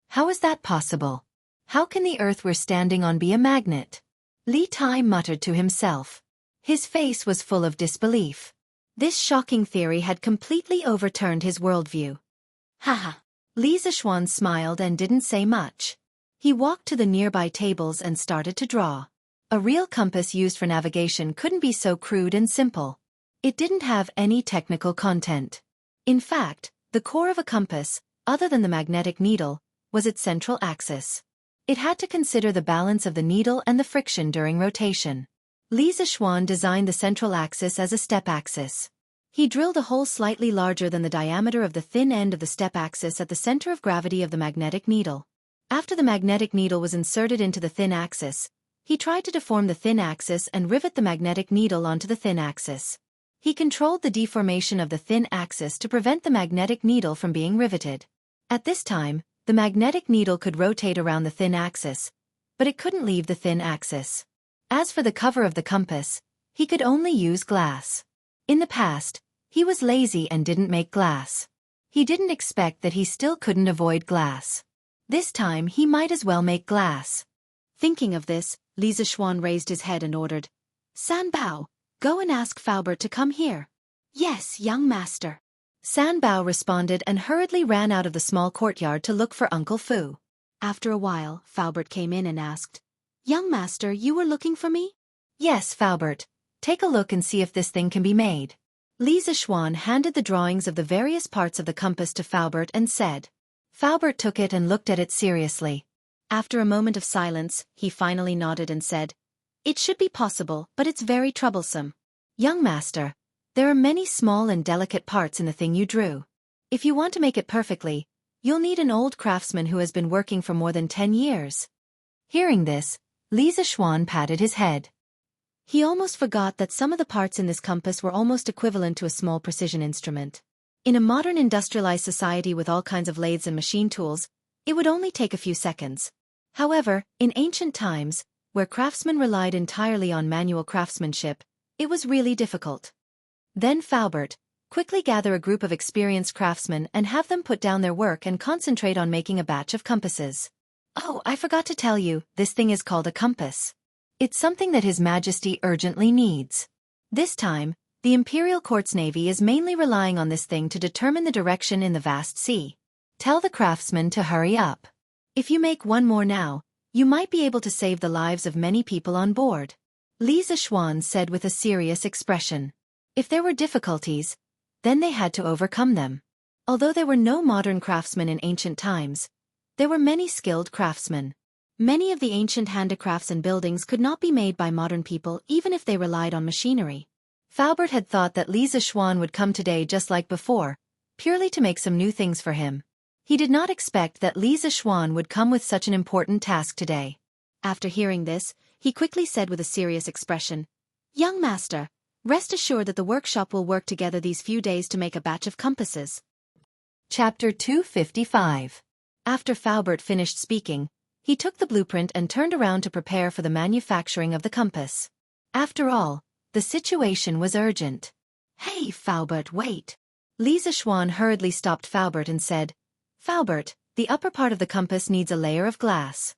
How is that possible? How can the Earth we're standing on be a magnet? Li Tai muttered to himself. His face was full of disbelief. This shocking theory had completely overturned his worldview. Haha. Li Zixuan smiled and didn't say much. He walked to the nearby tables and started to draw. A real compass used for navigation couldn't be so crude and simple. It didn't have any technical content. In fact, the core of a compass, other than the magnetic needle, was its central axis. It had to consider the balance of the needle and the friction during rotation. Li Zixuan designed the central axis as a step axis. He drilled a hole slightly larger than the diameter of the thin end of the step axis at the center of gravity of the magnetic needle. After the magnetic needle was inserted into the thin axis, he tried to deform the thin axis and rivet the magnetic needle onto the thin axis. He controlled the deformation of the thin axis to prevent the magnetic needle from being riveted. At this time, the magnetic needle could rotate around the thin axis, but it couldn't leave the thin axis. As for the cover of the compass, he could only use glass. In the past, he was lazy and didn't make glass. He didn't expect that he still couldn't avoid glass. This time he might as well make glass. Thinking of this, Li Zixuan raised his head and ordered, "San Bao, go and ask Faubert to come here." "Yes, young master." San Bao responded and hurriedly ran out of the small courtyard to look for Uncle Fu. After a while, Faubert came in and asked, "Young master, you were looking for me?" "Yes, Faubert. Take a look and see if this thing can be made." Li Zixuan handed the drawings of the various parts of the compass to Faubert and said. Faubert took it and looked at it seriously. After a moment of silence, he finally nodded and said, "It should be possible, but it's very troublesome. Young master, there are many small and delicate parts in the thing you drew. If you want to make it perfectly, you'll need an old craftsman who has been working for more than 10 years. Hearing this, Li Zixuan patted his head. He almost forgot that some of the parts in this compass were almost equivalent to a small precision instrument. In a modern industrialized society with all kinds of lathes and machine tools, it would only take a few seconds. However, in ancient times, where craftsmen relied entirely on manual craftsmanship, it was really difficult. Then Faubert, quickly gather a group of experienced craftsmen and have them put down their work and concentrate on making a batch of compasses. Oh, I forgot to tell you, this thing is called a compass. It's something that His Majesty urgently needs. This time, the Imperial Court's navy is mainly relying on this thing to determine the direction in the vast sea. Tell the craftsmen to hurry up. If you make one more now, you might be able to save the lives of many people on board." Li Zixuan said with a serious expression. If there were difficulties, then they had to overcome them. Although there were no modern craftsmen in ancient times, there were many skilled craftsmen. Many of the ancient handicrafts and buildings could not be made by modern people even if they relied on machinery. Faubert had thought that Li Zixuan would come today just like before, purely to make some new things for him. He did not expect that Li Zixuan would come with such an important task today. After hearing this, he quickly said with a serious expression, "Young master, rest assured that the workshop will work together these few days to make a batch of compasses." Chapter 255. After Faubert finished speaking, he took the blueprint and turned around to prepare for the manufacturing of the compass. After all, the situation was urgent. "Hey, Faubert, wait." Li Zixuan hurriedly stopped Faubert and said, "Faubert, the upper part of the compass needs a layer of glass.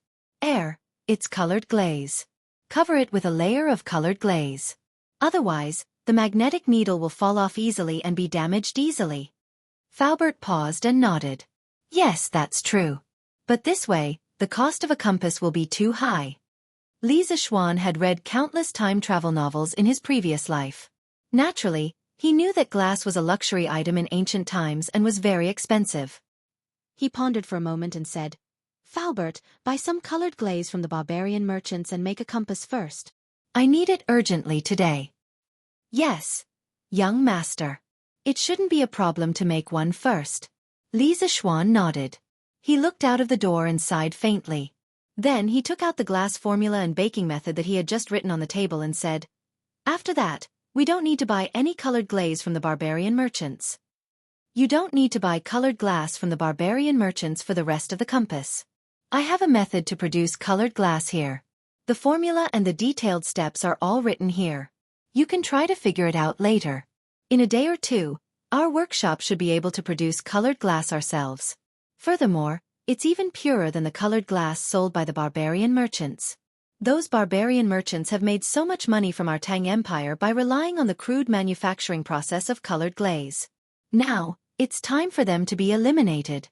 It's colored glaze. Cover it with a layer of colored glaze. Otherwise, the magnetic needle will fall off easily and be damaged easily." Faubert paused and nodded. Yes, that's true. But this way, the cost of a compass will be too high. Li Zixuan had read countless time travel novels in his previous life. Naturally, he knew that glass was a luxury item in ancient times and was very expensive. He pondered for a moment and said, Faubert, buy some colored glaze from the barbarian merchants and make a compass first. I need it urgently today. Yes, young master. It shouldn't be a problem to make one first. Li Zixuan nodded. He looked out of the door and sighed faintly. Then he took out the glass formula and baking method that he had just written on the table and said, After that, we don't need to buy any colored glaze from the barbarian merchants. You don't need to buy colored glass from the barbarian merchants for the rest of the compass. I have a method to produce colored glass here. The formula and the detailed steps are all written here. You can try to figure it out later. In a day or two, our workshop should be able to produce colored glass ourselves. Furthermore, it's even purer than the colored glass sold by the barbarian merchants. Those barbarian merchants have made so much money from our Tang Empire by relying on the crude manufacturing process of colored glaze. Now, it's time for them to be eliminated.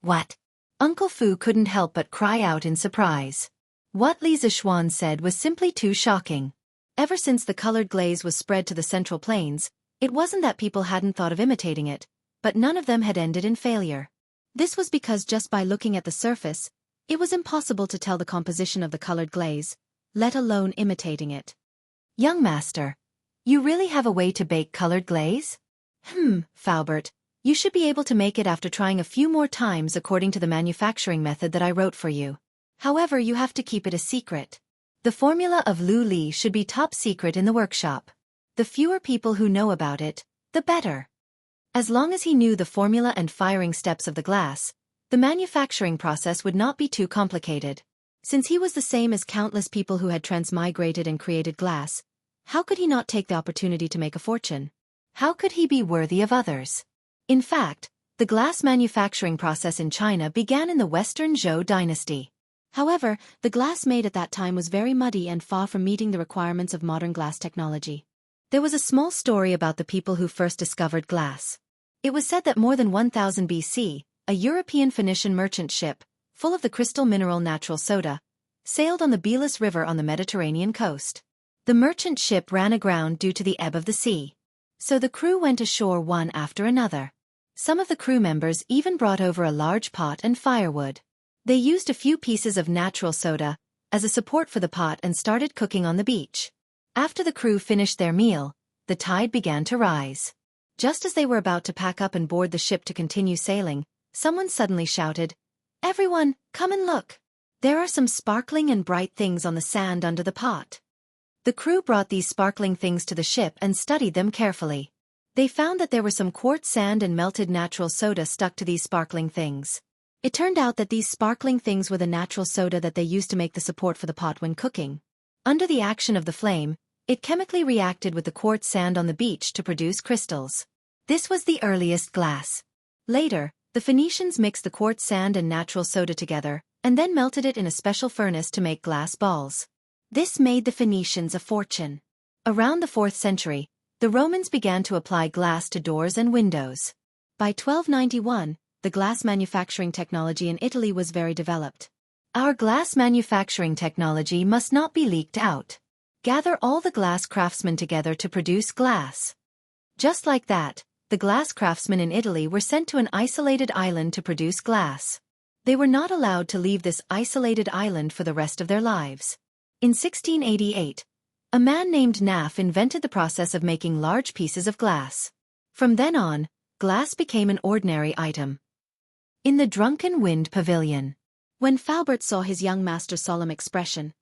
What? Uncle Fu couldn't help but cry out in surprise. What Li Zixuan said was simply too shocking. Ever since the colored glaze was spread to the Central Plains, it wasn't that people hadn't thought of imitating it, but none of them had ended in failure. This was because just by looking at the surface, it was impossible to tell the composition of the colored glaze, let alone imitating it. Young master, you really have a way to bake colored glaze? Faubert, you should be able to make it after trying a few more times according to the manufacturing method that I wrote for you. However, you have to keep it a secret. The formula of Lu Li should be top secret in the workshop. The fewer people who know about it, the better. As long as he knew the formula and firing steps of the glass, the manufacturing process would not be too complicated. Since he was the same as countless people who had transmigrated and created glass, how could he not take the opportunity to make a fortune? How could he be worthy of others? In fact, the glass manufacturing process in China began in the Western Zhou dynasty. However, the glass made at that time was very muddy and far from meeting the requirements of modern glass technology. There was a small story about the people who first discovered glass. It was said that more than 1000 BC, a European Phoenician merchant ship, full of the crystal mineral natural soda, sailed on the Belus River on the Mediterranean coast. The merchant ship ran aground due to the ebb of the sea. So the crew went ashore one after another. Some of the crew members even brought over a large pot and firewood. They used a few pieces of natural soda as a support for the pot and started cooking on the beach. After the crew finished their meal, the tide began to rise. Just as they were about to pack up and board the ship to continue sailing, someone suddenly shouted, "Everyone, come and look! There are some sparkling and bright things on the sand under the pot." The crew brought these sparkling things to the ship and studied them carefully. They found that there were some quartz sand and melted natural soda stuck to these sparkling things. It turned out that these sparkling things were the natural soda that they used to make the support for the pot when cooking. Under the action of the flame, it chemically reacted with the quartz sand on the beach to produce crystals. This was the earliest glass. Later, the Phoenicians mixed the quartz sand and natural soda together, and then melted it in a special furnace to make glass balls. This made the Phoenicians a fortune. Around the 4th century, the Romans began to apply glass to doors and windows. By 1291, the glass manufacturing technology in Italy was very developed. Our glass manufacturing technology must not be leaked out. Gather all the glass craftsmen together to produce glass. Just like that, the glass craftsmen in Italy were sent to an isolated island to produce glass. They were not allowed to leave this isolated island for the rest of their lives. In 1688, a man named Naf invented the process of making large pieces of glass. From then on, glass became an ordinary item. In the Drunken Wind Pavilion, when Faubert saw his young master's solemn expression,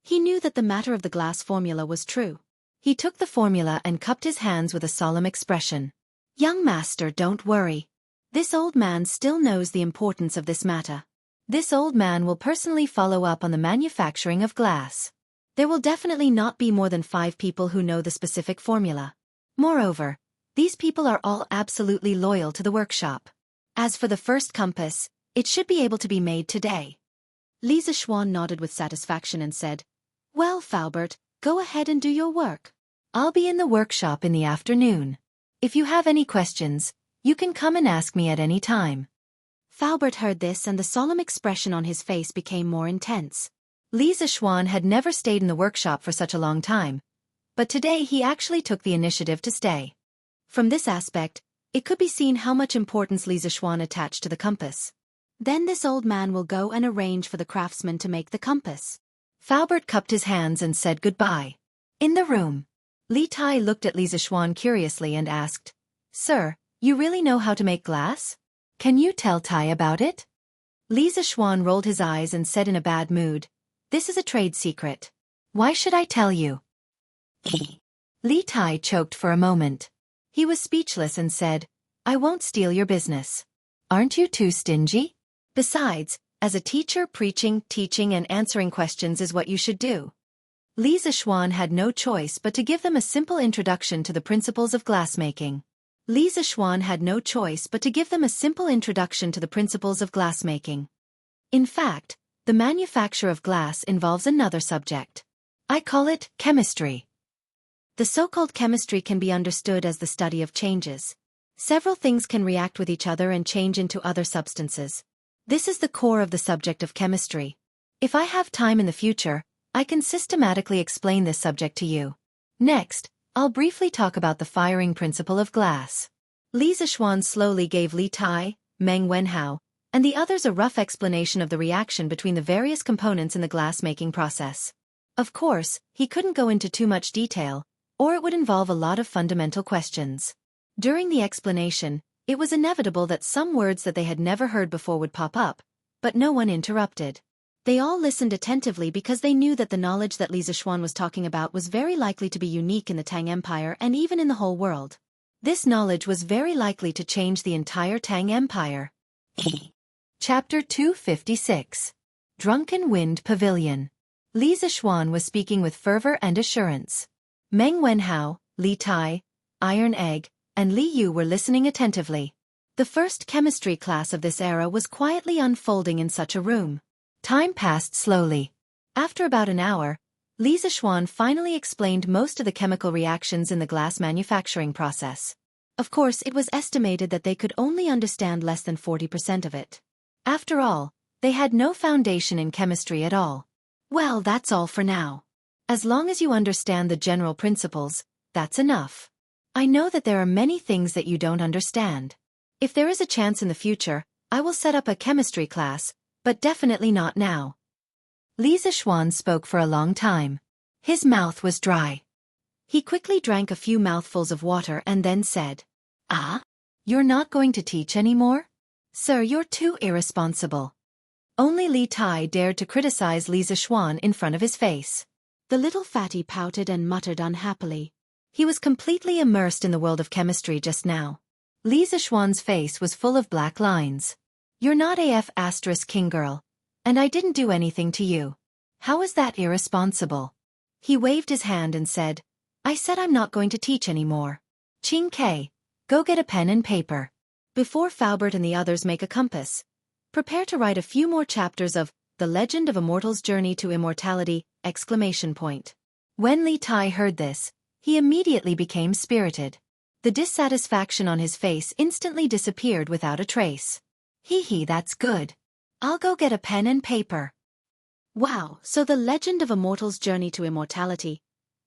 he knew that the matter of the glass formula was true. He took the formula and cupped his hands with a solemn expression. "Young master, don't worry. This old man still knows the importance of this matter. This old man will personally follow up on the manufacturing of glass. There will definitely not be more than 5 people who know the specific formula. Moreover, these people are all absolutely loyal to the workshop. As for the first compass, it should be able to be made today." Li Zixuan nodded with satisfaction and said, "Well, Faubert, go ahead and do your work. I'll be in the workshop in the afternoon. If you have any questions, You can come and ask me at any time. Faubert heard this and the solemn expression on his face became more intense. Li Zixuan had never stayed in the workshop for such a long time, but today he actually took the initiative to stay. From this aspect, it could be seen how much importance Li Zixuan attached to the compass. Then this old man will go and arrange for the craftsman to make the compass. Faubert cupped his hands and said goodbye. In the room, Li Tai looked at Li Zixuan curiously and asked, "Sir, you really know how to make glass? Can you tell Tai about it?" Li Zixuan rolled his eyes and said in a bad mood, "This is a trade secret. Why should I tell you?" Li Tai choked for a moment. He was speechless and said, "I won't steal your business. Aren't you too stingy? Besides, as a teacher, preaching, teaching and answering questions is what you should do." Li Zixuan had no choice but to give them a simple introduction to the principles of glassmaking. Li Zixuan had no choice but to give them a simple introduction to the principles of glassmaking. In fact, the manufacture of glass involves another subject. I call it chemistry. The so-called chemistry can be understood as the study of changes. Several things can react with each other and change into other substances. This is the core of the subject of chemistry. If I have time in the future, I can systematically explain this subject to you. Next, I'll briefly talk about the firing principle of glass. Li Zixuan slowly gave Li Tai, Meng Wenhao, and the others a rough explanation of the reaction between the various components in the glass-making process. Of course, he couldn't go into too much detail, or it would involve a lot of fundamental questions. During the explanation, it was inevitable that some words that they had never heard before would pop up, but no one interrupted. They all listened attentively because they knew that the knowledge that Li Zixuan was talking about was very likely to be unique in the Tang Empire and even in the whole world. This knowledge was very likely to change the entire Tang Empire. Chapter 256. Drunken Wind Pavilion. Li Zixuan was speaking with fervor and assurance. Meng Wenhao, Li Tai, Iron Egg, and Li Yu were listening attentively. The first chemistry class of this era was quietly unfolding in such a room. Time passed slowly. After about an hour, Li Zixuan finally explained most of the chemical reactions in the glass manufacturing process. Of course, it was estimated that they could only understand less than 40% of it. After all, they had no foundation in chemistry at all. Well, that's all for now. As long as you understand the general principles, that's enough. I know that there are many things that you don't understand. If there is a chance in the future, I will set up a chemistry class, but definitely not now. Li Zixuan spoke for a long time. His mouth was dry. He quickly drank a few mouthfuls of water and then said, "Ah? You're not going to teach anymore? Sir, you're too irresponsible." Only Li Tai dared to criticize Li Zixuan in front of his face. The little fatty pouted and muttered unhappily. He was completely immersed in the world of chemistry just now. Li Zixuan's face was full of black lines. "You're not king girl, and I didn't do anything to you. How is that irresponsible?" He waved his hand and said, "I said I'm not going to teach anymore. Qing Ke, go get a pen and paper. Before Faubert and the others make a compass, prepare to write a few more chapters of The Legend of a Mortal's Journey to Immortality! When Li Tai heard this, he immediately became spirited. The dissatisfaction on his face instantly disappeared without a trace. Hee, that's good. I'll go get a pen and paper." Wow, so The Legend of a Mortal's Journey to Immortality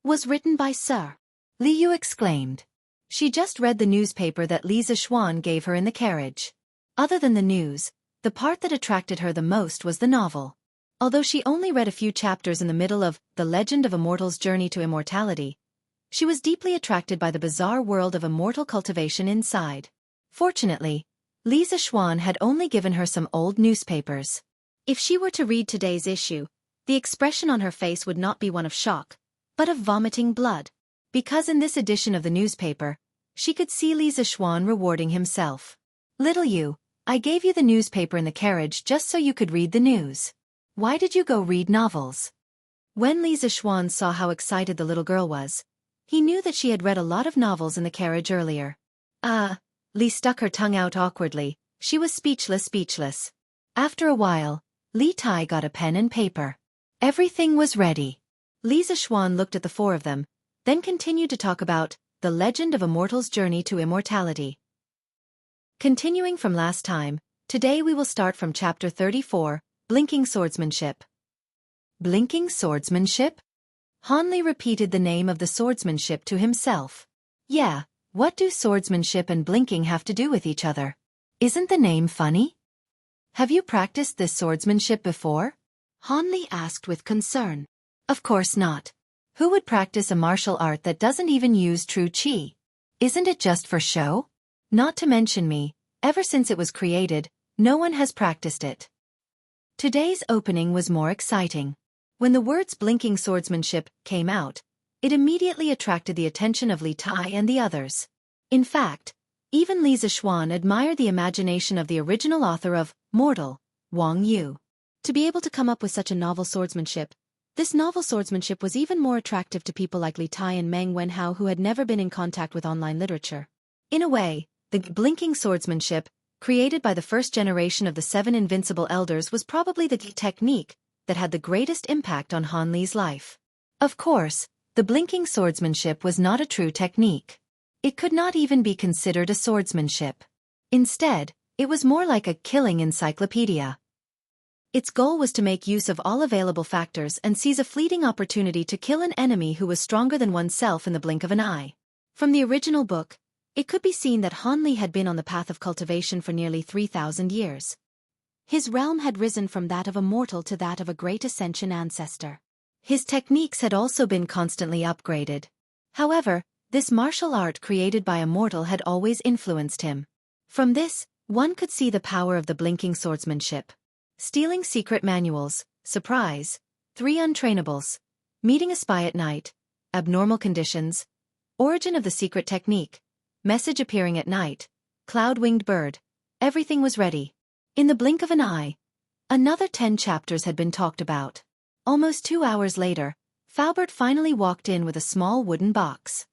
was written by Sir. Li Yu exclaimed. She just read the newspaper that Li Zixuan gave her in the carriage. Other than the news, the part that attracted her the most was the novel. Although she only read a few chapters in the middle of The Legend of a Mortal's Journey to Immortality, she was deeply attracted by the bizarre world of immortal cultivation inside. Fortunately, Li Zixuan had only given her some old newspapers. If she were to read today's issue, the expression on her face would not be one of shock, but of vomiting blood. Because in this edition of the newspaper, she could see Li Zixuan rewarding himself. "Little you, I gave you the newspaper in the carriage just so you could read the news. Why did you go read novels?" When Li Zixuan saw how excited the little girl was, he knew that she had read a lot of novels in the carriage earlier. Li stuck her tongue out awkwardly. She was speechless. After a while, Li Tai got a pen and paper. Everything was ready. Li Zixuan looked at the four of them, then continued to talk about The Legend of a Mortal's Journey to Immortality. Continuing from last time, today we will start from chapter 34, Blinking Swordsmanship. Blinking swordsmanship? Hanli repeated the name of the swordsmanship to himself. Yeah, what do swordsmanship and blinking have to do with each other? Isn't the name funny? Have you practiced this swordsmanship before? Hanli asked with concern. Of course not. Who would practice a martial art that doesn't even use true qi? Isn't it just for show? Not to mention me, ever since it was created, no one has practiced it. Today's opening was more exciting. When the words blinking swordsmanship came out, it immediately attracted the attention of Li Tai and the others. In fact, even Li Zixuan admired the imagination of the original author of Mortal, Wang Yu. To be able to come up with such a novel swordsmanship, this novel swordsmanship was even more attractive to people like Li Tai and Meng Wenhao who had never been in contact with online literature. In a way, the blinking swordsmanship, created by the first generation of the 7 invincible elders, was probably the technique that had the greatest impact on Han Li's life. Of course, the blinking swordsmanship was not a true technique. It could not even be considered a swordsmanship. Instead, it was more like a killing encyclopedia. Its goal was to make use of all available factors and seize a fleeting opportunity to kill an enemy who was stronger than oneself in the blink of an eye. From the original book, it could be seen that Han Li had been on the path of cultivation for nearly 3,000 years. His realm had risen from that of a mortal to that of a great ascension ancestor. His techniques had also been constantly upgraded. However, this martial art created by a mortal had always influenced him. From this, one could see the power of the blinking swordsmanship. Stealing secret manuals, surprise, 3 untrainables, meeting a spy at night, abnormal conditions, origin of the secret technique, message appearing at night, cloud-winged bird, everything was ready. In the blink of an eye, another 10 chapters had been talked about. Almost 2 hours later, Faubert finally walked in with a small wooden box.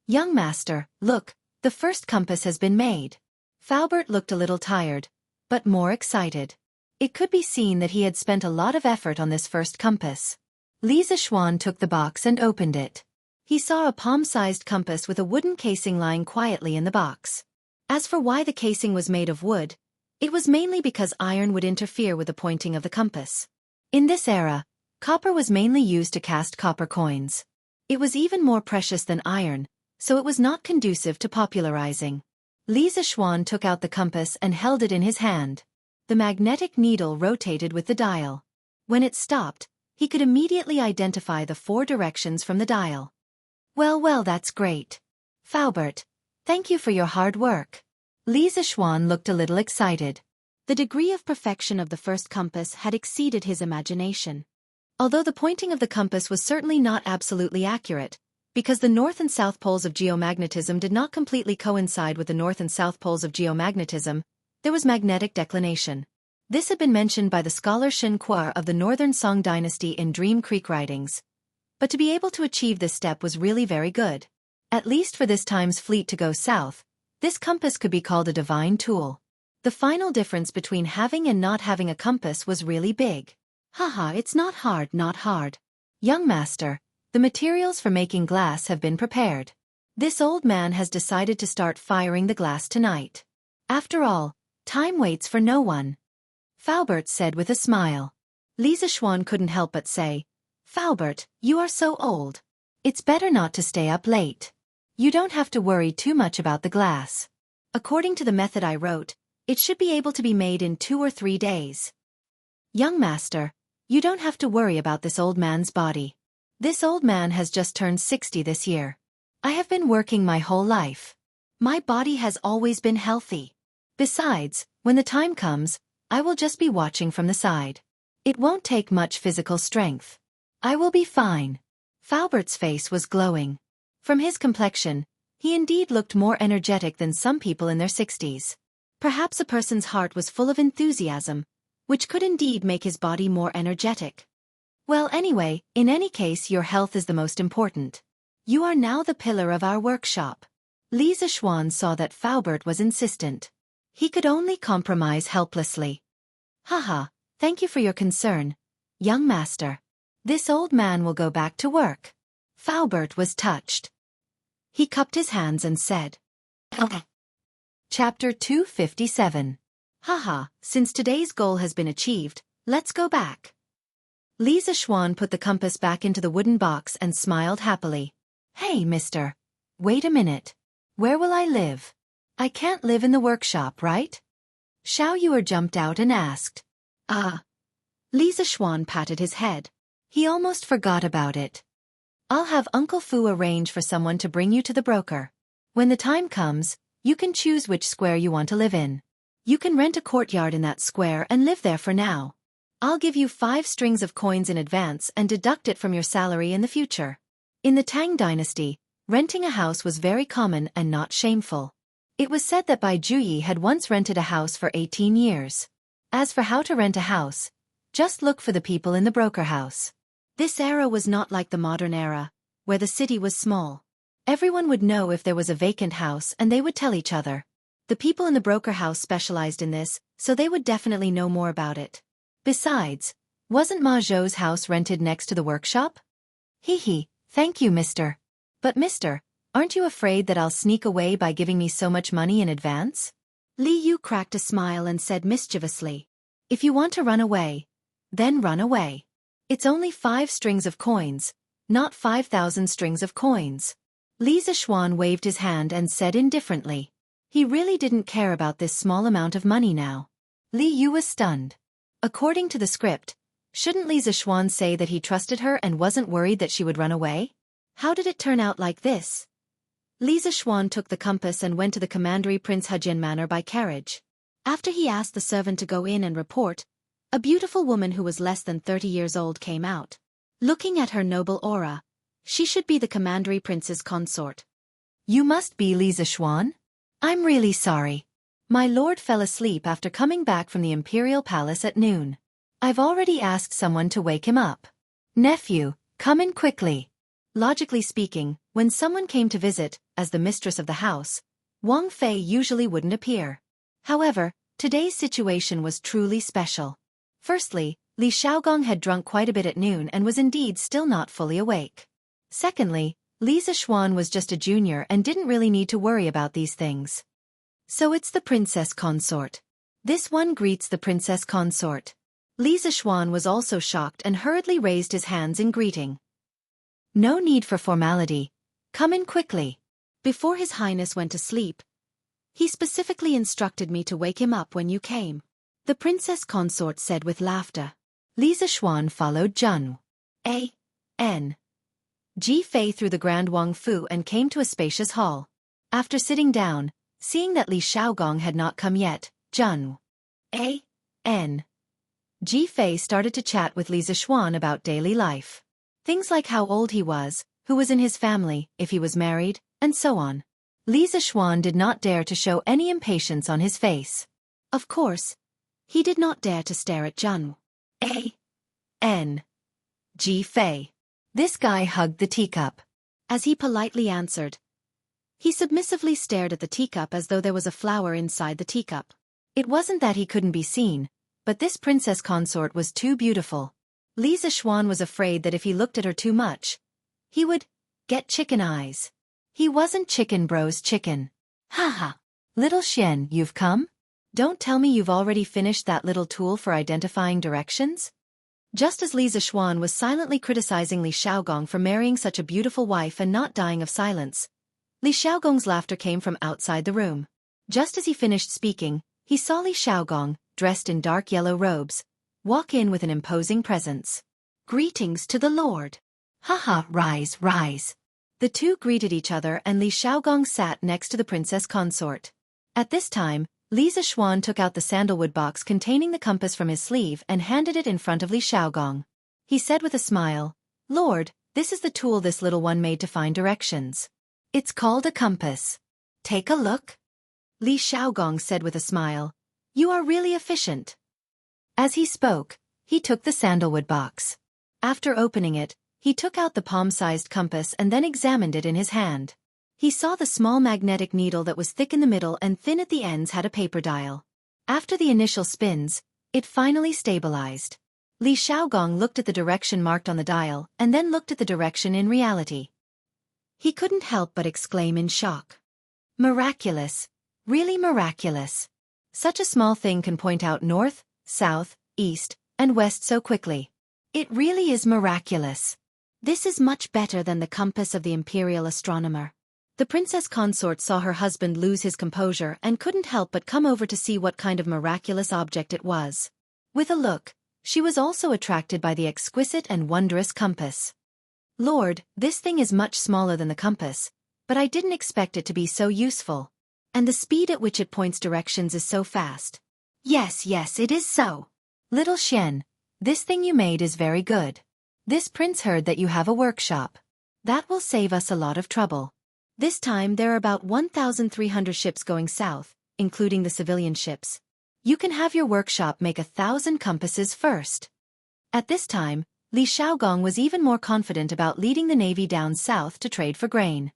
Young master, look, the first compass has been made. Faubert looked a little tired, but more excited. It could be seen that he had spent a lot of effort on this first compass. Li Zixuan took the box and opened it. He saw a palm-sized compass with a wooden casing lying quietly in the box. As for why the casing was made of wood, it was mainly because iron would interfere with the pointing of the compass. In this era, copper was mainly used to cast copper coins. It was even more precious than iron, so it was not conducive to popularizing. Li Zixuan took out the compass and held it in his hand. The magnetic needle rotated with the dial. When it stopped, he could immediately identify the 4 directions from the dial. Well, that's great. Faubert, thank you for your hard work. Li Zixuan looked a little excited. The degree of perfection of the first compass had exceeded his imagination. Although the pointing of the compass was certainly not absolutely accurate, because the north and south poles of geomagnetism did not completely coincide with the north and south poles of geomagnetism, there was magnetic declination. This had been mentioned by the scholar Shen Kuo of the Northern Song dynasty in Dream Creek writings. But to be able to achieve this step was really very good. At least for this time's fleet to go south, this compass could be called a divine tool. The final difference between having and not having a compass was really big. Haha, it's not hard, not hard. Young master, the materials for making glass have been prepared. This old man has decided to start firing the glass tonight. After all, time waits for no one. Faubert said with a smile. Li Zixuan couldn't help but say, Faubert, you are so old. It's better not to stay up late. You don't have to worry too much about the glass. According to the method I wrote, it should be able to be made in 2 or 3 days. Young master, you don't have to worry about this old man's body. This old man has just turned 60 this year. I have been working my whole life. My body has always been healthy. Besides, when the time comes, I will just be watching from the side. It won't take much physical strength. I will be fine. Faubert's face was glowing. From his complexion, he indeed looked more energetic than some people in their 60s. Perhaps a person's heart was full of enthusiasm, which could indeed make his body more energetic. Well, anyway, in any case, your health is the most important. You are now the pillar of our workshop. Li Zixuan saw that Faubert was insistent. He could only compromise helplessly. Haha, thank you for your concern, young master. This old man will go back to work. Faubert was touched. He cupped his hands and said, Chapter 257. Haha, since today's goal has been achieved, let's go back. Li Zixuan put the compass back into the wooden box and smiled happily. Hey, mister. Wait a minute. Where will I live? I can't live in the workshop, right? Xiao Yuer jumped out and asked. Li Zixuan patted his head. He almost forgot about it. I'll have Uncle Fu arrange for someone to bring you to the broker. When the time comes, you can choose which square you want to live in. You can rent a courtyard in that square and live there for now. I'll give you 5 strings of coins in advance and deduct it from your salary in the future. In the Tang dynasty, renting a house was very common and not shameful. It was said that Bai Juyi had once rented a house for 18 years. As for how to rent a house, just look for the people in the broker house. This era was not like the modern era, where the city was small. Everyone would know if there was a vacant house and they would tell each other. The people in the broker house specialized in this, so they would definitely know more about it. Besides, wasn't Ma Zhou's house rented next to the workshop? Hee, thank you, mister. But mister, aren't you afraid that I'll sneak away by giving me so much money in advance? Li Yu cracked a smile and said mischievously. If you want to run away, then run away. It's only 5 strings of coins, not 5,000 strings of coins. Li Zixuan waved his hand and said indifferently. He really didn't care about this small amount of money now. Li Yu was stunned. According to the script, shouldn't Li Zixuan say that he trusted her and wasn't worried that she would run away? How did it turn out like this? Li Zixuan took the compass and went to the Commandery Prince Hejian Manor by carriage. After he asked the servant to go in and report, a beautiful woman who was less than 30 years old came out. Looking at her noble aura, she should be the Commandery Prince's consort. You must be Li Zixuan? I'm really sorry. My lord fell asleep after coming back from the Imperial Palace at noon. I've already asked someone to wake him up. Nephew, come in quickly. Logically speaking, when someone came to visit, as the mistress of the house, Wang Fei usually wouldn't appear. However, today's situation was truly special. Firstly, Li Xiaogong had drunk quite a bit at noon and was indeed still not fully awake. Secondly, Li Zixuan was just a junior and didn't really need to worry about these things. So it's the princess consort. This one greets the princess consort. Li Zixuan was also shocked and hurriedly raised his hands in greeting. No need for formality. Come in quickly. Before His Highness went to sleep, he specifically instructed me to wake him up when you came. The princess consort said with laughter. Li Zixuan followed Jianghu. A.N. Ji Fei through the Grand Wang Fu and came to a spacious hall. After sitting down, seeing that Li Xiaogong had not come yet, Jianghu. A.N. Ji Fei started to chat with Li Zixuan about daily life. Things like how old he was, who was in his family, if he was married, and so on. Li Zixuan did not dare to show any impatience on his face. Of course, he did not dare to stare at Jianghu. A.N. Ji Fei. This guy hugged the teacup. As he politely answered, he submissively stared at the teacup as though there was a flower inside the teacup. It wasn't that he couldn't be seen, but this princess consort was too beautiful. Li Zixuan was afraid that if he looked at her too much, he would get chicken eyes. He wasn't Chicken Bro's chicken. Haha. Little Xian, you've come? Don't tell me you've already finished that little tool for identifying directions? Just as Li Zixuan was silently criticizing Li Xiaogong for marrying such a beautiful wife and not dying of silence, Li Xiaogong's laughter came from outside the room. Just as he finished speaking, he saw Li Xiaogong, dressed in dark yellow robes, walk in with an imposing presence. Greetings to the Lord. Haha, rise, rise. The two greeted each other and Li Xiaogong sat next to the princess consort. At this time, Li Zixuan took out the sandalwood box containing the compass from his sleeve and handed it in front of Li Xiaogong. He said with a smile, Lord, this is the tool this little one made to find directions. It's called a compass. Take a look. Li Xiaogong said with a smile, You are really efficient. As he spoke, he took the sandalwood box. After opening it, he took out the palm-sized compass and then examined it in his hand. He saw the small magnetic needle that was thick in the middle and thin at the ends had a paper dial. After the initial spins, it finally stabilized. Li Xiaogong looked at the direction marked on the dial and then looked at the direction in reality. He couldn't help but exclaim in shock. Miraculous! Really miraculous. Such a small thing can point out north, south, east, and west so quickly. It really is miraculous. This is much better than the compass of the imperial astronomer. The princess consort saw her husband lose his composure and couldn't help but come over to see what kind of miraculous object it was. With a look, she was also attracted by the exquisite and wondrous compass. Lord, this thing is much smaller than the compass, but I didn't expect it to be so useful. And the speed at which it points directions is so fast. Yes, it is so. Little Xian, this thing you made is very good. This prince heard that you have a workshop. That will save us a lot of trouble. This time there are about 1,300 ships going south, including the civilian ships. You can have your workshop make 1,000 compasses first. At this time, Li Xiaogong was even more confident about leading the navy down south to trade for grain.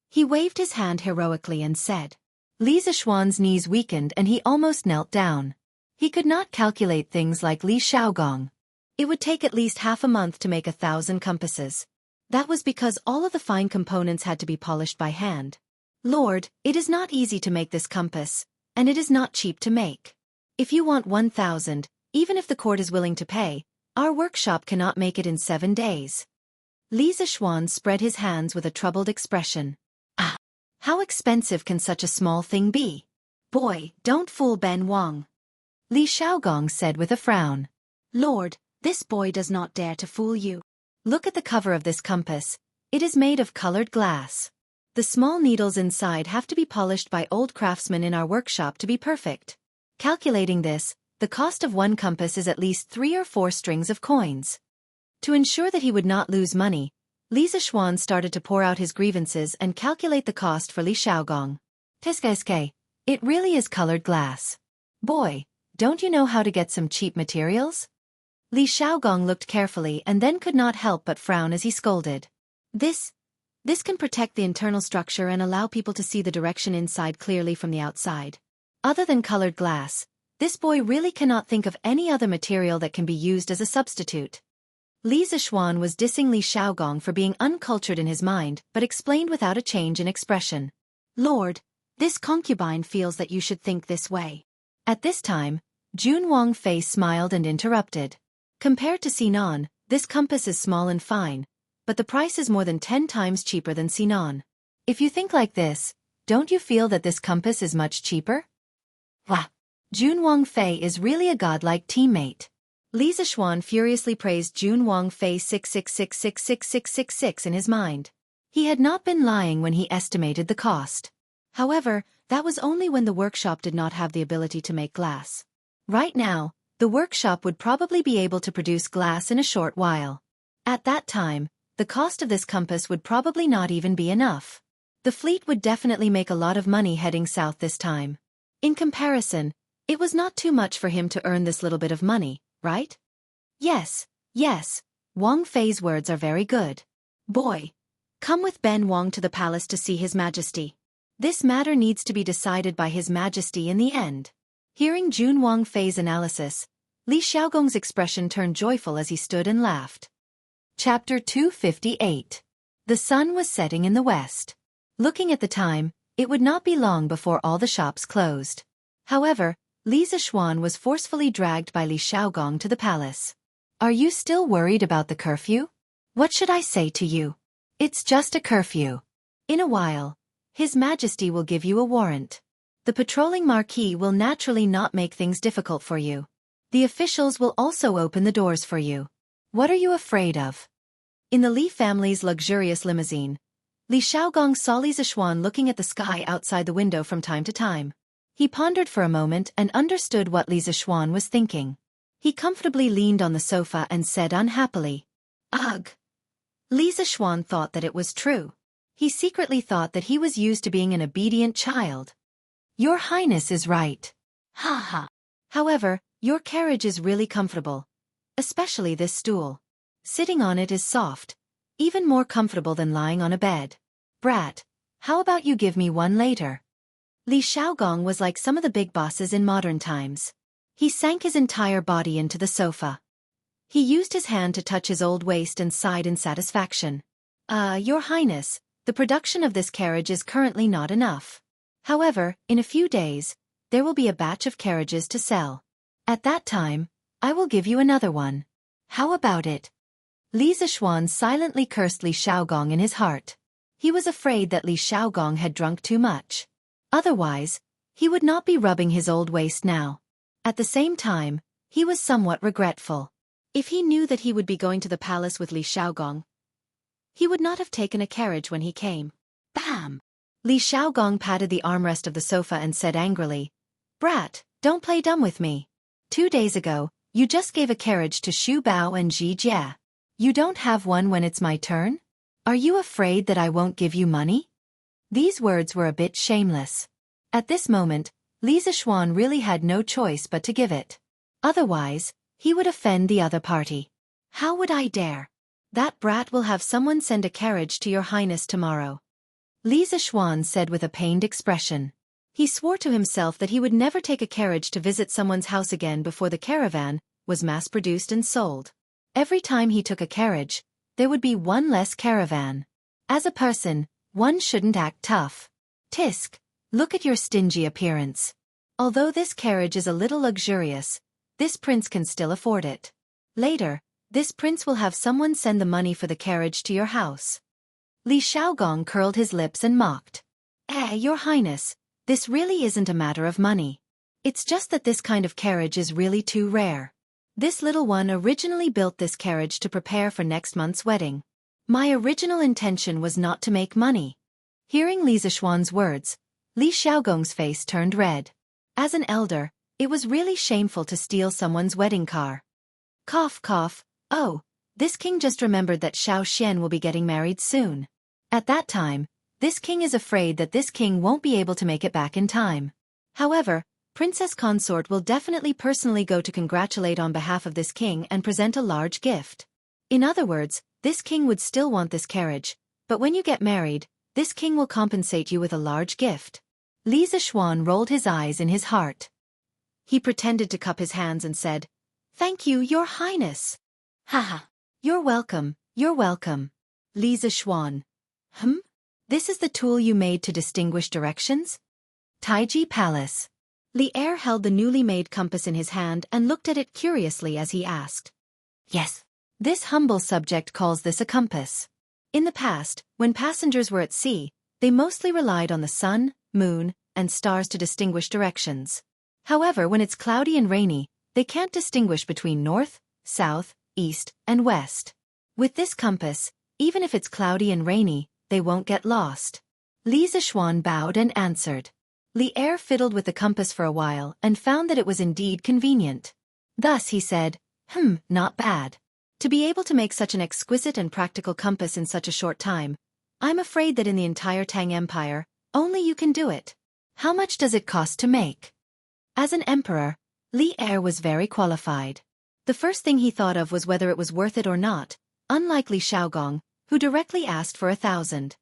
He waved his hand heroically and said. Li Zishuan's knees weakened and he almost knelt down. He could not calculate things like Li Xiaogong. It would take at least half a month to make 1,000 compasses. That was because all of the fine components had to be polished by hand. Lord, it is not easy to make this compass, and it is not cheap to make. If you want 1,000, even if the court is willing to pay, our workshop cannot make it in 7 days. Li Zishuan spread his hands with a troubled expression. Ah! How expensive can such a small thing be? Boy, don't fool Ben Wang. Li Xiaogong said with a frown. Lord, this boy does not dare to fool you. Look at the cover of this compass. It is made of colored glass. The small needles inside have to be polished by old craftsmen in our workshop to be perfect. Calculating this, the cost of one compass is at least 3 or 4 strings of coins. To ensure that he would not lose money, Li Zishuan started to pour out his grievances and calculate the cost for Li Xiaogong. Tiskeske, it really is colored glass. Boy, don't you know how to get some cheap materials? Li Xiaogong looked carefully and then could not help but frown as he scolded. This can protect the internal structure and allow people to see the direction inside clearly from the outside. Other than colored glass, this boy really cannot think of any other material that can be used as a substitute. Li Zishuan was dissing Li Xiaogong for being uncultured in his mind but explained without a change in expression. Lord, this concubine feels that you should think this way. At this time, Jun Wangfei smiled and interrupted. Compared to Sinan, this compass is small and fine, but the price is more than 10 times cheaper than Sinan. If you think like this, don't you feel that this compass is much cheaper? Wah! Jun Wangfei is really a godlike teammate. Li Zishuan furiously praised Jun Wangfei 666666666 in his mind. He had not been lying when he estimated the cost. However, that was only when the workshop did not have the ability to make glass. Right now, the workshop would probably be able to produce glass in a short while. At that time, the cost of this compass would probably not even be enough. The fleet would definitely make a lot of money heading south this time. In comparison, it was not too much for him to earn this little bit of money, right? Yes, Wang Fei's words are very good. Boy, come with Ben Wang to the palace to see His Majesty. This matter needs to be decided by His Majesty in the end. Hearing Jun Wangfei's analysis, Li Xiaogong's expression turned joyful as he stood and laughed. Chapter 258. The sun was setting in the west. Looking at the time, it would not be long before all the shops closed. However, Li Zishuan was forcefully dragged by Li Xiaogong to the palace. Are you still worried about the curfew? What should I say to you? It's just a curfew. In a while, His Majesty will give you a warrant. The patrolling marquis will naturally not make things difficult for you. The officials will also open the doors for you. What are you afraid of? In the Li family's luxurious limousine, Li Xiaogong saw Li Zishuan looking at the sky outside the window from time to time. He pondered for a moment and understood what Li Zishuan was thinking. He comfortably leaned on the sofa and said unhappily, Ugh. Li Zishuan thought that it was true. He secretly thought that he was used to being an obedient child. Your Highness is right. Ha ha. However, your carriage is really comfortable. Especially this stool. Sitting on it is soft, even more comfortable than lying on a bed. Brat, how about you give me one later? Li Xiaogong was like some of the big bosses in modern times. He sank his entire body into the sofa. He used his hand to touch his old waist and sighed in satisfaction. Your Highness, the production of this carriage is currently not enough. However, in a few days, there will be a batch of carriages to sell. At that time, I will give you another one. How about it? Li Zishuan silently cursed Li Xiaogong in his heart. He was afraid that Li Xiaogong had drunk too much. Otherwise, he would not be rubbing his old waist now. At the same time, he was somewhat regretful. If he knew that he would be going to the palace with Li Xiaogong, he would not have taken a carriage when he came. Bam! Li Xiaogong patted the armrest of the sofa and said angrily, "Brat, don't play dumb with me. 2 days ago, you just gave a carriage to Xu Bao and Ji Jia. You don't have one when it's my turn? Are you afraid that I won't give you money?" These words were a bit shameless. At this moment, Li Zishuan really had no choice but to give it. Otherwise, he would offend the other party. How would I dare? That brat will have someone send a carriage to your highness tomorrow. Li Zishuan said with a pained expression. He swore to himself that he would never take a carriage to visit someone's house again before the caravan was mass-produced and sold. Every time he took a carriage, there would be one less caravan. As a person, one shouldn't act tough. Tisk, look at your stingy appearance. Although this carriage is a little luxurious, this prince can still afford it. Later, this prince will have someone send the money for the carriage to your house. Li Xiaogong curled his lips and mocked. Your highness, this really isn't a matter of money. It's just that this kind of carriage is really too rare. This little one originally built this carriage to prepare for next month's wedding. My original intention was not to make money. Hearing Li Zishuan's words, Li Xiaogong's face turned red. As an elder, it was really shameful to steal someone's wedding car. Cough cough, oh, this king just remembered that Xiao Xian will be getting married soon. At that time, this king is afraid that this king won't be able to make it back in time. However, Princess Consort will definitely personally go to congratulate on behalf of this king and present a large gift. In other words, this king would still want this carriage, but when you get married, this king will compensate you with a large gift. Li Zishuan rolled his eyes in his heart. He pretended to cup his hands and said, "Thank you, your highness." Haha. You're welcome, you're welcome. Li Zishuan. This is the tool you made to distinguish directions? Taiji Palace. Li Er held the newly made compass in his hand and looked at it curiously as he asked. Yes. This humble subject calls this a compass. In the past, when passengers were at sea, they mostly relied on the sun, moon, and stars to distinguish directions. However, when it's cloudy and rainy, they can't distinguish between north, south, east, and west. With this compass, even if it's cloudy and rainy, they won't get lost. Li Zishuan bowed and answered. Li Er fiddled with the compass for a while and found that it was indeed convenient. Thus he said, not bad. To be able to make such an exquisite and practical compass in such a short time, I'm afraid that in the entire Tang Empire, only you can do it. How much does it cost to make? As an emperor, Li Er was very qualified. The first thing he thought of was whether it was worth it or not, unlike Li Xiaogong, who directly asked for 1,000.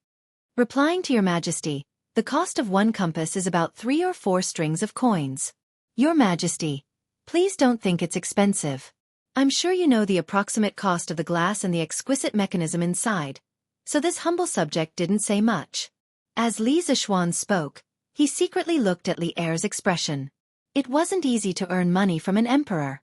Replying to your majesty, the cost of one compass is about 3 or 4 strings of coins. Your majesty, please don't think it's expensive. I'm sure you know the approximate cost of the glass and the exquisite mechanism inside, so this humble subject didn't say much. As Li Zishuan spoke, he secretly looked at Li Er's expression. It wasn't easy to earn money from an emperor.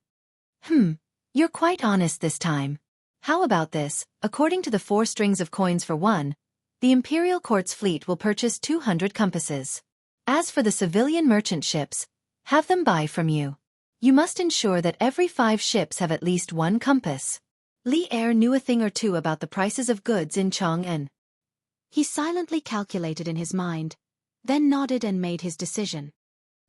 You're quite honest this time. How about this? According to the 4 strings of coins for one, the imperial court's fleet will purchase 200 compasses. As for the civilian merchant ships, have them buy from you. You must ensure that every 5 ships have at least 1 compass. Li Er knew a thing or two about the prices of goods in Chang'an. He silently calculated in his mind, then nodded and made his decision.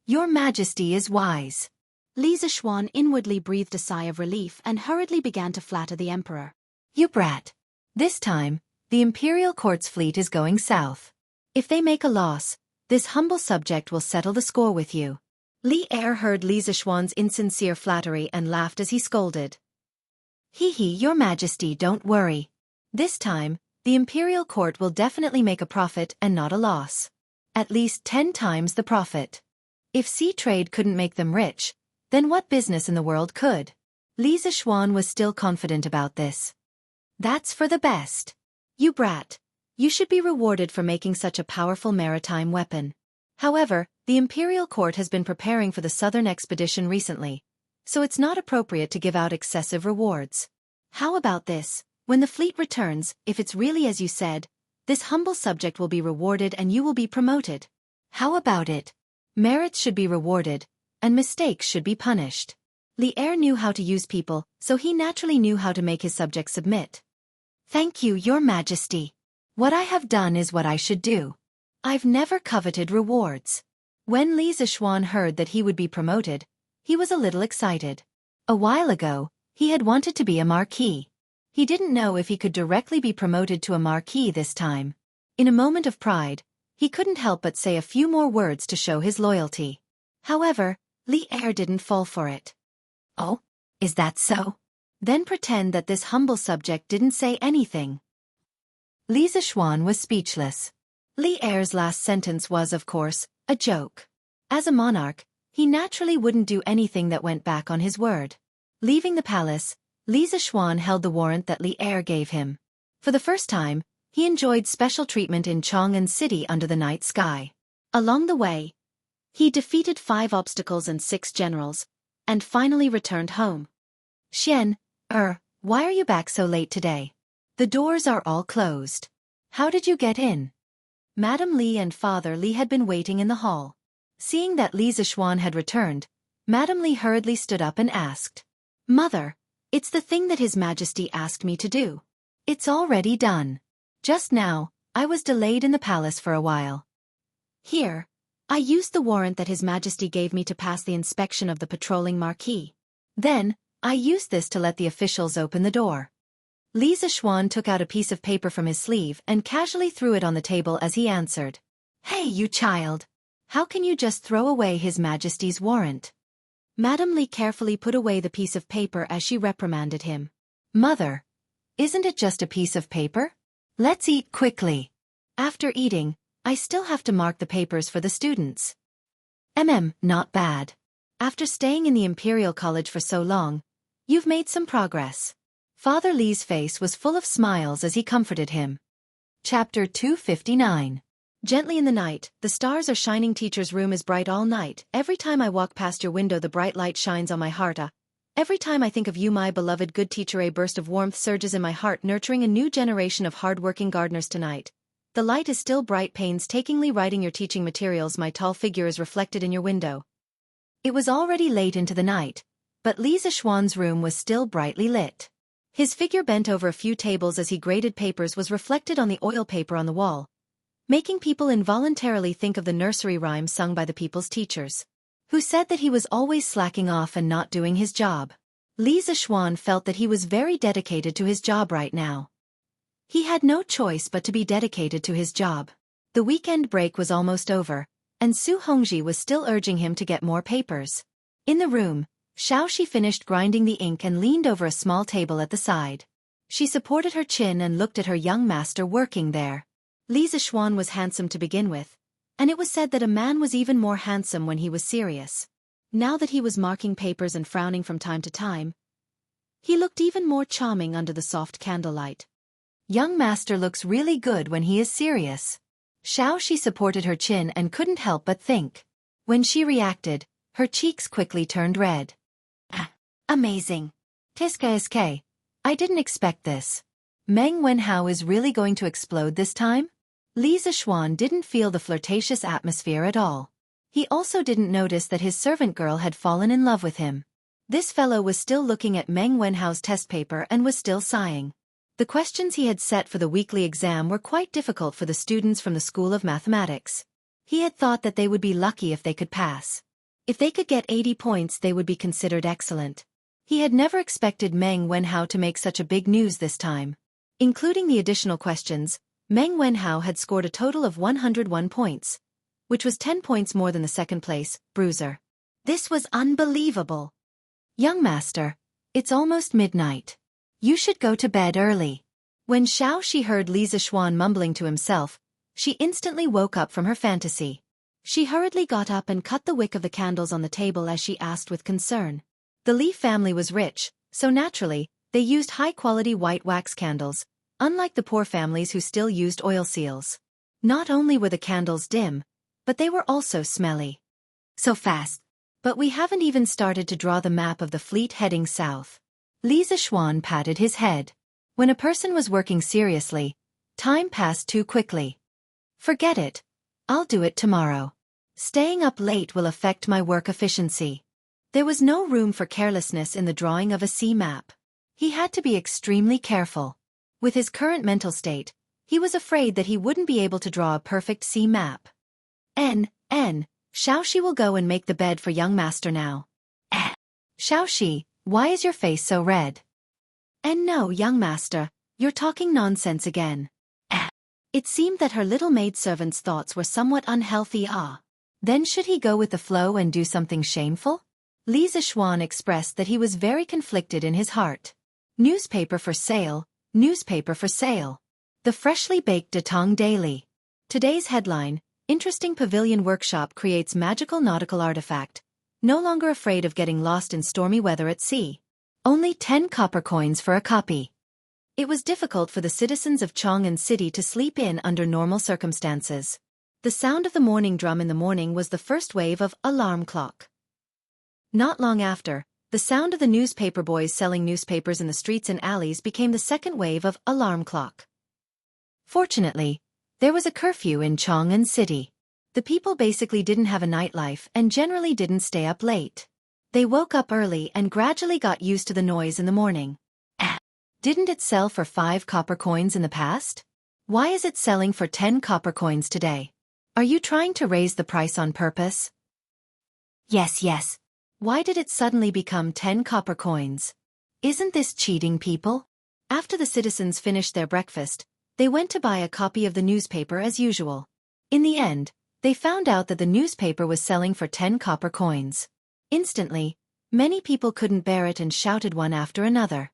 Your majesty is wise. Li Zishuan inwardly breathed a sigh of relief and hurriedly began to flatter the emperor. You brat. This time, the imperial court's fleet is going south. If they make a loss, this humble subject will settle the score with you. Li Er heard Li Zishuan's insincere flattery and laughed as he scolded. Your majesty, don't worry. This time, the imperial court will definitely make a profit and not a loss. At least 10 times the profit. If sea trade couldn't make them rich, then what business in the world could? Li Zishuan was still confident about this. That's for the best. You brat. You should be rewarded for making such a powerful maritime weapon. However, the imperial court has been preparing for the southern expedition recently, so it's not appropriate to give out excessive rewards. How about this? When the fleet returns, if it's really as you said, this humble subject will be rewarded and you will be promoted. How about it? Merits should be rewarded, and mistakes should be punished. Li Er knew how to use people, so he naturally knew how to make his subjects submit. Thank you, Your Majesty. What I have done is what I should do. I've never coveted rewards. When Li Zishuan heard that he would be promoted, he was a little excited. A while ago, he had wanted to be a marquis. He didn't know if he could directly be promoted to a marquis this time. In a moment of pride, he couldn't help but say a few more words to show his loyalty. However, Li Er didn't fall for it. Oh, is that so? Then pretend that this humble subject didn't say anything. Li Zishuan was speechless. Li Er's last sentence was, of course, a joke. As a monarch, he naturally wouldn't do anything that went back on his word. Leaving the palace, Li Zishuan held the warrant that Li Er gave him. For the first time, he enjoyed special treatment in Chang'an City under the night sky. Along the way, he defeated 5 obstacles and 6 generals, and finally returned home. Why are you back so late today? The doors are all closed. How did you get in? Madam Li and Father Li had been waiting in the hall. Seeing that Li Zishuan had returned, Madam Li hurriedly stood up and asked, Mother, it's the thing that His Majesty asked me to do. It's already done. Just now, I was delayed in the palace for a while. Here, I used the warrant that His Majesty gave me to pass the inspection of the patrolling marquis. Then, I used this to let the officials open the door. Li Zishuan took out a piece of paper from his sleeve and casually threw it on the table as he answered. Hey, you child! How can you just throw away His Majesty's warrant? Madam Li carefully put away the piece of paper as she reprimanded him. Mother, isn't it just a piece of paper? Let's eat quickly. After eating, I still have to mark the papers for the students. Not bad. After staying in the Imperial College for so long, you've made some progress. Father Li's face was full of smiles as he comforted him. Chapter 259. Gently in the night, the stars are shining. Teacher's room is bright all night. Every time I walk past your window, the bright light shines on my heart. Every time I think of you, my beloved good teacher, a burst of warmth surges in my heart, nurturing a new generation of hard-working gardeners tonight. The light is still bright, painstakingly writing your teaching materials. My tall figure is reflected in your window. It was already late into the night, but Li Zishuan's room was still brightly lit. His figure bent over a few tables as he graded papers was reflected on the oil paper on the wall, making people involuntarily think of the nursery rhyme sung by the people's teachers, who said that he was always slacking off and not doing his job. Li Zishuan felt that he was very dedicated to his job right now. He had no choice but to be dedicated to his job. The weekend break was almost over, and Su Hongji was still urging him to get more papers. In the room, Xiaoxi finished grinding the ink and leaned over a small table at the side. She supported her chin and looked at her young master working there. Li Zishuan was handsome to begin with, and it was said that a man was even more handsome when he was serious. Now that he was marking papers and frowning from time to time, he looked even more charming under the soft candlelight. Young master looks really good when he is serious. Xiaoxi supported her chin and couldn't help but think. When she reacted, her cheeks quickly turned red. Amazing. Tiska. I didn't expect this. Meng Wenhao is really going to explode this time? Li Zishuan didn't feel the flirtatious atmosphere at all. He also didn't notice that his servant girl had fallen in love with him. This fellow was still looking at Meng Wenhao's test paper and was still sighing. The questions he had set for the weekly exam were quite difficult for the students from the School of Mathematics. He had thought that they would be lucky if they could pass. If they could get 80 points, they would be considered excellent. He had never expected Meng Wenhao to make such a big news this time. Including the additional questions, Meng Wenhao had scored a total of 101 points, which was 10 points more than the second place, bruiser. This was unbelievable. Young master, it's almost midnight. You should go to bed early. When Xiaoxi heard Li Zishuan mumbling to himself, she instantly woke up from her fantasy. She hurriedly got up and cut the wick of the candles on the table as she asked with concern. The Li family was rich, so naturally, they used high-quality white wax candles, unlike the poor families who still used oil seals. Not only were the candles dim, but they were also smelly. So fast. But we haven't even started to draw the map of the fleet heading south. Li Zixuan patted his head. When a person was working seriously, time passed too quickly. Forget it. I'll do it tomorrow. Staying up late will affect my work efficiency. There was no room for carelessness in the drawing of a sea map. He had to be extremely careful. With his current mental state, he was afraid that he wouldn't be able to draw a perfect sea map. Xiaoxi will go and make the bed for young master now. Xiaoxi, why is your face so red? And no, young master, you're talking nonsense again. It seemed that her little maidservant's thoughts were somewhat unhealthy. Then should he go with the flow and do something shameful? Li Zixuan expressed that he was very conflicted in his heart. Newspaper for sale, newspaper for sale. The freshly baked Datong Daily. Today's headline, Interesting Pavilion Workshop creates magical nautical artifact. No longer afraid of getting lost in stormy weather at sea. Only 10 copper coins for a copy. It was difficult for the citizens of Chang'an City to sleep in under normal circumstances. The sound of the morning drum in the morning was the first wave of alarm clock. Not long after, the sound of the newspaper boys selling newspapers in the streets and alleys became the second wave of alarm clock. Fortunately, there was a curfew in Chang'an City. The people basically didn't have a nightlife and generally didn't stay up late. They woke up early and gradually got used to the noise in the morning. Didn't it sell for 5 copper coins in the past? Why is it selling for 10 copper coins today? Are you trying to raise the price on purpose? Yes. Why did it suddenly become 10 copper coins? Isn't this cheating people? After the citizens finished their breakfast, they went to buy a copy of the newspaper as usual. In the end, they found out that the newspaper was selling for 10 copper coins. Instantly, many people couldn't bear it and shouted one after another.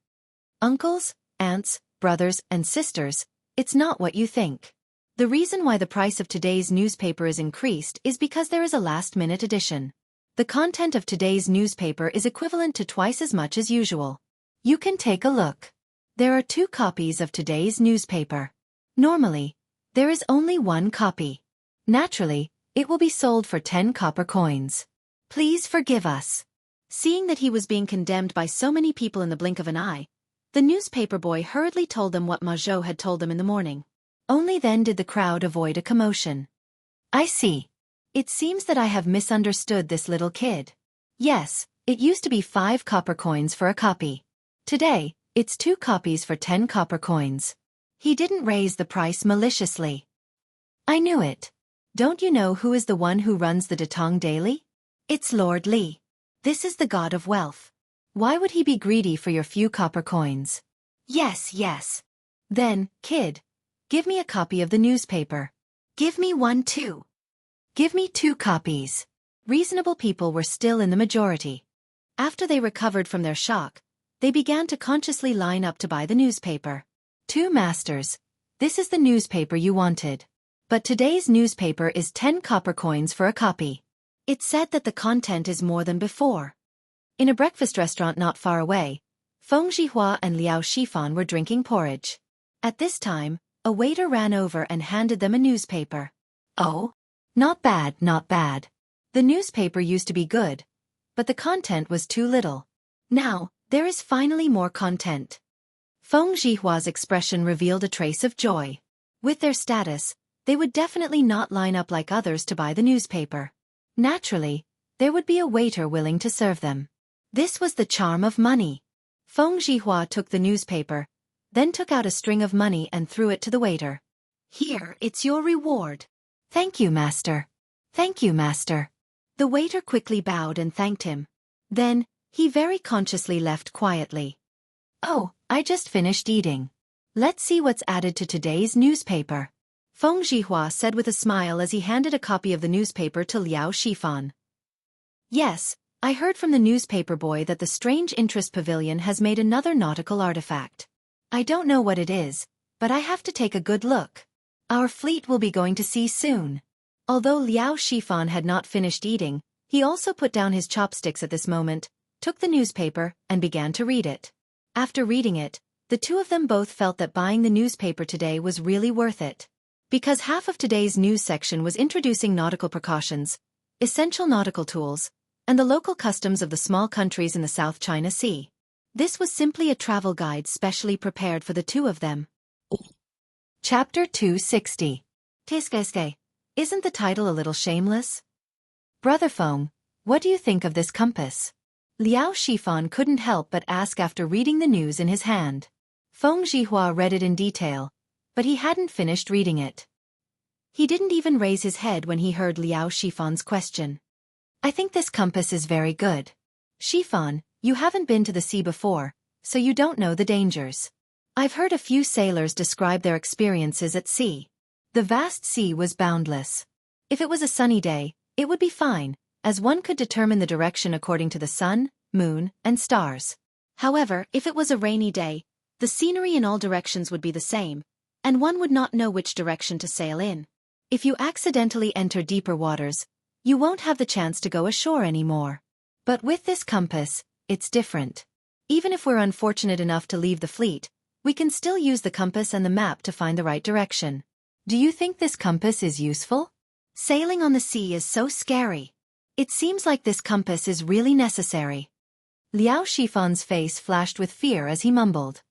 Uncles, aunts, brothers, and sisters, it's not what you think. The reason why the price of today's newspaper is increased is because there is a last-minute edition. The content of today's newspaper is equivalent to twice as much as usual. You can take a look. There are 2 copies of today's newspaper. Normally, there is only 1 copy. Naturally, it will be sold for 10 copper coins. Please forgive us. Seeing that he was being condemned by so many people in the blink of an eye, the newspaper boy hurriedly told them what Ma Zhou had told them in the morning. Only then did the crowd avoid a commotion. I see. It seems that I have misunderstood this little kid. Yes, it used to be 5 copper coins for a copy. Today, it's 2 copies for 10 copper coins. He didn't raise the price maliciously. I knew it. Don't you know who is the one who runs the Datong Daily? It's Lord Li. This is the god of wealth. Why would he be greedy for your few copper coins? Yes. Then, kid, give me a copy of the newspaper. Give me one too. Give me 2 copies. Reasonable people were still in the majority. After they recovered from their shock, they began to consciously line up to buy the newspaper. 2 masters. This is the newspaper you wanted. But today's newspaper is 10 copper coins for a copy. It's said that the content is more than before. In a breakfast restaurant not far away, Feng Zhihua and Liao Shifan were drinking porridge. At this time, a waiter ran over and handed them a newspaper. Oh? Not bad. The newspaper used to be good, but the content was too little. Now, there is finally more content. Feng Zhihua's expression revealed a trace of joy. With their status, they would definitely not line up like others to buy the newspaper. Naturally, there would be a waiter willing to serve them. This was the charm of money. Feng Zhihua took the newspaper, then took out a string of money and threw it to the waiter. Here, it's your reward. Thank you, master. The waiter quickly bowed and thanked him. Then, he very consciously left quietly. Oh, I just finished eating. Let's see what's added to today's newspaper. Feng Zhihua said with a smile as he handed a copy of the newspaper to Liao Shifan. Yes, I heard from the newspaper boy that the Strange Interest Pavilion has made another nautical artifact. I don't know what it is, but I have to take a good look. Our fleet will be going to sea soon. Although Liao Shifan had not finished eating, he also put down his chopsticks at this moment, took the newspaper, and began to read it. After reading it, the 2 of them both felt that buying the newspaper today was really worth it. Because half of today's news section was introducing nautical precautions, essential nautical tools, and the local customs of the small countries in the South China Sea. This was simply a travel guide specially prepared for the two of them. Chapter 260. Tiskeske. Isn't the title a little shameless? Brother Feng, what do you think of this compass? Liao Shifan couldn't help but ask after reading the news in his hand. Feng Zhihua read it in detail, but he hadn't finished reading it. He didn't even raise his head when he heard Liao Shifan's question. I think this compass is very good. Shifan, you haven't been to the sea before, so you don't know the dangers. I've heard a few sailors describe their experiences at sea. The vast sea was boundless. If it was a sunny day, it would be fine, as one could determine the direction according to the sun, moon, and stars. However, if it was a rainy day, the scenery in all directions would be the same, and one would not know which direction to sail in. If you accidentally enter deeper waters, you won't have the chance to go ashore anymore. But with this compass, it's different. Even if we're unfortunate enough to leave the fleet, we can still use the compass and the map to find the right direction. Do you think this compass is useful? Sailing on the sea is so scary. It seems like this compass is really necessary. Liao Shifan's face flashed with fear as he mumbled.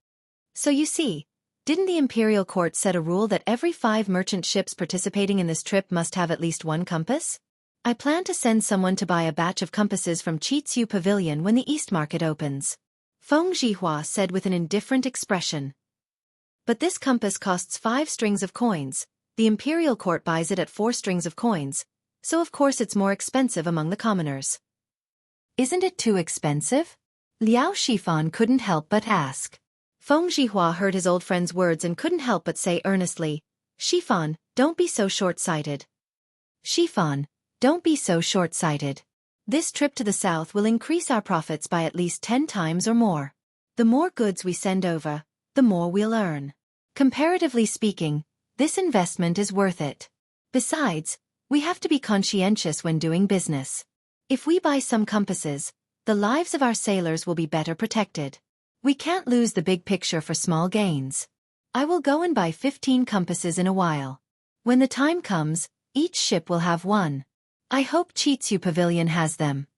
So you see, didn't the imperial court set a rule that every 5 merchant ships participating in this trip must have at least one compass? I plan to send someone to buy a batch of compasses from Chitsiu Pavilion when the East Market opens. Feng Zhihua said with an indifferent expression. But this compass costs 5 strings of coins. The imperial court buys it at 4 strings of coins, so of course it's more expensive among the commoners. Isn't it too expensive? Liao Shifan couldn't help but ask. Feng Zhihua heard his old friend's words and couldn't help but say earnestly, Shifan, don't be so short-sighted. Shifan, don't be so short-sighted. This trip to the south will increase our profits by at least 10 times or more. The more goods we send over, the more we'll earn. Comparatively speaking, this investment is worth it. Besides, we have to be conscientious when doing business. If we buy some compasses, the lives of our sailors will be better protected. We can't lose the big picture for small gains. I will go and buy 15 compasses in a while. When the time comes, each ship will have one. I hope Chitsiu Pavilion has them.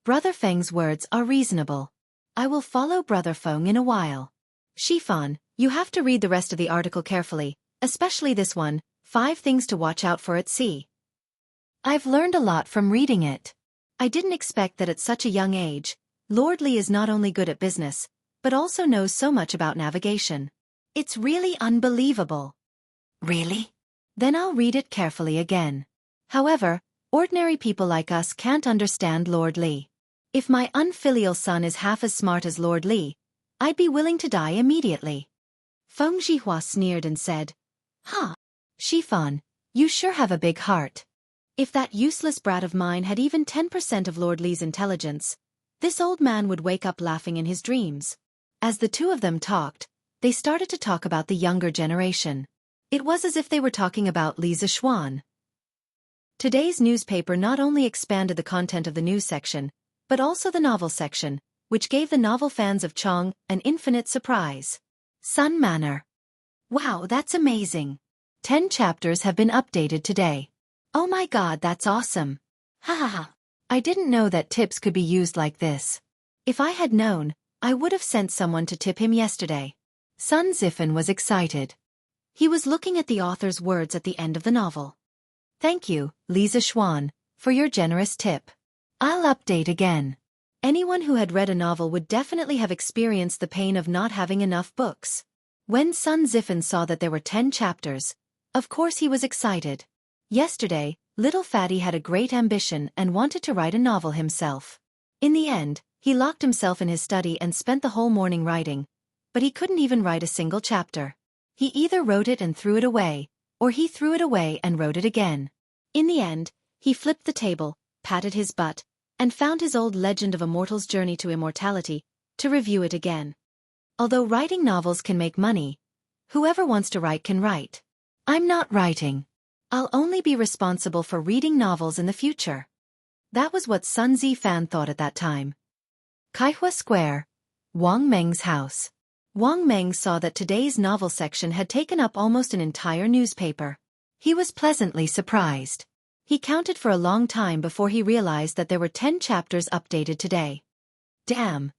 Brother Feng's words are reasonable. I will follow Brother Feng in a while. Shifan, you have to read the rest of the article carefully, especially this one, 5 things to watch out for at sea. I've learned a lot from reading it. I didn't expect that at such a young age, Lord Li is not only good at business, but also knows so much about navigation. It's really unbelievable. Really? Then I'll read it carefully again. However, ordinary people like us can't understand Lord Li. If my unfilial son is half as smart as Lord Li, I'd be willing to die immediately. Feng Zhihua sneered and said, Huh. Shifan, you sure have a big heart. If that useless brat of mine had even 10% of Lord Li's intelligence, this old man would wake up laughing in his dreams. As the two of them talked, they started to talk about the younger generation. It was as if they were talking about Li Zishuan. Today's newspaper not only expanded the content of the news section, but also the novel section, which gave the novel fans of Chong an infinite surprise. Sun Manor. Wow, that's amazing. 10 chapters have been updated today. Oh my god, that's awesome. Ha ha ha. I didn't know that tips could be used like this. If I had known, I would have sent someone to tip him yesterday. Sun Zifan was excited. He was looking at the author's words at the end of the novel. Thank you, Li Zishuan, for your generous tip. I'll update again. Anyone who had read a novel would definitely have experienced the pain of not having enough books. When Sun Zifan saw that there were 10 chapters, of course he was excited. Yesterday, little Fatty had a great ambition and wanted to write a novel himself. In the end, he locked himself in his study and spent the whole morning writing, but he couldn't even write a single chapter. He either wrote it and threw it away, or he threw it away and wrote it again. In the end, he flipped the table, patted his butt, and found his old Legend of a Mortal's Journey to Immortality, to review it again. Although writing novels can make money, whoever wants to write can write. I'm not writing. I'll only be responsible for reading novels in the future. That was what Sun Zifan thought at that time. Kaihua Square, Wang Meng's house. Wang Meng saw that today's novel section had taken up almost an entire newspaper. He was pleasantly surprised. He counted for a long time before he realized that there were 10 chapters updated today. Damn.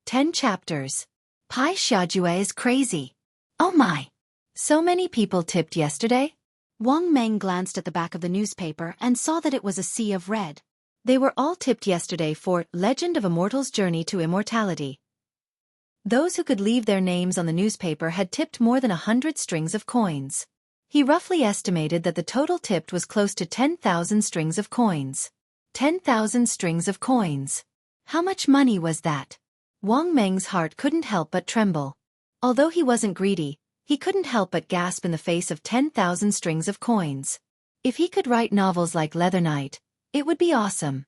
10 chapters. Pai Xiajue is crazy. Oh my. So many people tipped yesterday? Wang Meng glanced at the back of the newspaper and saw that it was a sea of red. They were all tipped yesterday for Legend of a Mortal's Journey to Immortality. Those who could leave their names on the newspaper had tipped more than 100 strings of coins. He roughly estimated that the total tipped was close to 10,000 strings of coins. 10,000 strings of coins. How much money was that? Wang Meng's heart couldn't help but tremble. Although he wasn't greedy, he couldn't help but gasp in the face of 10,000 strings of coins. If he could write novels like Leather Knight, it would be awesome.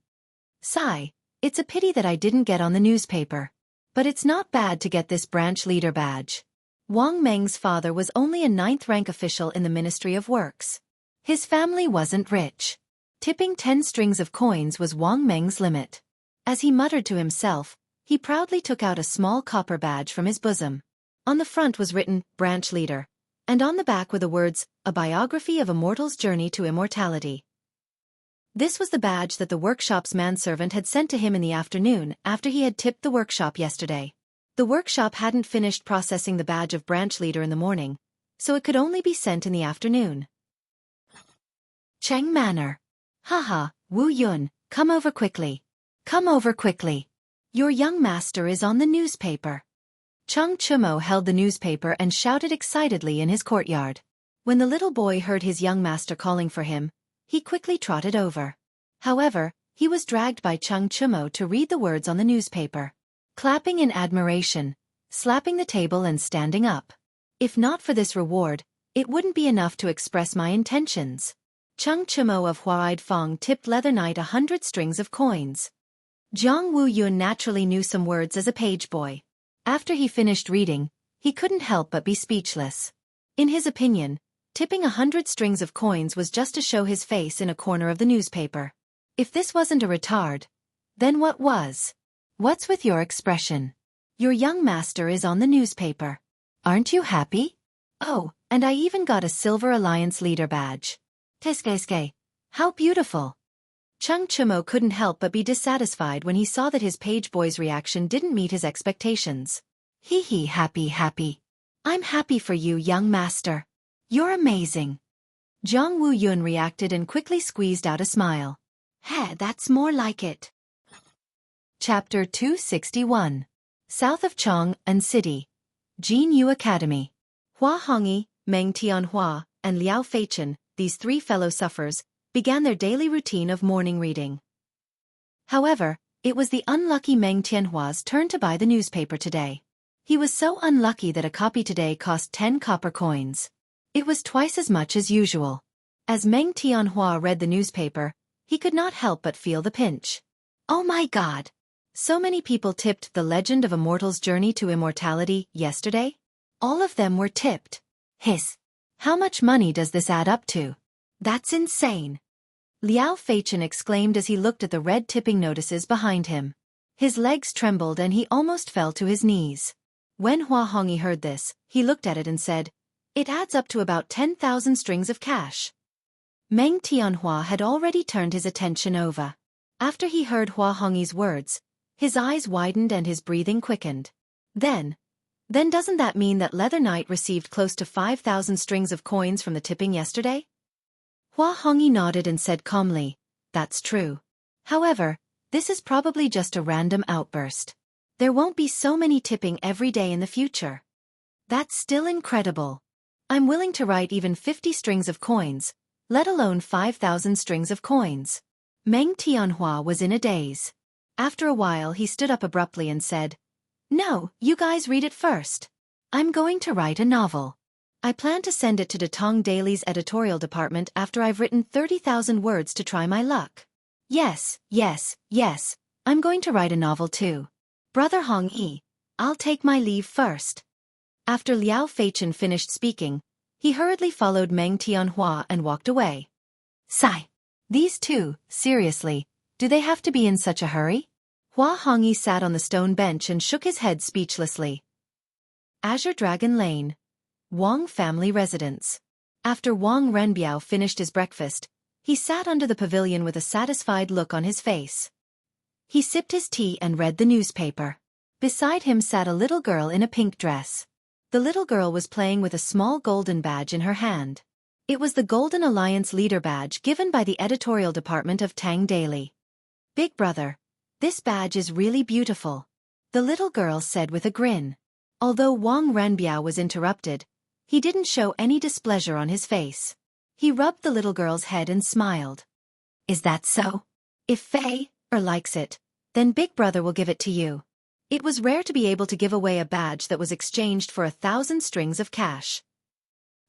Sigh, it's a pity that I didn't get on the newspaper. But it's not bad to get this branch leader badge. Wang Meng's father was only a 9th rank official in the Ministry of Works. His family wasn't rich. Tipping 10 strings of coins was Wang Meng's limit. As he muttered to himself, he proudly took out a small copper badge from his bosom. On the front was written, Branch Leader, and on the back were the words, A Biography of a Mortal's Journey to Immortality. This was the badge that the workshop's manservant had sent to him in the afternoon after he had tipped the workshop yesterday. The workshop hadn't finished processing the badge of branch leader in the morning, so it could only be sent in the afternoon. Cheng Manor. Haha, Wu Yun, come over quickly. Come over quickly. Your young master is on the newspaper. Cheng Chumo held the newspaper and shouted excitedly in his courtyard. When the little boy heard his young master calling for him, he quickly trotted over. However, he was dragged by Cheng Chumo to read the words on the newspaper. Clapping in admiration, slapping the table and standing up. If not for this reward, it wouldn't be enough to express my intentions. Cheng Chumo of Huaid Fong tipped Leather Knight 100 strings of coins. Jianghu Yun naturally knew some words as a page boy. After he finished reading, he couldn't help but be speechless. In his opinion, tipping 100 strings of coins was just to show his face in a corner of the newspaper. If this wasn't a retard, then what was? What's with your expression? Your young master is on the newspaper. Aren't you happy? Oh, and I even got a Silver Alliance leader badge. Teskeske. How beautiful. Cheng Chumo couldn't help but be dissatisfied when he saw that his page boy's reaction didn't meet his expectations. Hee happy. I'm happy for you, young master. You're amazing. Jianghu Yun reacted and quickly squeezed out a smile. Hey, that's more like it. Chapter 261. South of Chang'an City. Jianghu Academy. Hua Hongyi, Meng Tianhua, and Liao Feichen, these 3 fellow sufferers, began their daily routine of morning reading. However, it was the unlucky Meng Tianhua's turn to buy the newspaper today. He was so unlucky that a copy today cost 10 copper coins. It was twice as much as usual. As Meng Tianhua read the newspaper, he could not help but feel the pinch. Oh my God! So many people tipped The Legend of a Mortal's Journey to Immortality yesterday? All of them were tipped. Hiss! How much money does this add up to? That's insane! Liao Feichen exclaimed as he looked at the red tipping notices behind him. His legs trembled and he almost fell to his knees. When Hua Hongyi heard this, he looked at it and said, It adds up to about 10,000 strings of cash. Meng Tianhua had already turned his attention over. After he heard Hua Hongyi's words, his eyes widened and his breathing quickened. Then doesn't that mean that Leather Knight received close to 5,000 strings of coins from the tipping yesterday? Hua Hongyi nodded and said calmly, That's true. However, this is probably just a random outburst. There won't be so many tipping every day in the future. That's still incredible. I'm willing to write even 50 strings of coins, let alone 5,000 strings of coins. Meng Tianhua was in a daze. After a while he stood up abruptly and said, No, you guys read it first. I'm going to write a novel. I plan to send it to Datong Daily's editorial department after I've written 30,000 words to try my luck. Yes, I'm going to write a novel too. Brother Hongyi, I'll take my leave first. After Liao Feichen finished speaking, he hurriedly followed Meng Tianhua and walked away. Sigh. These two, seriously, do they have to be in such a hurry? Hua Hongyi sat on the stone bench and shook his head speechlessly. Azure Dragon Lane. Wang family residence. After Wang Renbiao finished his breakfast, he sat under the pavilion with a satisfied look on his face. He sipped his tea and read the newspaper. Beside him sat a little girl in a pink dress. The little girl was playing with a small golden badge in her hand. It was the Golden Alliance Leader badge given by the editorial department of Tang Daily. "Big brother, this badge is really beautiful," the little girl said with a grin. Although Wang Renbiao was interrupted, he didn't show any displeasure on his face. He rubbed the little girl's head and smiled. "Is that so? If Fei likes it, then Big Brother will give it to you." It was rare to be able to give away a badge that was exchanged for 1,000 strings of cash.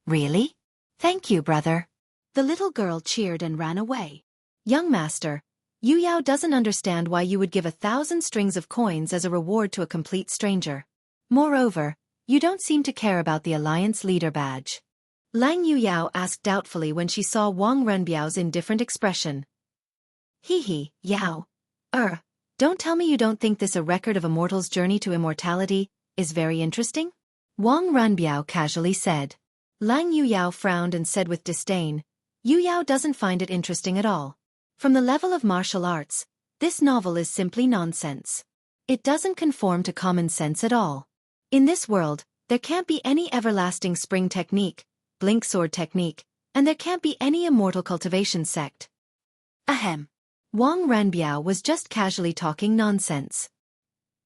"Really? Thank you, brother." The little girl cheered and ran away. "Young master, Yu Yao doesn't understand why you would give 1,000 strings of coins as a reward to a complete stranger. Moreover, you don't seem to care about the Alliance Leader badge." Lang Yu Yao asked doubtfully when she saw Wang Renbiao's indifferent expression. "Hee, Yao. Don't tell me you don't think this a record of a mortal's journey to immortality is very interesting?" Wang Renbiao casually said. Lang Yu Yao frowned and said with disdain, "Yu Yao doesn't find it interesting at all. From the level of martial arts, this novel is simply nonsense. It doesn't conform to common sense at all. In this world, there can't be any everlasting spring technique, blink sword technique, and there can't be any immortal cultivation sect." Ahem. Wang Renbiao was just casually talking nonsense.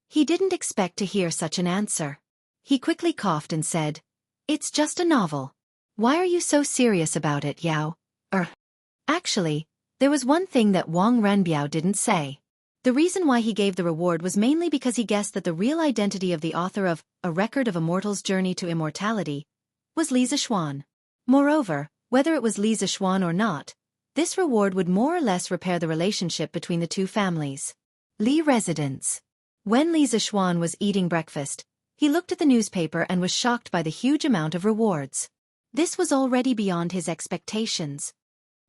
He didn't expect to hear such an answer. He quickly coughed and said, "It's just a novel. Why are you so serious about it, Yao?" Actually, there was one thing that Wang Renbiao didn't say. The reason why he gave the reward was mainly because he guessed that the real identity of the author of A Record of a Mortal's Journey to Immortality was Li Zixuan. Moreover, whether it was Li Zixuan or not, this reward would more or less repair the relationship between the two families. Li residence. When Li Zixuan was eating breakfast, he looked at the newspaper and was shocked by the huge amount of rewards. This was already beyond his expectations.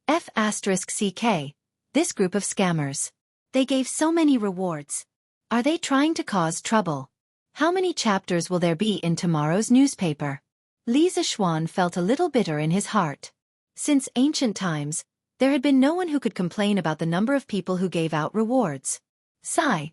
F*CK. This group of scammers. They gave so many rewards. Are they trying to cause trouble? How many chapters will there be in tomorrow's newspaper? Li Zixuan felt a little bitter in his heart. Since ancient times, there had been no one who could complain about the number of people who gave out rewards.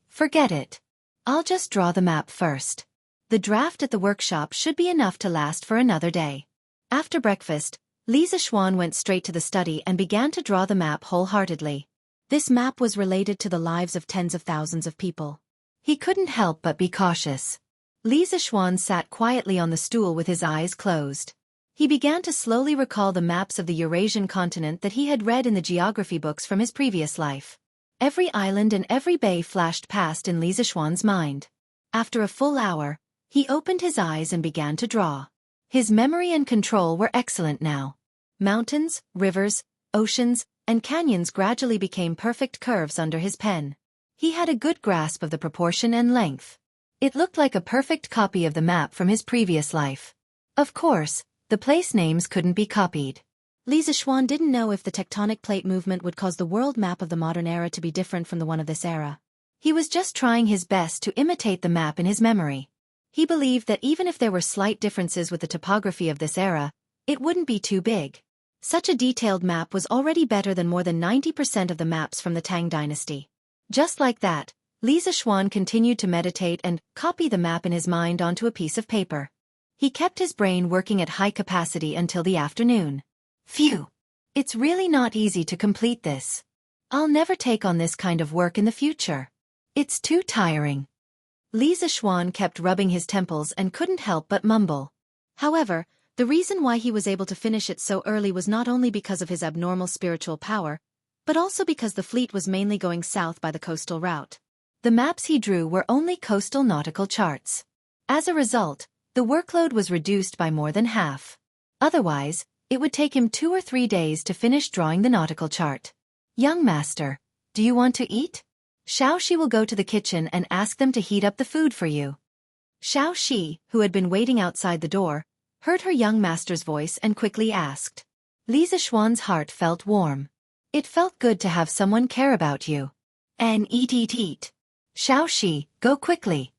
Forget it. I'll just draw the map first. The draft at the workshop should be enough to last for another day. After breakfast, Li Zixuan went straight to the study and began to draw the map wholeheartedly. This map was related to the lives of tens of thousands of people. He couldn't help but be cautious. Li Zixuan sat quietly on the stool with his eyes closed. He began to slowly recall the maps of the Eurasian continent that he had read in the geography books from his previous life. Every island and every bay flashed past in Li Zixuan's mind. After a full hour, he opened his eyes and began to draw. His memory and control were excellent now. Mountains, rivers, oceans, and canyons gradually became perfect curves under his pen. He had a good grasp of the proportion and length. It looked like a perfect copy of the map from his previous life. Of course, the place names couldn't be copied. Li Zixuan didn't know if the tectonic plate movement would cause the world map of the modern era to be different from the one of this era. He was just trying his best to imitate the map in his memory. He believed that even if there were slight differences with the topography of this era, it wouldn't be too big. Such a detailed map was already better than more than 90% of the maps from the Tang dynasty. Just like that, Li Zixuan continued to meditate and copy the map in his mind onto a piece of paper. He kept his brain working at high capacity until the afternoon. Phew! It's really not easy to complete this. I'll never take on this kind of work in the future. It's too tiring. Li Zixuan kept rubbing his temples and couldn't help but mumble. However, the reason why he was able to finish it so early was not only because of his abnormal spiritual power, but also because the fleet was mainly going south by the coastal route. The maps he drew were only coastal nautical charts. As a result, the workload was reduced by more than half. Otherwise, it would take him 2 or 3 days to finish drawing the nautical chart. "Young master, do you want to eat? Xiaoxi will go to the kitchen and ask them to heat up the food for you." Xiaoxi, who had been waiting outside the door, heard her young master's voice and quickly asked. Li Zixuan's heart felt warm. It felt good to have someone care about you. "And eat. Xiaoxi, go quickly."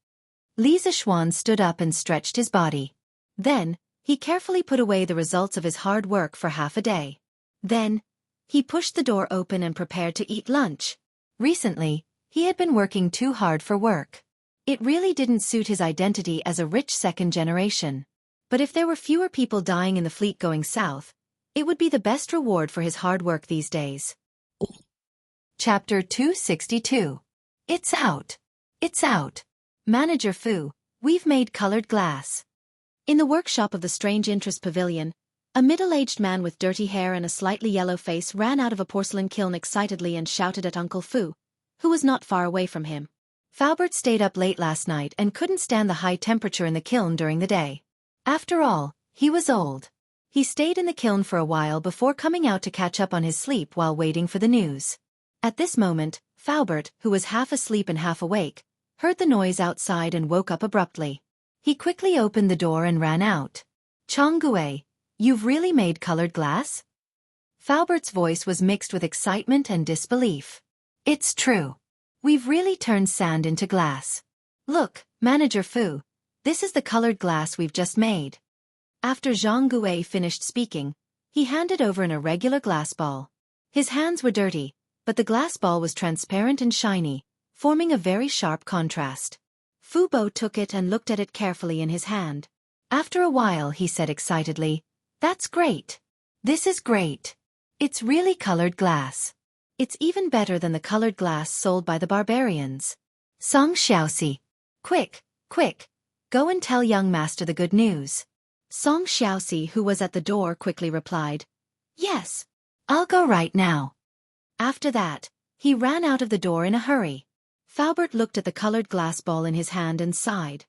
Li Zixuan stood up and stretched his body. Then, He carefully put away the results of his hard work for half a day. Then, he pushed the door open and prepared to eat lunch. Recently, he had been working too hard for work. It really didn't suit his identity as a rich second generation. But if there were fewer people dying in the fleet going south, it would be the best reward for his hard work these days. Chapter 262. It's out. It's out. Manager Fu, we've made colored glass. In the workshop of the Strange Interest Pavilion, a middle-aged man with dirty hair and a slightly yellow face ran out of a porcelain kiln excitedly and shouted at Uncle Fu, who was not far away from him. Faubert stayed up late last night and couldn't stand the high temperature in the kiln during the day. After all, he was old. He stayed in the kiln for a while before coming out to catch up on his sleep while waiting for the news. At this moment, Faubert, who was half asleep and half awake, heard the noise outside and woke up abruptly. He quickly opened the door and ran out. Jianghu, you've really made colored glass? Faubert's voice was mixed with excitement and disbelief. It's true. We've really turned sand into glass. Look, Manager Fu, this is the colored glass we've just made. After Jianghu finished speaking, he handed over an irregular glass ball. His hands were dirty, but the glass ball was transparent and shiny, forming a very sharp contrast. Fu Bo took it and looked at it carefully in his hand. After a while he said excitedly, "That's great. This is great. It's really colored glass. It's even better than the colored glass sold by the barbarians. Xianxia, quick, quick, go and tell young master the good news." Xianxia, who was at the door, quickly replied, "Yes, I'll go right now." After that, he ran out of the door in a hurry. Faubert looked at the colored glass ball in his hand and sighed.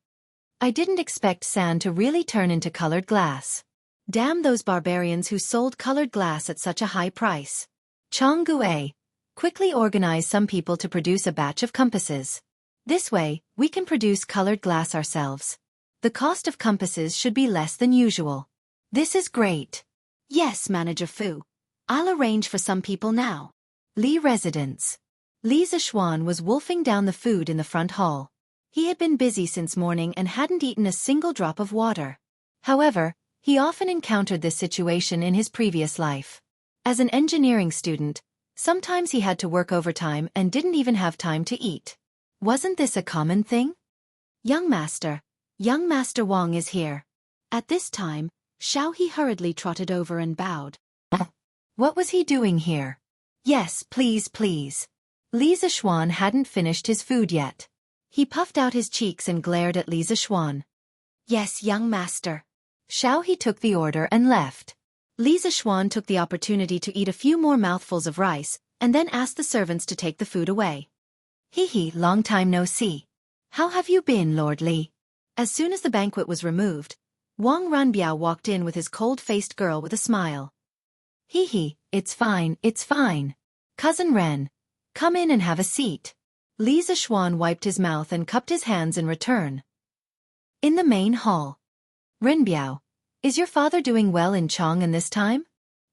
I didn't expect sand to really turn into colored glass. Damn those barbarians who sold colored glass at such a high price. Jianghu, quickly organize some people to produce a batch of compasses. This way, we can produce colored glass ourselves. The cost of compasses should be less than usual. This is great. Yes, Manager Fu. I'll arrange for some people now. Li residence. Li Zishuan was wolfing down the food in the front hall. He had been busy since morning and hadn't eaten a single drop of water. However, he often encountered this situation in his previous life. As an engineering student, sometimes he had to work overtime and didn't even have time to eat. Wasn't this a common thing? Young Master Wang is here. At this time, Xiao He hurriedly trotted over and bowed. What was he doing here? Yes, please, please. Li Zishuan hadn't finished his food yet. He puffed out his cheeks and glared at Li Zishuan. Yes, young master. Xiao He took the order and left. Li Zishuan took the opportunity to eat a few more mouthfuls of rice, and then asked the servants to take the food away. Hee, long time no see. How have you been, Lord Li? As soon as the banquet was removed, Wang Runbiao walked in with his cold-faced girl with a smile. Hee, it's fine, it's fine. Cousin Ren, come in and have a seat. Li Zishuan wiped his mouth and cupped his hands in return. In the main hall. Renbiao, is your father doing well in Chang'an this time?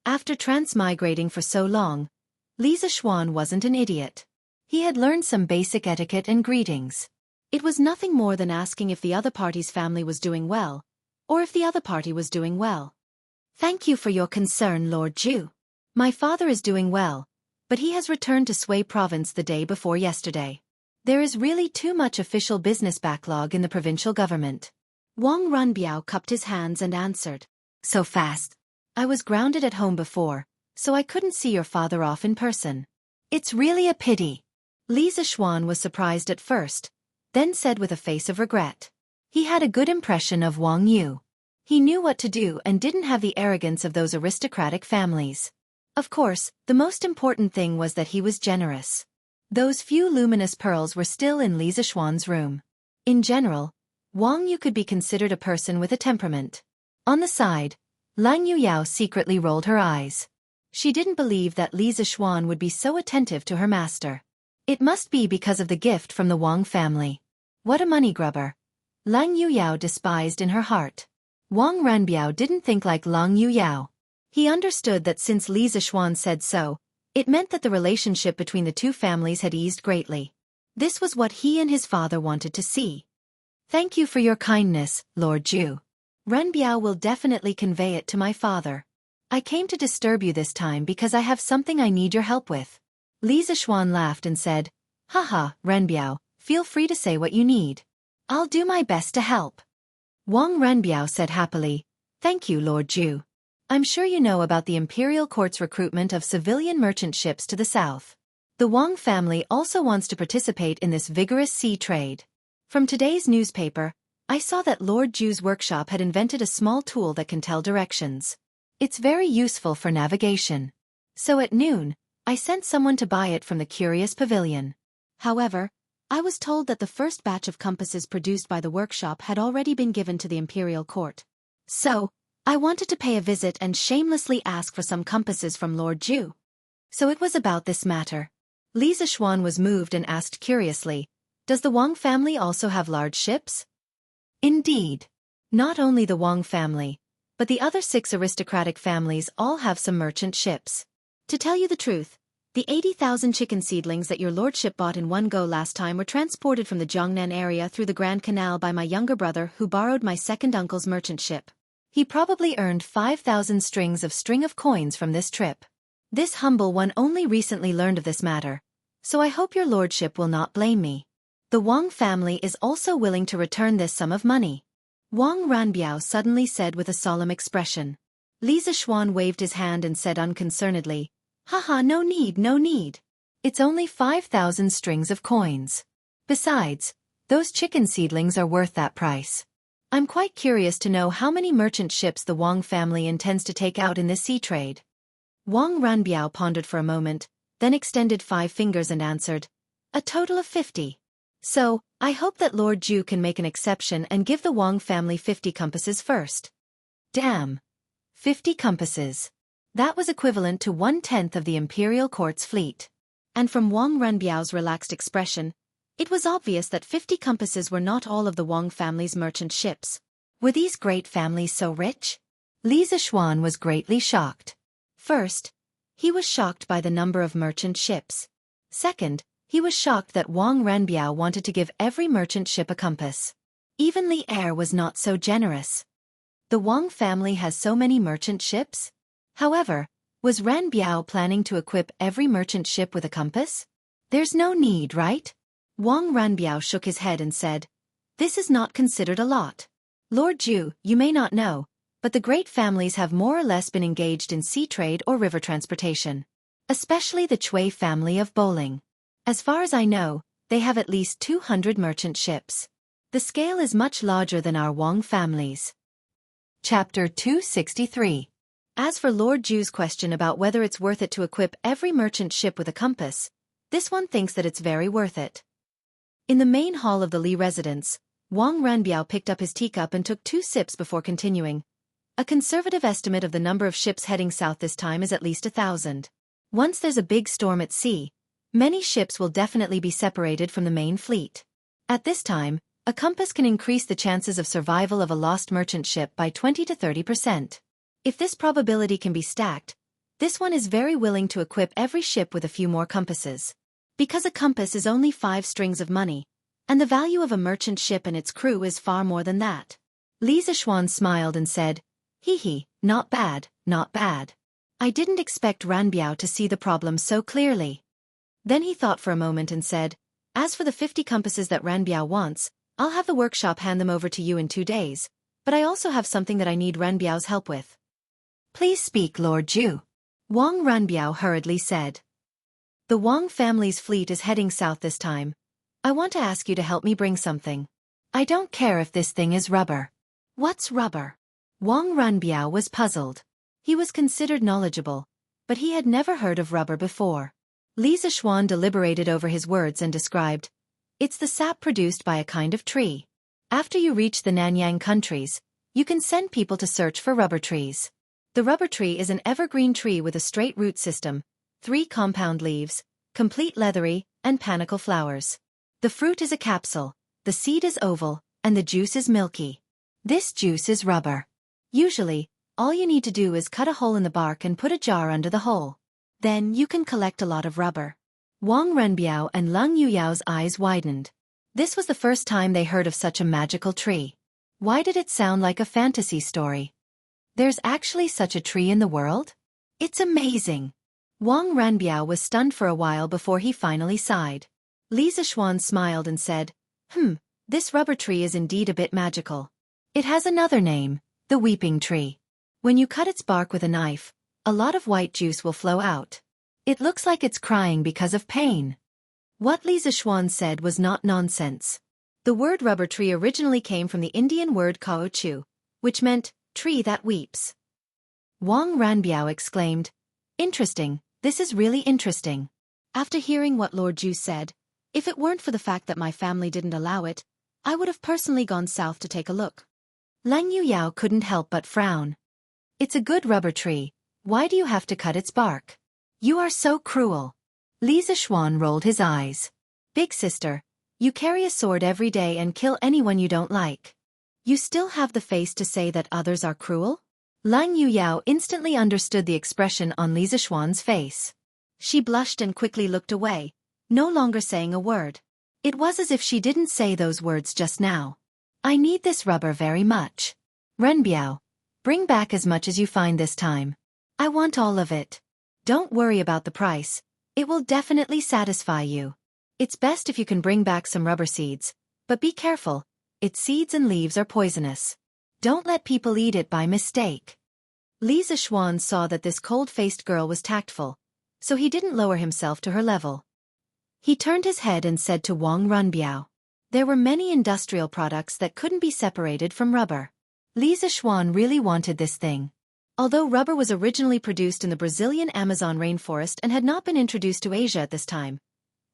After transmigrating for so long, Li Zishuan wasn't an idiot. He had learned some basic etiquette and greetings. It was nothing more than asking if the other party's family was doing well, or if the other party was doing well. Thank you for your concern, Lord Zhu. My father is doing well, but he has returned to Sui province the day before yesterday. There is really too much official business backlog in the provincial government. Wang Runbiao cupped his hands and answered. So fast. I was grounded at home before, so I couldn't see your father off in person. It's really a pity. Li Zishuan was surprised at first, then said with a face of regret. He had a good impression of Wang Yu. He knew what to do and didn't have the arrogance of those aristocratic families. Of course, the most important thing was that he was generous. Those few luminous pearls were still in Li Zishuan's room. In general, Wang Yu could be considered a person with a temperament. On the side, Lang Yuyao secretly rolled her eyes. She didn't believe that Li Zishuan would be so attentive to her master. It must be because of the gift from the Wang family. What a money grubber. Lang Yuyao despised in her heart. Wang Renbiao didn't think like Lang Yuyao. He understood that since Li Zishuan said so, it meant that the relationship between the two families had eased greatly. This was what he and his father wanted to see. Thank you for your kindness, Lord Zhu. Renbiao will definitely convey it to my father. I came to disturb you this time because I have something I need your help with. Li Zixuan laughed and said, Haha, Renbiao, feel free to say what you need. I'll do my best to help. Wang Renbiao said happily, Thank you, Lord Zhu. I'm sure you know about the imperial court's recruitment of civilian merchant ships to the south. The Wang family also wants to participate in this vigorous sea trade. From today's newspaper, I saw that Lord Zhu's workshop had invented a small tool that can tell directions. It's very useful for navigation. So at noon, I sent someone to buy it from the Curious Pavilion. However, I was told that the first batch of compasses produced by the workshop had already been given to the imperial court. So, I wanted to pay a visit and shamelessly ask for some compasses from Lord Zhu. So it was about this matter. Li Zixuan was moved and asked curiously, Does the Wang family also have large ships? Indeed. Not only the Wang family, but the other 6 aristocratic families all have some merchant ships. To tell you the truth, the 80,000 chicken seedlings that your lordship bought in one go last time were transported from the Jiangnan area through the Grand Canal by my younger brother who borrowed my second uncle's merchant ship. He probably earned 5,000 strings of coins from this trip. This humble one only recently learned of this matter, so I hope your lordship will not blame me. The Wang family is also willing to return this sum of money. Wang Ranbiao suddenly said with a solemn expression. Li Zixuan waved his hand and said unconcernedly, Haha, no need. It's only 5,000 strings of coins. Besides, those chicken seedlings are worth that price. I'm quite curious to know how many merchant ships the Wang family intends to take out in this sea trade. Wang Ranbiao pondered for a moment, then extended 5 fingers and answered, A total of 50. So, I hope that Lord Zhu can make an exception and give the Wang family 50 compasses first. Damn. 50 compasses. That was equivalent to 1/10 of the imperial court's fleet. And from Wang Renbiao's relaxed expression, it was obvious that 50 compasses were not all of the Wang family's merchant ships. Were these great families so rich? Li Zixuan was greatly shocked. First, he was shocked by the number of merchant ships. Second, he was shocked that Wang Renbiao wanted to give every merchant ship a compass. Even Li Er was not so generous. The Wang family has so many merchant ships? However, was Renbiao planning to equip every merchant ship with a compass? There's no need, right? Wang Renbiao shook his head and said, This is not considered a lot. Lord Zhu, you may not know, but the great families have more or less been engaged in sea trade or river transportation. Especially the Cui family of Bowling. As far as I know, they have at least 200 merchant ships. The scale is much larger than our Wang families. Chapter 263. As for Lord Zhu's question about whether it's worth it to equip every merchant ship with a compass, this one thinks that it's very worth it. In the main hall of the Li residence, Wang Renbiao picked up his teacup and took 2 sips before continuing. A conservative estimate of the number of ships heading south this time is at least 1,000. Once there's a big storm at sea, many ships will definitely be separated from the main fleet. At this time, a compass can increase the chances of survival of a lost merchant ship by 20 to 30%. If this probability can be stacked, this one is very willing to equip every ship with a few more compasses. Because a compass is only 5 strings of money, and the value of a merchant ship and its crew is far more than that. Li Zixuan smiled and said, Hee, not bad. I didn't expect Ranbiao to see the problem so clearly. Then he thought for a moment and said, As for the 50 compasses that Ranbiao wants, I'll have the workshop hand them over to you in 2 days, but I also have something that I need Ranbiao's help with. Please speak, Lord Zhu. Wang Ranbiao hurriedly said. The Wang family's fleet is heading south this time. I want to ask you to help me bring something. I don't care if this thing is rubber. What's rubber? Wang Ranbiao was puzzled. He was considered knowledgeable, but he had never heard of rubber before. Li Zixuan deliberated over his words and described, It's the sap produced by a kind of tree. After you reach the Nanyang countries, you can send people to search for rubber trees. The rubber tree is an evergreen tree with a straight root system, 3 compound leaves, complete leathery, and panicle flowers. The fruit is a capsule, the seed is oval, and the juice is milky. This juice is rubber. Usually, all you need to do is cut a hole in the bark and put a jar under the hole. Then you can collect a lot of rubber. Wang Renbiao and Leng Yuyao's eyes widened. This was the first time they heard of such a magical tree. Why did it sound like a fantasy story? There's actually such a tree in the world? It's amazing. Wang Ranbiao was stunned for a while before he finally sighed. Li Zixuan smiled and said, this rubber tree is indeed a bit magical. It has another name, the weeping tree. When you cut its bark with a knife, a lot of white juice will flow out. It looks like it's crying because of pain. What Li Zixuan said was not nonsense. The word rubber tree originally came from the Indian word kaochu, which meant tree that weeps. Wang Ranbiao exclaimed, interesting, this is really interesting. After hearing what Lord Ju said, if it weren't for the fact that my family didn't allow it, I would have personally gone south to take a look. Lang Yuyao couldn't help but frown. It's a good rubber tree, why do you have to cut its bark? You are so cruel. Li Zixuan rolled his eyes. Big sister, you carry a sword every day and kill anyone you don't like. You still have the face to say that others are cruel? Lang Yuyao instantly understood the expression on Li Zixuan's face. She blushed and quickly looked away, no longer saying a word. It was as if she didn't say those words just now. I need this rubber very much. Renbiao, bring back as much as you find this time. I want all of it. Don't worry about the price, it will definitely satisfy you. It's best if you can bring back some rubber seeds, but be careful, its seeds and leaves are poisonous. Don't let people eat it by mistake. Li Zixuan saw that this cold-faced girl was tactful, so he didn't lower himself to her level. He turned his head and said to Wang Ranbiao, there were many industrial products that couldn't be separated from rubber. Li Zixuan really wanted this thing. Although rubber was originally produced in the Brazilian Amazon rainforest and had not been introduced to Asia at this time,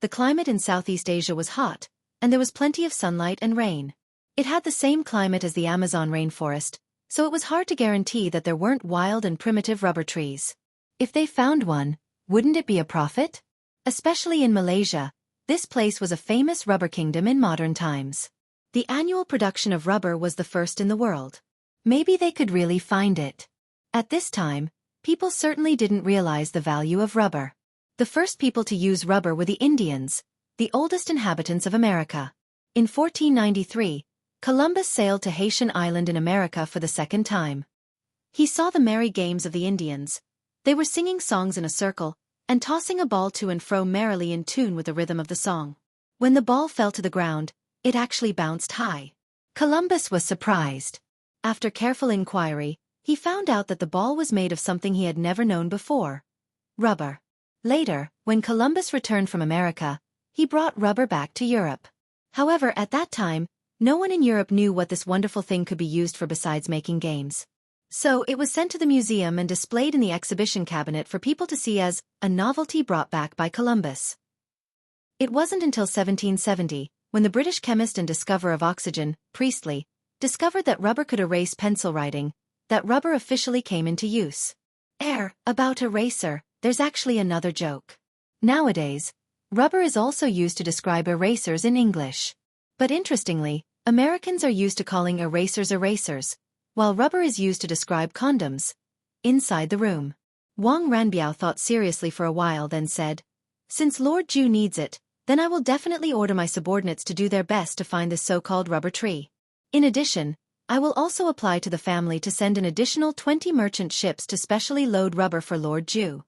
the climate in Southeast Asia was hot, and there was plenty of sunlight and rain. It had the same climate as the Amazon rainforest, so it was hard to guarantee that there weren't wild and primitive rubber trees. If they found one, wouldn't it be a profit? Especially in Malaysia, this place was a famous rubber kingdom in modern times. The annual production of rubber was the first in the world. Maybe they could really find it. At this time, people certainly didn't realize the value of rubber. The first people to use rubber were the Indians, the oldest inhabitants of America. In 1493, Columbus sailed to Haitian Island in America for the second time. He saw the merry games of the Indians. They were singing songs in a circle, and tossing a ball to and fro merrily in tune with the rhythm of the song. When the ball fell to the ground, it actually bounced high. Columbus was surprised. After careful inquiry, he found out that the ball was made of something he had never known before: rubber. Later, when Columbus returned from America, he brought rubber back to Europe. However, at that time, no one in Europe knew what this wonderful thing could be used for besides making games. So it was sent to the museum and displayed in the exhibition cabinet for people to see as a novelty brought back by Columbus. It wasn't until 1770, when the British chemist and discoverer of oxygen, Priestley, discovered that rubber could erase pencil writing, that rubber officially came into use. About eraser, there's actually another joke. Nowadays, rubber is also used to describe erasers in English. But interestingly, Americans are used to calling erasers erasers, while rubber is used to describe condoms. Inside the room, Wang Ranbiao thought seriously for a while, then said, since Lord Ju needs it, then I will definitely order my subordinates to do their best to find this so-called rubber tree. In addition, I will also apply to the family to send an additional 20 merchant ships to specially load rubber for Lord Ju.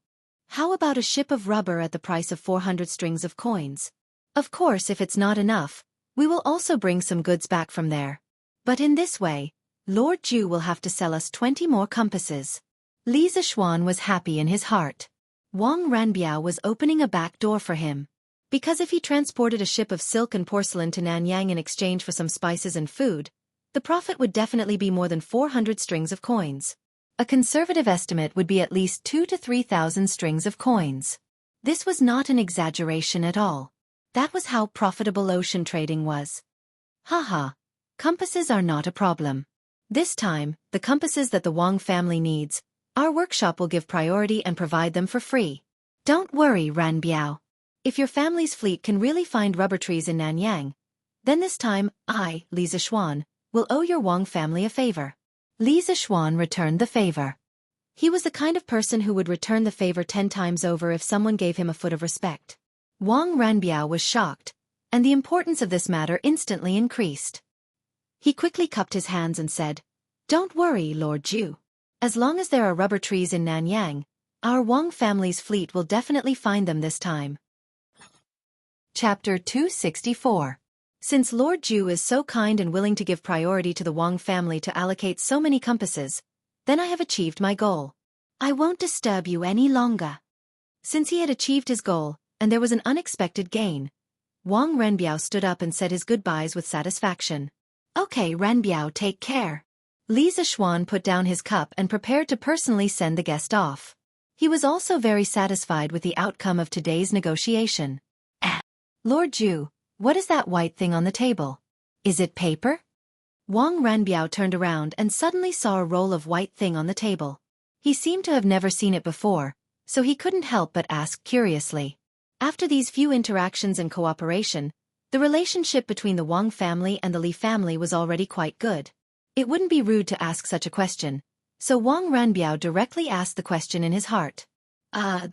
How about a ship of rubber at the price of 400 strings of coins? Of course, if it's not enough, we will also bring some goods back from there. But in this way, Lord Ju will have to sell us 20 more compasses. Li Zixuan was happy in his heart. Wang Ranbiao was opening a back door for him. Because if he transported a ship of silk and porcelain to Nanyang in exchange for some spices and food, the profit would definitely be more than 400 strings of coins. A conservative estimate would be at least 2,000 to 3,000 strings of coins. This was not an exaggeration at all. That was how profitable ocean trading was. Haha, compasses are not a problem. This time, the compasses that the Wang family needs, our workshop will give priority and provide them for free. Don't worry, Ranbiao. If your family's fleet can really find rubber trees in Nanyang, then this time I, Li Zixuan, will owe your Wang family a favor. Li Zixuan returned the favor. He was the kind of person who would return the favor 10 times over if someone gave him a foot of respect. Wang Ranbiao was shocked, and the importance of this matter instantly increased. He quickly cupped his hands and said, "Don't worry, Lord Zhu. As long as there are rubber trees in Nanyang, our Wang family's fleet will definitely find them this time." Chapter 264. Since Lord Zhu is so kind and willing to give priority to the Wang family to allocate so many compasses, then I have achieved my goal. I won't disturb you any longer. Since he had achieved his goal, and there was an unexpected gain, Wang Renbiao stood up and said his goodbyes with satisfaction. "Okay, Renbiao, take care." Li Zixuan put down his cup and prepared to personally send the guest off. He was also very satisfied with the outcome of today's negotiation. "Lord Zhu, what is that white thing on the table? Is it paper?" Wang Renbiao turned around and suddenly saw a roll of white thing on the table. He seemed to have never seen it before, so he couldn't help but ask curiously. After these few interactions and cooperation, the relationship between the Wang family and the Li family was already quite good. It wouldn't be rude to ask such a question, so Wang Renbiao directly asked the question in his heart.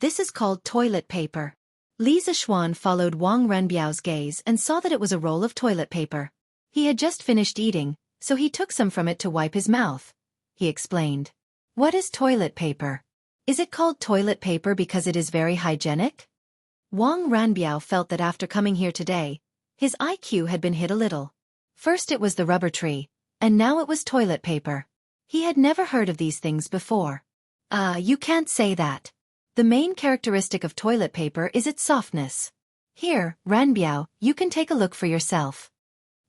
This is called toilet paper." Li Zixuan followed Wang Renbiao's gaze and saw that it was a roll of toilet paper. He had just finished eating, so he took some from it to wipe his mouth. He explained. "What is toilet paper? Is it called toilet paper because it is very hygienic?" Wang Renbiao felt that after coming here today, his IQ had been hit a little. First it was the rubber tree, and now it was toilet paper. He had never heard of these things before. You can't say that. The main characteristic of toilet paper is its softness. Here, Renbiao, you can take a look for yourself."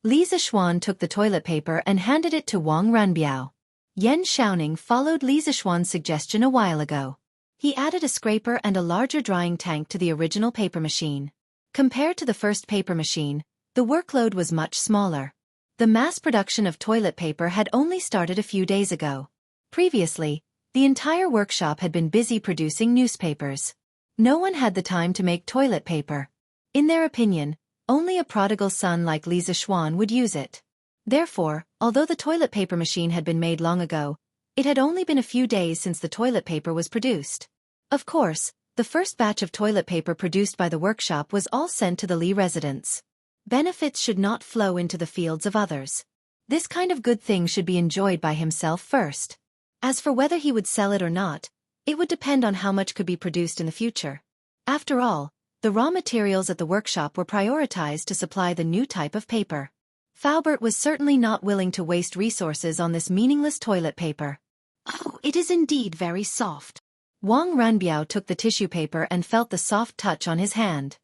Li Zixuan took the toilet paper and handed it to Wang Renbiao. Yan Xiaoning followed Li Zixuan's suggestion a while ago. He added a scraper and a larger drying tank to the original paper machine. Compared to the first paper machine, the workload was much smaller. The mass production of toilet paper had only started a few days ago. Previously, the entire workshop had been busy producing newspapers. No one had the time to make toilet paper. In their opinion, only a prodigal son like Li Zixuan would use it. Therefore, although the toilet paper machine had been made long ago, it had only been a few days since the toilet paper was produced. Of course, the first batch of toilet paper produced by the workshop was all sent to the Li residents. Benefits should not flow into the fields of others. This kind of good thing should be enjoyed by himself first. As for whether he would sell it or not, it would depend on how much could be produced in the future. After all, the raw materials at the workshop were prioritized to supply the new type of paper. Faubert was certainly not willing to waste resources on this meaningless toilet paper. "Oh, it is indeed very soft." Wang Renbiao took the tissue paper and felt the soft touch on his hand.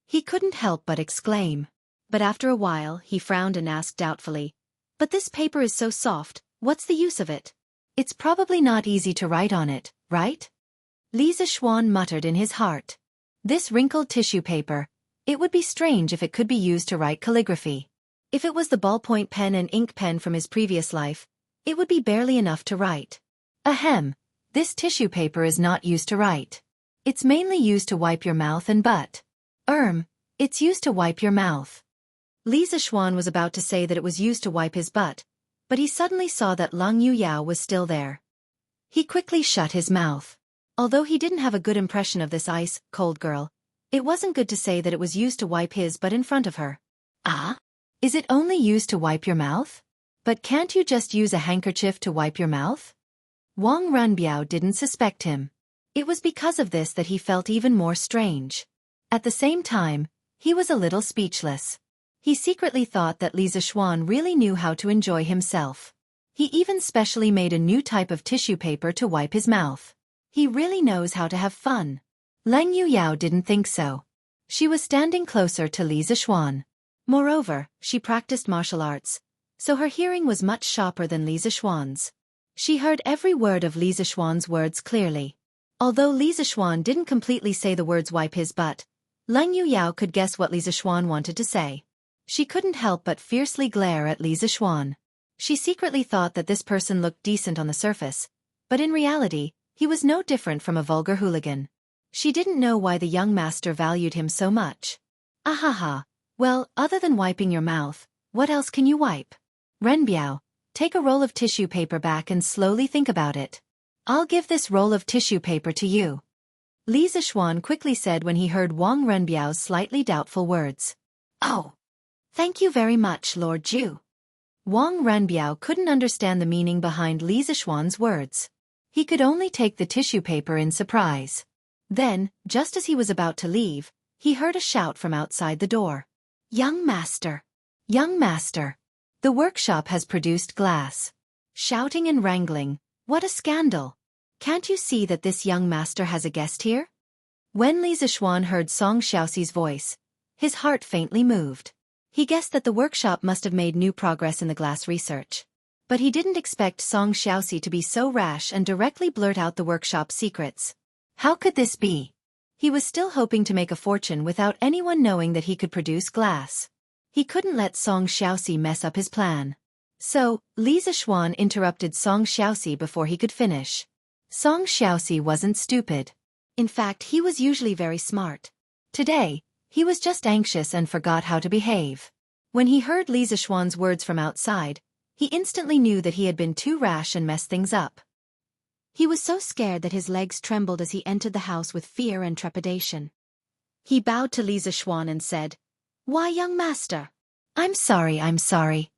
He couldn't help but exclaim. But after a while, he frowned and asked doubtfully, "But this paper is so soft, what's the use of it? It's probably not easy to write on it, right?" Li Zixuan muttered in his heart. This wrinkled tissue paper, it would be strange if it could be used to write calligraphy. If it was the ballpoint pen and ink pen from his previous life, it would be barely enough to write. Ahem, this tissue paper is not used to write. It's mainly used to wipe your mouth and butt. It's used to wipe your mouth. Li Zixuan was about to say that it was used to wipe his butt, but he suddenly saw that Lang Yuyao was still there. He quickly shut his mouth. Although he didn't have a good impression of this ice-cold girl, it wasn't good to say that it was used to wipe his butt in front of her. Is it only used to wipe your mouth? But can't you just use a handkerchief to wipe your mouth? Wang Renbiao didn't suspect him. It was because of this that he felt even more strange. At the same time, he was a little speechless. He secretly thought that Li Zixuan really knew how to enjoy himself. He even specially made a new type of tissue paper to wipe his mouth. He really knows how to have fun. Lang Yuyao didn't think so. She was standing closer to Li Zixuan. Moreover, she practiced martial arts, so her hearing was much sharper than Li Zixuan's. She heard every word of Li Zixuan's words clearly. Although Li Zixuan didn't completely say the words wipe his butt, Lang Yuyao could guess what Li Zixuan wanted to say. She couldn't help but fiercely glare at Li Zixuan. She secretly thought that this person looked decent on the surface, but in reality, he was no different from a vulgar hooligan. She didn't know why the young master valued him so much. Ahaha. Well, other than wiping your mouth, what else can you wipe? Renbiao, take a roll of tissue paper back and slowly think about it. I'll give this roll of tissue paper to you. Li Zixuan quickly said when he heard Wang Renbiao's slightly doubtful words. Oh. Thank you very much, Lord Zhu. Wang Ranbiao couldn't understand the meaning behind Li Zixuan's words. He could only take the tissue paper in surprise. Then, just as he was about to leave, he heard a shout from outside the door. Young master! Young master! The workshop has produced glass. Shouting and wrangling, what a scandal! Can't you see that this young master has a guest here? When Li Zixuan heard Song Xiaoxi's voice, his heart faintly moved. He guessed that the workshop must have made new progress in the glass research. But he didn't expect Song Xiaoxi to be so rash and directly blurt out the workshop's secrets. How could this be? He was still hoping to make a fortune without anyone knowing that he could produce glass. He couldn't let Song Xiaoxi mess up his plan. So, Li Zixuan interrupted Song Xiaoxi before he could finish. Song Xiaoxi wasn't stupid. In fact, he was usually very smart. Today, he was just anxious and forgot how to behave. When he heard Li Zixuan's words from outside, he instantly knew that he had been too rash and messed things up. He was so scared that his legs trembled as he entered the house with fear and trepidation. He bowed to Li Zixuan and said, "Why, young master?" I'm sorry.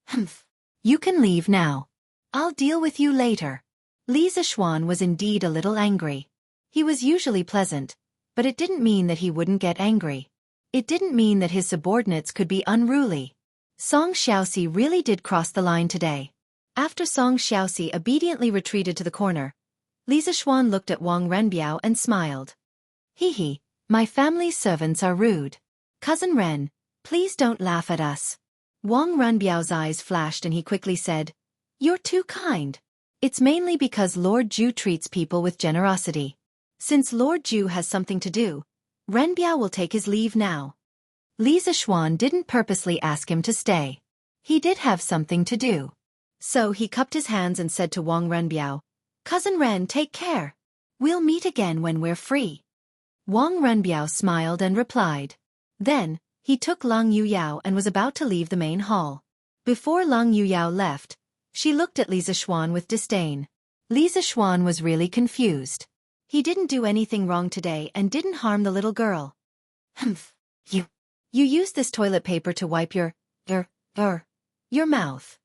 Humph. You can leave now. I'll deal with you later." Li Zixuan was indeed a little angry. He was usually pleasant, but it didn't mean that he wouldn't get angry. It didn't mean that his subordinates could be unruly. Song Xiaoxi really did cross the line today. After Song Xiaoxi obediently retreated to the corner, Li Zixuan looked at Wang Renbiao and smiled. Hee, my family's servants are rude. Cousin Ren, please don't laugh at us." Wang Renbiao's eyes flashed and he quickly said, "You're too kind. It's mainly because Lord Ju treats people with generosity. Since Lord Ju has something to do, Renbiao will take his leave now." Li Zixuan didn't purposely ask him to stay. He did have something to do. So he cupped his hands and said to Wang Renbiao, "Cousin Ren, take care. We'll meet again when we're free." Wang Renbiao smiled and replied. Then, he took Lang Yuyao and was about to leave the main hall. Before Lang Yuyao left, she looked at Li Zixuan with disdain. Li Zixuan was really confused. He didn't do anything wrong today and didn't harm the little girl. Humph. You used this toilet paper to wipe your mouth.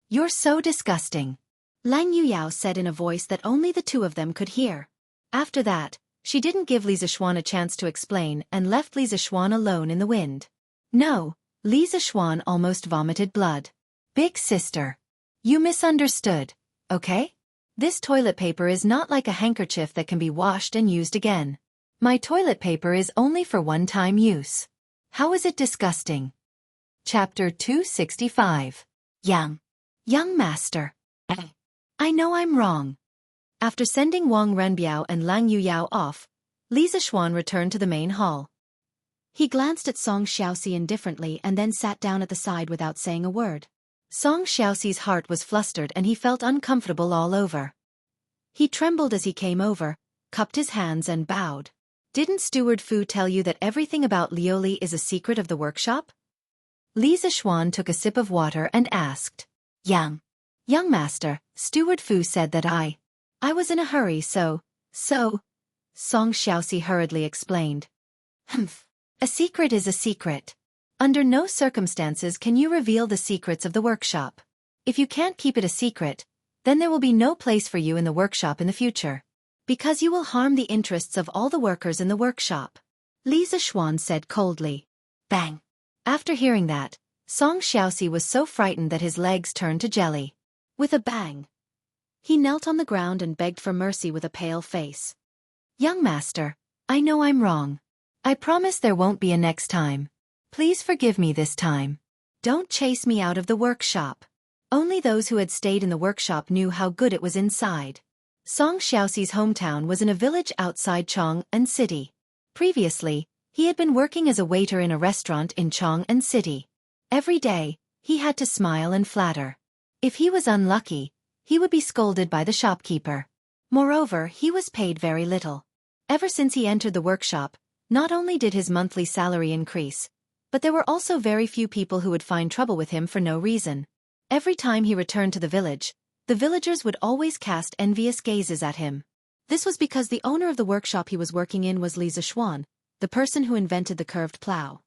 You're so disgusting. Lang Yuyao said in a voice that only the two of them could hear. After that, she didn't give Li Zixuan a chance to explain and left Li Zixuan alone in the wind. No, Li Zixuan almost vomited blood. Big sister. You misunderstood, okay? This toilet paper is not like a handkerchief that can be washed and used again. My toilet paper is only for one-time use. How is it disgusting? Chapter 265. Young master. I know I'm wrong. After sending Wang Renbiao and Lang Yuyao off, Li Zixuan returned to the main hall. He glanced at Song Xiaoxi indifferently and then sat down at the side without saying a word. Song Xiaoxi's heart was flustered and he felt uncomfortable all over. He trembled as he came over, cupped his hands and bowed. "Didn't Steward Fu tell you that everything about Lioli is a secret of the workshop?" Li Zixuan took a sip of water and asked. Young master, Steward Fu said that I was in a hurry so, Song Xiaoxi hurriedly explained. Humph. A secret is a secret. Under no circumstances can you reveal the secrets of the workshop. If you can't keep it a secret, then there will be no place for you in the workshop in the future. Because you will harm the interests of all the workers in the workshop. Li Zixuan said coldly. Bang. After hearing that, Song Xiaoxi was so frightened that his legs turned to jelly. With a bang, he knelt on the ground and begged for mercy with a pale face. Young master, I know I'm wrong. I promise there won't be a next time. Please forgive me this time. Don't chase me out of the workshop. Only those who had stayed in the workshop knew how good it was inside. Song Xiaoxi's hometown was in a village outside Chang'an City. Previously, he had been working as a waiter in a restaurant in Chang'an City. Every day, he had to smile and flatter. If he was unlucky, he would be scolded by the shopkeeper. Moreover, he was paid very little. Ever since he entered the workshop, not only did his monthly salary increase, but there were also very few people who would find trouble with him for no reason. Every time he returned to the village, the villagers would always cast envious gazes at him. This was because the owner of the workshop he was working in was Li Zixuan, the person who invented the curved plow.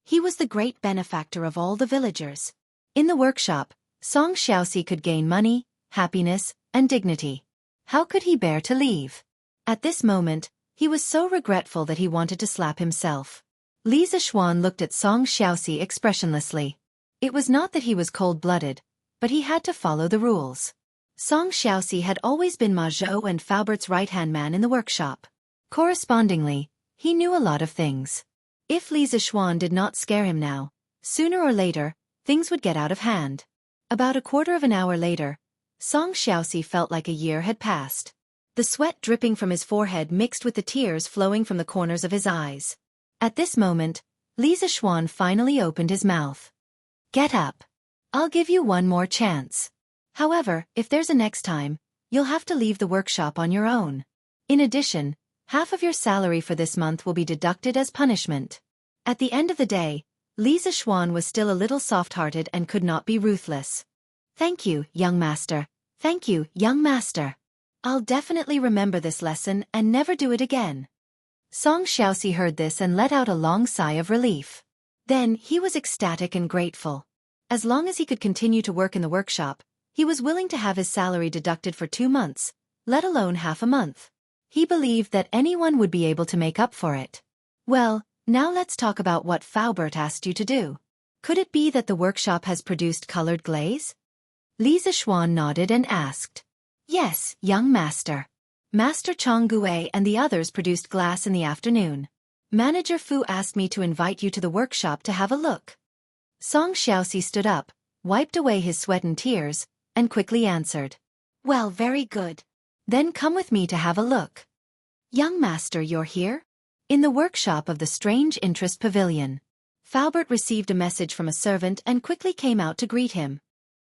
He was the great benefactor of all the villagers. In the workshop, Xianxia could gain money, happiness, and dignity. How could he bear to leave? At this moment, he was so regretful that he wanted to slap himself. Li Zixuan looked at Xianxia expressionlessly. It was not that he was cold-blooded, but he had to follow the rules. Xianxia had always been Ma Zhou and Faubert's right-hand man in the workshop. Correspondingly, he knew a lot of things. If Li Zixuan did not scare him now, sooner or later, things would get out of hand. About a quarter of an hour later, Xianxia felt like a year had passed. The sweat dripping from his forehead mixed with the tears flowing from the corners of his eyes. At this moment, Li Zixuan finally opened his mouth. Get up. I'll give you one more chance. However, if there's a next time, you'll have to leave the workshop on your own. In addition, half of your salary for this month will be deducted as punishment. At the end of the day, Li Zixuan was still a little soft-hearted and could not be ruthless. Thank you, young master. Thank you, young master. I'll definitely remember this lesson and never do it again. Xianxia heard this and let out a long sigh of relief. Then, he was ecstatic and grateful. As long as he could continue to work in the workshop, he was willing to have his salary deducted for 2 months, let alone half a month. He believed that anyone would be able to make up for it. Well, now let's talk about what Faubert asked you to do. Could it be that the workshop has produced colored glaze? Li Zixuan nodded and asked. Yes, young master. Master Jianghu and the others produced glass in the afternoon. Manager Fu asked me to invite you to the workshop to have a look. Xianxia stood up, wiped away his sweat and tears, and quickly answered. Well, very good. Then come with me to have a look. Young master, you're here? In the workshop of the Strange Interest Pavilion. Faubert received a message from a servant and quickly came out to greet him.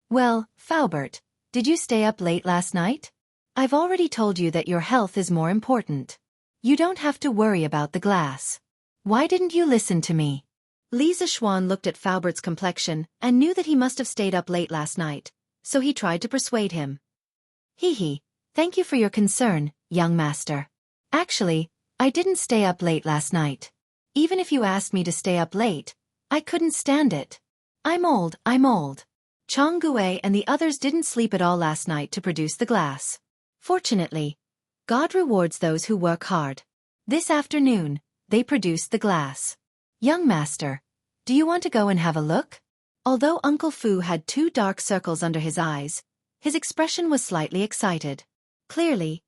Well, Faubert, did you stay up late last night? I've already told you that your health is more important. You don't have to worry about the glass. Why didn't you listen to me? Li Zixuan looked at Faubert's complexion and knew that he must have stayed up late last night, so he tried to persuade him. Hee, thank you for your concern, young master. Actually, I didn't stay up late last night. Even if you asked me to stay up late, I couldn't stand it. I'm old. Jianghu and the others didn't sleep at all last night to produce the glass. Fortunately, God rewards those who work hard. This afternoon, they produced the glass. Young master, do you want to go and have a look? Although Uncle Fu had 2 dark circles under his eyes, his expression was slightly excited. Clearly,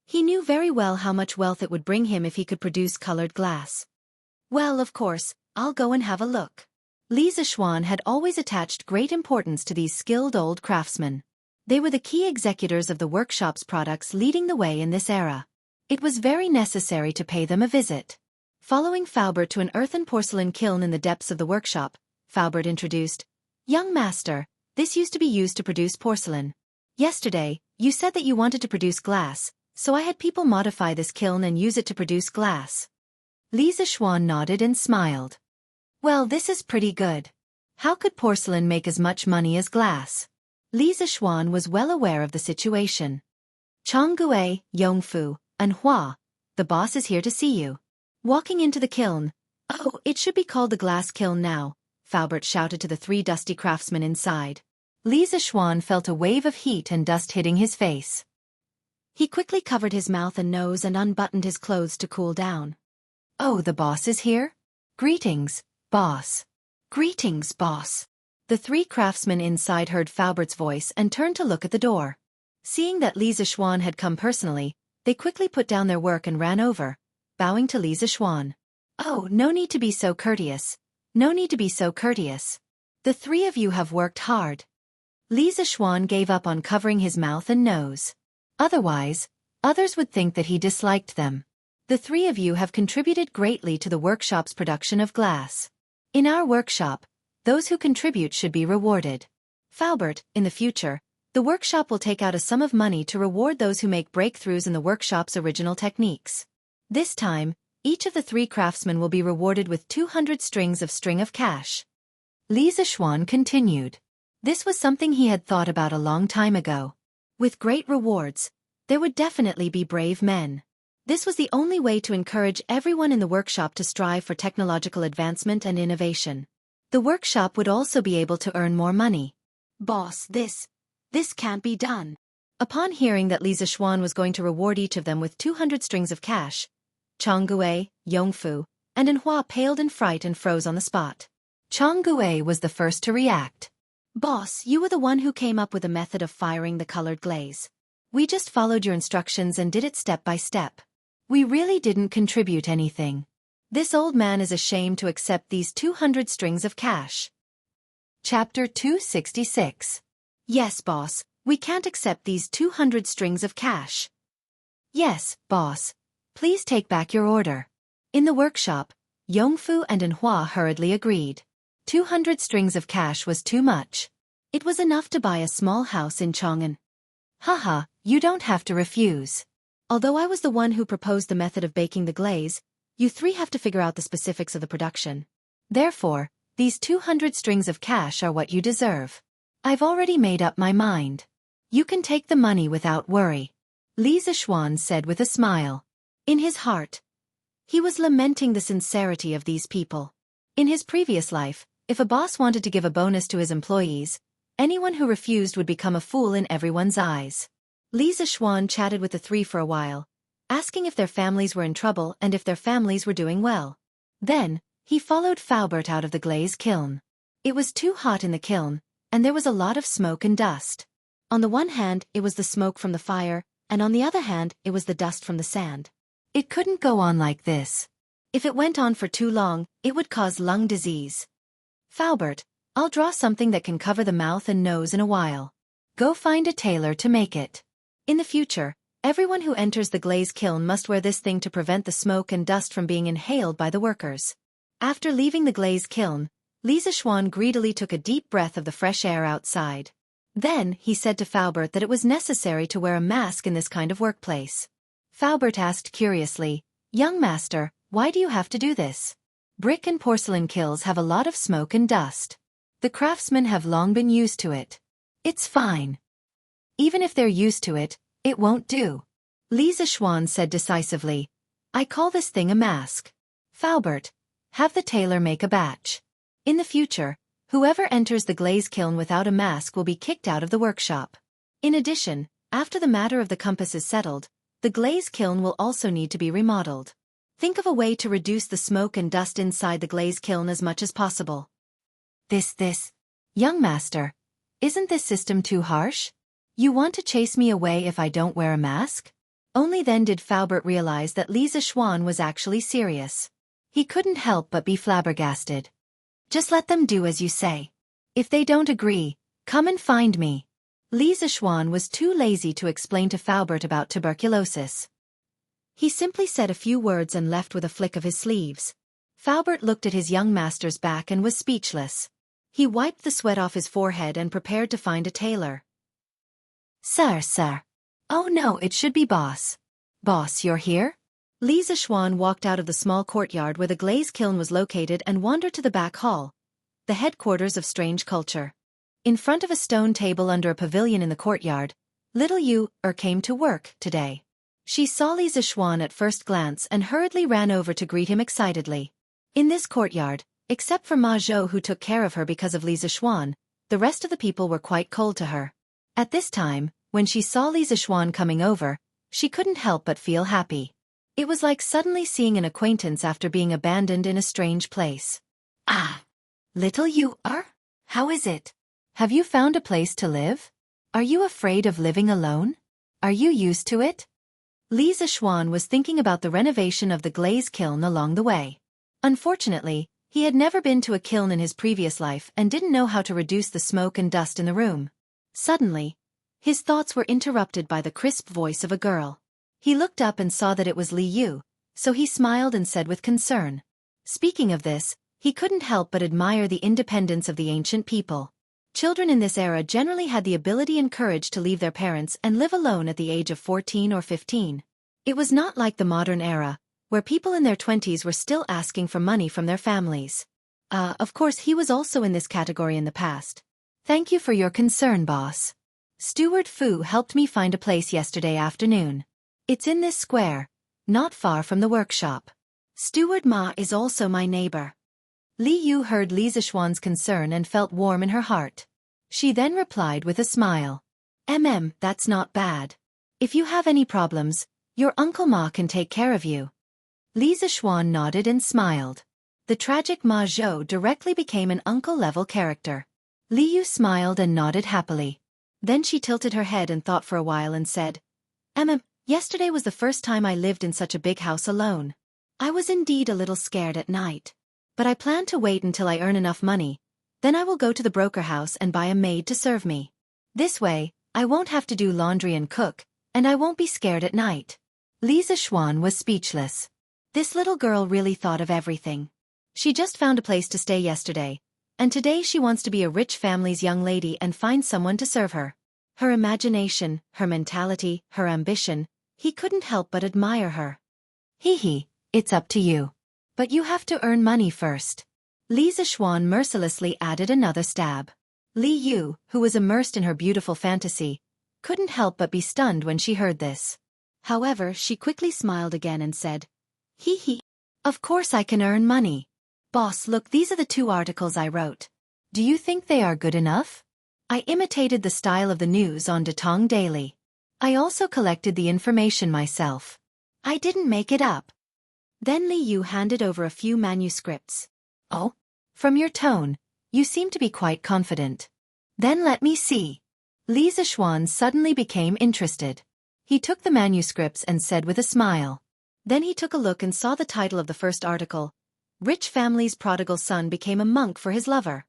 he knew very well how much wealth it would bring him if he could produce colored glass. Well, of course, I'll go and have a look. Li Zixuan had always attached great importance to these skilled old craftsmen. They were the key executors of the workshop's products, leading the way in this era. It was very necessary to pay them a visit. Following Faubert to an earthen porcelain kiln in the depths of the workshop, Faubert introduced, Young master, this used to be used to produce porcelain. Yesterday, you said that you wanted to produce glass, so I had people modify this kiln and use it to produce glass. Li Zixuan nodded and smiled. Well, this is pretty good. How could porcelain make as much money as glass? Li Zixuan was well aware of the situation. Jianghu, Yongfu, and Hua, the boss is here to see you. Walking into the kiln. Oh, it should be called the glass kiln now, Faubert shouted to the 3 dusty craftsmen inside. Li Zixuan felt a wave of heat and dust hitting his face. He quickly covered his mouth and nose and unbuttoned his clothes to cool down. Oh, the boss is here? Greetings, boss. Greetings, boss. The 3 craftsmen inside heard Faubert's voice and turned to look at the door. Seeing that Li Zixuan had come personally, they quickly put down their work and ran over, bowing to Li Zixuan. Oh, no need to be so courteous. No need to be so courteous. The 3 of you have worked hard. Li Zixuan gave up on covering his mouth and nose. Otherwise, others would think that he disliked them. The 3 of you have contributed greatly to the workshop's production of glass. In our workshop, those who contribute should be rewarded. Faubert, in the future, the workshop will take out a sum of money to reward those who make breakthroughs in the workshop's original techniques. This time, each of the 3 craftsmen will be rewarded with 200 strings of cash. Li Zixuan continued. This was something he had thought about a long time ago. With great rewards, there would definitely be brave men. This was the only way to encourage everyone in the workshop to strive for technological advancement and innovation. The workshop would also be able to earn more money. Boss, this can't be done. Upon hearing that Li Zixuan was going to reward each of them with 200 strings of cash, Changgue, Yongfu, and Enhua paled in fright and froze on the spot. Changgue was the first to react. Boss, you were the one who came up with a method of firing the colored glaze. We just followed your instructions and did it step by step. We really didn't contribute anything. This old man is ashamed to accept these 200 strings of cash. Chapter 266. Yes, boss, we can't accept these 200 strings of cash. Yes, boss. Please take back your order. In the workshop, Yongfu and Enhua hurriedly agreed. 200 strings of cash was too much. It was enough to buy a small house in Chang'an. Haha, you don't have to refuse. Although I was the one who proposed the method of baking the glaze, you three have to figure out the specifics of the production. Therefore, these 200 strings of cash are what you deserve. I've already made up my mind. You can take the money without worry. Li Zixuan said with a smile. In his heart, he was lamenting the sincerity of these people. In his previous life, if a boss wanted to give a bonus to his employees, anyone who refused would become a fool in everyone's eyes. Li Zixuan chatted with the three for a while, asking if their families were in trouble and if their families were doing well. Then, he followed Faubert out of the glaze kiln. It was too hot in the kiln, and there was a lot of smoke and dust. On the one hand, it was the smoke from the fire, and on the other hand, it was the dust from the sand. It couldn't go on like this. If it went on for too long, it would cause lung disease. Faubert, I'll draw something that can cover the mouth and nose in a while. Go find a tailor to make it. In the future, everyone who enters the glaze kiln must wear this thing to prevent the smoke and dust from being inhaled by the workers. After leaving the glaze kiln, Li Zixuan greedily took a deep breath of the fresh air outside. Then, he said to Faubert that it was necessary to wear a mask in this kind of workplace. Faubert asked curiously, "Young master, why do you have to do this? Brick and porcelain kilns have a lot of smoke and dust. The craftsmen have long been used to it. It's fine. Even if they're used to it, it won't do." Li Zixuan said decisively, "I call this thing a mask. Faubert, have the tailor make a batch. In the future, whoever enters the glaze kiln without a mask will be kicked out of the workshop. In addition, after the matter of the compass is settled, the glaze kiln will also need to be remodeled. Think of a way to reduce the smoke and dust inside the glaze kiln as much as possible." This. Young master, isn't this system too harsh? You want to chase me away if I don't wear a mask? Only then did Faubert realize that Li Zixuan was actually serious. He couldn't help but be flabbergasted. "Just let them do as you say. If they don't agree, come and find me." Li Zixuan was too lazy to explain to Faubert about tuberculosis. He simply said a few words and left with a flick of his sleeves. Faubert looked at his young master's back and was speechless. He wiped the sweat off his forehead and prepared to find a tailor. Sir. Oh no, it should be boss. Boss, you're here?" Li Zixuan walked out of the small courtyard where the glaze kiln was located and wandered to the back hall, the headquarters of strange culture. In front of a stone table under a pavilion in the courtyard, little Yu came to work today. She saw Li Zixuan at first glance and hurriedly ran over to greet him excitedly. In this courtyard, except for Ma Zhou who took care of her because of Li Zixuan, the rest of the people were quite cold to her. At this time, when she saw Li Zixuan coming over, she couldn't help but feel happy. It was like suddenly seeing an acquaintance after being abandoned in a strange place. "Ah, little Yu, how is it? Have you found a place to live? Are you afraid of living alone? Are you used to it?" Li Zixuan was thinking about the renovation of the glaze kiln along the way. Unfortunately, he had never been to a kiln in his previous life and didn't know how to reduce the smoke and dust in the room. Suddenly, his thoughts were interrupted by the crisp voice of a girl. He looked up and saw that it was Li Yu, so he smiled and said with concern. Speaking of this, he couldn't help but admire the independence of the ancient people. Children in this era generally had the ability and courage to leave their parents and live alone at the age of 14 or 15. It was not like the modern era, where people in their 20s were still asking for money from their families. Of course he was also in this category in the past. "Thank you for your concern, boss. Steward Fu helped me find a place yesterday afternoon. It's in this square, not far from the workshop. Steward Ma is also my neighbor." Li Yu heard Li Zishuan's concern and felt warm in her heart. She then replied with a smile. That's not bad. If you have any problems, your Uncle Ma can take care of you. Li Zishuan nodded and smiled. The tragic Ma Zhou directly became an uncle-level character. Li Yu smiled and nodded happily. Then she tilted her head and thought for a while and said, Yesterday was the first time I lived in such a big house alone. I was indeed a little scared at night. But I plan to wait until I earn enough money. Then I will go to the broker house and buy a maid to serve me. This way, I won't have to do laundry and cook, and I won't be scared at night. Li Zishuan was speechless. This little girl really thought of everything. She just found a place to stay yesterday, and today she wants to be a rich family's young lady and find someone to serve her. Her imagination, her mentality, her ambition, he couldn't help but admire her. It's up to you. But you have to earn money first. Li Zishuan mercilessly added another stab. Li Yu, who was immersed in her beautiful fantasy, couldn't help but be stunned when she heard this. However, she quickly smiled again and said, Of course I can earn money. Boss, look, these are the 2 articles I wrote. Do you think they are good enough? I imitated the style of the news on Datong Daily. I also collected the information myself. I didn't make it up. Then Li Yu handed over a few manuscripts. Oh? From your tone, you seem to be quite confident. Then let me see. Li Zishuan suddenly became interested. He took the manuscripts and said with a smile. Then he took a look and saw the title of the first article. Rich Family's Prodigal Son Became a Monk for His Lover.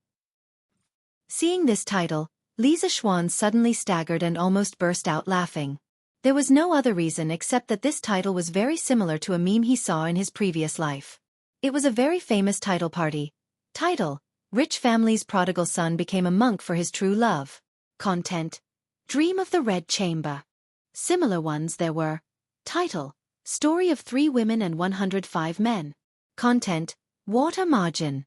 Seeing this title, Li Zishuan suddenly staggered and almost burst out laughing. There was no other reason except that this title was very similar to a meme he saw in his previous life. It was a very famous title party. Title: Rich Family's Prodigal Son Became a Monk for His True Love. Content: Dream of the Red Chamber. Similar ones there were. Title: Story of 3 Women and 105 Men. Content: Water Margin.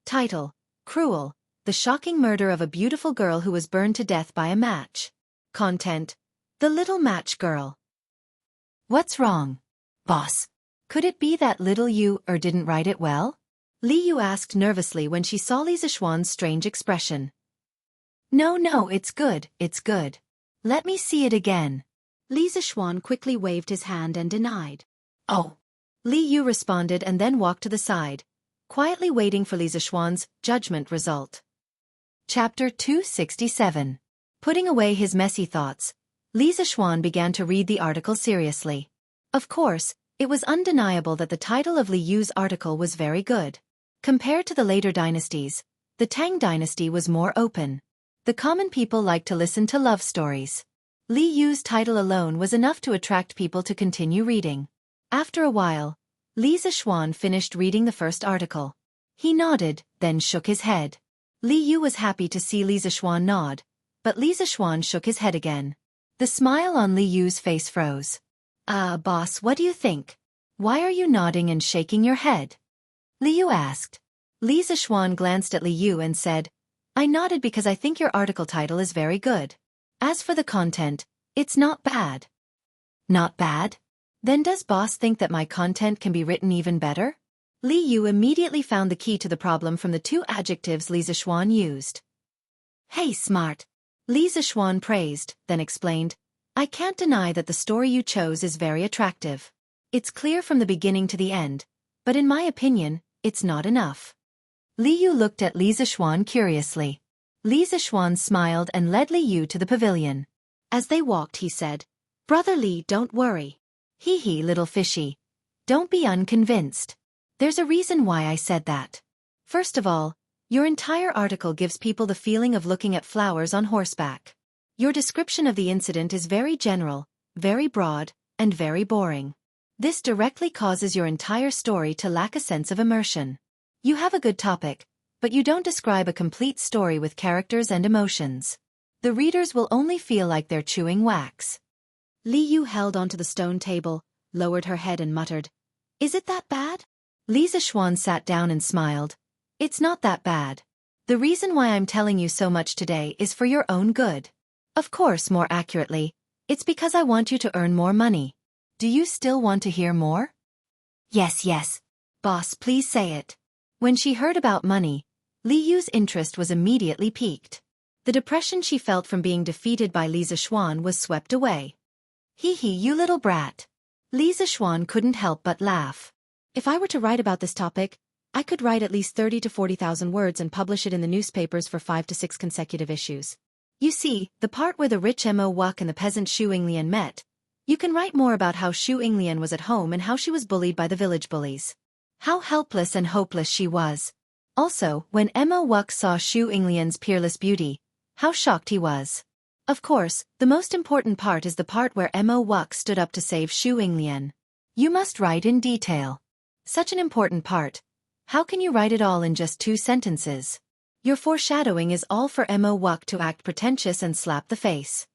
Title: Cruel: The Shocking Murder of a Beautiful Girl Who Was Burned to Death by a Match. Content: The Little Match Girl. What's wrong? Boss, could it be that little Yu didn't write it well? Li Yu asked nervously when she saw Li Zishuan's strange expression. No, it's good. Let me see it again. Li Zishuan quickly waved his hand and denied. Oh. Li Yu responded and then walked to the side, quietly waiting for Li Zishuan's judgment result. Chapter 267. Putting away his messy thoughts, Li Zishuan began to read the article seriously. Of course, it was undeniable that the title of Li Yu's article was very good. Compared to the later dynasties, the Tang dynasty was more open. The common people liked to listen to love stories. Li Yu's title alone was enough to attract people to continue reading. After a while, Li Zishuan finished reading the first article. He nodded, then shook his head. Li Yu was happy to see Li Zishuan nod, but Li Zishuan shook his head again. The smile on Li Yu's face froze. Boss, what do you think? Why are you nodding and shaking your head? Li Yu asked. Li Zishuan glanced at Li Yu and said, I nodded because I think your article title is very good. As for the content, it's not bad. Not bad? Then does boss think that my content can be written even better? Li Yu immediately found the key to the problem from the 2 adjectives Li Zishuan used. Hey, smart. Li Zishuan praised, then explained, I can't deny that the story you chose is very attractive. It's clear from the beginning to the end, but in my opinion, it's not enough. Li Yu looked at Li Zishuan curiously. Li Zishuan smiled and led Li Yu to the pavilion. As they walked, he said, Brother Li, don't worry. Little fishy. Don't be unconvinced. There's a reason why I said that. First of all, your entire article gives people the feeling of looking at flowers on horseback. Your description of the incident is very general, very broad, and very boring. This directly causes your entire story to lack a sense of immersion. You have a good topic, but you don't describe a complete story with characters and emotions. The readers will only feel like they're chewing wax. Li Yu held onto the stone table, lowered her head and muttered, Is it that bad? Li Zishuan sat down and smiled. It's not that bad. The reason why I'm telling you so much today is for your own good. Of course, more accurately, it's because I want you to earn more money. Do you still want to hear more? Yes. Boss, please say it. When she heard about money, Li Yu's interest was immediately piqued. The depression she felt from being defeated by Li Zixuan was swept away. Hee hee, you little brat. Li Zixuan couldn't help but laugh. If I were to write about this topic, I could write at least 30 to 40,000 words and publish it in the newspapers for 5 to 6 consecutive issues. You see, the part where the rich Mo Wuck and the peasant Xu Yinglian met. You can write more about how Xu Yinglian was at home and how she was bullied by the village bullies. How helpless and hopeless she was. Also, when Mo Wuck saw Xu Yinglian's peerless beauty, how shocked he was. Of course, the most important part is the part where Mo Wuck stood up to save Xu Yinglian. You must write in detail. Such an important part. How can you write it all in just 2 sentences? Your foreshadowing is all for Mo Wuck to act pretentious and slap the face.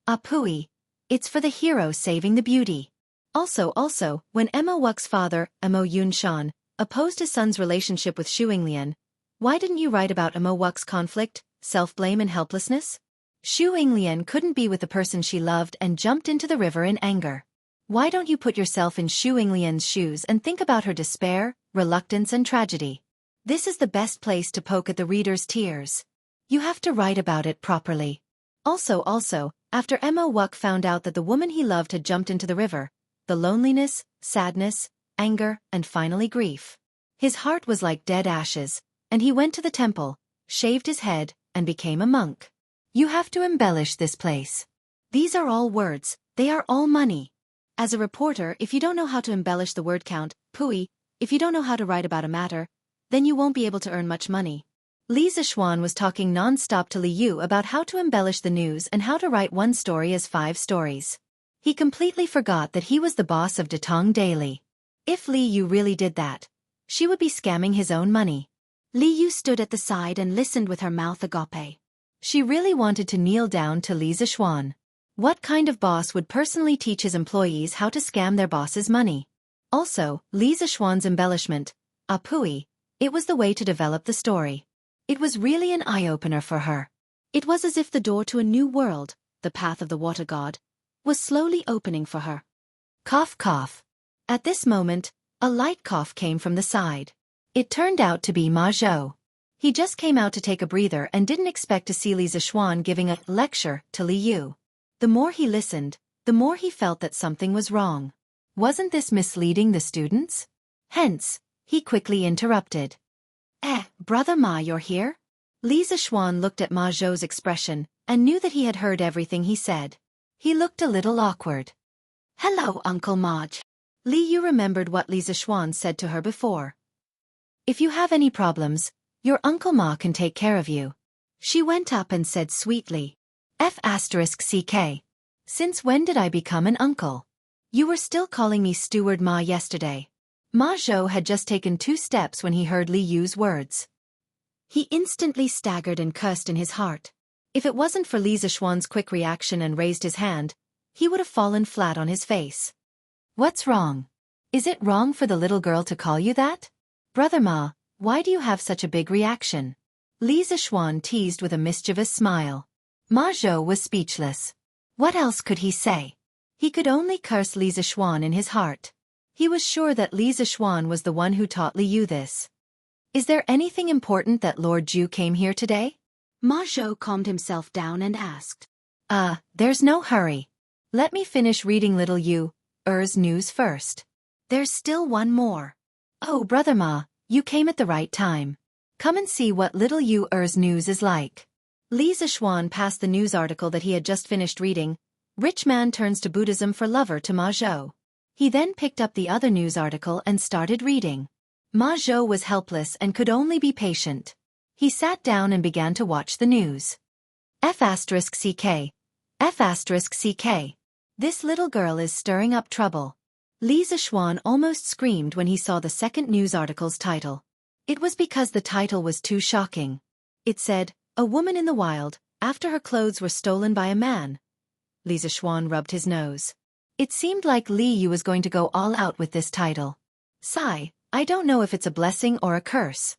Pooey. It's for the hero saving the beauty. Also, when Mo Wuck's father, Mo Yunshan, opposed his son's relationship with Xu Yinglian, why didn't you write about Mo Wuck's conflict, self-blame and helplessness? Xu Yinglian couldn't be with the person she loved and jumped into the river in anger. Why don't you put yourself in Xu Yinglian's shoes and think about her despair, reluctance and tragedy? This is the best place to poke at the reader's tears. You have to write about it properly. Also, after Mo Wuck found out that the woman he loved had jumped into the river, the loneliness, sadness, anger, and finally grief. His heart was like dead ashes, and he went to the temple, shaved his head, and became a monk. You have to embellish this place. These are all words, they are all money. As a reporter, if you don't know how to embellish the word count, pooey, if you don't know how to write about a matter, then you won't be able to earn much money. Li Zixuan was talking non-stop to Li Yu about how to embellish the news and how to write one story as 5 stories. He completely forgot that he was the boss of Datong Daily. If Li Yu really did that, she would be scamming his own money. Li Yu stood at the side and listened with her mouth agape. She really wanted to kneel down to Li Zixuan. What kind of boss would personally teach his employees how to scam their boss's money? Also, Li Zixuan's embellishment, pooey, it was the way to develop the story. It was really an eye-opener for her. It was as if the door to a new world, the path of the water god, was slowly opening for her. Cough cough. At this moment, a light cough came from the side. It turned out to be Ma Zhou. He just came out to take a breather and didn't expect to see Li Zixuan giving a lecture to Li Yu. The more he listened, the more he felt that something was wrong. Wasn't this misleading the students? Hence, he quickly interrupted. Brother Ma, you're here? Li Zixuan looked at Ma Zhou's expression and knew that he had heard everything he said. He looked a little awkward. Hello, Uncle Maj. Li Yu remembered what Li Zixuan said to her before. If you have any problems, your Uncle Ma can take care of you. She went up and said sweetly. F***CK. Since when did I become an uncle? You were still calling me Steward Ma yesterday. Ma Zhou had just taken 2 steps when he heard Li Yu's words. He instantly staggered and cursed in his heart. If it wasn't for Li Zixuan's quick reaction and raised his hand, he would have fallen flat on his face. What's wrong? Is it wrong for the little girl to call you that? Brother Ma, why do you have such a big reaction? Li Zixuan teased with a mischievous smile. Ma Zhou was speechless. What else could he say? He could only curse Li Zixuan in his heart. He was sure that Li Zixuan was the one who taught Li Yu this. Is there anything important that Lord Zhu came here today? Ma Zhou calmed himself down and asked. There's no hurry. Let me finish reading little Yu's news first. There's still one more. Oh, Brother Ma, you came at the right time. Come and see what little Yu's news is like. Li Zixuan passed the news article that he had just finished reading. Rich man turns to Buddhism for lover to Ma Zhou. He then picked up the other news article and started reading. Ma Zhou was helpless and could only be patient. He sat down and began to watch the news. F***CK. F***CK. This little girl is stirring up trouble. Li Zixuan almost screamed when he saw the second news article's title. It was because the title was too shocking. It said, "A woman in the wild, after her clothes were stolen by a man." Li Zixuan rubbed his nose. It seemed like Li Yu was going to go all out with this title. Sigh, I don't know if it's a blessing or a curse.